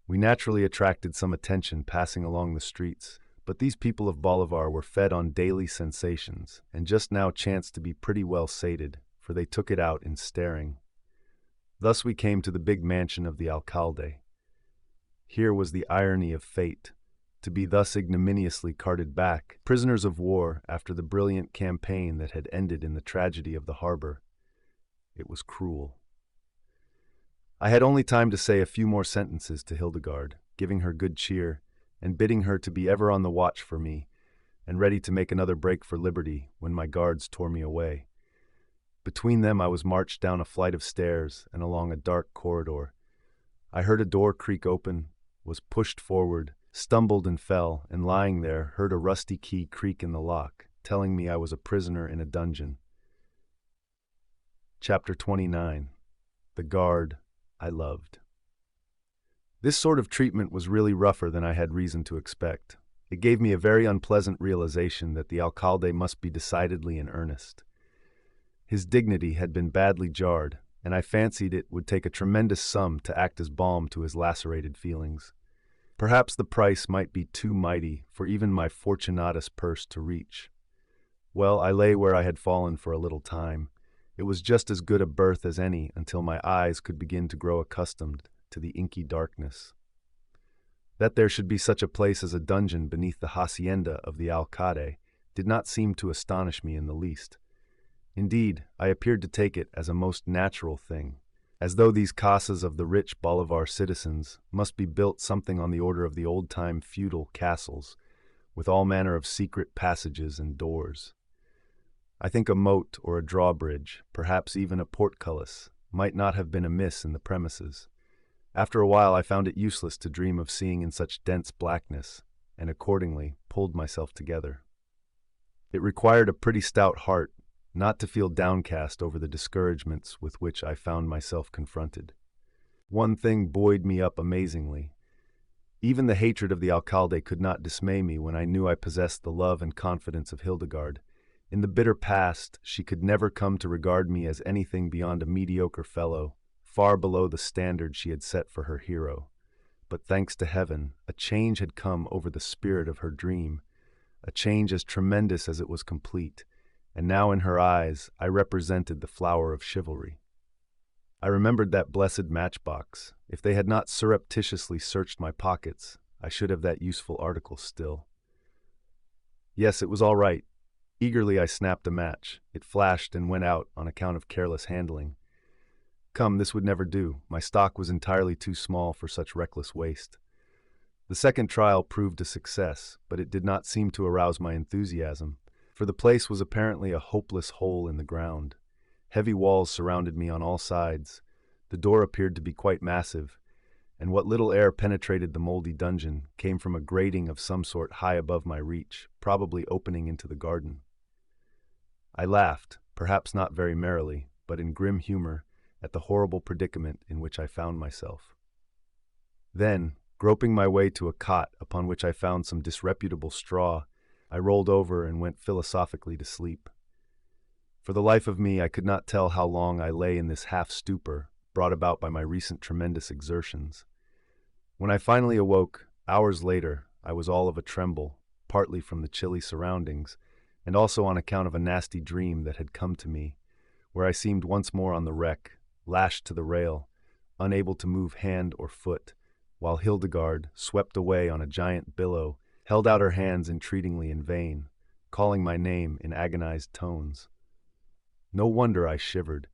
We naturally attracted some attention passing along the streets, but these people of Bolivar were fed on daily sensations, and just now chanced to be pretty well sated, for they took it out in staring. Thus we came to the big mansion of the Alcalde. Here was the irony of fate, to be thus ignominiously carted back, prisoners of war after the brilliant campaign that had ended in the tragedy of the harbor. It was cruel. I had only time to say a few more sentences to Hildegarde, giving her good cheer, and bidding her to be ever on the watch for me, and ready to make another break for liberty when my guards tore me away. Between them I was marched down a flight of stairs and along a dark corridor. I heard a door creak open, was pushed forward, stumbled and fell, and lying there heard a rusty key creak in the lock, telling me I was a prisoner in a dungeon. Chapter 29. The Guard I Loved. This sort of treatment was really rougher than I had reason to expect. It gave me a very unpleasant realization that the Alcalde must be decidedly in earnest. His dignity had been badly jarred, and I fancied it would take a tremendous sum to act as balm to his lacerated feelings. Perhaps the price might be too mighty for even my Fortunatus purse to reach. Well, I lay where I had fallen for a little time. It was just as good a berth as any until my eyes could begin to grow accustomed to the inky darkness. That there should be such a place as a dungeon beneath the hacienda of the Alcalde did not seem to astonish me in the least. Indeed, I appeared to take it as a most natural thing, as though these casas of the rich Bolivar citizens must be built something on the order of the old-time feudal castles, with all manner of secret passages and doors. I think a moat or a drawbridge, perhaps even a portcullis, might not have been amiss in the premises. After a while I found it useless to dream of seeing in such dense blackness, and accordingly pulled myself together. It required a pretty stout heart not to feel downcast over the discouragements with which I found myself confronted. One thing buoyed me up amazingly. Even the hatred of the Alcalde could not dismay me when I knew I possessed the love and confidence of Hildegarde. In the bitter past, she could never come to regard me as anything beyond a mediocre fellow, far below the standard she had set for her hero. but thanks to heaven, a change had come over the spirit of her dream, a change as tremendous as it was complete, and now in her eyes I represented the flower of chivalry. I remembered that blessed matchbox. If they had not surreptitiously searched my pockets, I should have that useful article still. Yes, it was all right. Eagerly I snapped a match. It flashed and went out on account of careless handling. Come, this would never do. My stock was entirely too small for such reckless waste. The second trial proved a success, but it did not seem to arouse my enthusiasm, for the place was apparently a hopeless hole in the ground. Heavy walls surrounded me on all sides. The door appeared to be quite massive, and what little air penetrated the moldy dungeon came from a grating of some sort high above my reach, probably opening into the garden. I laughed, perhaps not very merrily, but in grim humor, at the horrible predicament in which I found myself. Then, groping my way to a cot upon which I found some disreputable straw, I rolled over and went philosophically to sleep. For the life of me, I could not tell how long I lay in this half-stupor, brought about by my recent tremendous exertions. When I finally awoke, hours later, I was all of a tremble, partly from the chilly surroundings, and also on account of a nasty dream that had come to me, where I seemed once more on the wreck, lashed to the rail, unable to move hand or foot, while Hildegarde, swept away on a giant billow, held out her hands entreatingly in vain, calling my name in agonized tones. No wonder I shivered.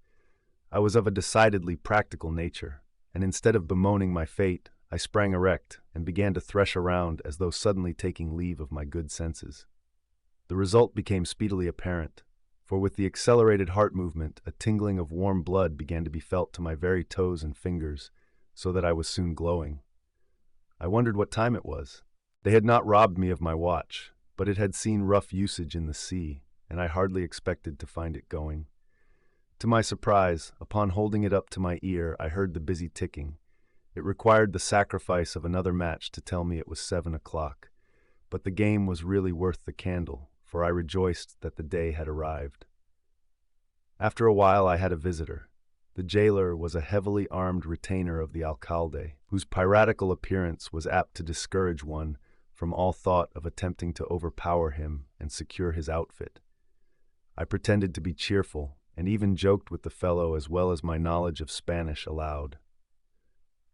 I was of a decidedly practical nature, and instead of bemoaning my fate, I sprang erect and began to thresh around as though suddenly taking leave of my good senses. The result became speedily apparent, for with the accelerated heart movement, a tingling of warm blood began to be felt to my very toes and fingers, so that I was soon glowing. I wondered what time it was. They had not robbed me of my watch, but it had seen rough usage in the sea, and I hardly expected to find it going. To my surprise, upon holding it up to my ear, I heard the busy ticking. It required the sacrifice of another match to tell me it was 7 o'clock, but the game was really worth the candle, for I rejoiced that the day had arrived. After a while I had a visitor. The jailer was a heavily armed retainer of the Alcalde, whose piratical appearance was apt to discourage one from all thought of attempting to overpower him and secure his outfit. I pretended to be cheerful, and even joked with the fellow as well as my knowledge of Spanish allowed.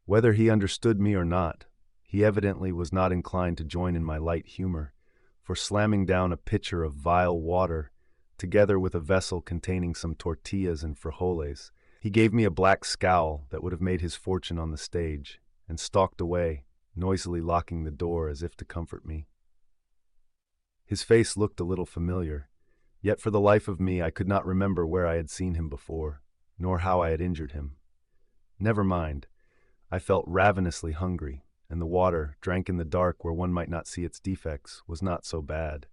Whether he understood me or not, he evidently was not inclined to join in my light humor, for slamming down a pitcher of vile water, together with a vessel containing some tortillas and frijoles, he gave me a black scowl that would have made his fortune on the stage, and stalked away, noisily locking the door as if to comfort me. His face looked a little familiar, yet for the life of me I could not remember where I had seen him before, nor how I had injured him. Never mind. I felt ravenously hungry, and the water, drank in the dark where one might not see its defects, was not so bad.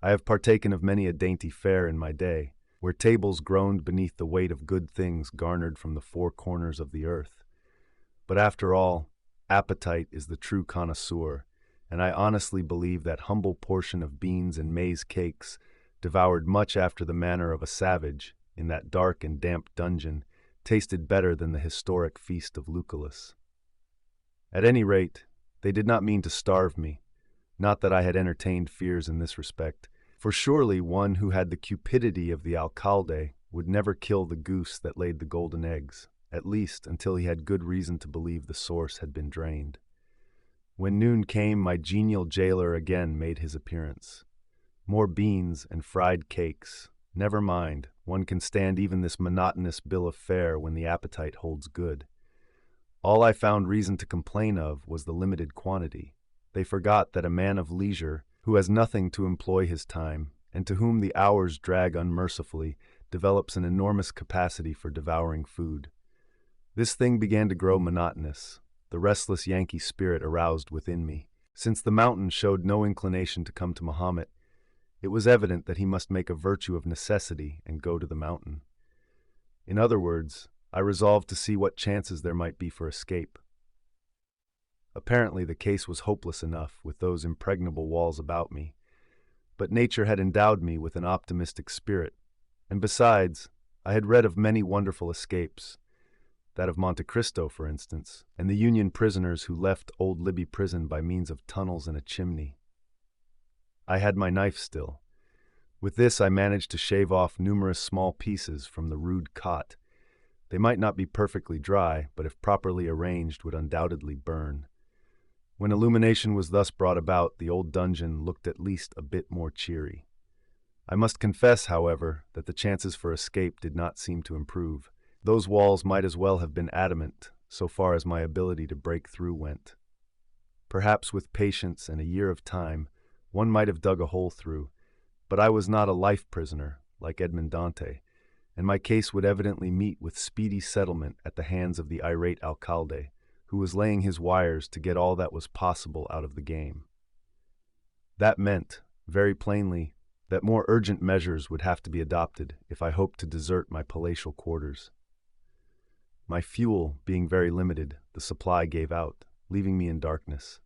I have partaken of many a dainty fare in my day, where tables groaned beneath the weight of good things garnered from the four corners of the earth. But after all, appetite is the true connoisseur, and I honestly believe that humble portion of beans and maize cakes, devoured much after the manner of a savage, in that dark and damp dungeon, tasted better than the historic feast of Lucullus. At any rate, they did not mean to starve me, not that I had entertained fears in this respect, for surely one who had the cupidity of the Alcalde would never kill the goose that laid the golden eggs, at least until he had good reason to believe the source had been drained. When noon came, my genial jailer again made his appearance. More beans and fried cakes. Never mind, one can stand even this monotonous bill of fare when the appetite holds good. All I found reason to complain of was the limited quantity. They forgot that a man of leisure, who has nothing to employ his time, and to whom the hours drag unmercifully, develops an enormous capacity for devouring food. This thing began to grow monotonous, the restless Yankee spirit aroused within me. Since the mountain showed no inclination to come to Mahomet, it was evident that he must make a virtue of necessity and go to the mountain. In other words, I resolved to see what chances there might be for escape. Apparently the case was hopeless enough with those impregnable walls about me, but nature had endowed me with an optimistic spirit, and besides, I had read of many wonderful escapes. that of Monte Cristo, for instance, and the Union prisoners who left Old Libby prison by means of tunnels and a chimney. I had my knife still. With this I managed to shave off numerous small pieces from the rude cot. They might not be perfectly dry, but if properly arranged would undoubtedly burn. When illumination was thus brought about, the old dungeon looked at least a bit more cheery. I must confess, however, that the chances for escape did not seem to improve. Those walls might as well have been adamant, so far as my ability to break through went. Perhaps with patience and a year of time, one might have dug a hole through, but I was not a life prisoner, like Edmond Dante, and my case would evidently meet with speedy settlement at the hands of the irate Alcalde, who was laying his wires to get all that was possible out of the game. That meant, very plainly, that more urgent measures would have to be adopted if I hoped to desert my palatial quarters. My fuel being very limited, the supply gave out, leaving me in darkness.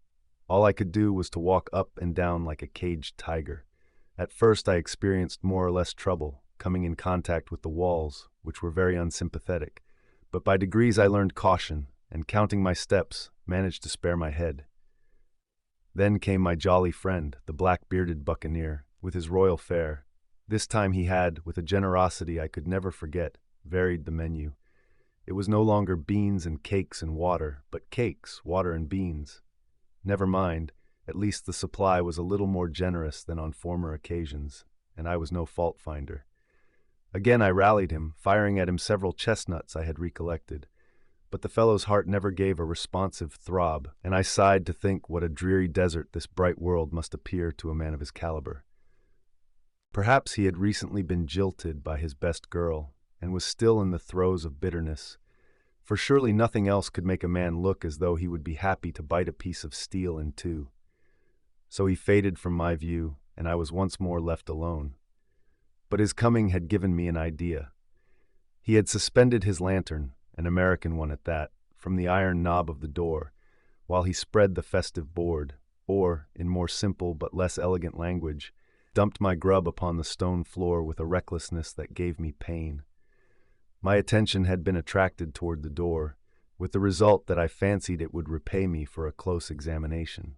All I could do was to walk up and down like a caged tiger. At first I experienced more or less trouble, coming in contact with the walls, which were very unsympathetic, but by degrees I learned caution, and counting my steps, managed to spare my head. Then came my jolly friend, the black-bearded buccaneer, with his royal fare. This time he had, with a generosity I could never forget, varied the menu. It was no longer beans and cakes and water, but cakes, water, and beans. Never mind, at least the supply was a little more generous than on former occasions, and I was no fault-finder. Again I rallied him, firing at him several chestnuts I had recollected, but the fellow's heart never gave a responsive throb, and I sighed to think what a dreary desert this bright world must appear to a man of his caliber. Perhaps he had recently been jilted by his best girl, and was still in the throes of bitterness, for surely nothing else could make a man look as though he would be happy to bite a piece of steel in two. So he faded from my view, and I was once more left alone. But his coming had given me an idea. He had suspended his lantern, an American one at that, from the iron knob of the door, while he spread the festive board, or, in more simple but less elegant language, dumped my grub upon the stone floor with a recklessness that gave me pain. My attention had been attracted toward the door, with the result that I fancied it would repay me for a close examination.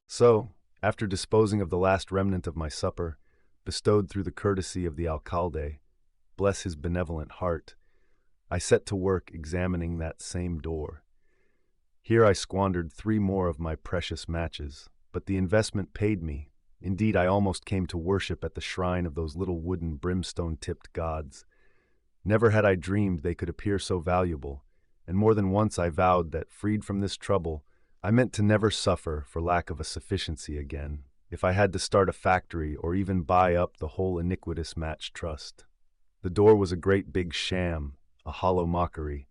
So, after disposing of the last remnant of my supper, bestowed through the courtesy of the Alcalde, bless his benevolent heart, I set to work examining that same door. Here I squandered 3 more of my precious matches, but the investment paid me. Indeed, I almost came to worship at the shrine of those little wooden brimstone-tipped gods. Never had I dreamed they could appear so valuable, and more than once I vowed that, freed from this trouble, I meant to never suffer for lack of a sufficiency again, if I had to start a factory or even buy up the whole iniquitous match trust. The door was a great big sham, a hollow mockery.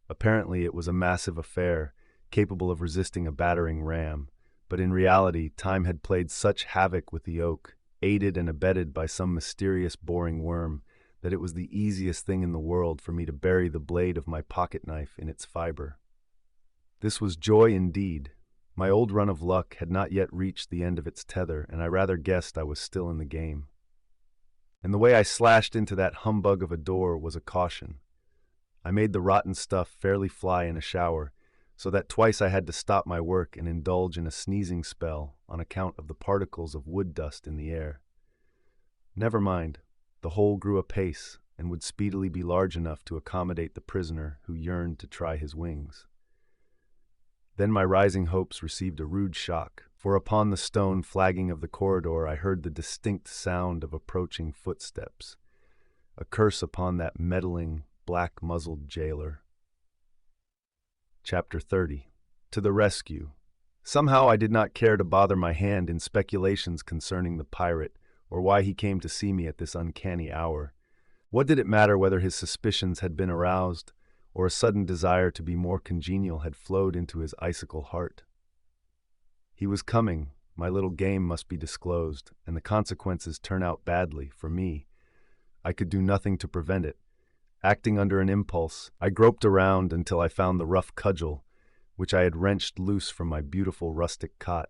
Apparently it was a massive affair, capable of resisting a battering ram, but in reality time had played such havoc with the oak, aided and abetted by some mysterious boring worm, that it was the easiest thing in the world for me to bury the blade of my pocket-knife in its fiber. This was joy indeed. My old run of luck had not yet reached the end of its tether, and I rather guessed I was still in the game. And the way I slashed into that humbug of a door was a caution. I made the rotten stuff fairly fly in a shower, so that twice I had to stop my work and indulge in a sneezing spell on account of the particles of wood dust in the air. Never mind, the hole grew apace and would speedily be large enough to accommodate the prisoner who yearned to try his wings. Then my rising hopes received a rude shock, for upon the stone flagging of the corridor I heard the distinct sound of approaching footsteps. A curse upon that meddling, black-muzzled jailer. Chapter 30. To the rescue. Somehow I did not care to bother my hand in speculations concerning the pirate, or why he came to see me at this uncanny hour. What did it matter whether his suspicions had been aroused, or a sudden desire to be more congenial had flowed into his icicle heart? He was coming, my little game must be disclosed, and the consequences turn out badly for me. I could do nothing to prevent it. Acting under an impulse, I groped around until I found the rough cudgel, which I had wrenched loose from my beautiful rustic cot.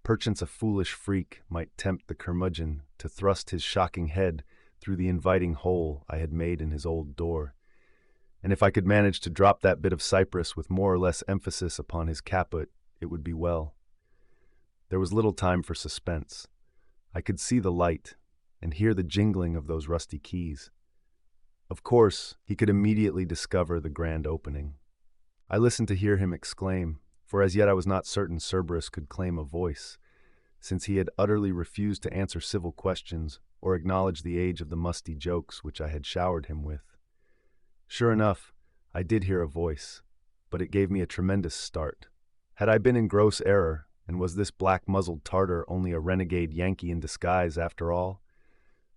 Perchance a foolish freak might tempt the curmudgeon to thrust his shocking head through the inviting hole I had made in his old door. and if I could manage to drop that bit of cypress with more or less emphasis upon his caput, it would be well. There was little time for suspense. I could see the light and hear the jingling of those rusty keys. Of course, he could immediately discover the grand opening. I listened to hear him exclaim, for as yet I was not certain Cerberus could claim a voice, since he had utterly refused to answer civil questions or acknowledge the age of the musty jokes which I had showered him with. Sure enough, I did hear a voice, but it gave me a tremendous start. Had I been in gross error, and was this black-muzzled Tartar only a renegade Yankee in disguise after all?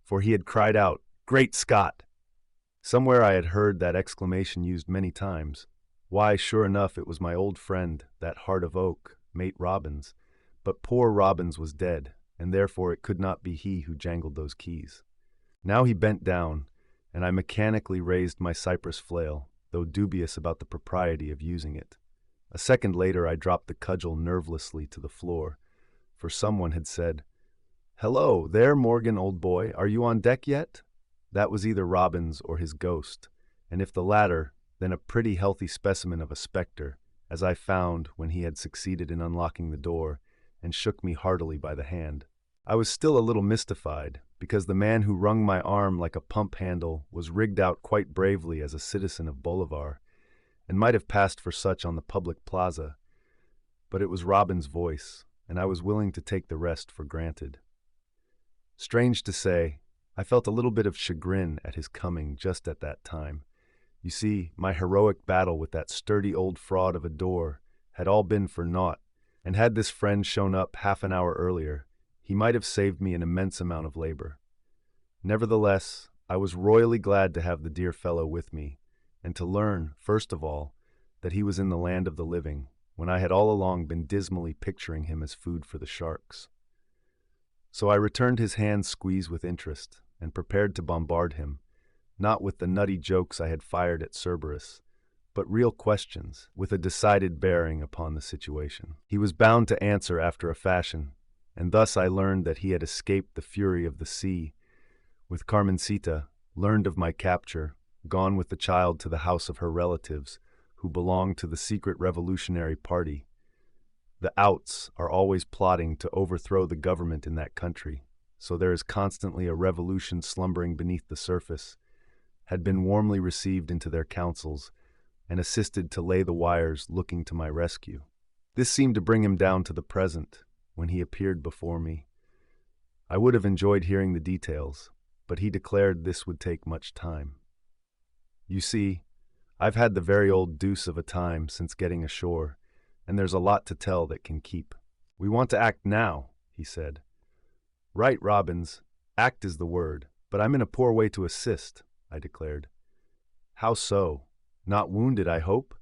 For he had cried out, "Great Scott!" Somewhere I had heard that exclamation used many times. Why, sure enough, it was my old friend, that heart of oak, mate Robbins. But poor Robbins was dead, and therefore it could not be he who jangled those keys. Now he bent down, and I mechanically raised my cypress flail, though dubious about the propriety of using it. A second later I dropped the cudgel nervelessly to the floor, for someone had said, "Hello, there, Morgan, old boy, are you on deck yet?" That was either Robbins or his ghost, and if the latter, then a pretty healthy specimen of a spectre, as I found when he had succeeded in unlocking the door and shook me heartily by the hand. I was still a little mystified, because the man who wrung my arm like a pump handle was rigged out quite bravely as a citizen of Bolivar, and might have passed for such on the public plaza. But it was Robin's voice, and I was willing to take the rest for granted. Strange to say, I felt a little bit of chagrin at his coming just at that time. You see, my heroic battle with that sturdy old fraud of a door had all been for naught, and had this friend shown up half an hour earlier, he might have saved me an immense amount of labor. Nevertheless, I was royally glad to have the dear fellow with me, and to learn, first of all, that he was in the land of the living, when I had all along been dismally picturing him as food for the sharks. So I returned his hand squeeze with interest, and prepared to bombard him, not with the nutty jokes I had fired at Cerberus, but real questions, with a decided bearing upon the situation. He was bound to answer after a fashion, and thus I learned that he had escaped the fury of the sea, with Carmencita, learned of my capture, gone with the child to the house of her relatives, who belonged to the secret revolutionary party. The Outs are always plotting to overthrow the government in that country, so there is constantly a revolution slumbering beneath the surface, had been warmly received into their councils, and assisted to lay the wires looking to my rescue. This seemed to bring him down to the present, when he appeared before me. I would have enjoyed hearing the details, but he declared this would take much time. You see, I've had the very old deuce of a time since getting ashore, and there's a lot to tell that can keep. "We want to act now," he said. "Right, Robbins. Act is the word, but I'm in a poor way to assist," I declared. "How so? Not wounded, I hope?"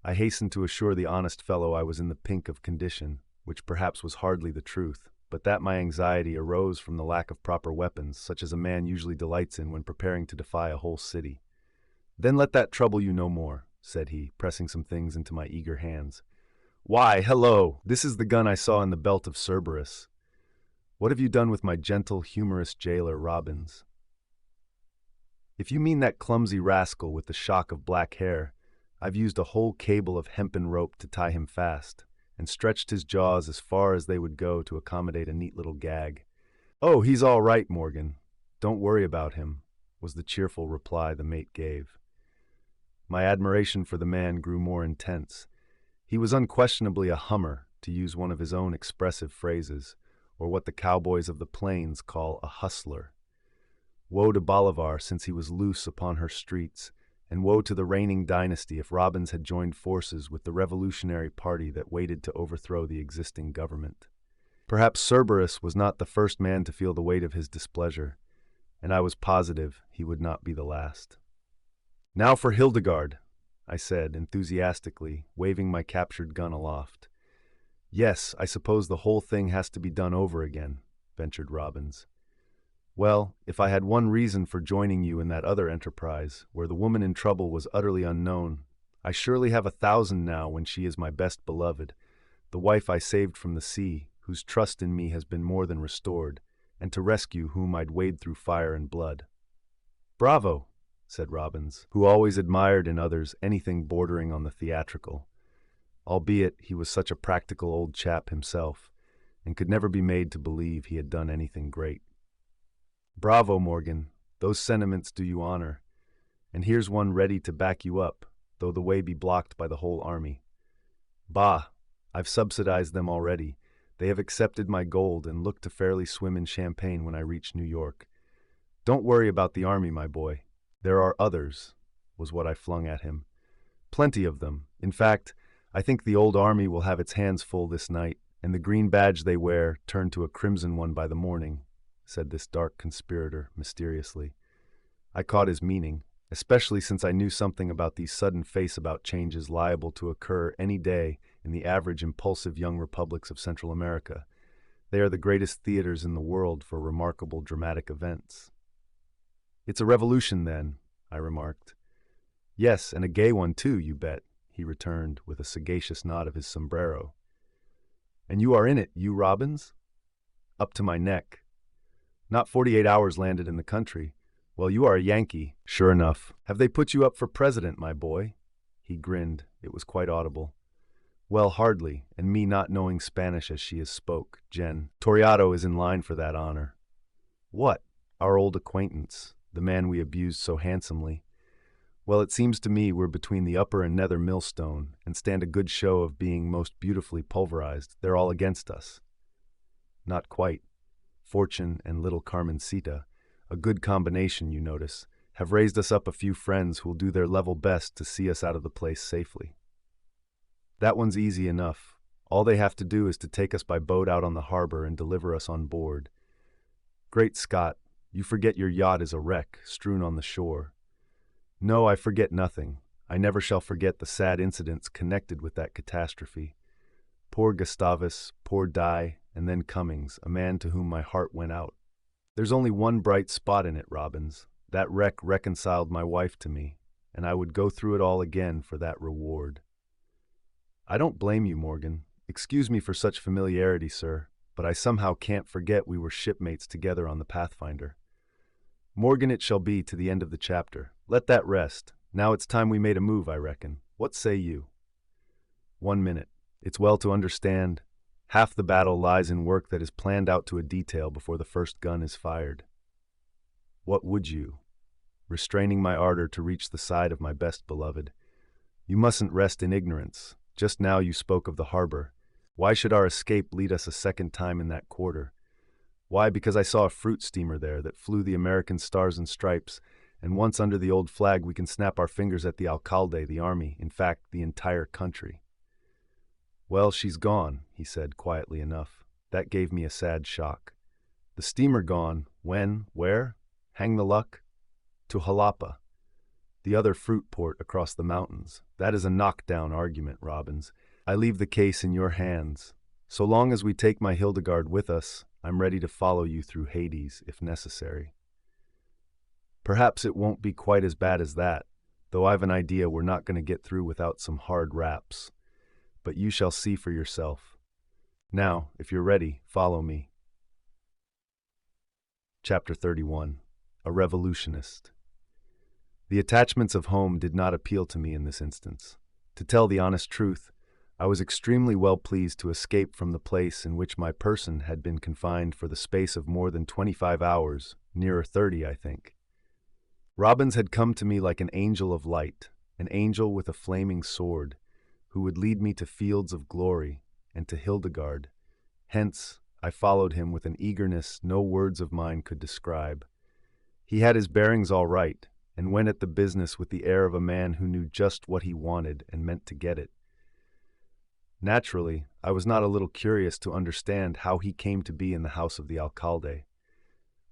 I hastened to assure the honest fellow I was in the pink of condition, which perhaps was hardly the truth, but that my anxiety arose from the lack of proper weapons, such as a man usually delights in when preparing to defy a whole city. "Then let that trouble you no more," said he, pressing some things into my eager hands. "Why, hello! This is the gun I saw in the belt of Cerberus. What have you done with my gentle, humorous jailer, Robbins?" "If you mean that clumsy rascal with the shock of black hair, I've used a whole cable of hempen rope to tie him fast, and stretched his jaws as far as they would go to accommodate a neat little gag." "Oh, he's all right, Morgan. Don't worry about him," was the cheerful reply the mate gave. My admiration for the man grew more intense. He was unquestionably a hummer, to use one of his own expressive phrases, or what the cowboys of the plains call a hustler. Woe to Bolivar since he was loose upon her streets, and woe to the reigning dynasty if Robbins had joined forces with the revolutionary party that waited to overthrow the existing government. Perhaps Cerberus was not the first man to feel the weight of his displeasure, and I was positive he would not be the last. "Now for Hildegarde," I said enthusiastically, waving my captured gun aloft. "Yes, I suppose the whole thing has to be done over again," ventured Robbins. "Well, if I had one reason for joining you in that other enterprise, where the woman in trouble was utterly unknown, I surely have 1,000 now when she is my best beloved, the wife I saved from the sea, whose trust in me has been more than restored, and to rescue whom I'd wade through fire and blood." "Bravo," said Robbins, who always admired in others anything bordering on the theatrical, albeit he was such a practical old chap himself, and could never be made to believe he had done anything great. Bravo, Morgan. Those sentiments do you honor. And here's one ready to back you up, though the way be blocked by the whole army. Bah! I've subsidized them already. They have accepted my gold and look to fairly swim in champagne when I reach New York. Don't worry about the army, my boy. There are others, was what I flung at him. Plenty of them. In fact, I think the old army will have its hands full this night, and the green badge they wear turn to a crimson one by the morning, said this dark conspirator mysteriously. I caught his meaning, especially since I knew something about these sudden face-about changes liable to occur any day in the average impulsive young republics of Central America. They are the greatest theaters in the world for remarkable dramatic events. It's a revolution, then, I remarked. Yes, and a gay one, too, you bet, he returned with a sagacious nod of his sombrero. And you are in it, you Robbins? Up to my neck. Not 48 hours landed in the country. Well, you are a Yankee, sure enough. Have they put you up for president, my boy? He grinned. It was quite audible. Well, hardly, and me not knowing Spanish as she has spoke, Jen. Toriado is in line for that honor. What? Our old acquaintance, the man we abused so handsomely. Well, it seems to me we're between the upper and nether millstone, and stand a good show of being most beautifully pulverized. They're all against us. Not quite. Fortune and little Carmencita, a good combination, you notice, have raised us up a few friends who'll do their level best to see us out of the place safely. That one's easy enough. All they have to do is to take us by boat out on the harbor and deliver us on board. Great Scott, you forget your yacht is a wreck, strewn on the shore. No, I forget nothing. I never shall forget the sad incidents connected with that catastrophe. Poor Gustavus, poor Di, and then Cummings, a man to whom my heart went out. There's only one bright spot in it, Robbins. That wreck reconciled my wife to me, and I would go through it all again for that reward. I don't blame you, Morgan. Excuse me for such familiarity, sir, but I somehow can't forget we were shipmates together on the Pathfinder. Morgan it shall be to the end of the chapter. Let that rest. Now it's time we made a move, I reckon. What say you? 1 minute. It's well to understand. Half the battle lies in work that is planned out to a detail before the first gun is fired. What would you? Restraining my ardor to reach the side of my best beloved. You mustn't rest in ignorance. Just now you spoke of the harbor. Why should our escape lead us a second time in that quarter? Why, because I saw a fruit steamer there that flew the American stars and stripes, and once under the old flag we can snap our fingers at the Alcalde, the army, in fact, the entire country. Well, she's gone, he said quietly enough. That gave me a sad shock. The steamer gone. When? Where? Hang the luck? To Jalapa, the other fruit port across the mountains. That is a knockdown argument, Robbins. I leave the case in your hands. So long as we take my Hildegarde with us, I'm ready to follow you through Hades, if necessary. Perhaps it won't be quite as bad as that, though I've an idea we're not going to get through without some hard raps. But you shall see for yourself. Now, if you're ready, follow me. Chapter 31. A Revolutionist. The attachments of home did not appeal to me in this instance. To tell the honest truth, I was extremely well pleased to escape from the place in which my person had been confined for the space of more than 25 hours, nearer 30, I think. Robbins had come to me like an angel of light, an angel with a flaming sword, who would lead me to fields of glory and to Hildegarde. Hence, I followed him with an eagerness no words of mine could describe. He had his bearings all right, and went at the business with the air of a man who knew just what he wanted and meant to get it. Naturally, I was not a little curious to understand how he came to be in the house of the Alcalde.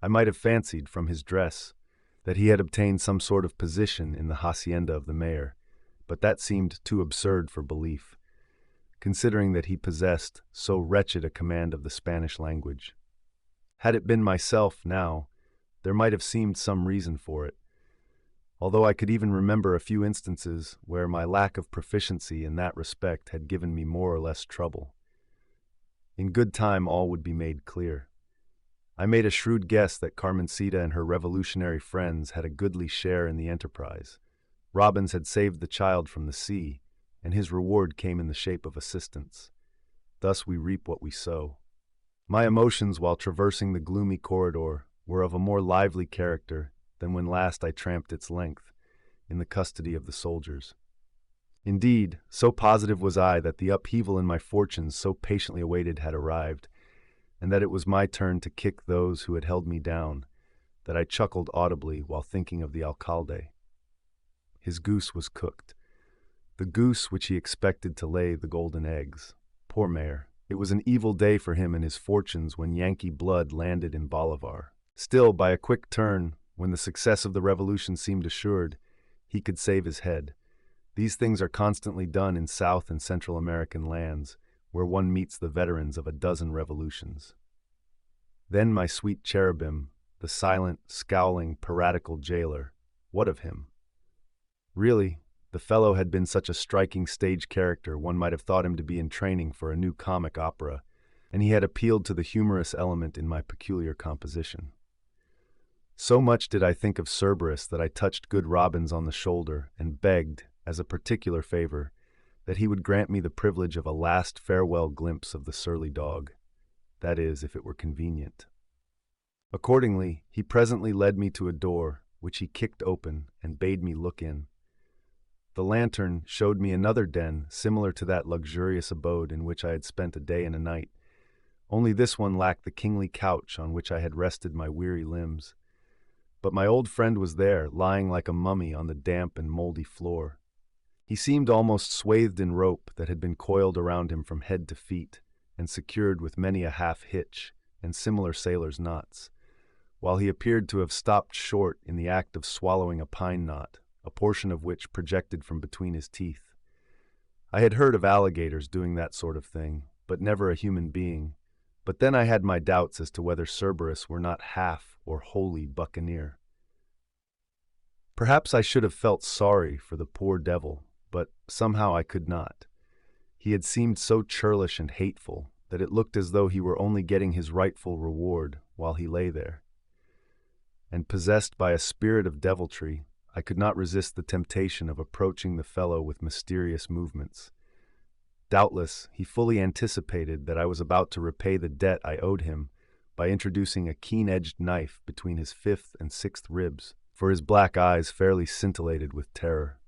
I might have fancied, from his dress, that he had obtained some sort of position in the hacienda of the mayor, but that seemed too absurd for belief, considering that he possessed so wretched a command of the Spanish language. Had it been myself, now, there might have seemed some reason for it, although I could even remember a few instances where my lack of proficiency in that respect had given me more or less trouble. In good time all would be made clear. I made a shrewd guess that Carmencita and her revolutionary friends had a goodly share in the enterprise. Robbins had saved the child from the sea, and his reward came in the shape of assistance. Thus we reap what we sow. My emotions while traversing the gloomy corridor were of a more lively character than when last I tramped its length, in the custody of the soldiers. Indeed, so positive was I that the upheaval in my fortunes so patiently awaited had arrived, and that it was my turn to kick those who had held me down, that I chuckled audibly while thinking of the Alcalde. His goose was cooked, the goose which he expected to lay the golden eggs. Poor mayor. It was an evil day for him and his fortunes when Yankee blood landed in Bolivar. Still, by a quick turn, when the success of the revolution seemed assured, he could save his head. These things are constantly done in South and Central American lands, where one meets the veterans of a dozen revolutions. Then my sweet cherubim, the silent, scowling, piratical jailer, what of him? Really, the fellow had been such a striking stage character one might have thought him to be in training for a new comic opera, and he had appealed to the humorous element in my peculiar composition. So much did I think of Cerberus that I touched good Robbins on the shoulder and begged, as a particular favor, that he would grant me the privilege of a last farewell glimpse of the surly dog, that is, if it were convenient. Accordingly, he presently led me to a door, which he kicked open and bade me look in. The lantern showed me another den similar to that luxurious abode in which I had spent a day and a night, only this one lacked the kingly couch on which I had rested my weary limbs. But my old friend was there, lying like a mummy on the damp and moldy floor. He seemed almost swathed in rope that had been coiled around him from head to feet, and secured with many a half-hitch and similar sailors' knots, while he appeared to have stopped short in the act of swallowing a pine knot, a portion of which projected from between his teeth. I had heard of alligators doing that sort of thing, but never a human being. But then I had my doubts as to whether Cerberus were not half or wholly buccaneer. Perhaps I should have felt sorry for the poor devil, but somehow I could not. He had seemed so churlish and hateful that it looked as though he were only getting his rightful reward while he lay there. And possessed by a spirit of deviltry, I could not resist the temptation of approaching the fellow with mysterious movements. Doubtless, he fully anticipated that I was about to repay the debt I owed him by introducing a keen-edged knife between his fifth and sixth ribs, for his black eyes fairly scintillated with terror.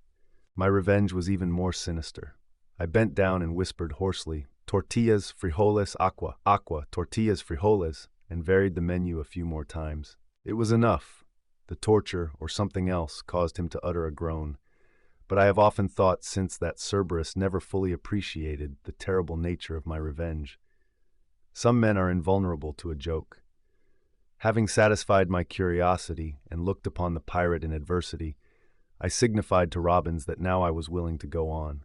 My revenge was even more sinister. I bent down and whispered hoarsely, "Tortillas, frijoles, agua, agua, tortillas, frijoles," and varied the menu a few more times. It was enough. The torture, or something else, caused him to utter a groan, but I have often thought since that Cerberus never fully appreciated the terrible nature of my revenge. Some men are invulnerable to a joke. Having satisfied my curiosity and looked upon the pirate in adversity, I signified to Robbins that now I was willing to go on.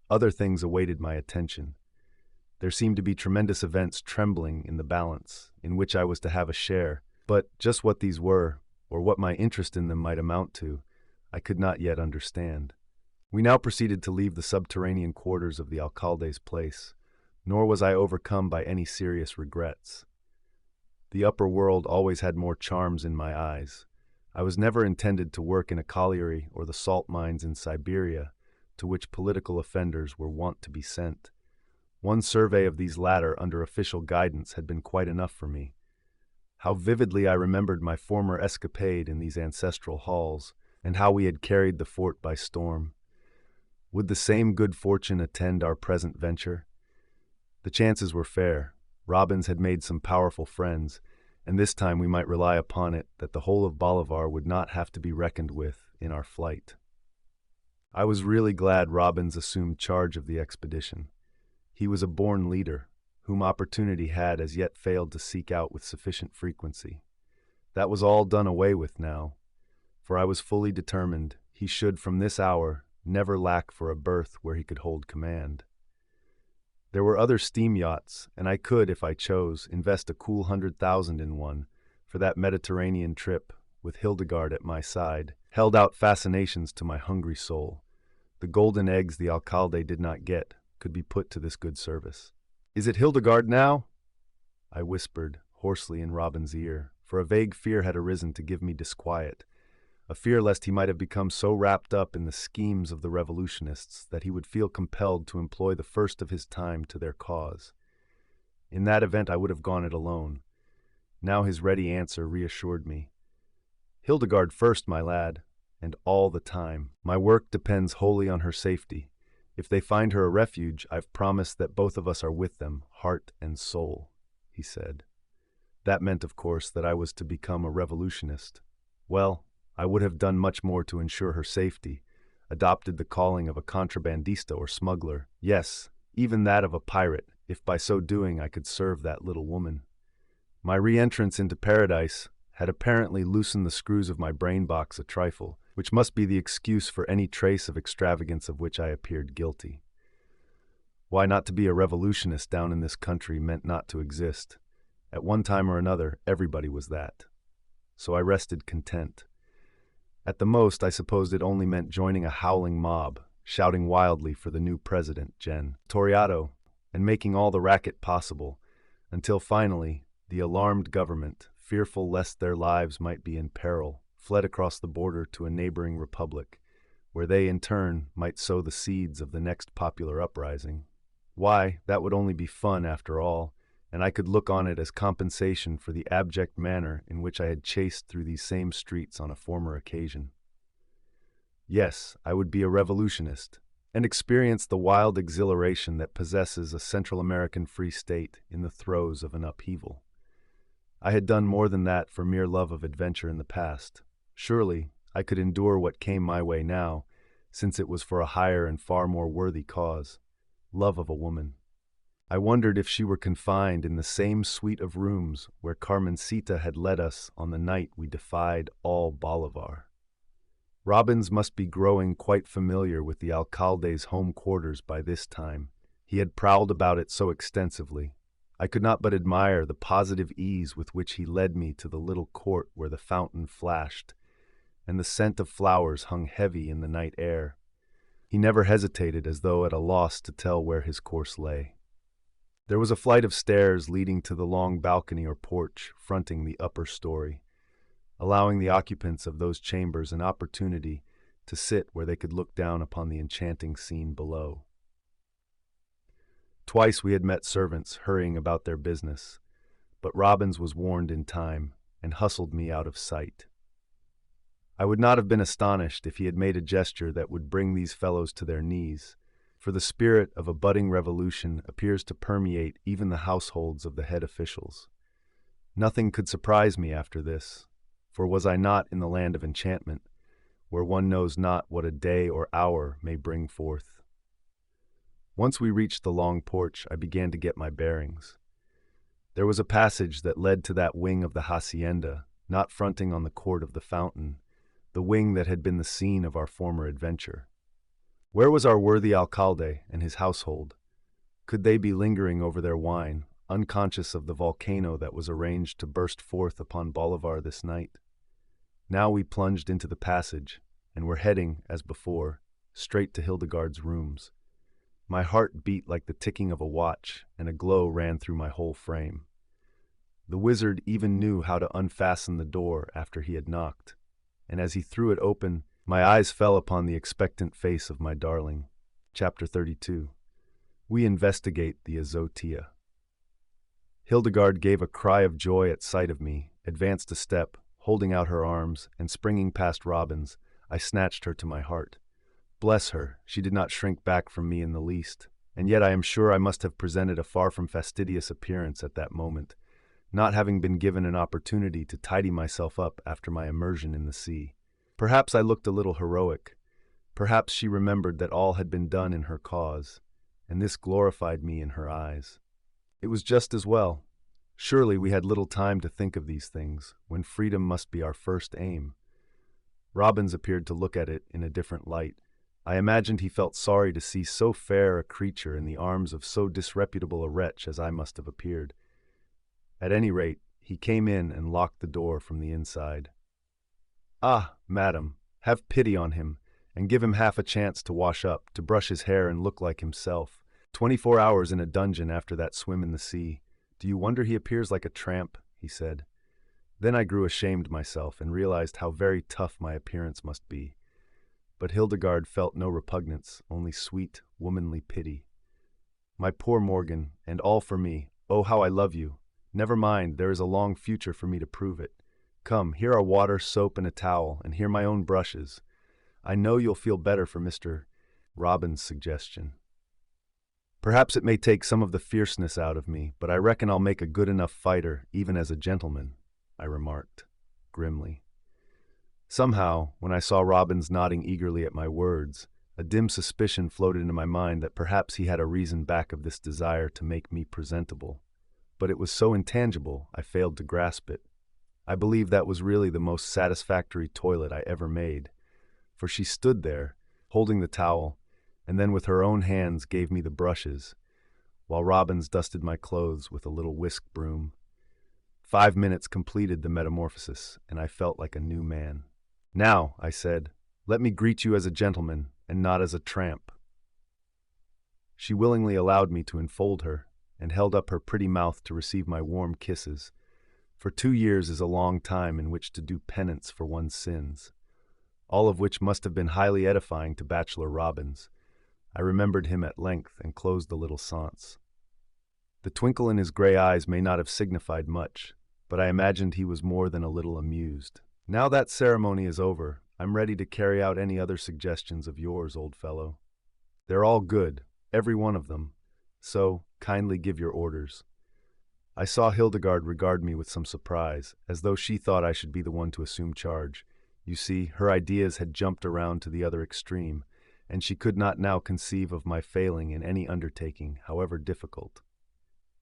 Other things awaited my attention. There seemed to be tremendous events trembling in the balance, in which I was to have a share, but just what these were, or what my interest in them might amount to, I could not yet understand. We now proceeded to leave the subterranean quarters of the Alcalde's place, nor was I overcome by any serious regrets. The upper world always had more charms in my eyes. I was never intended to work in a colliery or the salt mines in Siberia, to which political offenders were wont to be sent. One survey of these latter under official guidance had been quite enough for me. How vividly I remembered my former escapade in these ancestral halls, and how we had carried the fort by storm. Would the same good fortune attend our present venture? The chances were fair. Robbins had made some powerful friends, and this time we might rely upon it that the whole of Bolivar would not have to be reckoned with in our flight. I was really glad Robbins assumed charge of the expedition. He was a born leader, whom opportunity had as yet failed to seek out with sufficient frequency. That was all done away with now, for I was fully determined he should from this hour never lack for a berth where he could hold command. There were other steam yachts, and I could, if I chose, invest a cool 100,000 in one, for that Mediterranean trip, with Hildegarde at my side, held out fascinations to my hungry soul. The golden eggs the Alcalde did not get could be put to this good service. "Is it Hildegarde now?" I whispered, hoarsely in Robin's ear, for a vague fear had arisen to give me disquiet, a fear lest he might have become so wrapped up in the schemes of the Revolutionists that he would feel compelled to employ the first of his time to their cause. In that event I would have gone it alone. Now his ready answer reassured me. "Hildegarde first, my lad, and all the time. My work depends wholly on her safety. If they find her a refuge, I've promised that both of us are with them, heart and soul," he said. That meant, of course, that I was to become a revolutionist. Well, I would have done much more to ensure her safety, adopted the calling of a contrabandista or smuggler, yes, even that of a pirate, if by so doing I could serve that little woman. My re-entrance into paradise had apparently loosened the screws of my brain box a trifle, which must be the excuse for any trace of extravagance of which I appeared guilty. Why, not to be a revolutionist down in this country meant not to exist. At one time or another, everybody was that. So I rested content. At the most, I supposed it only meant joining a howling mob, shouting wildly for the new president, Gen. Toriato, and making all the racket possible, until finally, the alarmed government, fearful lest their lives might be in peril, fled across the border to a neighboring republic, where they, in turn, might sow the seeds of the next popular uprising. Why, that would only be fun after all, and I could look on it as compensation for the abject manner in which I had chased through these same streets on a former occasion. Yes, I would be a revolutionist, and experience the wild exhilaration that possesses a Central American free state in the throes of an upheaval. I had done more than that for mere love of adventure in the past. Surely, I could endure what came my way now, since it was for a higher and far more worthy cause, love of a woman. I wondered if she were confined in the same suite of rooms where Carmencita had led us on the night we defied Old Bolivar. Robbins must be growing quite familiar with the Alcalde's home quarters by this time. He had prowled about it so extensively. I could not but admire the positive ease with which he led me to the little court where the fountain flashed, and the scent of flowers hung heavy in the night air. He never hesitated, as though at a loss to tell where his course lay. There was a flight of stairs leading to the long balcony or porch fronting the upper story, allowing the occupants of those chambers an opportunity to sit where they could look down upon the enchanting scene below. Twice we had met servants hurrying about their business, but Robbins was warned in time and hustled me out of sight. I would not have been astonished if he had made a gesture that would bring these fellows to their knees, for the spirit of a budding revolution appears to permeate even the households of the head officials. Nothing could surprise me after this, for was I not in the land of enchantment, where one knows not what a day or hour may bring forth? Once we reached the long porch, I began to get my bearings. There was a passage that led to that wing of the hacienda, not fronting on the court of the fountain, the wing that had been the scene of our former adventure. Where was our worthy alcalde and his household? Could they be lingering over their wine, unconscious of the volcano that was arranged to burst forth upon Bolivar this night? Now we plunged into the passage, and were heading, as before, straight to Hildegarde's rooms. My heart beat like the ticking of a watch, and a glow ran through my whole frame. The wizard even knew how to unfasten the door after he had knocked, and as he threw it open, my eyes fell upon the expectant face of my darling. Chapter 32. We investigate the Azotea. Hildegarde gave a cry of joy at sight of me, advanced a step, holding out her arms, and springing past Robbins, I snatched her to my heart. Bless her, she did not shrink back from me in the least, and yet I am sure I must have presented a far from fastidious appearance at that moment, not having been given an opportunity to tidy myself up after my immersion in the sea. Perhaps I looked a little heroic. Perhaps she remembered that all had been done in her cause, and this glorified me in her eyes. It was just as well. Surely we had little time to think of these things, when freedom must be our first aim. Robbins appeared to look at it in a different light. I imagined he felt sorry to see so fair a creature in the arms of so disreputable a wretch as I must have appeared. At any rate, he came in and locked the door from the inside. "Ah, madam, have pity on him, and give him half a chance to wash up, to brush his hair and look like himself. 24 hours in a dungeon after that swim in the sea. Do you wonder he appears like a tramp?" he said. Then I grew ashamed myself and realized how very tough my appearance must be. But Hildegarde felt no repugnance, only sweet, womanly pity. My poor Morgan, and all for me. Oh, how I love you. Never mind, there is a long future for me to prove it. Come, here are water, soap, and a towel, and here my own brushes. I know you'll feel better for Mr. Robbins' suggestion. Perhaps it may take some of the fierceness out of me, but I reckon I'll make a good enough fighter, even as a gentleman, I remarked, grimly. Somehow, when I saw Robbins nodding eagerly at my words, a dim suspicion floated into my mind that perhaps he had a reason back of this desire to make me presentable. But it was so intangible, I failed to grasp it. I believe that was really the most satisfactory toilet I ever made, for she stood there, holding the towel, and then with her own hands gave me the brushes, while Robbins dusted my clothes with a little whisk broom. 5 minutes completed the metamorphosis, and I felt like a new man. Now, I said, let me greet you as a gentleman, and not as a tramp. She willingly allowed me to enfold her, and held up her pretty mouth to receive my warm kisses, for 2 years is a long time in which to do penance for one's sins, all of which must have been highly edifying to Bachelor Robbins. I remembered him at length and closed the little séance. The twinkle in his gray eyes may not have signified much, but I imagined he was more than a little amused. Now that ceremony is over, I'm ready to carry out any other suggestions of yours, old fellow. They're all good, every one of them, so kindly give your orders. I saw Hildegarde regard me with some surprise, as though she thought I should be the one to assume charge. You see, her ideas had jumped around to the other extreme, and she could not now conceive of my failing in any undertaking, however difficult.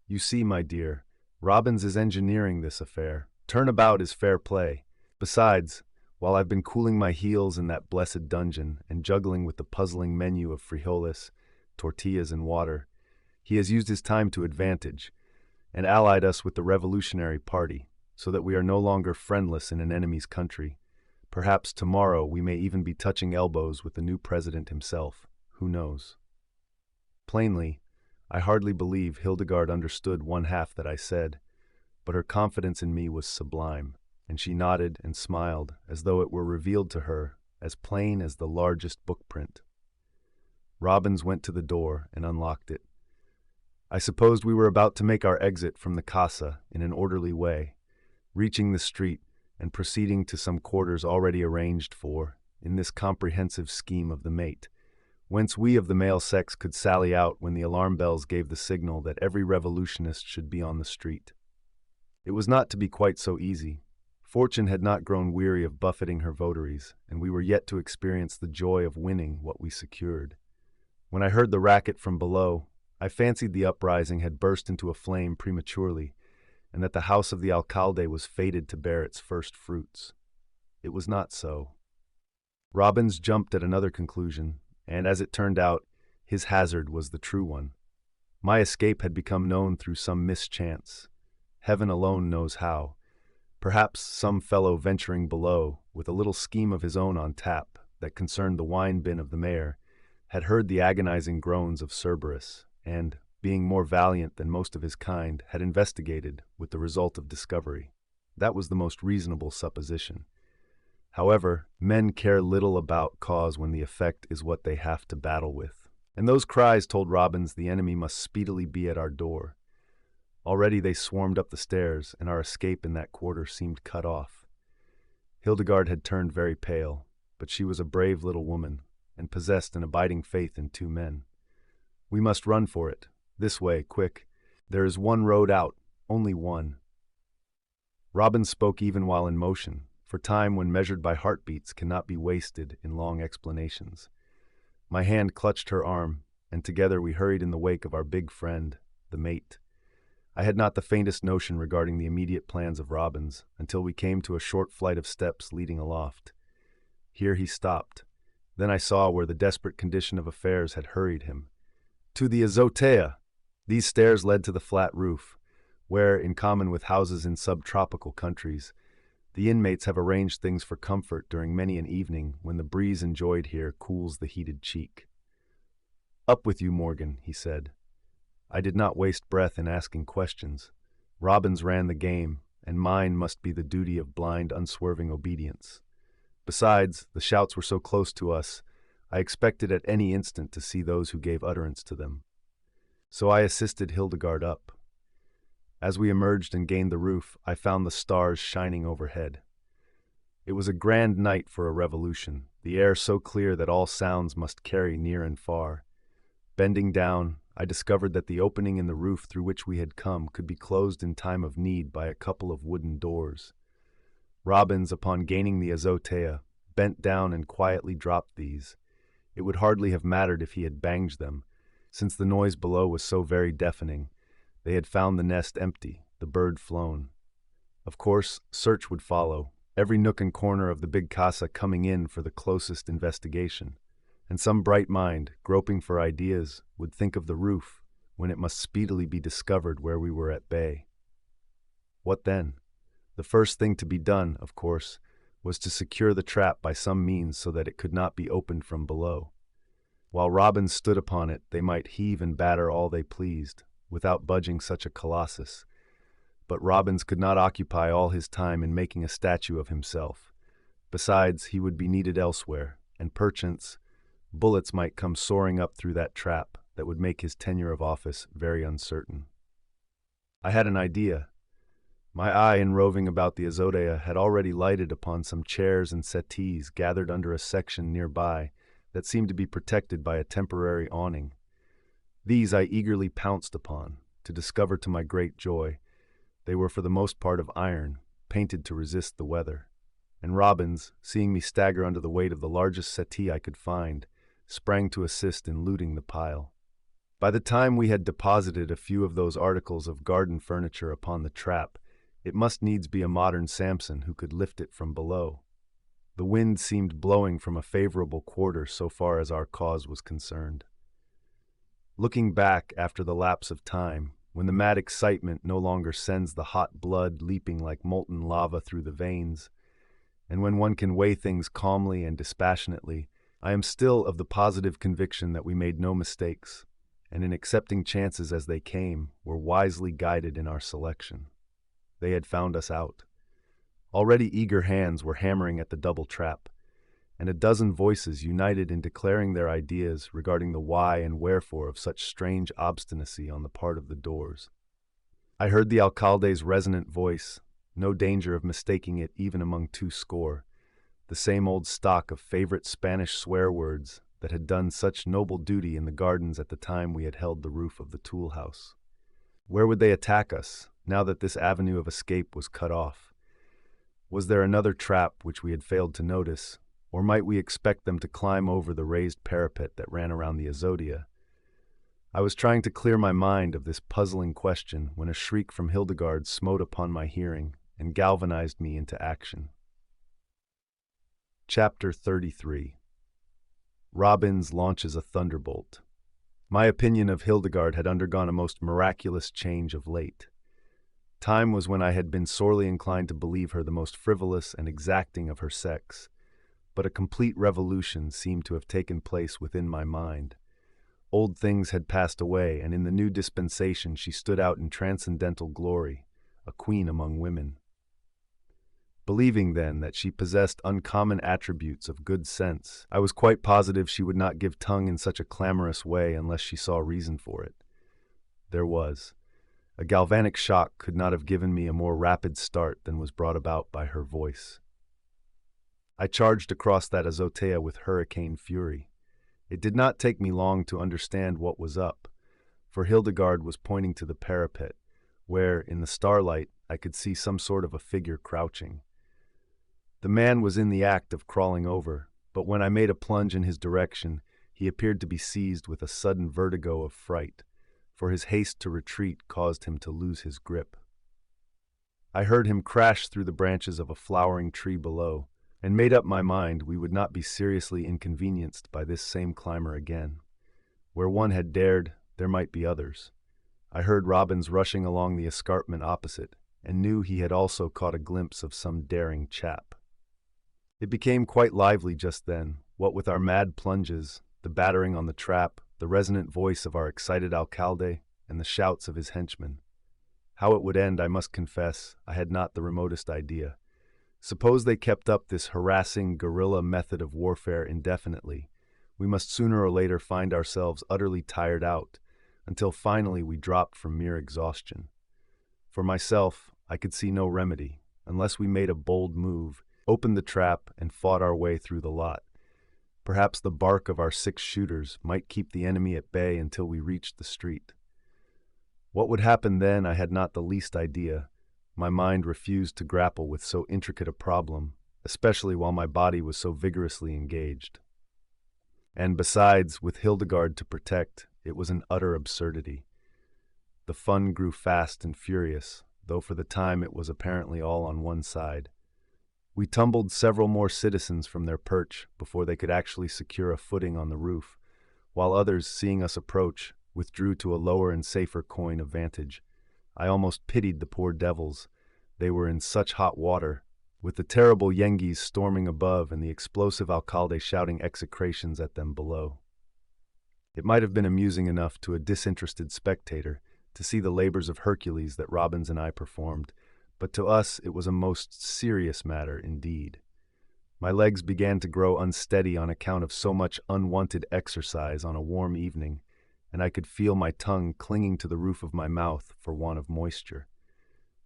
You see, my dear, Robbins is engineering this affair. Turnabout is fair play. Besides, while I've been cooling my heels in that blessed dungeon and juggling with the puzzling menu of frijoles, tortillas, and water, he has used his time to advantage, and allied us with the Revolutionary Party, so that we are no longer friendless in an enemy's country. Perhaps tomorrow we may even be touching elbows with the new president himself. Who knows? Plainly, I hardly believe Hildegarde understood one half that I said, but her confidence in me was sublime, and she nodded and smiled as though it were revealed to her as plain as the largest book print. Robbins went to the door and unlocked it. I supposed we were about to make our exit from the casa in an orderly way, reaching the street and proceeding to some quarters already arranged for in this comprehensive scheme of the mate, whence we of the male sex could sally out when the alarm bells gave the signal that every revolutionist should be on the street. It was not to be quite so easy. Fortune had not grown weary of buffeting her votaries, and we were yet to experience the joy of winning what we secured. When I heard the racket from below, I fancied the uprising had burst into a flame prematurely, and that the house of the Alcalde was fated to bear its first fruits. It was not so. Robbins jumped at another conclusion, and as it turned out, his hazard was the true one. My escape had become known through some mischance. Heaven alone knows how. Perhaps some fellow venturing below, with a little scheme of his own on tap that concerned the wine bin of the mayor, had heard the agonizing groans of Cerberus, and, being more valiant than most of his kind, had investigated, with the result of discovery. That was the most reasonable supposition. However, men care little about cause when the effect is what they have to battle with, and those cries told Robbins the enemy must speedily be at our door. Already they swarmed up the stairs, and our escape in that quarter seemed cut off. Hildegarde had turned very pale, but she was a brave little woman, and possessed an abiding faith in 2 men. We must run for it. This way, quick. There is one road out, only one. Robbins spoke even while in motion, for time when measured by heartbeats cannot be wasted in long explanations. My hand clutched her arm, and together we hurried in the wake of our big friend, the mate. I had not the faintest notion regarding the immediate plans of Robbins until we came to a short flight of steps leading aloft. Here he stopped. Then I saw where the desperate condition of affairs had hurried him. To the Azotea! These stairs led to the flat roof, where, in common with houses in subtropical countries, the inmates have arranged things for comfort during many an evening when the breeze enjoyed here cools the heated cheek. "Up with you, Morgan," he said. I did not waste breath in asking questions. Robbins ran the game, and mine must be the duty of blind, unswerving obedience. Besides, the shouts were so close to us, I expected at any instant to see those who gave utterance to them. So I assisted Hildegarde up. As we emerged and gained the roof, I found the stars shining overhead. It was a grand night for a revolution, the air so clear that all sounds must carry near and far. Bending down, I discovered that the opening in the roof through which we had come could be closed in time of need by a couple of wooden doors. Robbins, upon gaining the Azotea, bent down and quietly dropped these. It would hardly have mattered if he had banged them, since the noise below was so very deafening. They had found the nest empty, the bird flown. Of course, search would follow, every nook and corner of the big casa coming in for the closest investigation. And some bright mind, groping for ideas, would think of the roof, when it must speedily be discovered where we were at bay. What then? The first thing to be done, of course, was to secure the trap by some means so that it could not be opened from below. While Robbins stood upon it, they might heave and batter all they pleased, without budging such a colossus. But Robbins could not occupy all his time in making a statue of himself. Besides, he would be needed elsewhere, and perchance bullets might come soaring up through that trap that would make his tenure of office very uncertain. I had an idea. My eye, in roving about the Azotea, had already lighted upon some chairs and settees gathered under a section nearby that seemed to be protected by a temporary awning. These I eagerly pounced upon, to discover to my great joy they were for the most part of iron, painted to resist the weather. And Robbins, seeing me stagger under the weight of the largest settee I could find, sprang to assist in looting the pile. By the time we had deposited a few of those articles of garden furniture upon the trap, it must needs be a modern Samson who could lift it from below. The wind seemed blowing from a favorable quarter so far as our cause was concerned. Looking back after the lapse of time, when the mad excitement no longer sends the hot blood leaping like molten lava through the veins, and when one can weigh things calmly and dispassionately, I am still of the positive conviction that we made no mistakes, and in accepting chances as they came, were wisely guided in our selection. They had found us out. Already eager hands were hammering at the double trap, and a dozen voices united in declaring their ideas regarding the why and wherefore of such strange obstinacy on the part of the doors. I heard the Alcalde's resonant voice, no danger of mistaking it even among 200, the same old stock of favorite Spanish swear words that had done such noble duty in the gardens at the time we had held the roof of the tool house. Where would they attack us, now that this avenue of escape was cut off? Was there another trap which we had failed to notice, or might we expect them to climb over the raised parapet that ran around the Azotea? I was trying to clear my mind of this puzzling question when a shriek from Hildegarde smote upon my hearing and galvanized me into action. Chapter 33. Robbins launches a thunderbolt. My opinion of Hildegarde had undergone a most miraculous change of late. Time was when I had been sorely inclined to believe her the most frivolous and exacting of her sex, but a complete revolution seemed to have taken place within my mind. Old things had passed away, and in the new dispensation she stood out in transcendental glory, a queen among women. Believing, then, that she possessed uncommon attributes of good sense, I was quite positive she would not give tongue in such a clamorous way unless she saw reason for it. There was. A galvanic shock could not have given me a more rapid start than was brought about by her voice. I charged across that Azotea with hurricane fury. It did not take me long to understand what was up, for Hildegarde was pointing to the parapet, where, in the starlight, I could see some sort of a figure crouching. The man was in the act of crawling over, but when I made a plunge in his direction, he appeared to be seized with a sudden vertigo of fright, for his haste to retreat caused him to lose his grip. I heard him crash through the branches of a flowering tree below, and made up my mind we would not be seriously inconvenienced by this same climber again. Where one had dared, there might be others. I heard Robbins rushing along the escarpment opposite, and knew he had also caught a glimpse of some daring chap. It became quite lively just then, what with our mad plunges, the battering on the trap, the resonant voice of our excited Alcalde, and the shouts of his henchmen. How it would end, I must confess, I had not the remotest idea. Suppose they kept up this harassing guerrilla method of warfare indefinitely. We must sooner or later find ourselves utterly tired out, until finally we dropped from mere exhaustion. For myself, I could see no remedy, unless we made a bold move, opened the trap, and fought our way through the lot. Perhaps the bark of our 6 shooters might keep the enemy at bay until we reached the street. What would happen then, I had not the least idea. My mind refused to grapple with so intricate a problem, especially while my body was so vigorously engaged. And besides, with Hildegarde to protect, it was an utter absurdity. The fun grew fast and furious, though for the time it was apparently all on one side. We tumbled several more citizens from their perch before they could actually secure a footing on the roof, while others, seeing us approach, withdrew to a lower and safer coign of vantage. I almost pitied the poor devils. They were in such hot water, with the terrible Yengeese storming above and the explosive Alcalde shouting execrations at them below. It might have been amusing enough to a disinterested spectator to see the labors of Hercules that Robbins and I performed, but to us it was a most serious matter indeed. My legs began to grow unsteady on account of so much unwanted exercise on a warm evening, and I could feel my tongue clinging to the roof of my mouth for want of moisture.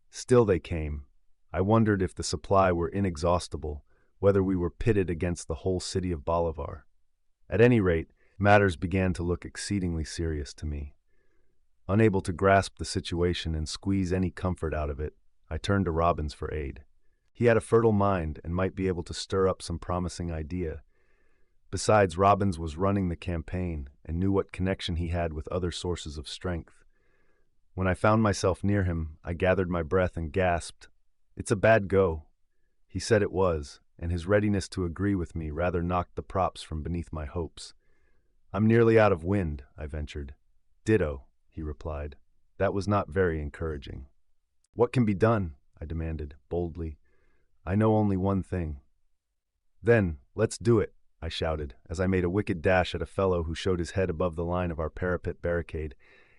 Still they came. I wondered if the supply were inexhaustible, whether we were pitted against the whole city of Bolivar. At any rate, matters began to look exceedingly serious to me. Unable to grasp the situation and squeeze any comfort out of it, I turned to Robbins for aid. He had a fertile mind and might be able to stir up some promising idea. Besides, Robbins was running the campaign and knew what connection he had with other sources of strength. When I found myself near him, I gathered my breath and gasped, "It's a bad go." He said it was, and his readiness to agree with me rather knocked the props from beneath my hopes. "I'm nearly out of wind," I ventured. "Ditto," he replied. That was not very encouraging. "What can be done?" I demanded, boldly. "I know only one thing." "Then, let's do it," I shouted, as I made a wicked dash at a fellow who showed his head above the line of our parapet barricade,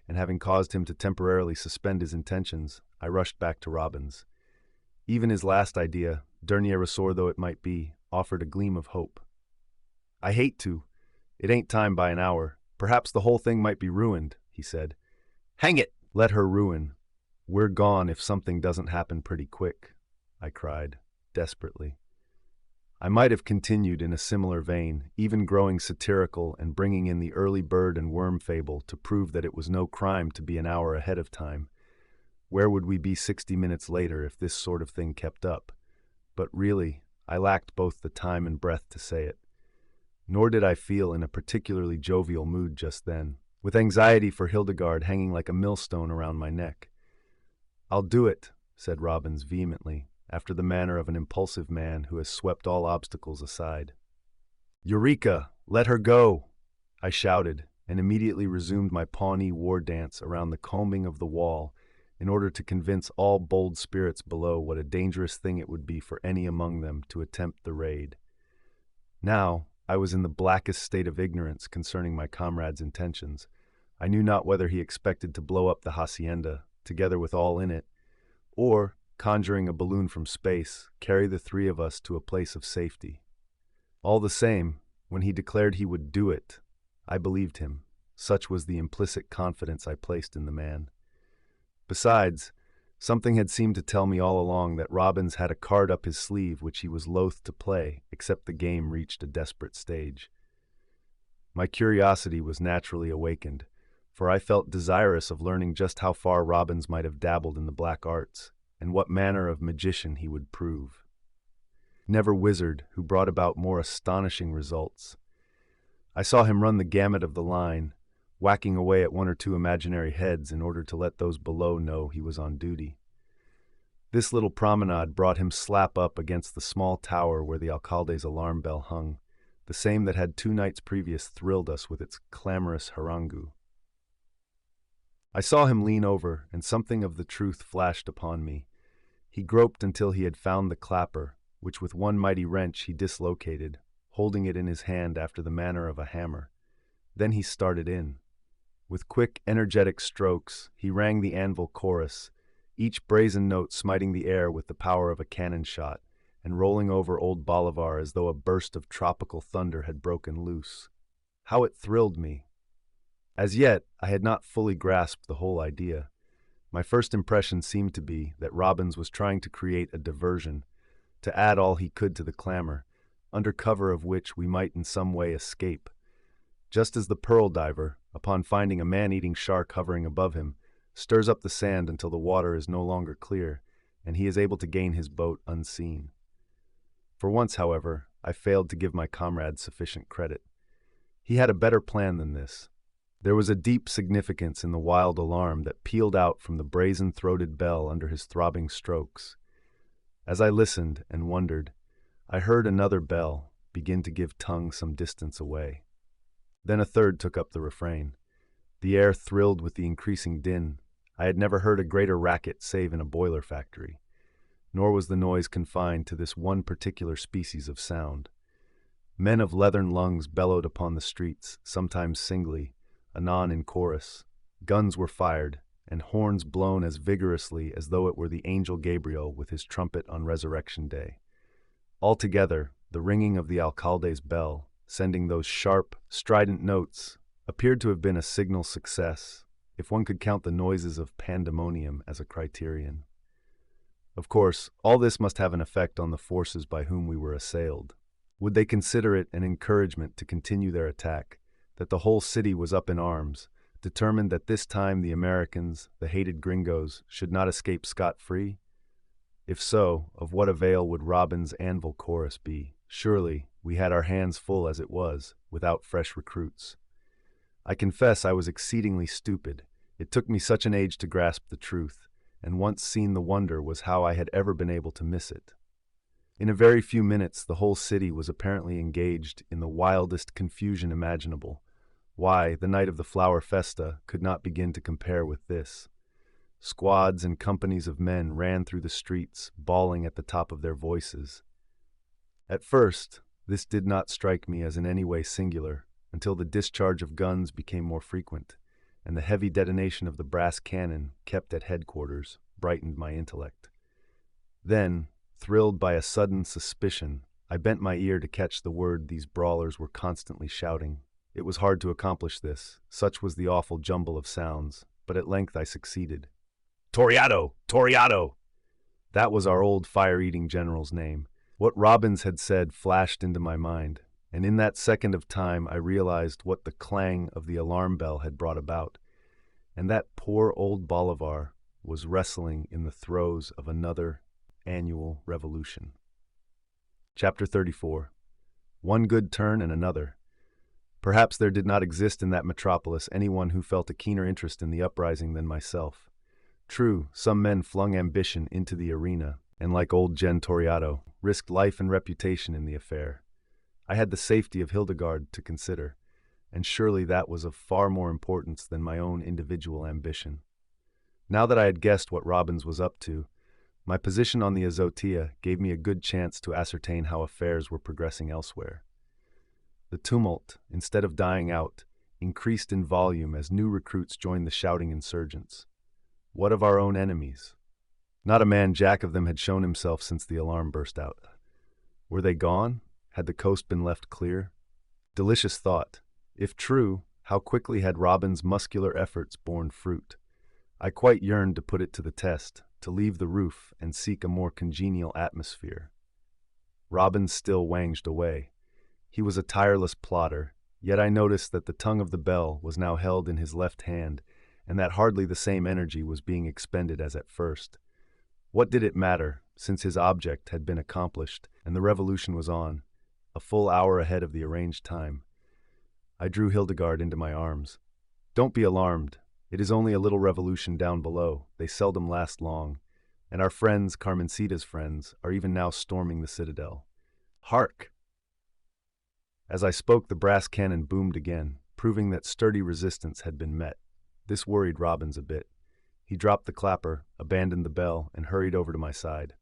and having caused him to temporarily suspend his intentions, I rushed back to Robbins. Even his last idea, dernier ressort though it might be, offered a gleam of hope. "I hate to. It ain't time by an hour. Perhaps the whole thing might be ruined," he said. "Hang it! Let her ruin. We're gone if something doesn't happen pretty quick," I cried, desperately. I might have continued in a similar vein, even growing satirical and bringing in the early bird and worm fable to prove that it was no crime to be an hour ahead of time. Where would we be 60 minutes later if this sort of thing kept up? But really, I lacked both the time and breath to say it. Nor did I feel in a particularly jovial mood just then, with anxiety for Hildegarde hanging like a millstone around my neck. "I'll do it," said Robbins vehemently, after the manner of an impulsive man who has swept all obstacles aside. "Eureka! Let her go!" I shouted, and immediately resumed my Pawnee war dance around the combing of the wall in order to convince all bold spirits below what a dangerous thing it would be for any among them to attempt the raid. Now, I was in the blackest state of ignorance concerning my comrade's intentions. I knew not whether he expected to blow up the hacienda, together with all in it, or, conjuring a balloon from space, carry the 3 of us to a place of safety. All the same, when he declared he would do it, I believed him. Such was the implicit confidence I placed in the man. Besides, something had seemed to tell me all along that Robbins had a card up his sleeve which he was loath to play, except the game reached a desperate stage. My curiosity was naturally awakened, for I felt desirous of learning just how far Robbins might have dabbled in the black arts, and what manner of magician he would prove. Never wizard who brought about more astonishing results. I saw him run the gamut of the line, whacking away at 1 or 2 imaginary heads in order to let those below know he was on duty. This little promenade brought him slap up against the small tower where the Alcalde's alarm bell hung, the same that had 2 nights previous thrilled us with its clamorous harangue. I saw him lean over, and something of the truth flashed upon me. He groped until he had found the clapper, which with one mighty wrench he dislocated, holding it in his hand after the manner of a hammer. Then he started in. With quick, energetic strokes, he rang the anvil chorus, each brazen note smiting the air with the power of a cannon shot, and rolling over Old Bolivar as though a burst of tropical thunder had broken loose. How it thrilled me! As yet, I had not fully grasped the whole idea. My first impression seemed to be that Robbins was trying to create a diversion, to add all he could to the clamor, under cover of which we might in some way escape. Just as the pearl diver, upon finding a man-eating shark hovering above him, stirs up the sand until the water is no longer clear, and he is able to gain his boat unseen. For once, however, I failed to give my comrade sufficient credit. He had a better plan than this. There was a deep significance in the wild alarm that pealed out from the brazen-throated bell under his throbbing strokes. As I listened and wondered, I heard another bell begin to give tongue some distance away. Then a third took up the refrain. The air thrilled with the increasing din. I had never heard a greater racket save in a boiler factory. Nor was the noise confined to this one particular species of sound. Men of leathern lungs bellowed upon the streets, sometimes singly, anon in chorus. Guns were fired, and horns blown as vigorously as though it were the angel Gabriel with his trumpet on Resurrection Day. Altogether, the ringing of the Alcalde's bell, sending those sharp, strident notes, appeared to have been a signal success, if one could count the noises of pandemonium as a criterion. Of course, all this must have an effect on the forces by whom we were assailed. Would they consider it an encouragement to continue their attack, that the whole city was up in arms, determined that this time the Americans, the hated gringos, should not escape scot-free? If so, of what avail would Robbins' anvil chorus be? Surely, we had our hands full as it was, without fresh recruits. I confess I was exceedingly stupid. It took me such an age to grasp the truth, and once seen the wonder was how I had ever been able to miss it. In a very few minutes the whole city was apparently engaged in the wildest confusion imaginable. Why, the night of the flower festa could not begin to compare with this. Squads and companies of men ran through the streets, bawling at the top of their voices. At first, this did not strike me as in any way singular, until the discharge of guns became more frequent, and the heavy detonation of the brass cannon, kept at headquarters, brightened my intellect. Then, thrilled by a sudden suspicion, I bent my ear to catch the word these brawlers were constantly shouting. It was hard to accomplish this, such was the awful jumble of sounds, but at length I succeeded. Toriado! Toriado! That was our old fire-eating general's name. What Robbins had said flashed into my mind, and in that second of time I realized what the clang of the alarm bell had brought about, and that poor Old Bolivar was wrestling in the throes of another annual revolution. Chapter 34. One good turn and another. Perhaps there did not exist in that metropolis anyone who felt a keener interest in the uprising than myself. True, some men flung ambition into the arena, and like old Gen Toriado, risked life and reputation in the affair. I had the safety of Hildegarde to consider, and surely that was of far more importance than my own individual ambition. Now that I had guessed what Robbins was up to, my position on the Azotea gave me a good chance to ascertain how affairs were progressing elsewhere. The tumult, instead of dying out, increased in volume as new recruits joined the shouting insurgents. What of our own enemies? Not a man jack of them had shown himself since the alarm burst out. Were they gone? Had the coast been left clear? Delicious thought. If true, how quickly had Robin's muscular efforts borne fruit. I quite yearned to put it to the test, to leave the roof and seek a more congenial atmosphere. Robbins still wanged away. He was a tireless plotter, yet I noticed that the tongue of the bell was now held in his left hand, and that hardly the same energy was being expended as at first. What did it matter, since his object had been accomplished, and the revolution was on, a full hour ahead of the arranged time? I drew Hildegarde into my arms. Don't be alarmed. It is only a little revolution down below. They seldom last long, and our friends, Carmencita's friends, are even now storming the Citadel. Hark! As I spoke, the brass cannon boomed again, proving that sturdy resistance had been met. This worried Robbins a bit. He dropped the clapper, abandoned the bell, and hurried over to my side.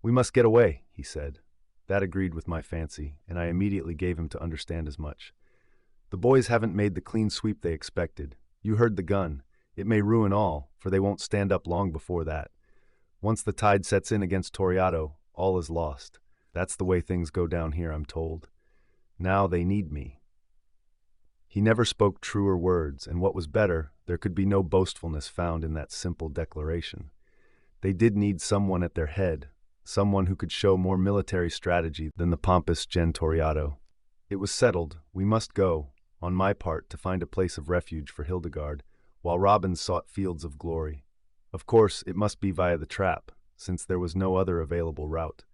"We must get away," he said. That agreed with my fancy, and I immediately gave him to understand as much. "The boys haven't made the clean sweep they expected. You heard the gun. It may ruin all, for they won't stand up long before that. Once the tide sets in against Toriado, all is lost. That's the way things go down here, I'm told. Now they need me." He never spoke truer words, and what was better, there could be no boastfulness found in that simple declaration. They did need someone at their head, someone who could show more military strategy than the pompous Gen Toriado. It was settled. We must go, on my part, to find a place of refuge for Hildegarde, while Robbins sought fields of glory. Of course, it must be via the trap, since there was no other available route.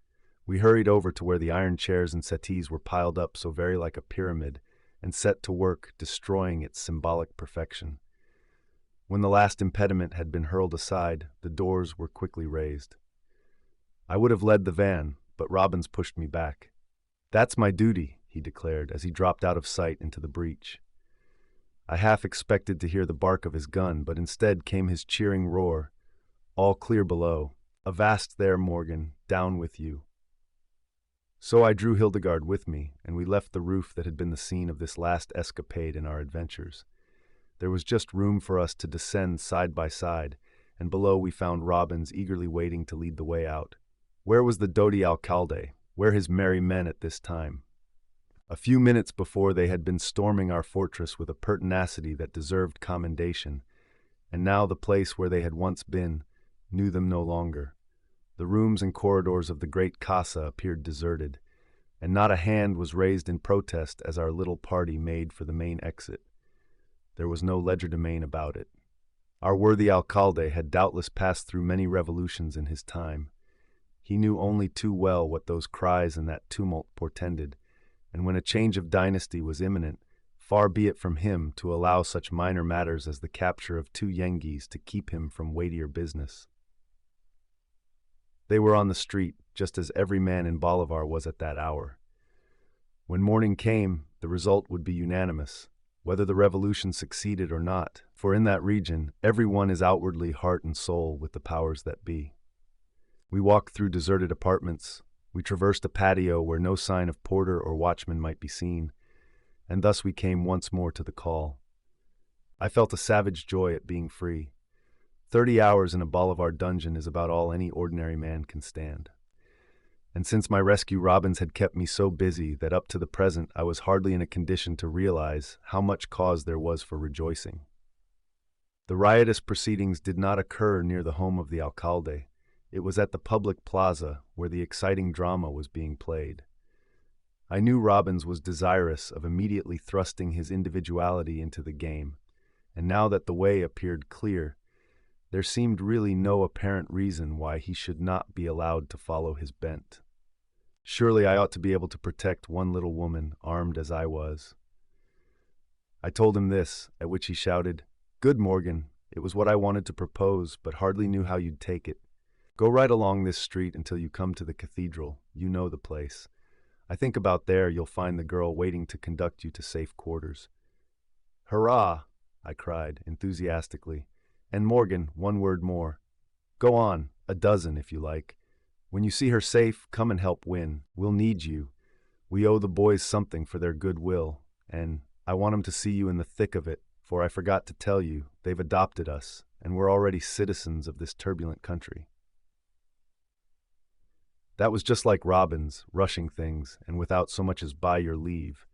We hurried over to where the iron chairs and settees were piled up so very like a pyramid, and set to work destroying its symbolic perfection. When the last impediment had been hurled aside, the doors were quickly raised. I would have led the van, but Robbins pushed me back. "That's my duty," he declared as he dropped out of sight into the breach. I half expected to hear the bark of his gun, but instead came his cheering roar. "All clear below. Avast there, Morgan, down with you." So I drew Hildegarde with me, and we left the roof that had been the scene of this last escapade in our adventures. There was just room for us to descend side by side, and below we found Robbins eagerly waiting to lead the way out. Where was the doughty Alcalde? Where his merry men at this time? A few minutes before they had been storming our fortress with a pertinacity that deserved commendation, and now the place where they had once been knew them no longer. The rooms and corridors of the great casa appeared deserted, and not a hand was raised in protest as our little party made for the main exit. There was no legerdemain about it. Our worthy Alcalde had doubtless passed through many revolutions in his time. He knew only too well what those cries and that tumult portended, and when a change of dynasty was imminent, far be it from him to allow such minor matters as the capture of 2 Yengeese to keep him from weightier business. They were on the street, just as every man in Bolivar was at that hour. When morning came, the result would be unanimous, whether the revolution succeeded or not, for in that region, everyone is outwardly heart and soul with the powers that be. We walked through deserted apartments, we traversed a patio where no sign of porter or watchman might be seen, and thus we came once more to the call. I felt a savage joy at being free. 30 hours in a Bolivar dungeon is about all any ordinary man can stand. And since my rescue, Robbins had kept me so busy that up to the present I was hardly in a condition to realize how much cause there was for rejoicing. The riotous proceedings did not occur near the home of the Alcalde. It was at the public plaza where the exciting drama was being played. I knew Robbins was desirous of immediately thrusting his individuality into the game, and now that the way appeared clear, there seemed really no apparent reason why he should not be allowed to follow his bent. Surely I ought to be able to protect one little woman, armed as I was. I told him this, at which he shouted, "Good, Morgan, it was what I wanted to propose, but hardly knew how you'd take it. Go right along this street until you come to the cathedral. You know the place. I think about there you'll find the girl waiting to conduct you to safe quarters." "Hurrah!" I cried, enthusiastically. "And Morgan, one word more. Go on, a dozen if you like. When you see her safe, come and help win. We'll need you. We owe the boys something for their goodwill, and I want 'em to see you in the thick of it, for I forgot to tell you, they've adopted us, and we're already citizens of this turbulent country." That was just like Robbins, rushing things, and without so much as by your leave.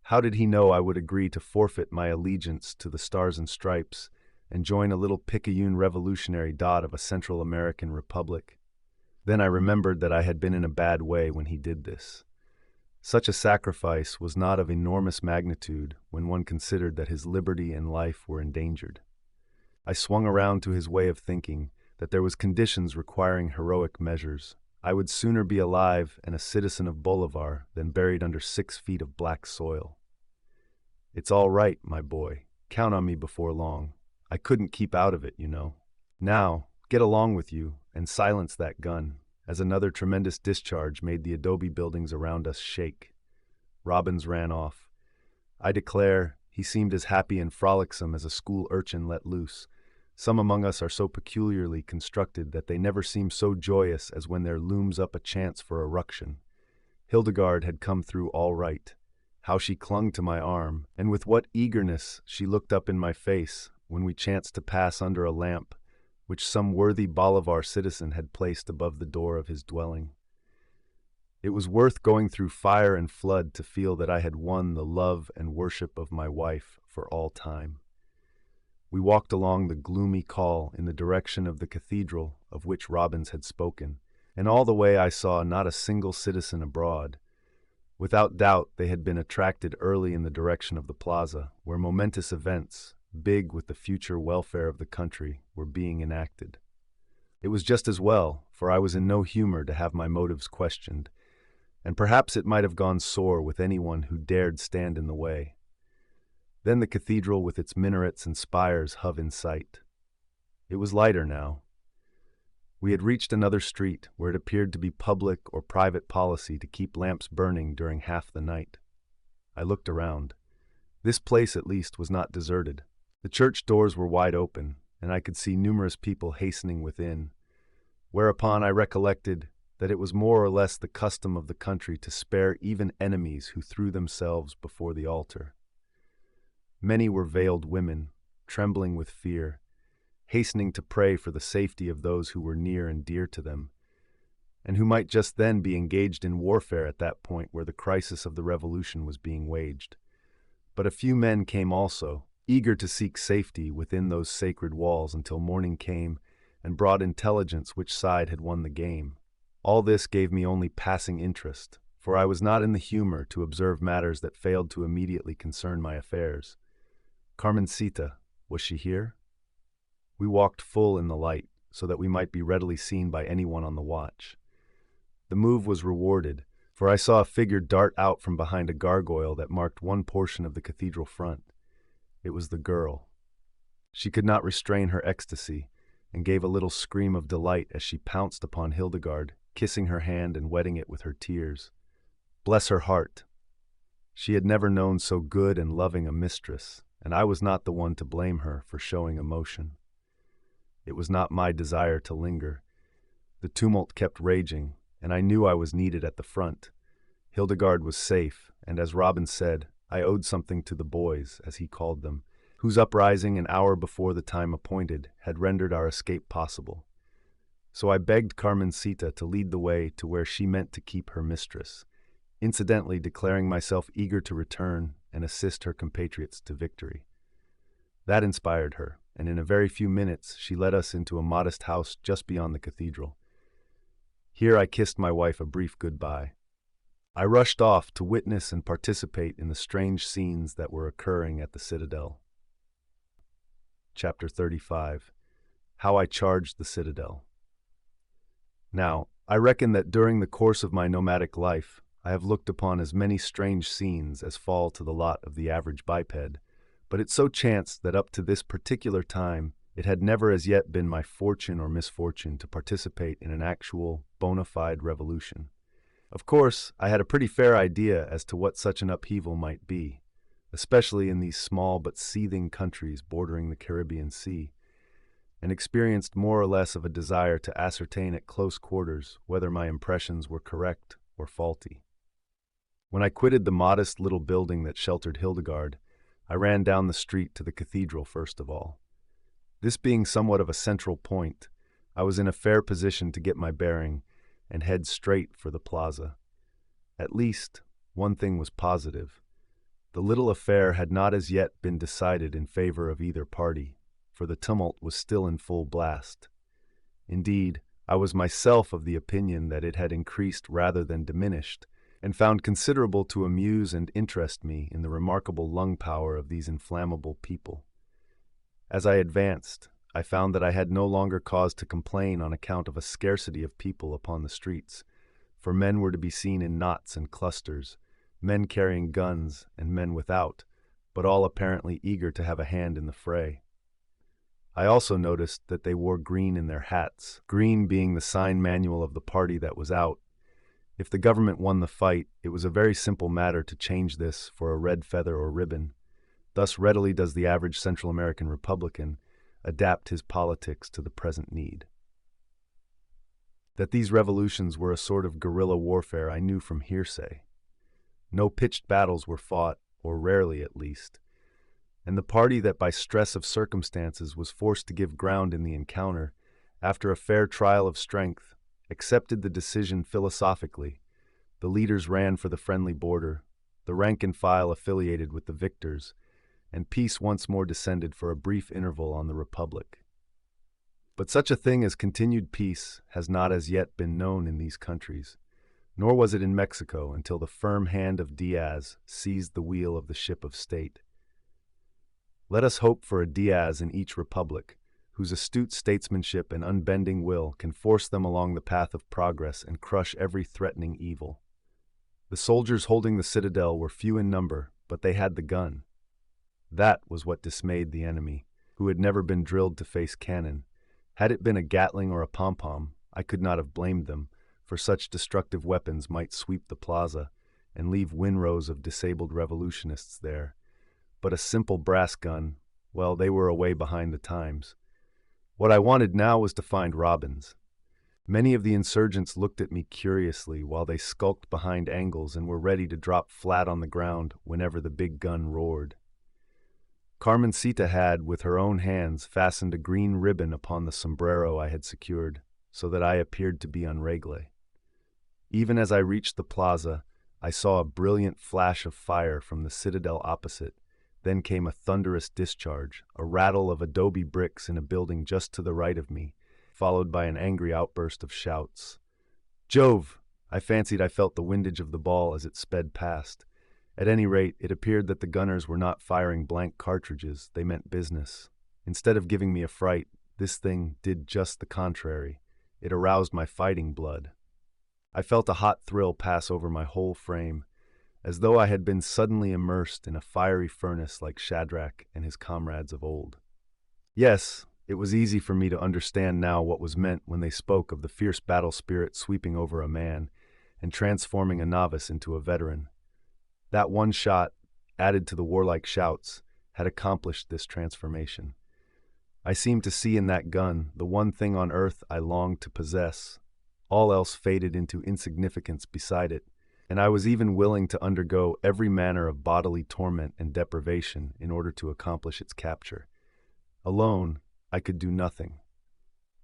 How did he know I would agree to forfeit my allegiance to the Stars and Stripes and join a little picayune revolutionary dot of a Central American republic? Then I remembered that I had been in a bad way when he did this. Such a sacrifice was not of enormous magnitude when one considered that his liberty and life were endangered. I swung around to his way of thinking, that there was conditions requiring heroic measures. I would sooner be alive and a citizen of Bolivar than buried under 6 feet of black soil. "It's all right, my boy. Count on me before long. I couldn't keep out of it, you know. Now, get along with you and silence that gun," as another tremendous discharge made the adobe buildings around us shake. Robbins ran off. I declare, he seemed as happy and frolicsome as a school urchin let loose. Some among us are so peculiarly constructed that they never seem so joyous as when there looms up a chance for a ruction. Hildegarde had come through all right. How she clung to my arm, and with what eagerness she looked up in my face when we chanced to pass under a lamp which some worthy Bolivar citizen had placed above the door of his dwelling. It was worth going through fire and flood to feel that I had won the love and worship of my wife for all time. We walked along the gloomy call in the direction of the cathedral of which Robbins had spoken, and all the way I saw not a single citizen abroad. Without doubt they had been attracted early in the direction of the plaza, where momentous events, big with the future welfare of the country, were being enacted. It was just as well, for I was in no humor to have my motives questioned, and perhaps it might have gone sore with anyone who dared stand in the way. Then the cathedral with its minarets and spires hove in sight. It was lighter now. We had reached another street where it appeared to be public or private policy to keep lamps burning during half the night. I looked around. This place, at least, was not deserted. The church doors were wide open, and I could see numerous people hastening within, whereupon I recollected that it was more or less the custom of the country to spare even enemies who threw themselves before the altar. Many were veiled women, trembling with fear, hastening to pray for the safety of those who were near and dear to them, and who might just then be engaged in warfare at that point where the crisis of the revolution was being waged. But a few men came also, eager to seek safety within those sacred walls until morning came and brought intelligence which side had won the game. All this gave me only passing interest, for I was not in the humor to observe matters that failed to immediately concern my affairs. Carmencita, was she here? We walked full in the light, so that we might be readily seen by anyone on the watch. The move was rewarded, for I saw a figure dart out from behind a gargoyle that marked one portion of the cathedral front. It was the girl. She could not restrain her ecstasy, and gave a little scream of delight as she pounced upon Hildegarde, kissing her hand and wetting it with her tears. Bless her heart! She had never known so good and loving a mistress, and I was not the one to blame her for showing emotion. It was not my desire to linger. The tumult kept raging, and I knew I was needed at the front. Hildegarde was safe, and as Robbins said, I owed something to the boys, as he called them, whose uprising an hour before the time appointed had rendered our escape possible. So I begged Carmencita to lead the way to where she meant to keep her mistress, incidentally declaring myself eager to return and assist her compatriots to victory. That inspired her, and in a very few minutes she led us into a modest house just beyond the cathedral. Here I kissed my wife a brief goodbye. I rushed off to witness and participate in the strange scenes that were occurring at the Citadel. Chapter 35. How I Charged the Citadel. Now, I reckon that during the course of my nomadic life, I have looked upon as many strange scenes as fall to the lot of the average biped, but it so chanced that up to this particular time, it had never as yet been my fortune or misfortune to participate in an actual, bona fide revolution. Of course, I had a pretty fair idea as to what such an upheaval might be, especially in these small but seething countries bordering the Caribbean Sea, and experienced more or less of a desire to ascertain at close quarters whether my impressions were correct or faulty. When I quitted the modest little building that sheltered Hildegarde, I ran down the street to the cathedral first of all. This being somewhat of a central point, I was in a fair position to get my bearing and head straight for the plaza. At least, one thing was positive. The little affair had not as yet been decided in favor of either party, for the tumult was still in full blast. Indeed, I was myself of the opinion that it had increased rather than diminished, and found considerable to amuse and interest me in the remarkable lung power of these inflammable people. As I advanced, I found that I had no longer cause to complain on account of a scarcity of people upon the streets, for men were to be seen in knots and clusters, men carrying guns and men without, but all apparently eager to have a hand in the fray. I also noticed that they wore green in their hats, green being the sign manual of the party that was out. If the government won the fight, it was a very simple matter to change this for a red feather or ribbon. Thus readily does the average Central American Republican adapt his politics to the present need. That these revolutions were a sort of guerrilla warfare I knew from hearsay. No pitched battles were fought, or rarely at least. and the party that by stress of circumstances was forced to give ground in the encounter, after a fair trial of strength, accepted the decision philosophically. The leaders ran for the friendly border, the rank and file affiliated with the victors, and peace once more descended for a brief interval on the Republic. But such a thing as continued peace has not as yet been known in these countries, nor was it in Mexico until the firm hand of Diaz seized the wheel of the ship of state. Let us hope for a Diaz in each republic, whose astute statesmanship and unbending will can force them along the path of progress and crush every threatening evil. The soldiers holding the Citadel were few in number, but they had the gun. That was what dismayed the enemy, who had never been drilled to face cannon. Had it been a Gatling or a pom-pom, I could not have blamed them, for such destructive weapons might sweep the plaza and leave windrows of disabled revolutionists there. But a simple brass gun, well, they were away behind the times. What I wanted now was to find Robbins. Many of the insurgents looked at me curiously while they skulked behind angles and were ready to drop flat on the ground whenever the big gun roared. Carmencita had, with her own hands, fastened a green ribbon upon the sombrero I had secured, so that I appeared to be en règle. Even as I reached the plaza, I saw a brilliant flash of fire from the citadel opposite. Then came a thunderous discharge, a rattle of adobe bricks in a building just to the right of me, followed by an angry outburst of shouts. Jove! I fancied I felt the windage of the ball as it sped past. At any rate, it appeared that the gunners were not firing blank cartridges, they meant business. Instead of giving me a fright, this thing did just the contrary. It aroused my fighting blood. I felt a hot thrill pass over my whole frame, as though I had been suddenly immersed in a fiery furnace like Shadrach and his comrades of old. Yes, it was easy for me to understand now what was meant when they spoke of the fierce battle spirit sweeping over a man and transforming a novice into a veteran. That one shot, added to the warlike shouts, had accomplished this transformation. I seemed to see in that gun the one thing on earth I longed to possess. All else faded into insignificance beside it, and I was even willing to undergo every manner of bodily torment and deprivation in order to accomplish its capture. Alone, I could do nothing.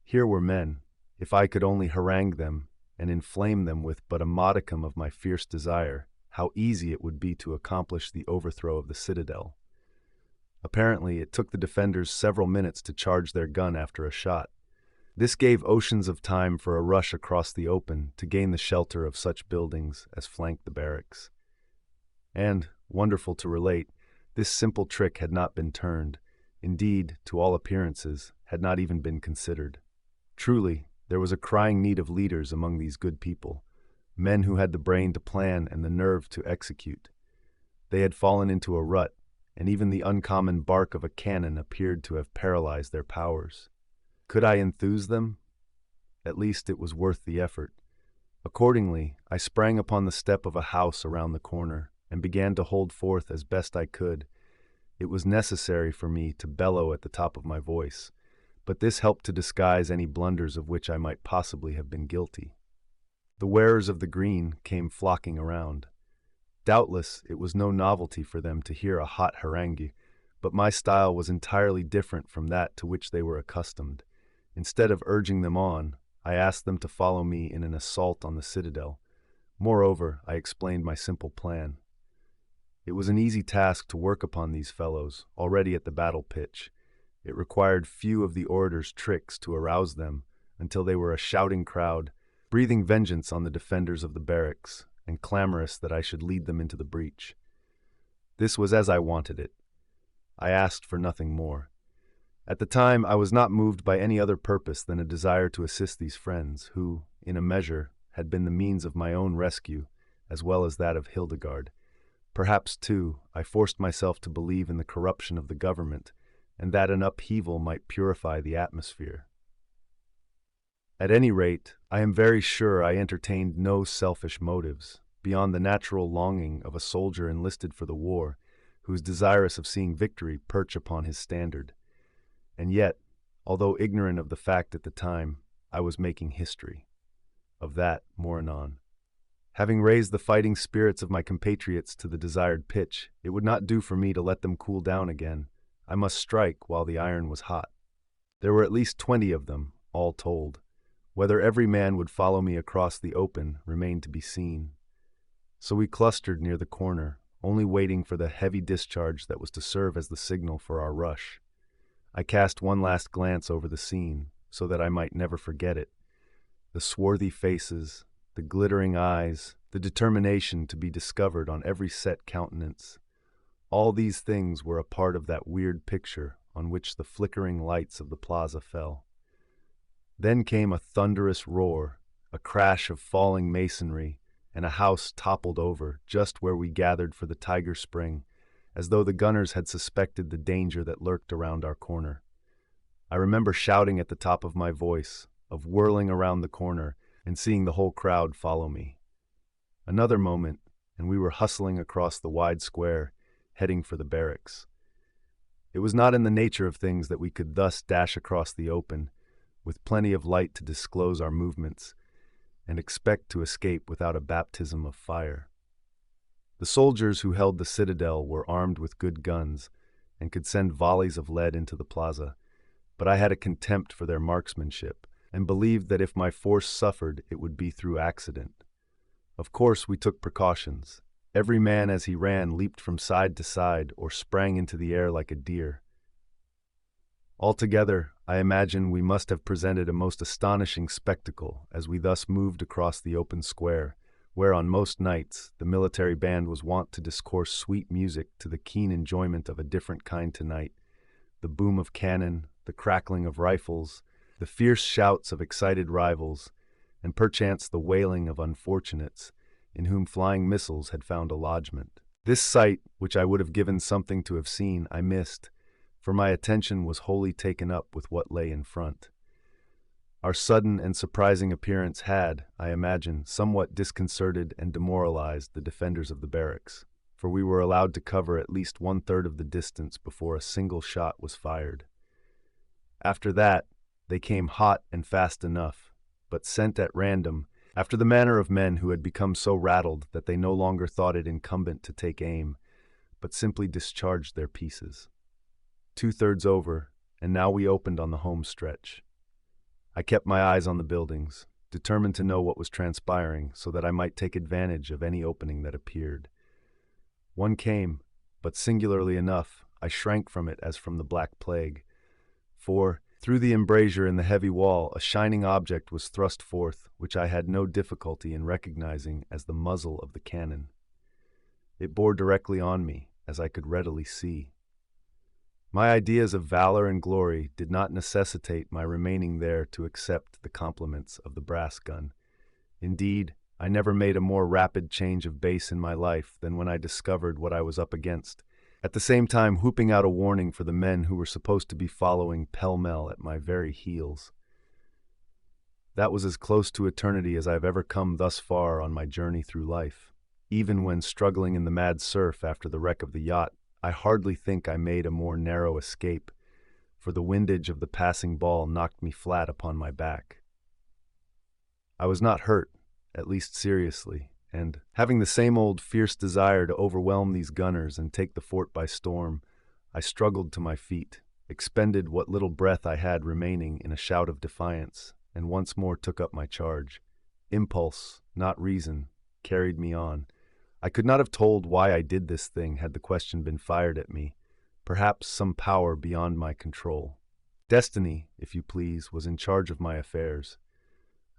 Here were men, if I could only harangue them and inflame them with but a modicum of my fierce desire, how easy it would be to accomplish the overthrow of the citadel. Apparently, it took the defenders several minutes to charge their gun after a shot. This gave oceans of time for a rush across the open to gain the shelter of such buildings as flanked the barracks. And, wonderful to relate, this simple trick had not been turned, indeed, to all appearances, had not even been considered. Truly, there was a crying need of leaders among these good people, men who had the brain to plan and the nerve to execute. They had fallen into a rut, and even the uncommon bark of a cannon appeared to have paralyzed their powers. Could I enthuse them? At least it was worth the effort. Accordingly, I sprang upon the step of a house around the corner and began to hold forth as best I could. It was necessary for me to bellow at the top of my voice, but this helped to disguise any blunders of which I might possibly have been guilty. The wearers of the green came flocking around. Doubtless, it was no novelty for them to hear a hot harangue, but my style was entirely different from that to which they were accustomed. Instead of urging them on, I asked them to follow me in an assault on the citadel. Moreover, I explained my simple plan. It was an easy task to work upon these fellows, already at the battle pitch. It required few of the orator's tricks to arouse them until they were a shouting crowd, breathing vengeance on the defenders of the barracks, and clamorous that I should lead them into the breach. This was as I wanted it. I asked for nothing more. At the time, I was not moved by any other purpose than a desire to assist these friends, who, in a measure, had been the means of my own rescue, as well as that of Hildegarde. Perhaps, too, I forced myself to believe in the corruption of the government, and that an upheaval might purify the atmosphere. At any rate, I am very sure I entertained no selfish motives, beyond the natural longing of a soldier enlisted for the war, who is desirous of seeing victory perch upon his standard. And yet, although ignorant of the fact at the time, I was making history. Of that more anon. Having raised the fighting spirits of my compatriots to the desired pitch, it would not do for me to let them cool down again. I must strike while the iron was hot. There were at least 20 of them, all told. Whether every man would follow me across the open remained to be seen. So we clustered near the corner, only waiting for the heavy discharge that was to serve as the signal for our rush. I cast one last glance over the scene, so that I might never forget it. The swarthy faces, the glittering eyes, the determination to be discovered on every set countenance. All these things were a part of that weird picture on which the flickering lights of the plaza fell. Then came a thunderous roar, a crash of falling masonry, and a house toppled over just where we gathered for the tiger spring, as though the gunners had suspected the danger that lurked around our corner. I remember shouting at the top of my voice, of whirling around the corner, and seeing the whole crowd follow me. Another moment, and we were hustling across the wide square, heading for the barracks. It was not in the nature of things that we could thus dash across the open, with plenty of light to disclose our movements, and expect to escape without a baptism of fire. The soldiers who held the Citadel were armed with good guns, and could send volleys of lead into the plaza, but I had a contempt for their marksmanship, and believed that if my force suffered, it would be through accident. Of course, we took precautions. Every man as he ran leaped from side to side or sprang into the air like a deer. Altogether, I imagine we must have presented a most astonishing spectacle as we thus moved across the open square, where on most nights the military band was wont to discourse sweet music to the keen enjoyment of a different kind tonight. The boom of cannon, the crackling of rifles, the fierce shouts of excited rivals, and perchance the wailing of unfortunates, in whom flying missiles had found a lodgment. This sight, which I would have given something to have seen, I missed, for my attention was wholly taken up with what lay in front. Our sudden and surprising appearance had, I imagine, somewhat disconcerted and demoralized the defenders of the barracks, for we were allowed to cover at least 1/3 of the distance before a single shot was fired. After that, they came hot and fast enough, but sent at random, after the manner of men who had become so rattled that they no longer thought it incumbent to take aim, but simply discharged their pieces. 2/3 over, and now we opened on the home stretch. I kept my eyes on the buildings, determined to know what was transpiring so that I might take advantage of any opening that appeared. One came, but singularly enough, I shrank from it as from the Black Plague, for, through the embrasure in the heavy wall, a shining object was thrust forth, which I had no difficulty in recognizing as the muzzle of the cannon. It bore directly on me, as I could readily see. My ideas of valor and glory did not necessitate my remaining there to accept the compliments of the brass gun. Indeed, I never made a more rapid change of base in my life than when I discovered what I was up against, at the same time whooping out a warning for the men who were supposed to be following pell-mell at my very heels. That was as close to eternity as I have ever come thus far on my journey through life. Even when struggling in the mad surf after the wreck of the yacht, I hardly think I made a more narrow escape, for the windage of the passing ball knocked me flat upon my back. I was not hurt, at least seriously, and, having the same old fierce desire to overwhelm these gunners and take the fort by storm, I struggled to my feet, expended what little breath I had remaining in a shout of defiance, and once more took up my charge. Impulse, not reason, carried me on. I could not have told why I did this thing had the question been fired at me. Perhaps some power beyond my control. Destiny, if you please, was in charge of my affairs.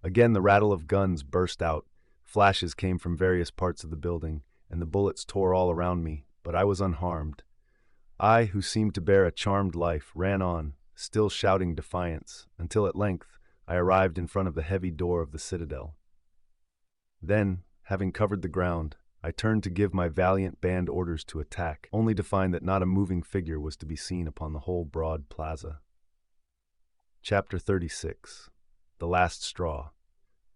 Again the rattle of guns burst out. Flashes came from various parts of the building, and the bullets tore all around me, but I was unharmed. I, who seemed to bear a charmed life, ran on, still shouting defiance, until at length I arrived in front of the heavy door of the Citadel. Then, having covered the ground, I turned to give my valiant band orders to attack, only to find that not a moving figure was to be seen upon the whole broad plaza. Chapter 36. The Last Straw.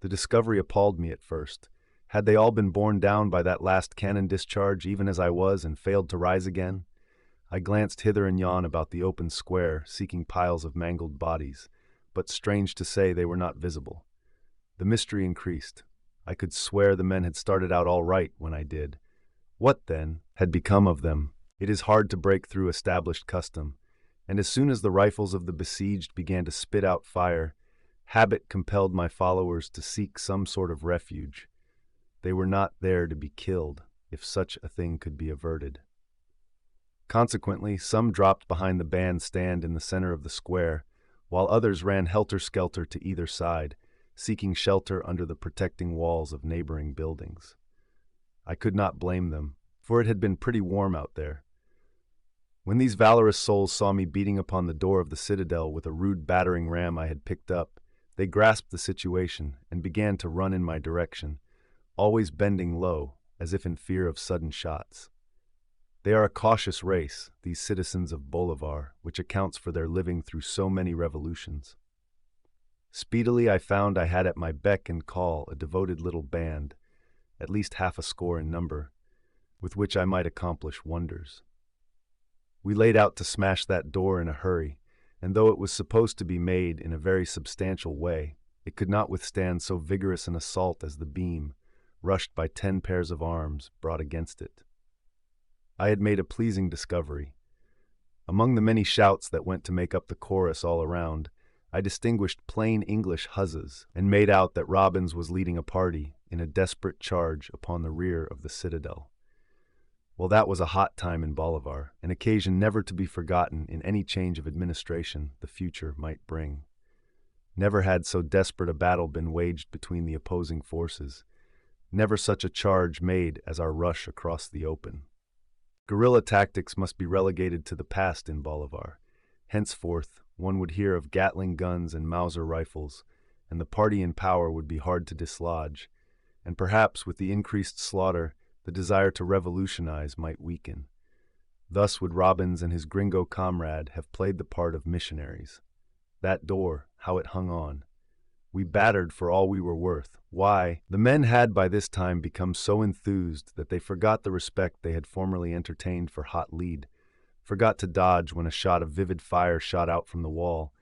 The discovery appalled me at first. Had they all been borne down by that last cannon discharge, even as I was, and failed to rise again? I glanced hither and yon about the open square, seeking piles of mangled bodies, but strange to say they were not visible. The mystery increased. I could swear the men had started out all right when I did. What, then, had become of them? It is hard to break through established custom, and as soon as the rifles of the besieged began to spit out fire, habit compelled my followers to seek some sort of refuge. They were not there to be killed, if such a thing could be averted. Consequently, some dropped behind the bandstand in the center of the square, while others ran helter-skelter to either side, seeking shelter under the protecting walls of neighboring buildings. I could not blame them, for it had been pretty warm out there. When these valorous souls saw me beating upon the door of the Citadel with a rude battering ram I had picked up, they grasped the situation and began to run in my direction, always bending low, as if in fear of sudden shots. They are a cautious race, these citizens of Bolivar, which accounts for their living through so many revolutions. Speedily I found I had at my beck and call a devoted little band, at least half a score in number, with which I might accomplish wonders. We laid out to smash that door in a hurry, and though it was supposed to be made in a very substantial way, it could not withstand so vigorous an assault as the beam, rushed by 10 pairs of arms, brought against it. I had made a pleasing discovery. Among the many shouts that went to make up the chorus all around, I distinguished plain English huzzas, and made out that Robbins was leading a party in a desperate charge upon the rear of the Citadel. Well, that was a hot time in Bolivar, an occasion never to be forgotten in any change of administration the future might bring. Never had so desperate a battle been waged between the opposing forces, never such a charge made as our rush across the open. Guerrilla tactics must be relegated to the past in Bolivar. Henceforth, one would hear of Gatling guns and Mauser rifles, and the party in power would be hard to dislodge, and perhaps with the increased slaughter, the desire to revolutionize might weaken. Thus would Robbins and his gringo comrade have played the part of missionaries. That door, how it hung on. We battered for all we were worth. Why, the men had by this time become so enthused that they forgot the respect they had formerly entertained for hot lead, forgot to dodge when a shot of vivid fire shot out from the wall,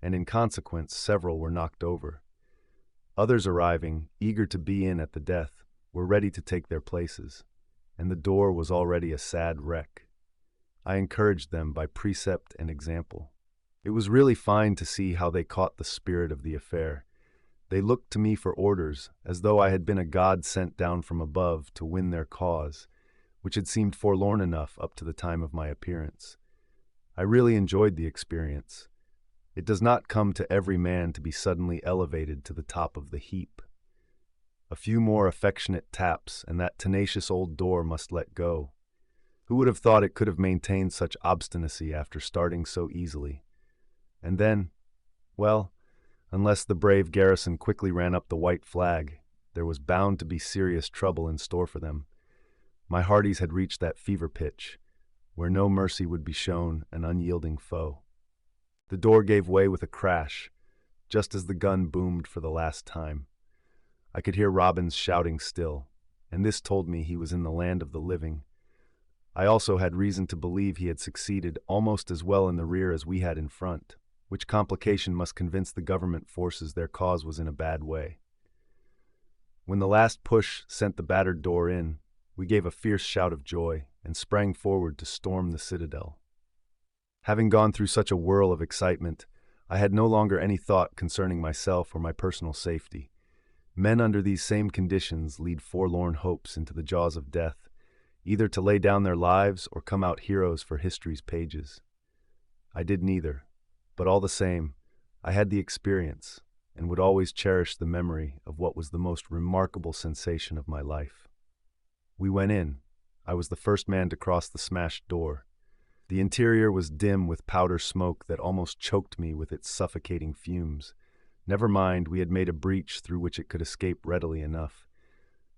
and in consequence several were knocked over. Others arriving, eager to be in at the death, were ready to take their places, and the door was already a sad wreck. I encouraged them by precept and example. It was really fine to see how they caught the spirit of the affair. They looked to me for orders, as though I had been a god sent down from above to win their cause, which had seemed forlorn enough up to the time of my appearance. I really enjoyed the experience. It does not come to every man to be suddenly elevated to the top of the heap. A few more affectionate taps, and that tenacious old door must let go. Who would have thought it could have maintained such obstinacy after starting so easily? And then, well, unless the brave garrison quickly ran up the white flag, there was bound to be serious trouble in store for them. My hearties had reached that fever pitch, where no mercy would be shown an unyielding foe. The door gave way with a crash, just as the gun boomed for the last time. I could hear Robbins shouting still, and this told me he was in the land of the living. I also had reason to believe he had succeeded almost as well in the rear as we had in front, which complication must convince the government forces their cause was in a bad way. When the last push sent the battered door in, we gave a fierce shout of joy and sprang forward to storm the Citadel. Having gone through such a whirl of excitement, I had no longer any thought concerning myself or my personal safety. Men under these same conditions lead forlorn hopes into the jaws of death, either to lay down their lives or come out heroes for history's pages. I did neither, but all the same, I had the experience and would always cherish the memory of what was the most remarkable sensation of my life. We went in. I was the first man to cross the smashed door. The interior was dim with powder smoke that almost choked me with its suffocating fumes. Never mind, we had made a breach through which it could escape readily enough.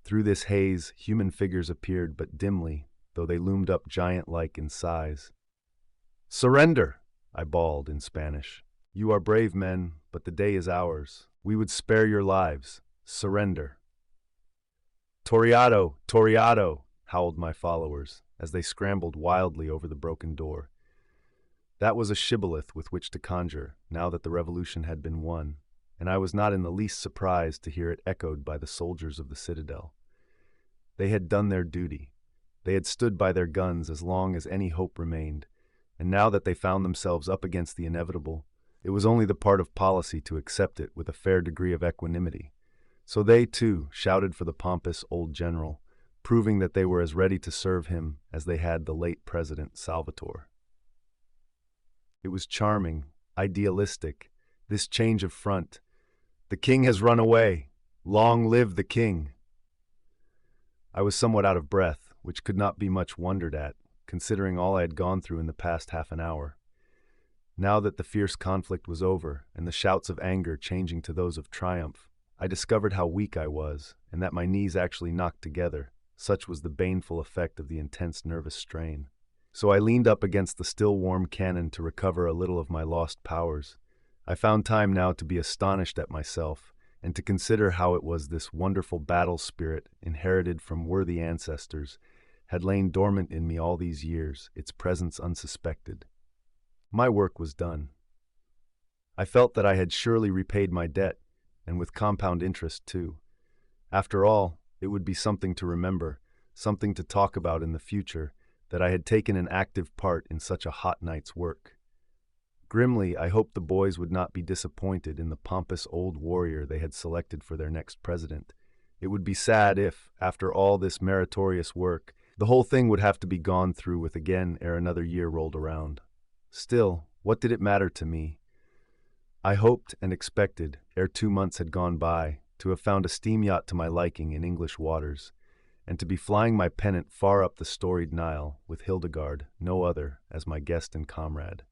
Through this haze, human figures appeared but dimly, though they loomed up giant-like in size. "Surrender!" I bawled in Spanish. "You are brave men, but the day is ours. We would spare your lives. Surrender!" "Toreado! Toreado!" howled my followers, as they scrambled wildly over the broken door. That was a shibboleth with which to conjure, now that the revolution had been won. and I was not in the least surprised to hear it echoed by the soldiers of the Citadel. They had done their duty. They had stood by their guns as long as any hope remained, and now that they found themselves up against the inevitable, it was only the part of policy to accept it with a fair degree of equanimity. So they, too, shouted for the pompous old general, proving that they were as ready to serve him as they had the late President Salvatore. It was charming, idealistic, this change of front. The king has run away. Long live the king! I was somewhat out of breath, which could not be much wondered at, considering all I had gone through in the past half an hour. Now that the fierce conflict was over, and the shouts of anger changing to those of triumph, I discovered how weak I was, and that my knees actually knocked together. Such was the baneful effect of the intense nervous strain. So I leaned up against the still warm cannon to recover a little of my lost powers. I found time now to be astonished at myself, and to consider how it was this wonderful battle spirit, inherited from worthy ancestors, had lain dormant in me all these years, its presence unsuspected. My work was done. I felt that I had surely repaid my debt, and with compound interest too. After all, it would be something to remember, something to talk about in the future, that I had taken an active part in such a hot night's work. Grimly, I hoped the boys would not be disappointed in the pompous old warrior they had selected for their next president. It would be sad if, after all this meritorious work, the whole thing would have to be gone through with again ere another year rolled around. Still, what did it matter to me? I hoped and expected, ere 2 months had gone by, to have found a steam yacht to my liking in English waters, and to be flying my pennant far up the storied Nile, with Hildegarde, no other, as my guest and comrade.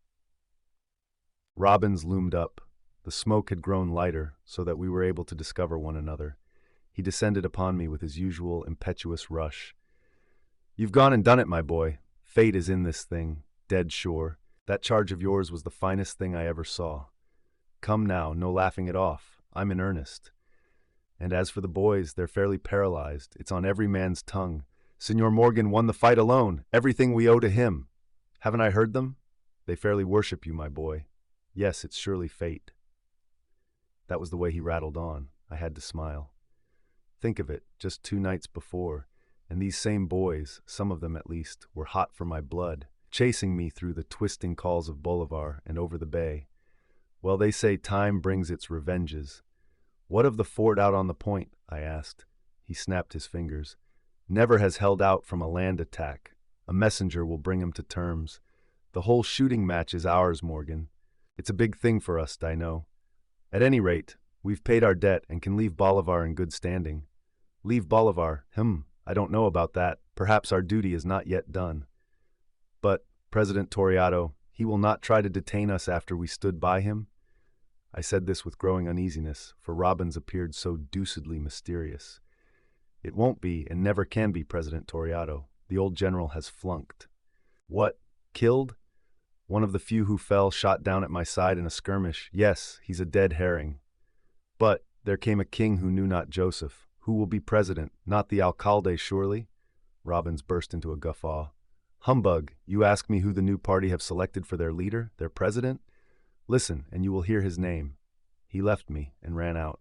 Robbins loomed up. The smoke had grown lighter, so that we were able to discover one another. He descended upon me with his usual impetuous rush. "You've gone and done it, my boy. Fate is in this thing, dead sure. That charge of yours was the finest thing I ever saw. Come now, no laughing it off. I'm in earnest. And as for the boys, they're fairly paralyzed. It's on every man's tongue. Signor Morgan won the fight alone. Everything we owe to him. Haven't I heard them? They fairly worship you, my boy. Yes, it's surely fate." That was the way he rattled on. I had to smile. Think of it, just 2 nights before, and these same boys, some of them at least, were hot for my blood, chasing me through the twisting calls of Bolivar and over the bay. Well, they say time brings its revenges. "What of the fort out on the point?" I asked. He snapped his fingers. "Never has held out from a land attack. A messenger will bring him to terms. The whole shooting match is ours, Morgan. It's a big thing for us, I know. At any rate, we've paid our debt and can leave Bolivar in good standing." "Leave Bolivar? I don't know about that. Perhaps our duty is not yet done." "But, President Toriato, he will not try to detain us after we stood by him?" I said this with growing uneasiness, for Robbins appeared so deucedly mysterious. "It won't be, and never can be, President Toriato. The old general has flunked." "What? Killed?" "One of the few who fell shot down at my side in a skirmish. Yes, he's a dead herring. But there came a king who knew not Joseph. Who will be president? Not the Alcalde, surely?" Robbins burst into a guffaw. "Humbug! You ask me who the new party have selected for their leader, their president? Listen, and you will hear his name." He left me and ran out.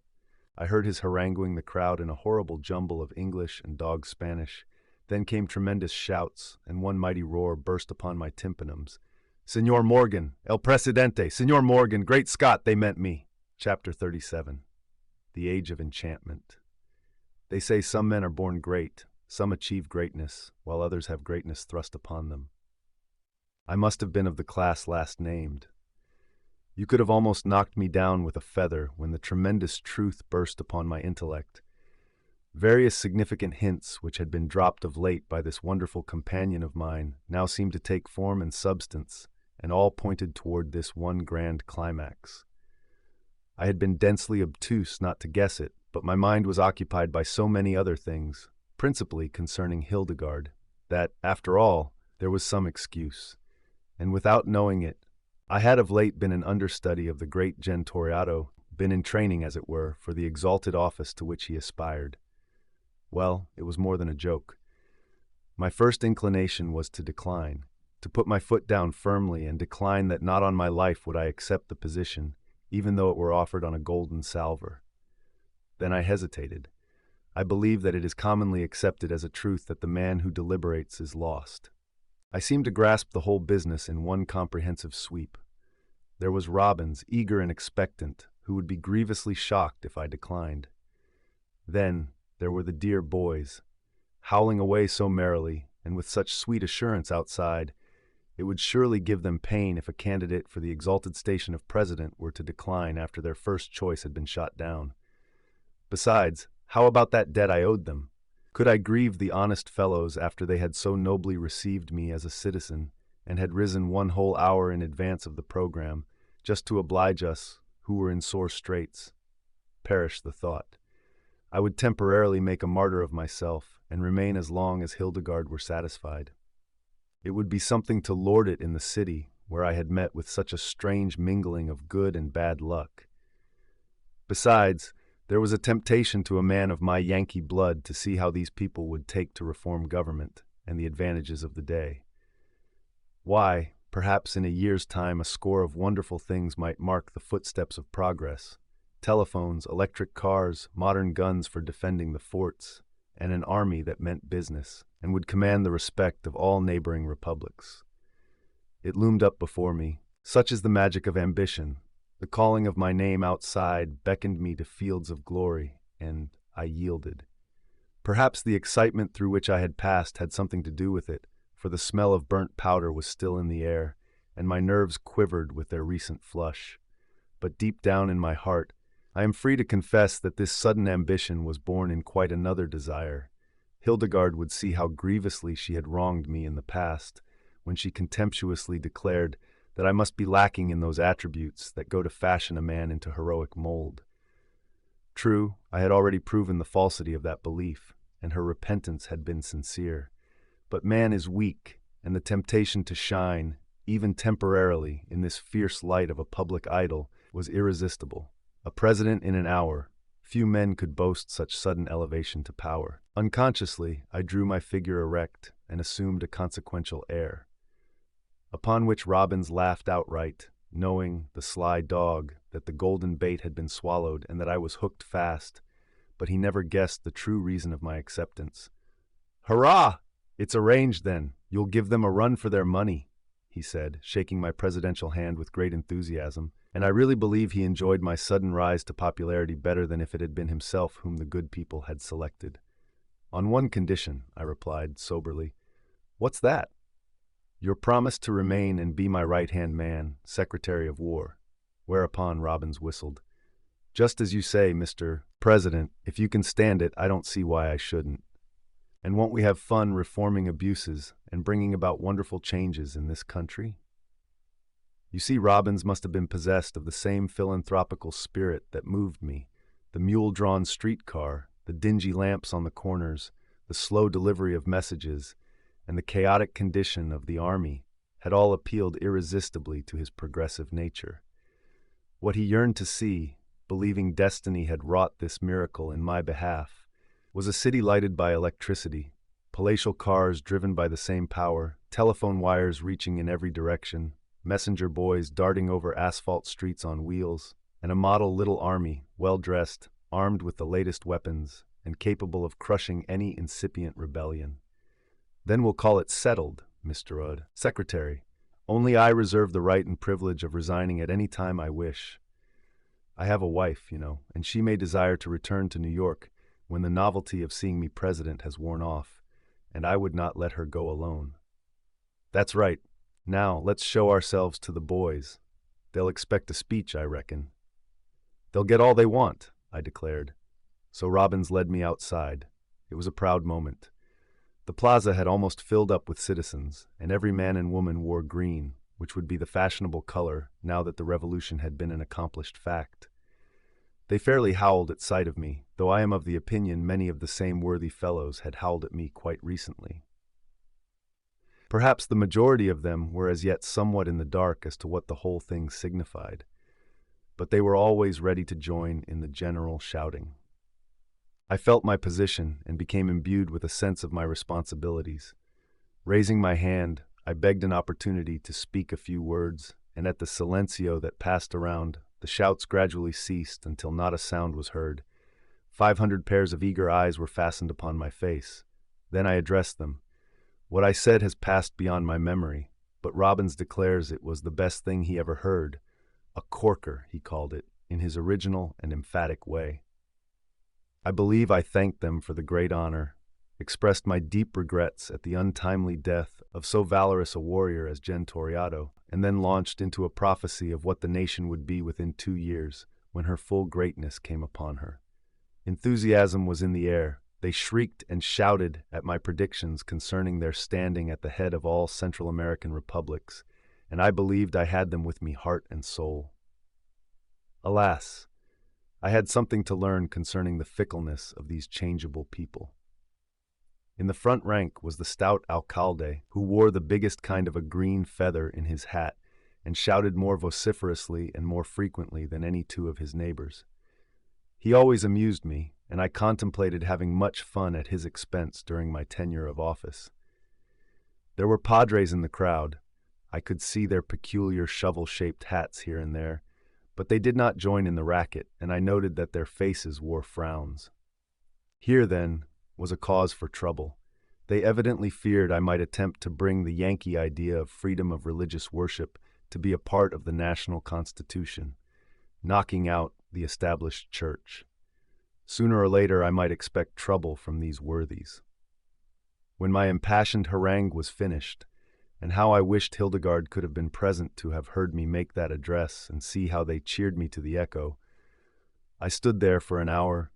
I heard his haranguing the crowd in a horrible jumble of English and dog Spanish. Then came tremendous shouts, and one mighty roar burst upon my tympanums. "Signor Morgan! El Presidente! Signor Morgan! Great Scott, they meant me!" Chapter 37. The Age of Enchantment. They say some men are born great, some achieve greatness, while others have greatness thrust upon them. I must have been of the class last named. You could have almost knocked me down with a feather when the tremendous truth burst upon my intellect. Various significant hints which had been dropped of late by this wonderful companion of mine now seemed to take form and substance, and all pointed toward this one grand climax. I had been densely obtuse not to guess it, but my mind was occupied by so many other things, principally concerning Hildegarde, that, after all, there was some excuse. And without knowing it, I had of late been an understudy of the great Toriato, been in training, as it were, for the exalted office to which he aspired. Well, it was more than a joke. My first inclination was to decline, to put my foot down firmly and decline that not on my life would I accept the position, even though it were offered on a golden salver. Then I hesitated. I believe that it is commonly accepted as a truth that the man who deliberates is lost. I seemed to grasp the whole business in one comprehensive sweep. There was Robbins, eager and expectant, who would be grievously shocked if I declined. Then there were the dear boys, howling away so merrily and with such sweet assurance outside. It would surely give them pain if a candidate for the exalted station of president were to decline after their first choice had been shot down. Besides, how about that debt I owed them? Could I grieve the honest fellows after they had so nobly received me as a citizen and had risen one whole hour in advance of the program, just to oblige us who were in sore straits? Perish the thought. I would temporarily make a martyr of myself and remain as long as Hildegarde were satisfied. It would be something to lord it in the city, where I had met with such a strange mingling of good and bad luck. Besides, there was a temptation to a man of my Yankee blood to see how these people would take to reform government and the advantages of the day. Why, perhaps in a year's time a score of wonderful things might mark the footsteps of progress: telephones, electric cars, modern guns for defending the forts, and an army that meant business and would command the respect of all neighboring republics. It loomed up before me. Such is the magic of ambition. The calling of my name outside beckoned me to fields of glory, and I yielded. Perhaps the excitement through which I had passed had something to do with it, for the smell of burnt powder was still in the air, and my nerves quivered with their recent flush. But deep down in my heart, I am free to confess that this sudden ambition was born in quite another desire. Hildegarde would see how grievously she had wronged me in the past, when she contemptuously declared that I must be lacking in those attributes that go to fashion a man into heroic mold. True, I had already proven the falsity of that belief, and her repentance had been sincere. But man is weak, and the temptation to shine, even temporarily, in this fierce light of a public idol was irresistible. A president in an hour, few men could boast such sudden elevation to power. Unconsciously, I drew my figure erect and assumed a consequential air. Upon which Robbins laughed outright, knowing, the sly dog, that the golden bait had been swallowed and that I was hooked fast, but he never guessed the true reason of my acceptance. "Hurrah! It's arranged, then. You'll give them a run for their money," he said, shaking my presidential hand with great enthusiasm, and I really believe he enjoyed my sudden rise to popularity better than if it had been himself whom the good people had selected. "On one condition," I replied soberly. "What's that?" "Your promise to remain and be my right-hand man, Secretary of War." Whereupon Robbins whistled. "Just as you say, Mr. President. If you can stand it, I don't see why I shouldn't. And won't we have fun reforming abuses and bringing about wonderful changes in this country?" You see, Robbins must have been possessed of the same philanthropical spirit that moved me. The mule-drawn streetcar, the dingy lamps on the corners, the slow delivery of messages, and the chaotic condition of the army had all appealed irresistibly to his progressive nature. What he yearned to see, believing destiny had wrought this miracle in my behalf, was a city lighted by electricity, palatial cars driven by the same power, telephone wires reaching in every direction, messenger boys darting over asphalt streets on wheels, and a model little army, well-dressed, armed with the latest weapons, and capable of crushing any incipient rebellion. Then we'll call it settled, Mr. Secretary. Only I reserve the right and privilege of resigning at any time I wish. I have a wife, and she may desire to return to New York when the novelty of seeing me president has worn off, and I would not let her go alone. That's right. Now, let's show ourselves to the boys. They'll expect a speech, I reckon. They'll get all they want, I declared. So Robbins led me outside. It was a proud moment. The plaza had almost filled up with citizens, and every man and woman wore green, which would be the fashionable color now that the revolution had been an accomplished fact. They fairly howled at sight of me, though I am of the opinion many of the same worthy fellows had howled at me quite recently. Perhaps the majority of them were as yet somewhat in the dark as to what the whole thing signified, but they were always ready to join in the general shouting. I felt my position and became imbued with a sense of my responsibilities. Raising my hand, I begged an opportunity to speak a few words, and at the silencio that passed around, the the shouts gradually ceased until not a sound was heard. 500 pairs of eager eyes were fastened upon my face. Then I addressed them. What I said has passed beyond my memory, but Robbins declares it was the best thing he ever heard. A corker, he called it, in his original and emphatic way. I believe I thanked them for the great honor, expressed my deep regrets at the untimely death of so valorous a warrior as Gen Toriado, and then launched into a prophecy of what the nation would be within 2 years, when her full greatness came upon her. Enthusiasm was in the air. They shrieked and shouted at my predictions concerning their standing at the head of all Central American republics, and I believed I had them with me heart and soul. Alas, I had something to learn concerning the fickleness of these changeable people. In the front rank was the stout Alcalde, who wore the biggest kind of a green feather in his hat and shouted more vociferously and more frequently than any two of his neighbors. He always amused me, and I contemplated having much fun at his expense during my tenure of office. There were padres in the crowd. I could see their peculiar shovel-shaped hats here and there, but they did not join in the racket, and I noted that their faces wore frowns. Here, then, was a cause for trouble. They evidently feared I might attempt to bring the Yankee idea of freedom of religious worship to be a part of the national constitution, knocking out the established church. Sooner or later I might expect trouble from these worthies. When my impassioned harangue was finished, and how I wished Hildegarde could have been present to have heard me make that address and see how they cheered me to the echo, I stood there for an hour,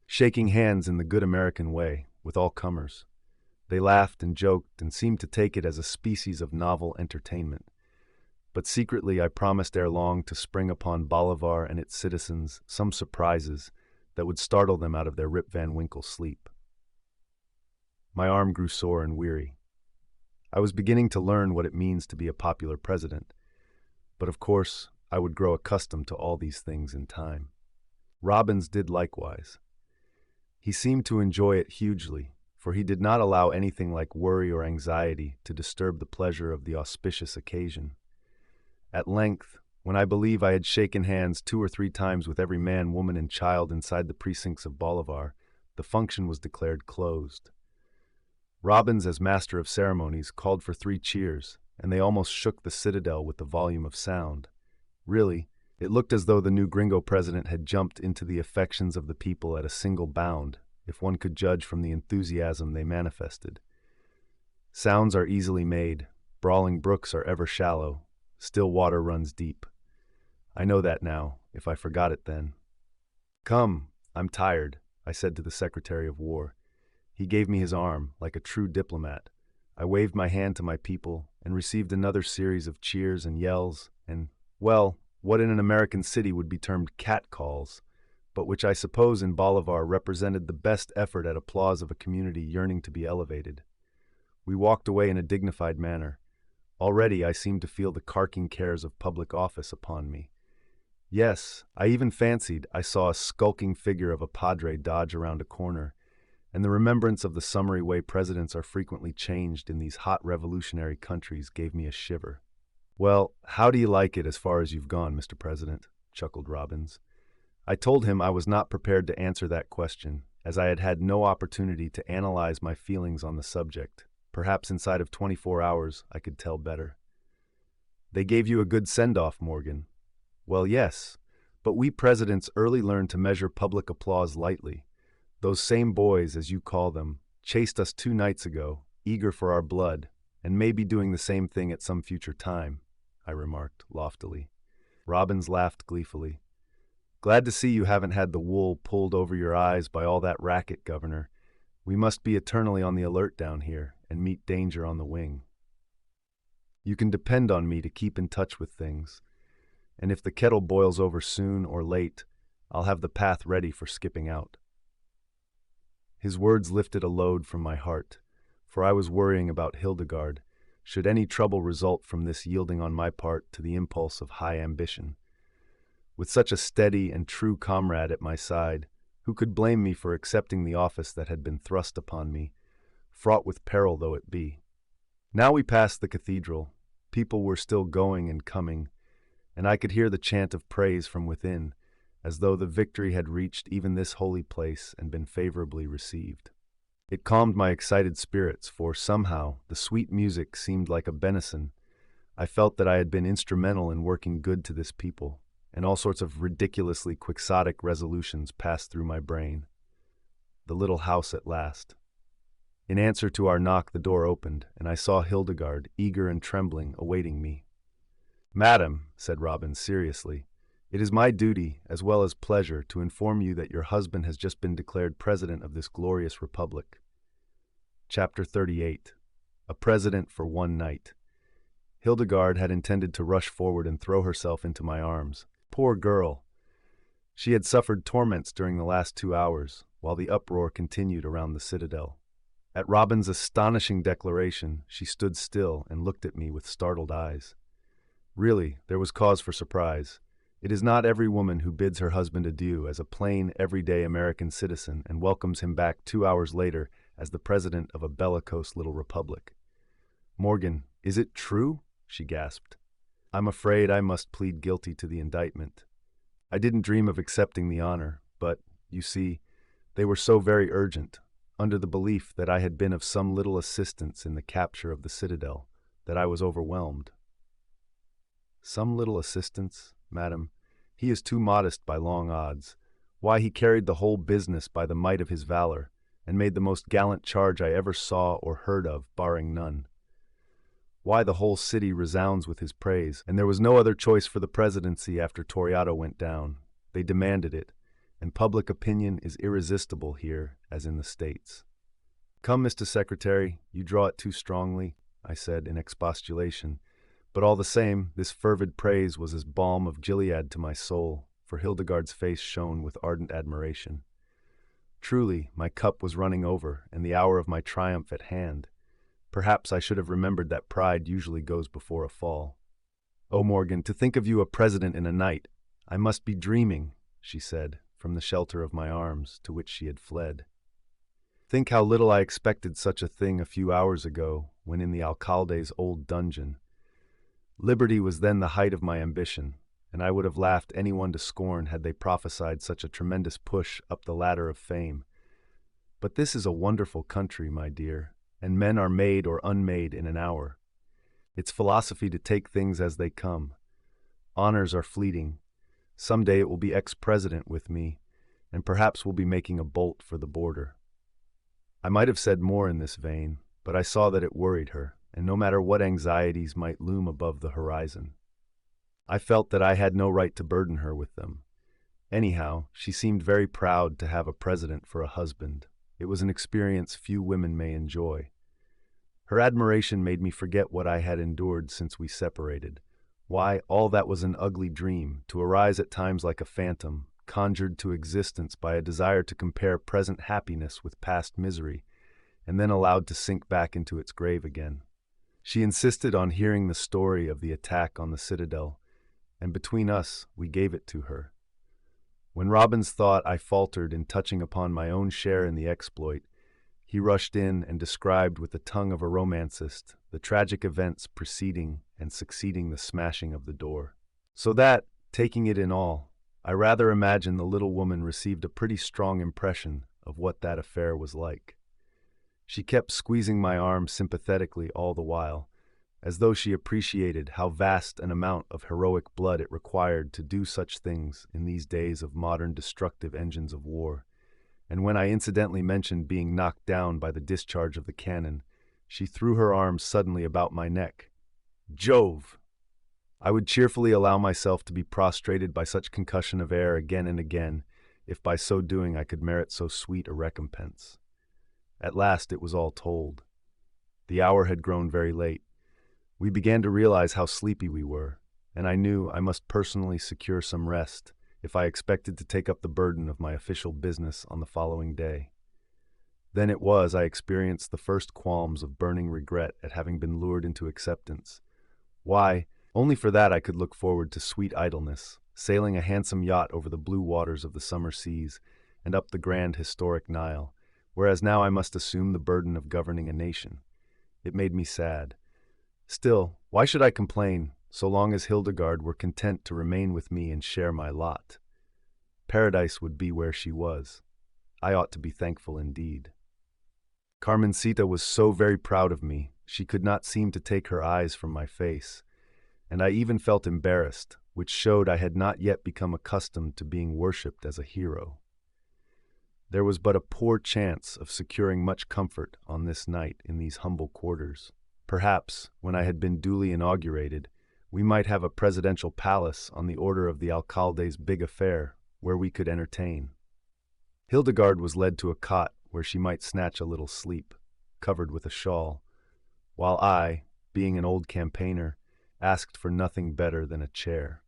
shaking hands in the good American way with all comers. They laughed and joked and seemed to take it as a species of novel entertainment. But secretly I promised ere long to spring upon Bolivar and its citizens some surprises that would startle them out of their Rip Van Winkle sleep. My arm grew sore and weary. I was beginning to learn what it means to be a popular president, but of course I would grow accustomed to all these things in time. Robbins did likewise. He seemed to enjoy it hugely, for he did not allow anything like worry or anxiety to disturb the pleasure of the auspicious occasion. At length, when I believe I had shaken hands 2 or 3 times with every man, woman, and child inside the precincts of Bolivar, the function was declared closed. Robbins, as master of ceremonies, called for 3 cheers, and they almost shook the Citadel with the volume of sound. Really, it looked as though the new gringo president had jumped into the affections of the people at a single bound, if one could judge from the enthusiasm they manifested. Sounds are easily made, brawling brooks are ever shallow, still water runs deep. I know that now, if I forgot it then. "Come, I'm tired," I said to the Secretary of War. He gave me his arm, like a true diplomat. I waved my hand to my people and received another series of cheers and yells and, well, what in an American city would be termed catcalls, but which I suppose in Bolivar represented the best effort at applause of a community yearning to be elevated. We walked away in a dignified manner. Already I seemed to feel the carking cares of public office upon me. Yes, I even fancied I saw a skulking figure of a padre dodge around a corner, and the remembrance of the summary way presidents are frequently changed in these hot revolutionary countries gave me a shiver. "Well, how do you like it as far as you've gone, Mr. President?" chuckled Robbins. I told him I was not prepared to answer that question, as I had had no opportunity to analyze my feelings on the subject. Perhaps inside of 24 hours I could tell better. "They gave you a good send-off, Morgan." "Well, yes, but we presidents early learned to measure public applause lightly. Those same boys, as you call them, chased us 2 nights ago, eager for our blood, and may be doing the same thing at some future time," I remarked loftily. Robbins laughed gleefully. "Glad to see you haven't had the wool pulled over your eyes by all that racket, Governor. We must be eternally on the alert down here and meet danger on the wing. You can depend on me to keep in touch with things, and if the kettle boils over soon or late, I'll have the path ready for skipping out." His words lifted a load from my heart, for I was worrying about Hildegarde, should any trouble result from this yielding on my part to the impulse of high ambition. With such a steady and true comrade at my side, who could blame me for accepting the office that had been thrust upon me, fraught with peril though it be? Now we passed the cathedral. People were still going and coming, and I could hear the chant of praise from within, as though the victory had reached even this holy place and been favorably received. It calmed my excited spirits, for somehow the sweet music seemed like a benison. I felt that I had been instrumental in working good to this people, and all sorts of ridiculously quixotic resolutions passed through my brain. The little house at last. In answer to our knock, the door opened, and I saw Hildegarde, eager and trembling, awaiting me. "Madam," said Robbins seriously, "it is my duty, as well as pleasure, to inform you that your husband has just been declared president of this glorious republic." Chapter 38. A President for One Night. Hildegarde had intended to rush forward and throw herself into my arms. Poor girl! She had suffered torments during the last 2 hours, while the uproar continued around the Citadel. At Robbins' astonishing declaration, she stood still and looked at me with startled eyes. Really, there was cause for surprise. It is not every woman who bids her husband adieu as a plain, everyday American citizen and welcomes him back 2 hours later as the president of a bellicose little republic. "Morgan, is it true?" she gasped. "I'm afraid I must plead guilty to the indictment. I didn't dream of accepting the honor, but, you see, they were so very urgent, under the belief that I had been of some little assistance in the capture of the Citadel, that I was overwhelmed." "Some little assistance, madam? He is too modest by long odds. Why, he carried the whole business by the might of his valor, and made the most gallant charge I ever saw or heard of, barring none. Why, the whole city resounds with his praise, and there was no other choice for the presidency after Toriado went down. They demanded it, and public opinion is irresistible here, as in the States." "Come, Mr. Secretary, you draw it too strongly," I said in expostulation, but all the same, this fervid praise was as balm of Gilead to my soul, for Hildegarde's face shone with ardent admiration. Truly, my cup was running over, and the hour of my triumph at hand. Perhaps I should have remembered that pride usually goes before a fall. "Oh, Morgan, to think of you a president in a night! I must be dreaming," she said, from the shelter of my arms, to which she had fled. "Think how little I expected such a thing a few hours ago, when in the Alcalde's old dungeon. Liberty was then the height of my ambition, and I would have laughed anyone to scorn had they prophesied such a tremendous push up the ladder of fame. But this is a wonderful country, my dear, and men are made or unmade in an hour. It's philosophy to take things as they come. Honors are fleeting. Some day it will be ex-president with me, and perhaps we'll be making a bolt for the border." I might have said more in this vein, but I saw that it worried her, and no matter what anxieties might loom above the horizon, I felt that I had no right to burden her with them. Anyhow, she seemed very proud to have a president for a husband. It was an experience few women may enjoy. Her admiration made me forget what I had endured since we separated. Why, all that was an ugly dream, to arise at times like a phantom, conjured to existence by a desire to compare present happiness with past misery, and then allowed to sink back into its grave again. She insisted on hearing the story of the attack on the Citadel, and between us, we gave it to her. When Robbins thought I faltered in touching upon my own share in the exploit, he rushed in and described with the tongue of a romancist the tragic events preceding and succeeding the smashing of the door. So that, taking it in all, I rather imagine the little woman received a pretty strong impression of what that affair was like. She kept squeezing my arm sympathetically all the while, as though she appreciated how vast an amount of heroic blood it required to do such things in these days of modern destructive engines of war. And when I incidentally mentioned being knocked down by the discharge of the cannon, she threw her arms suddenly about my neck. Jove! I would cheerfully allow myself to be prostrated by such concussion of air again and again, if by so doing I could merit so sweet a recompense. At last it was all told. The hour had grown very late. We began to realize how sleepy we were, and I knew I must personally secure some rest if I expected to take up the burden of my official business on the following day. Then it was I experienced the first qualms of burning regret at having been lured into acceptance. Why, only for that I could look forward to sweet idleness, sailing a handsome yacht over the blue waters of the summer seas and up the grand historic Nile, whereas now I must assume the burden of governing a nation. It made me sad. Still, why should I complain, so long as Hildegarde were content to remain with me and share my lot. Paradise would be where she was. I ought to be thankful indeed. Carmencita was so very proud of me, she could not seem to take her eyes from my face, and I even felt embarrassed, which showed I had not yet become accustomed to being worshipped as a hero. There was but a poor chance of securing much comfort on this night in these humble quarters. Perhaps, when I had been duly inaugurated, we might have a presidential palace on the order of the Alcalde's big affair, where we could entertain. Hildegarde was led to a cot where she might snatch a little sleep, covered with a shawl, while I, being an old campaigner, asked for nothing better than a chair.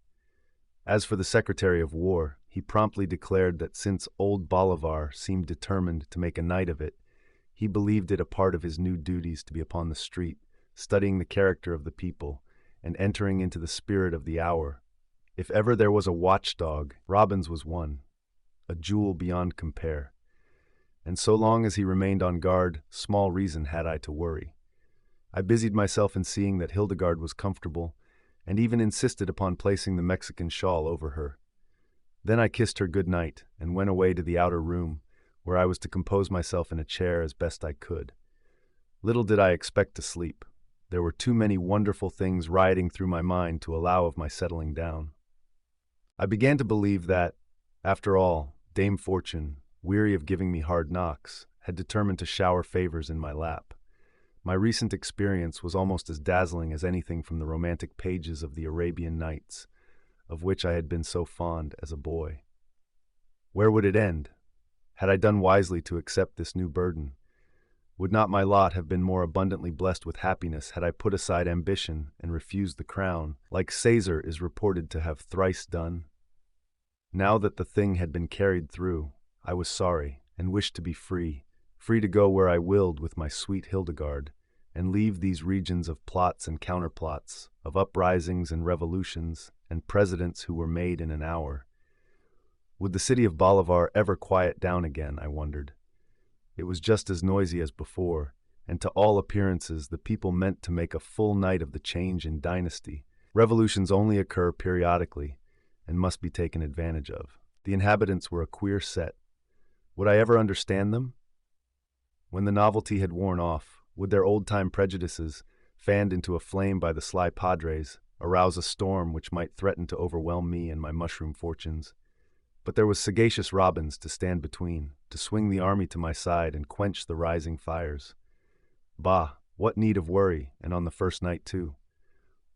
As for the Secretary of War, he promptly declared that since Old Bolivar seemed determined to make a night of it, he believed it a part of his new duties to be upon the street, studying the character of the people, and entering into the spirit of the hour. If ever there was a watchdog, Robbins was one, a jewel beyond compare. And so long as he remained on guard, small reason had I to worry. I busied myself in seeing that Hildegarde was comfortable, and even insisted upon placing the Mexican shawl over her. Then I kissed her good night and went away to the outer room, where I was to compose myself in a chair as best I could. Little did I expect to sleep. There were too many wonderful things rioting through my mind to allow of my settling down. I began to believe that, after all, Dame Fortune, weary of giving me hard knocks, had determined to shower favors in my lap. My recent experience was almost as dazzling as anything from the romantic pages of the Arabian Nights, of which I had been so fond as a boy. Where would it end? Had I done wisely to accept this new burden? Would not my lot have been more abundantly blessed with happiness had I put aside ambition and refused the crown, like Caesar is reported to have thrice done? Now that the thing had been carried through, I was sorry and wished to be free to go where I willed with my sweet Hildegarde, and leave these regions of plots and counterplots, of uprisings and revolutions, and presidents who were made in an hour. Would the city of Bolivar ever quiet down again, I wondered. It was just as noisy as before, and to all appearances the people meant to make a full night of the change in dynasty. Revolutions only occur periodically, and must be taken advantage of. The inhabitants were a queer set. Would I ever understand them? When the novelty had worn off, would their old-time prejudices, fanned into a flame by the sly padres, arouse a storm which might threaten to overwhelm me and my mushroom fortunes? But there was sagacious Robbins to stand between, to swing the army to my side and quench the rising fires. Bah, what need of worry, and on the first night too?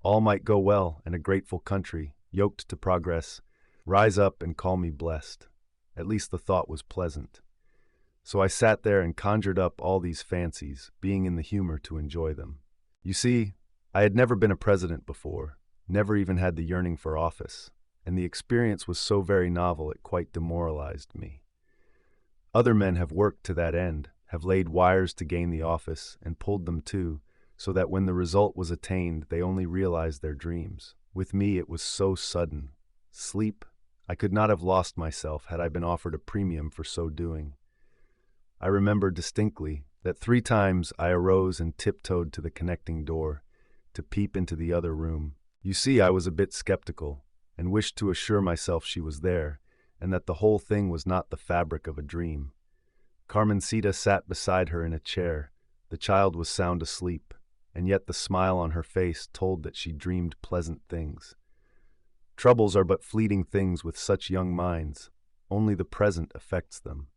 All might go well, and a grateful country, yoked to progress, rise up and call me blessed. At least the thought was pleasant. So I sat there and conjured up all these fancies, being in the humor to enjoy them. You see, I had never been a president before, never even had the yearning for office, and the experience was so very novel it quite demoralized me. Other men have worked to that end, have laid wires to gain the office, and pulled them too, so that when the result was attained they only realized their dreams. With me it was so sudden. Sleep? I could not have lost myself had I been offered a premium for so doing. I remember distinctly that 3 times I arose and tiptoed to the connecting door, to peep into the other room. You see, I was a bit skeptical, and wished to assure myself she was there, and that the whole thing was not the fabric of a dream. Carmencita sat beside her in a chair. The child was sound asleep, and yet the smile on her face told that she dreamed pleasant things. Troubles are but fleeting things with such young minds. Only the present affects them.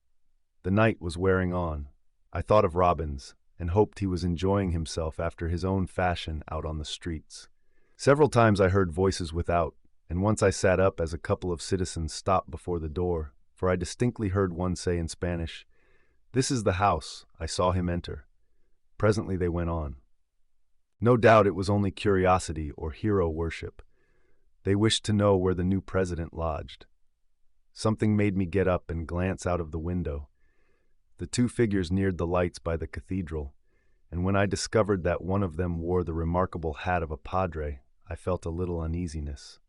The night was wearing on. I thought of Robbins, and hoped he was enjoying himself after his own fashion out on the streets. Several times I heard voices without, and once I sat up as a couple of citizens stopped before the door, for I distinctly heard one say in Spanish, "This is the house. I saw him enter." Presently they went on. No doubt it was only curiosity or hero worship. They wished to know where the new president lodged. Something made me get up and glance out of the window. The 2 figures neared the lights by the cathedral, and when I discovered that one of them wore the remarkable hat of a padre, I felt a little uneasiness.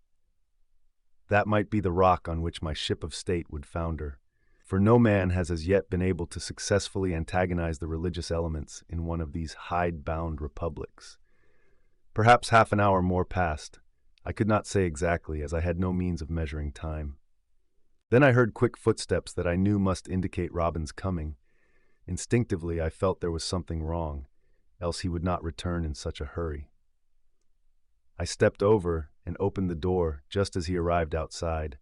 That might be the rock on which my ship of state would founder, for no man has as yet been able to successfully antagonize the religious elements in one of these hide-bound republics. Perhaps half an hour more passed, I could not say exactly, as I had no means of measuring time. Then I heard quick footsteps that I knew must indicate Robbins' coming. Instinctively, I felt there was something wrong, else he would not return in such a hurry. I stepped over and opened the door just as he arrived outside,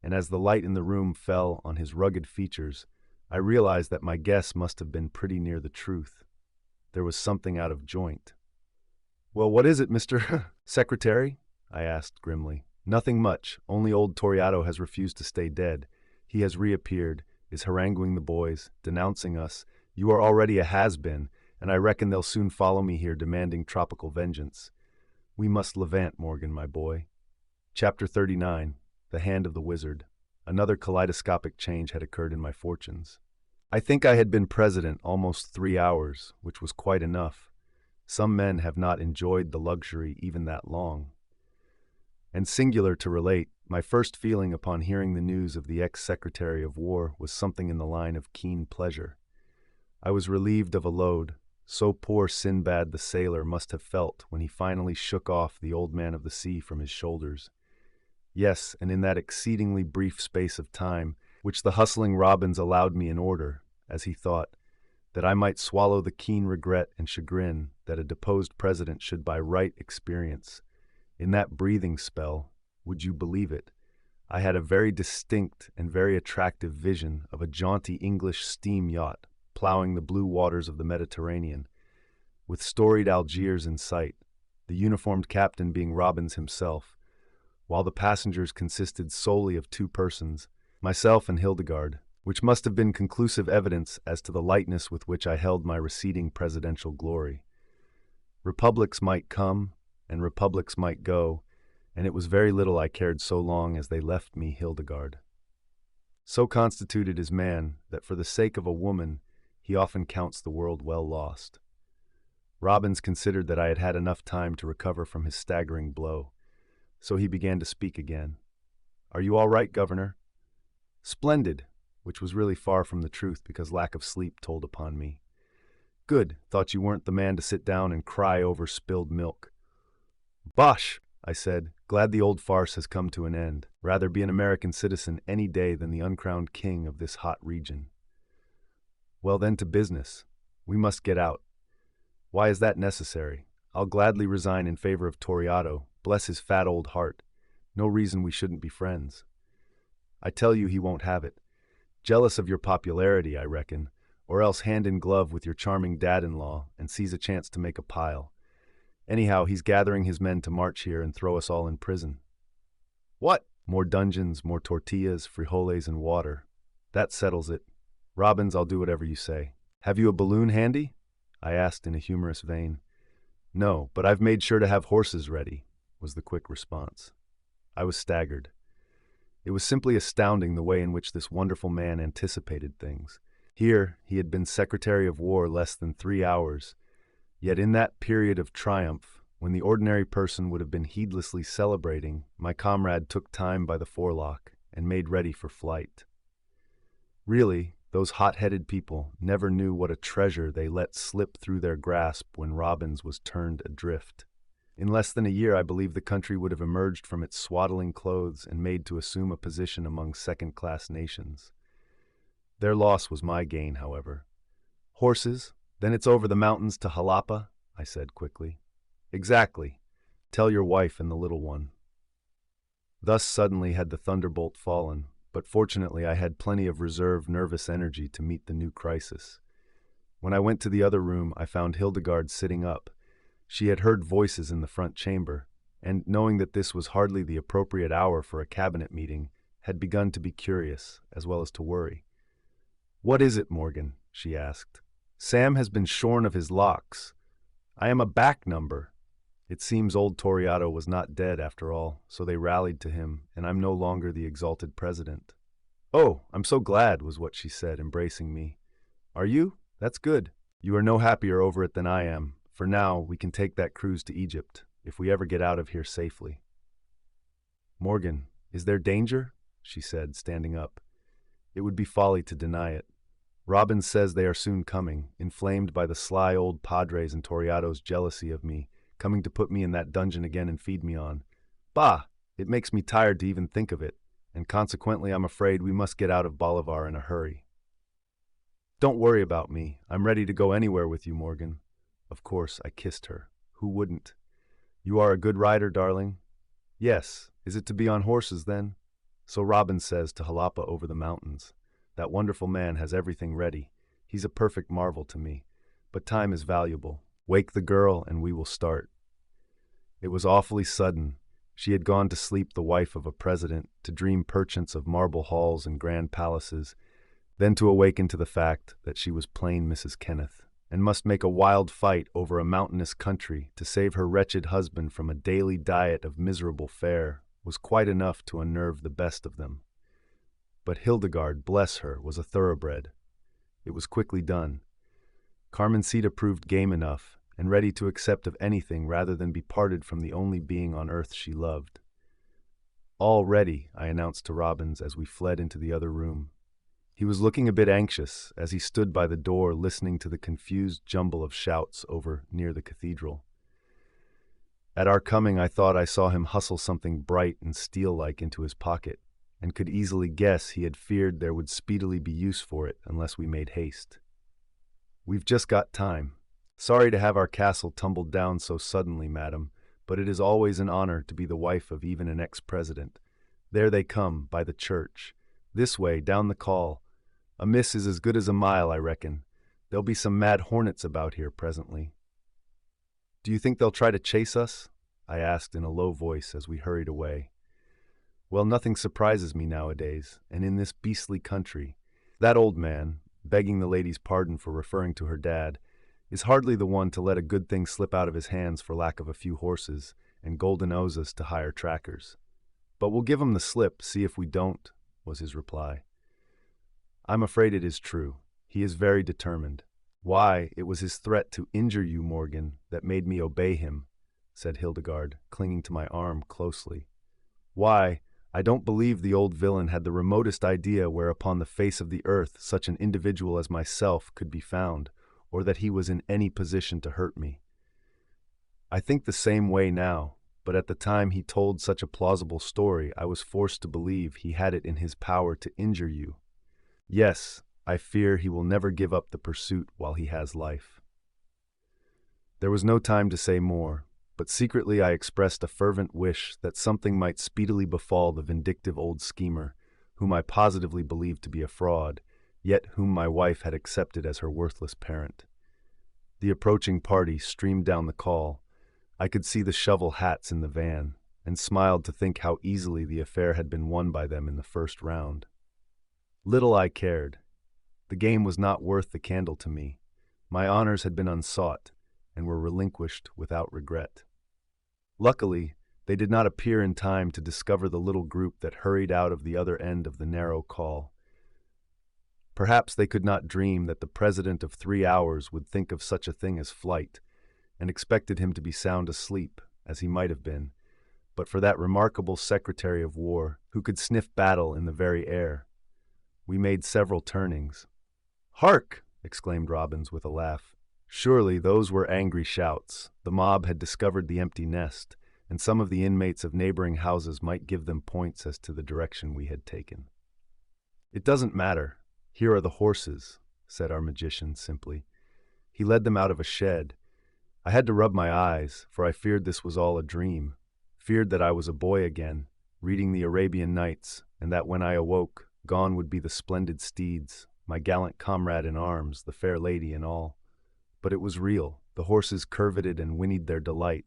and as the light in the room fell on his rugged features, I realized that my guess must have been pretty near the truth. There was something out of joint. "Well, what is it, Mr. Secretary?" I asked grimly. "Nothing much, only old Toriato has refused to stay dead. He has reappeared, is haranguing the boys, denouncing us. You are already a has-been, and I reckon they'll soon follow me here demanding tropical vengeance. We must levant, Morgan, my boy." Chapter 39. The Hand of the Wizard. Another kaleidoscopic change had occurred in my fortunes. I think I had been president almost 3 hours, which was quite enough. Some men have not enjoyed the luxury even that long. And singular to relate, my first feeling upon hearing the news of the ex-Secretary of War was something in the line of keen pleasure. I was relieved of a load, so poor Sinbad the sailor must have felt when he finally shook off the old man of the sea from his shoulders. Yes, and in that exceedingly brief space of time, which the hustling Robbins allowed me in order, as he thought, that I might swallow the keen regret and chagrin that a deposed president should by right experience. In that breathing spell, would you believe it, I had a very distinct and very attractive vision of a jaunty English steam yacht plowing the blue waters of the Mediterranean, with storied Algiers in sight, the uniformed captain being Robbins himself, while the passengers consisted solely of 2 persons, myself and Hildegarde, which must have been conclusive evidence as to the lightness with which I held my receding presidential glory. Republics might come, and republics might go, and it was very little I cared so long as they left me Hildegarde. So constituted is man that for the sake of a woman he often counts the world well lost. Robbins considered that I had had enough time to recover from his staggering blow, so he began to speak again. "Are you all right, Governor?" "Splendid," which was really far from the truth because lack of sleep told upon me. "Good, thought you weren't the man to sit down and cry over spilled milk." "Bosh," I said, glad the old farce has come to an end. Rather be an American citizen any day than the uncrowned king of this hot region. "Well then, to business. We must get out." "Why is that necessary? I'll gladly resign in favor of Toriato, bless his fat old heart. No reason we shouldn't be friends." "I tell you he won't have it. Jealous of your popularity, I reckon, or else hand in glove with your charming dad-in-law and sees a chance to make a pile. Anyhow, he's gathering his men to march here and throw us all in prison." "What?" "More dungeons, more tortillas, frijoles, and water. That settles it. Robbins, I'll do whatever you say." "Have you a balloon handy?" I asked in a humorous vein. "No, but I've made sure to have horses ready," was the quick response. I was staggered. It was simply astounding the way in which this wonderful man anticipated things. Here he had been Secretary of War less than 3 hours, yet in that period of triumph, when the ordinary person would have been heedlessly celebrating, my comrade took time by the forelock and made ready for flight. Really, those hot-headed people never knew what a treasure they let slip through their grasp when Robbins was turned adrift. In less than a year, I believe the country would have emerged from its swaddling clothes and made to assume a position among second-class nations. Their loss was my gain, however. "Horses? Then it's over the mountains to Jalapa?" I said quickly. "Exactly. Tell your wife and the little one." Thus suddenly had the thunderbolt fallen, but fortunately I had plenty of reserve nervous energy to meet the new crisis. When I went to the other room, I found Hildegarde sitting up. She had heard voices in the front chamber, and, knowing that this was hardly the appropriate hour for a cabinet meeting, had begun to be curious, as well as to worry. "What is it, Morgan?" she asked. "Sam has been shorn of his locks. I am a back number." It seems old Toriato was not dead after all, so they rallied to him, and I'm no longer the exalted president. "Oh, I'm so glad," was what she said, embracing me. "Are you? That's good. You are no happier over it than I am, for now we can take that cruise to Egypt, if we ever get out of here safely." "Morgan, is there danger?" she said, standing up. "It would be folly to deny it. Robbins says they are soon coming, inflamed by the sly old padres and Toriato's jealousy of me, coming to put me in that dungeon again and feed me on. Bah! It makes me tired to even think of it, and consequently I'm afraid we must get out of Bolivar in a hurry. Don't worry about me. I'm ready to go anywhere with you, Morgan. Of course, I kissed her. Who wouldn't? You are a good rider, darling? Yes. Is it to be on horses, then? So Robbins says to Jalapa over the mountains. That wonderful man has everything ready. He's a perfect marvel to me. But time is valuable. Wake the girl, and we will start. It was awfully sudden. She had gone to sleep the wife of a president, to dream perchance of marble halls and grand palaces, then to awaken to the fact that she was plain Mrs. Kenneth, and must make a wild fight over a mountainous country to save her wretched husband from a daily diet of miserable fare, was quite enough to unnerve the best of them. But Hildegarde, bless her, was a thoroughbred. It was quickly done. Carmencita proved game enough, and ready to accept of anything rather than be parted from the only being on earth she loved. All ready, I announced to Robbins as we fled into the other room. He was looking a bit anxious as he stood by the door listening to the confused jumble of shouts over near the cathedral. At our coming, I thought I saw him hustle something bright and steel-like into his pocket, and could easily guess he had feared there would speedily be use for it unless we made haste. We've just got time. Sorry to have our castle tumbled down so suddenly, madam, but it is always an honor to be the wife of even an ex-president. There they come, by the church. This way, down the call. A miss is as good as a mile, I reckon. There'll be some mad hornets about here presently. Do you think they'll try to chase us? I asked in a low voice as we hurried away. Well, nothing surprises me nowadays, and in this beastly country. That old man, begging the lady's pardon for referring to her dad, is hardly the one to let a good thing slip out of his hands for lack of a few horses and golden ozas to hire trackers. But we'll give him the slip, see if we don't, was his reply. I'm afraid it is true. He is very determined. Why, it was his threat to injure you, Morgan, that made me obey him, said Hildegarde, clinging to my arm closely. Why, I don't believe the old villain had the remotest idea where upon the face of the earth such an individual as myself could be found, or that he was in any position to hurt me. I think the same way now, but at the time he told such a plausible story, I was forced to believe he had it in his power to injure you. Yes, I fear he will never give up the pursuit while he has life. There was no time to say more, but secretly I expressed a fervent wish that something might speedily befall the vindictive old schemer, whom I positively believed to be a fraud, yet whom my wife had accepted as her worthless parent. The approaching party streamed down the call. I could see the shovel hats in the van, and smiled to think how easily the affair had been won by them in the first round. Little I cared. The game was not worth the candle to me. My honors had been unsought, and were relinquished without regret. Luckily, they did not appear in time to discover the little group that hurried out of the other end of the narrow call. Perhaps they could not dream that the president of 3 hours would think of such a thing as flight, and expected him to be sound asleep, as he might have been, but for that remarkable Secretary of War who could sniff battle in the very air. We made several turnings. "Hark!" exclaimed Robbins with a laugh. Surely those were angry shouts. The mob had discovered the empty nest, and some of the inmates of neighboring houses might give them points as to the direction we had taken. "It doesn't matter. Here are the horses," said our magician simply. He led them out of a shed. I had to rub my eyes, for I feared this was all a dream, feared that I was a boy again, reading the Arabian Nights, and that when I awoke, gone would be the splendid steeds, my gallant comrade in arms, the fair lady and all. But it was real. The horses curveted and whinnied their delight,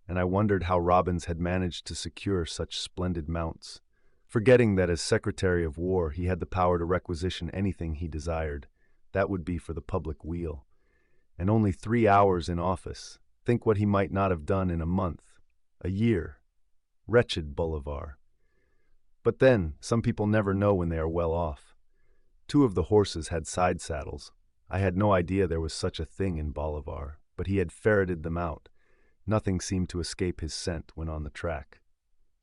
and I wondered how Robbins had managed to secure such splendid mounts, forgetting that as Secretary of War he had the power to requisition anything he desired. That would be for the public weal. And only 3 hours in office. Think what he might not have done in a month, a year. Wretched Bolivar. But then, some people never know when they are well off. 2 of the horses had side saddles. I had no idea there was such a thing in Bolivar, but he had ferreted them out. Nothing seemed to escape his scent when on the track.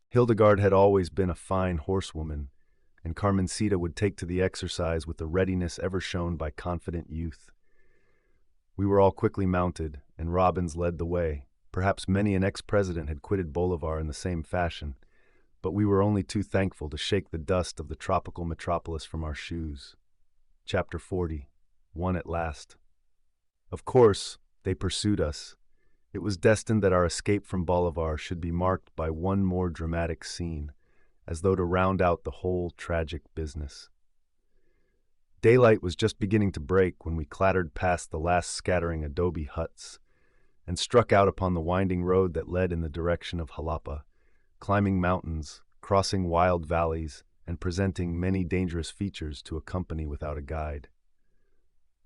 Hildegarde had always been a fine horsewoman, and Carmencita would take to the exercise with the readiness ever shown by confident youth. We were all quickly mounted, and Robbins led the way. Perhaps many an ex-president had quitted Bolivar in the same fashion, but we were only too thankful to shake the dust of the tropical metropolis from our shoes. Chapter 40. Won at last. Of course, they pursued us. It was destined that our escape from Bolivar should be marked by one more dramatic scene, as though to round out the whole tragic business. Daylight was just beginning to break when we clattered past the last scattering adobe huts and struck out upon the winding road that led in the direction of Jalapa, climbing mountains, crossing wild valleys, and presenting many dangerous features to a company without a guide.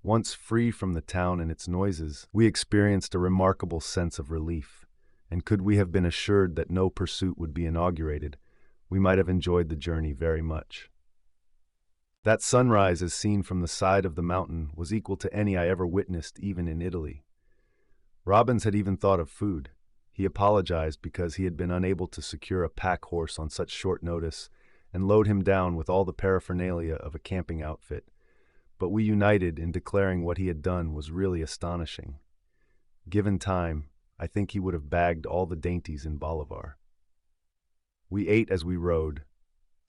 Once free from the town and its noises, we experienced a remarkable sense of relief, and could we have been assured that no pursuit would be inaugurated, we might have enjoyed the journey very much. That sunrise as seen from the side of the mountain was equal to any I ever witnessed even in Italy. Robbins had even thought of food. He apologized because he had been unable to secure a pack horse on such short notice and load him down with all the paraphernalia of a camping outfit, but we united in declaring what he had done was really astonishing. Given time, I think he would have bagged all the dainties in Bolivar. We ate as we rode,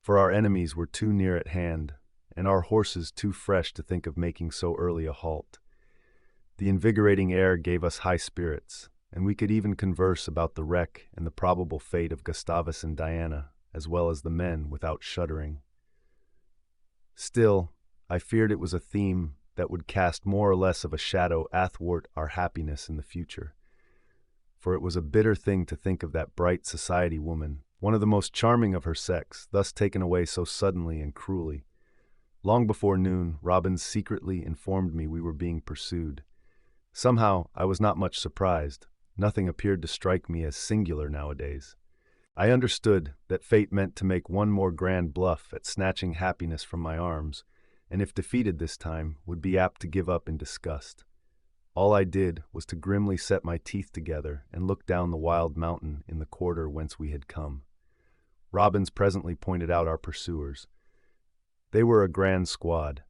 for our enemies were too near at hand, and our horses too fresh to think of making so early a halt. The invigorating air gave us high spirits, and we could even converse about the wreck and the probable fate of Gustavus and Diana, as well as the men, without shuddering. Still, I feared it was a theme that would cast more or less of a shadow athwart our happiness in the future, for it was a bitter thing to think of that bright society woman, one of the most charming of her sex, thus taken away so suddenly and cruelly. Long before noon, Robbins secretly informed me we were being pursued. Somehow, I was not much surprised. Nothing appeared to strike me as singular nowadays. I understood that fate meant to make one more grand bluff at snatching happiness from my arms, and if defeated this time, would be apt to give up in disgust. All I did was to grimly set my teeth together and look down the wild mountain in the quarter whence we had come. Robbins presently pointed out our pursuers. They were a grand squad,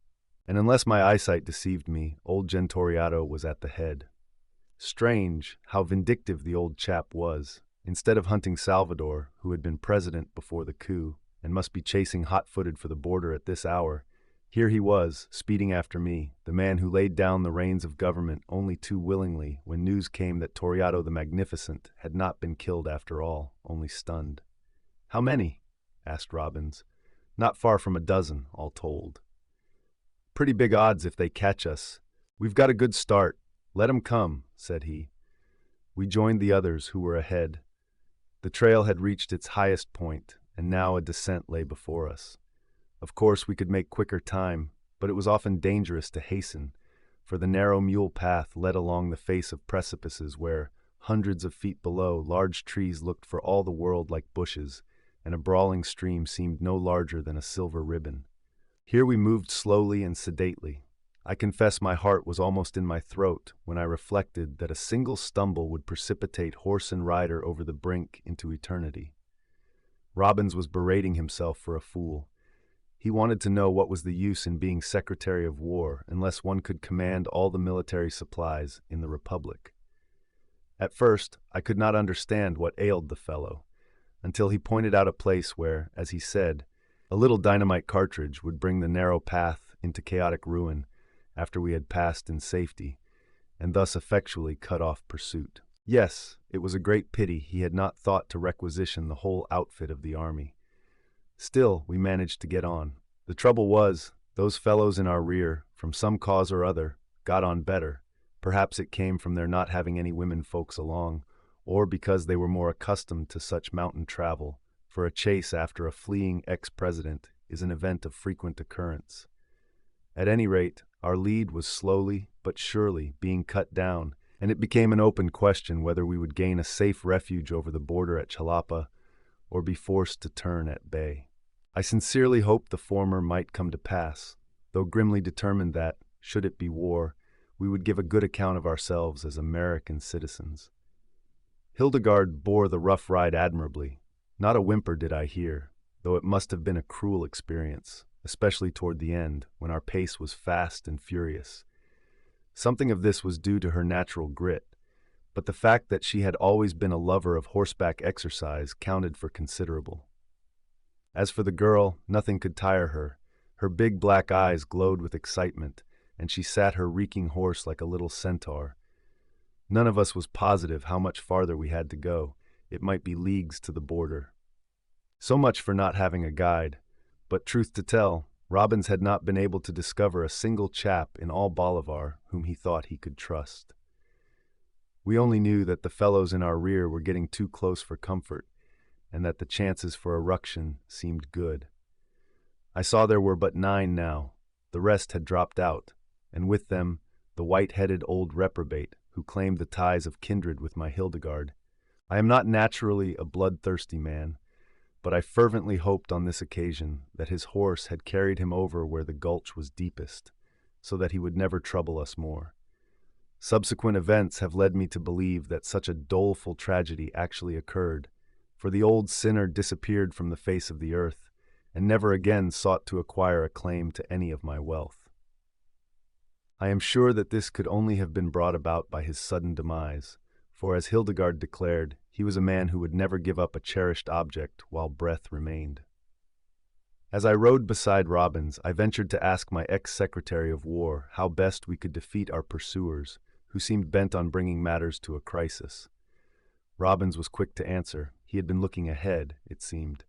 and unless my eyesight deceived me, old Gentoriato was at the head. Strange how vindictive the old chap was. Instead of hunting Salvador, who had been president before the coup, and must be chasing hot-footed for the border at this hour, here he was, speeding after me, the man who laid down the reins of government only too willingly when news came that Toriato the Magnificent had not been killed after all, only stunned. "How many?" asked Robbins. "Not far from a dozen, all told." "Pretty big odds if they catch us. We've got a good start. Let 'em come," said he. We joined the others who were ahead. The trail had reached its highest point, and now a descent lay before us. Of course, we could make quicker time, but it was often dangerous to hasten, for the narrow mule path led along the face of precipices where, hundreds of feet below, large trees looked for all the world like bushes, and a brawling stream seemed no larger than a silver ribbon. Here we moved slowly and sedately. I confess my heart was almost in my throat when I reflected that a single stumble would precipitate horse and rider over the brink into eternity. Robbins was berating himself for a fool. He wanted to know what was the use in being Secretary of War unless one could command all the military supplies in the Republic. At first, I could not understand what ailed the fellow, until he pointed out a place where, as he said, a little dynamite cartridge would bring the narrow path into chaotic ruin after we had passed in safety, and thus effectually cut off pursuit. Yes, it was a great pity he had not thought to requisition the whole outfit of the army. Still, we managed to get on. The trouble was, those fellows in our rear, from some cause or other, got on better. Perhaps it came from their not having any women folks along, or because they were more accustomed to such mountain travel, for a chase after a fleeing ex-president is an event of frequent occurrence. At any rate, our lead was slowly but surely being cut down, and it became an open question whether we would gain a safe refuge over the border at Jalapa or be forced to turn at bay. I sincerely hoped the former might come to pass, though grimly determined that, should it be war, we would give a good account of ourselves as American citizens. Hildegarde bore the rough ride admirably. Not a whimper did I hear, though it must have been a cruel experience, especially toward the end, when our pace was fast and furious. Something of this was due to her natural grit, but the fact that she had always been a lover of horseback exercise counted for considerable. As for the girl, nothing could tire her. Her big black eyes glowed with excitement, and she sat her reeking horse like a little centaur. None of us was positive how much farther we had to go. It might be leagues to the border. So much for not having a guide, but truth to tell, Robbins had not been able to discover a single chap in all Bolivar whom he thought he could trust. We only knew that the fellows in our rear were getting too close for comfort, and that the chances for a ruction seemed good. I saw there were but 9 now. The rest had dropped out, and with them the white-headed old reprobate who claimed the ties of kindred with my Hildegarde. I am not naturally a bloodthirsty man, but I fervently hoped on this occasion that his horse had carried him over where the gulch was deepest, so that he would never trouble us more. Subsequent events have led me to believe that such a doleful tragedy actually occurred, for the old sinner disappeared from the face of the earth, and never again sought to acquire a claim to any of my wealth. I am sure that this could only have been brought about by his sudden demise, for as Hildegarde declared, he was a man who would never give up a cherished object while breath remained. As I rode beside Robbins, I ventured to ask my ex-secretary of war how best we could defeat our pursuers, who seemed bent on bringing matters to a crisis. Robbins was quick to answer. He had been looking ahead, it seemed.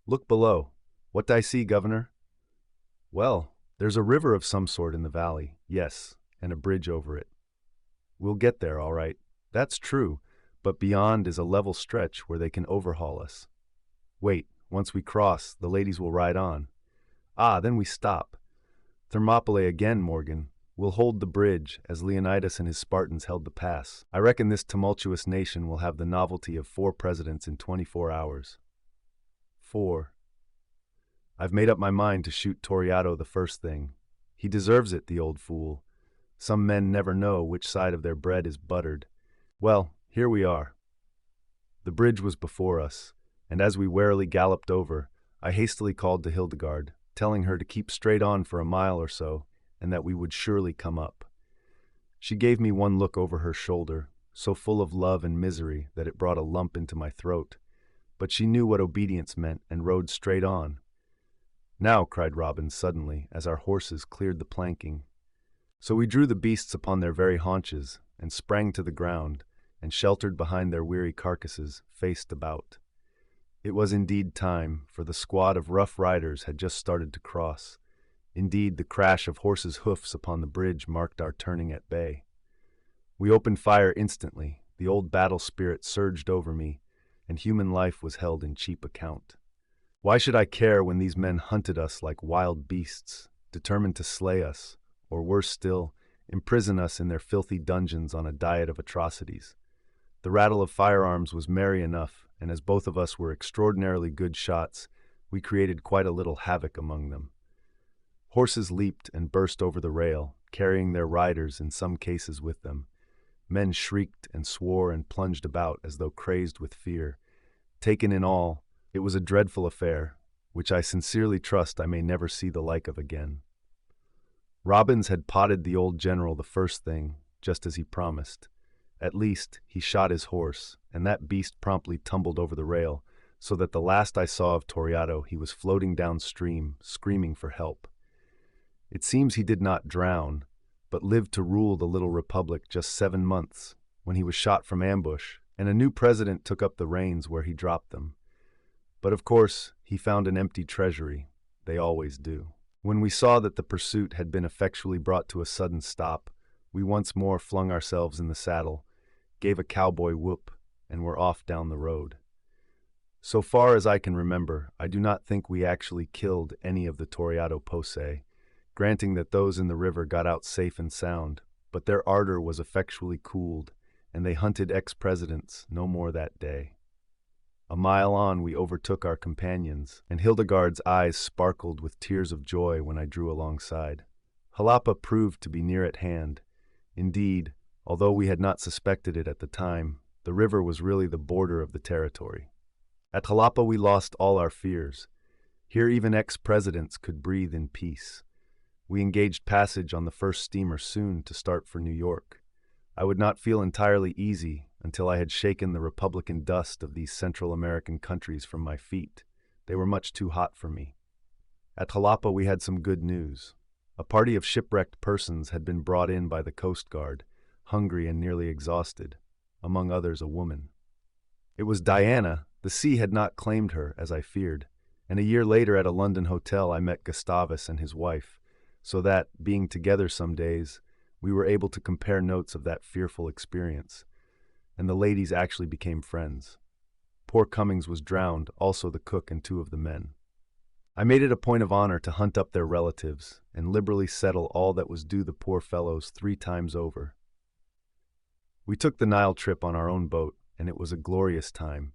"Look below. What do I see, Governor?" "Well, there's a river of some sort in the valley, yes, and a bridge over it. We'll get there, all right. That's true, but beyond is a level stretch where they can overhaul us. Wait, once we cross, the ladies will ride on. Ah, then we stop. Thermopylae again, Morgan. We'll hold the bridge, as Leonidas and his Spartans held the pass. I reckon this tumultuous nation will have the novelty of 4 presidents in 24 hours. 4. I've made up my mind to shoot Toriato the first thing. He deserves it, the old fool. Some men never know which side of their bread is buttered. Well, here we are. The bridge was before us, and as we warily galloped over, I hastily called to Hildegarde, telling her to keep straight on for a mile or so, and that we would surely come up. She gave me one look over her shoulder, so full of love and misery that it brought a lump into my throat, but she knew what obedience meant and rode straight on. "Now," cried Robbins suddenly, as our horses cleared the planking. So we drew the beasts upon their very haunches, and sprang to the ground, and sheltered behind their weary carcasses, faced about. It was indeed time, for the squad of rough riders had just started to cross. Indeed, the crash of horses' hoofs upon the bridge marked our turning at bay. We opened fire instantly. The old battle spirit surged over me, and human life was held in cheap account. Why should I care when these men hunted us like wild beasts, determined to slay us, or worse still, imprison us in their filthy dungeons on a diet of atrocities? The rattle of firearms was merry enough, and as both of us were extraordinarily good shots, we created quite a little havoc among them. Horses leaped and burst over the rail, carrying their riders in some cases with them. Men shrieked and swore and plunged about as though crazed with fear. Taken in all, it was a dreadful affair, which I sincerely trust I may never see the like of again. Robbins had potted the old general the first thing, just as he promised. At least, he shot his horse, and that beast promptly tumbled over the rail, so that the last I saw of Toriato he was floating downstream, screaming for help. It seems he did not drown, but lived to rule the little republic just 7 months, when he was shot from ambush, and a new president took up the reins where he dropped them. But of course, he found an empty treasury. They always do. When we saw that the pursuit had been effectually brought to a sudden stop, we once more flung ourselves in the saddle, gave a cowboy whoop, and were off down the road. So far as I can remember, I do not think we actually killed any of the Toriato posse, granting that those in the river got out safe and sound, but their ardor was effectually cooled, and they hunted ex-presidents no more that day. A mile on we overtook our companions, and Hildegarde's eyes sparkled with tears of joy when I drew alongside. Jalapa proved to be near at hand. Indeed, although we had not suspected it at the time, the river was really the border of the territory. At Jalapa we lost all our fears. Here even ex-presidents could breathe in peace. We engaged passage on the first steamer soon to start for New York. I would not feel entirely easy until I had shaken the Republican dust of these Central American countries from my feet. They were much too hot for me. At Jalapa we had some good news. A party of shipwrecked persons had been brought in by the Coast Guard, hungry and nearly exhausted, among others a woman. It was Diana. The sea had not claimed her, as I feared, and a year later at a London hotel I met Gustavus and his wife, so that, being together some days, we were able to compare notes of that fearful experience, and the ladies actually became friends. Poor Cummings was drowned, also the cook and two of the men. I made it a point of honor to hunt up their relatives and liberally settle all that was due the poor fellows 3 times over. We took the Nile trip on our own boat, and it was a glorious time.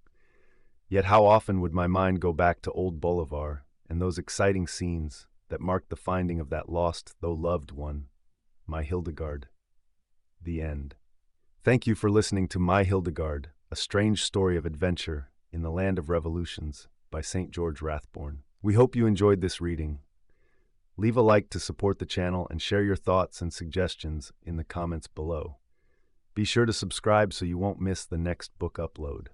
Yet how often would my mind go back to Old Bolivar and those exciting scenes that marked the finding of that lost though loved one, my Hildegarde. The end. Thank you for listening to My Hildegarde, a strange story of adventure in the land of revolutions by St. George Rathborne. We hope you enjoyed this reading. Leave a like to support the channel and share your thoughts and suggestions in the comments below. Be sure to subscribe so you won't miss the next book upload.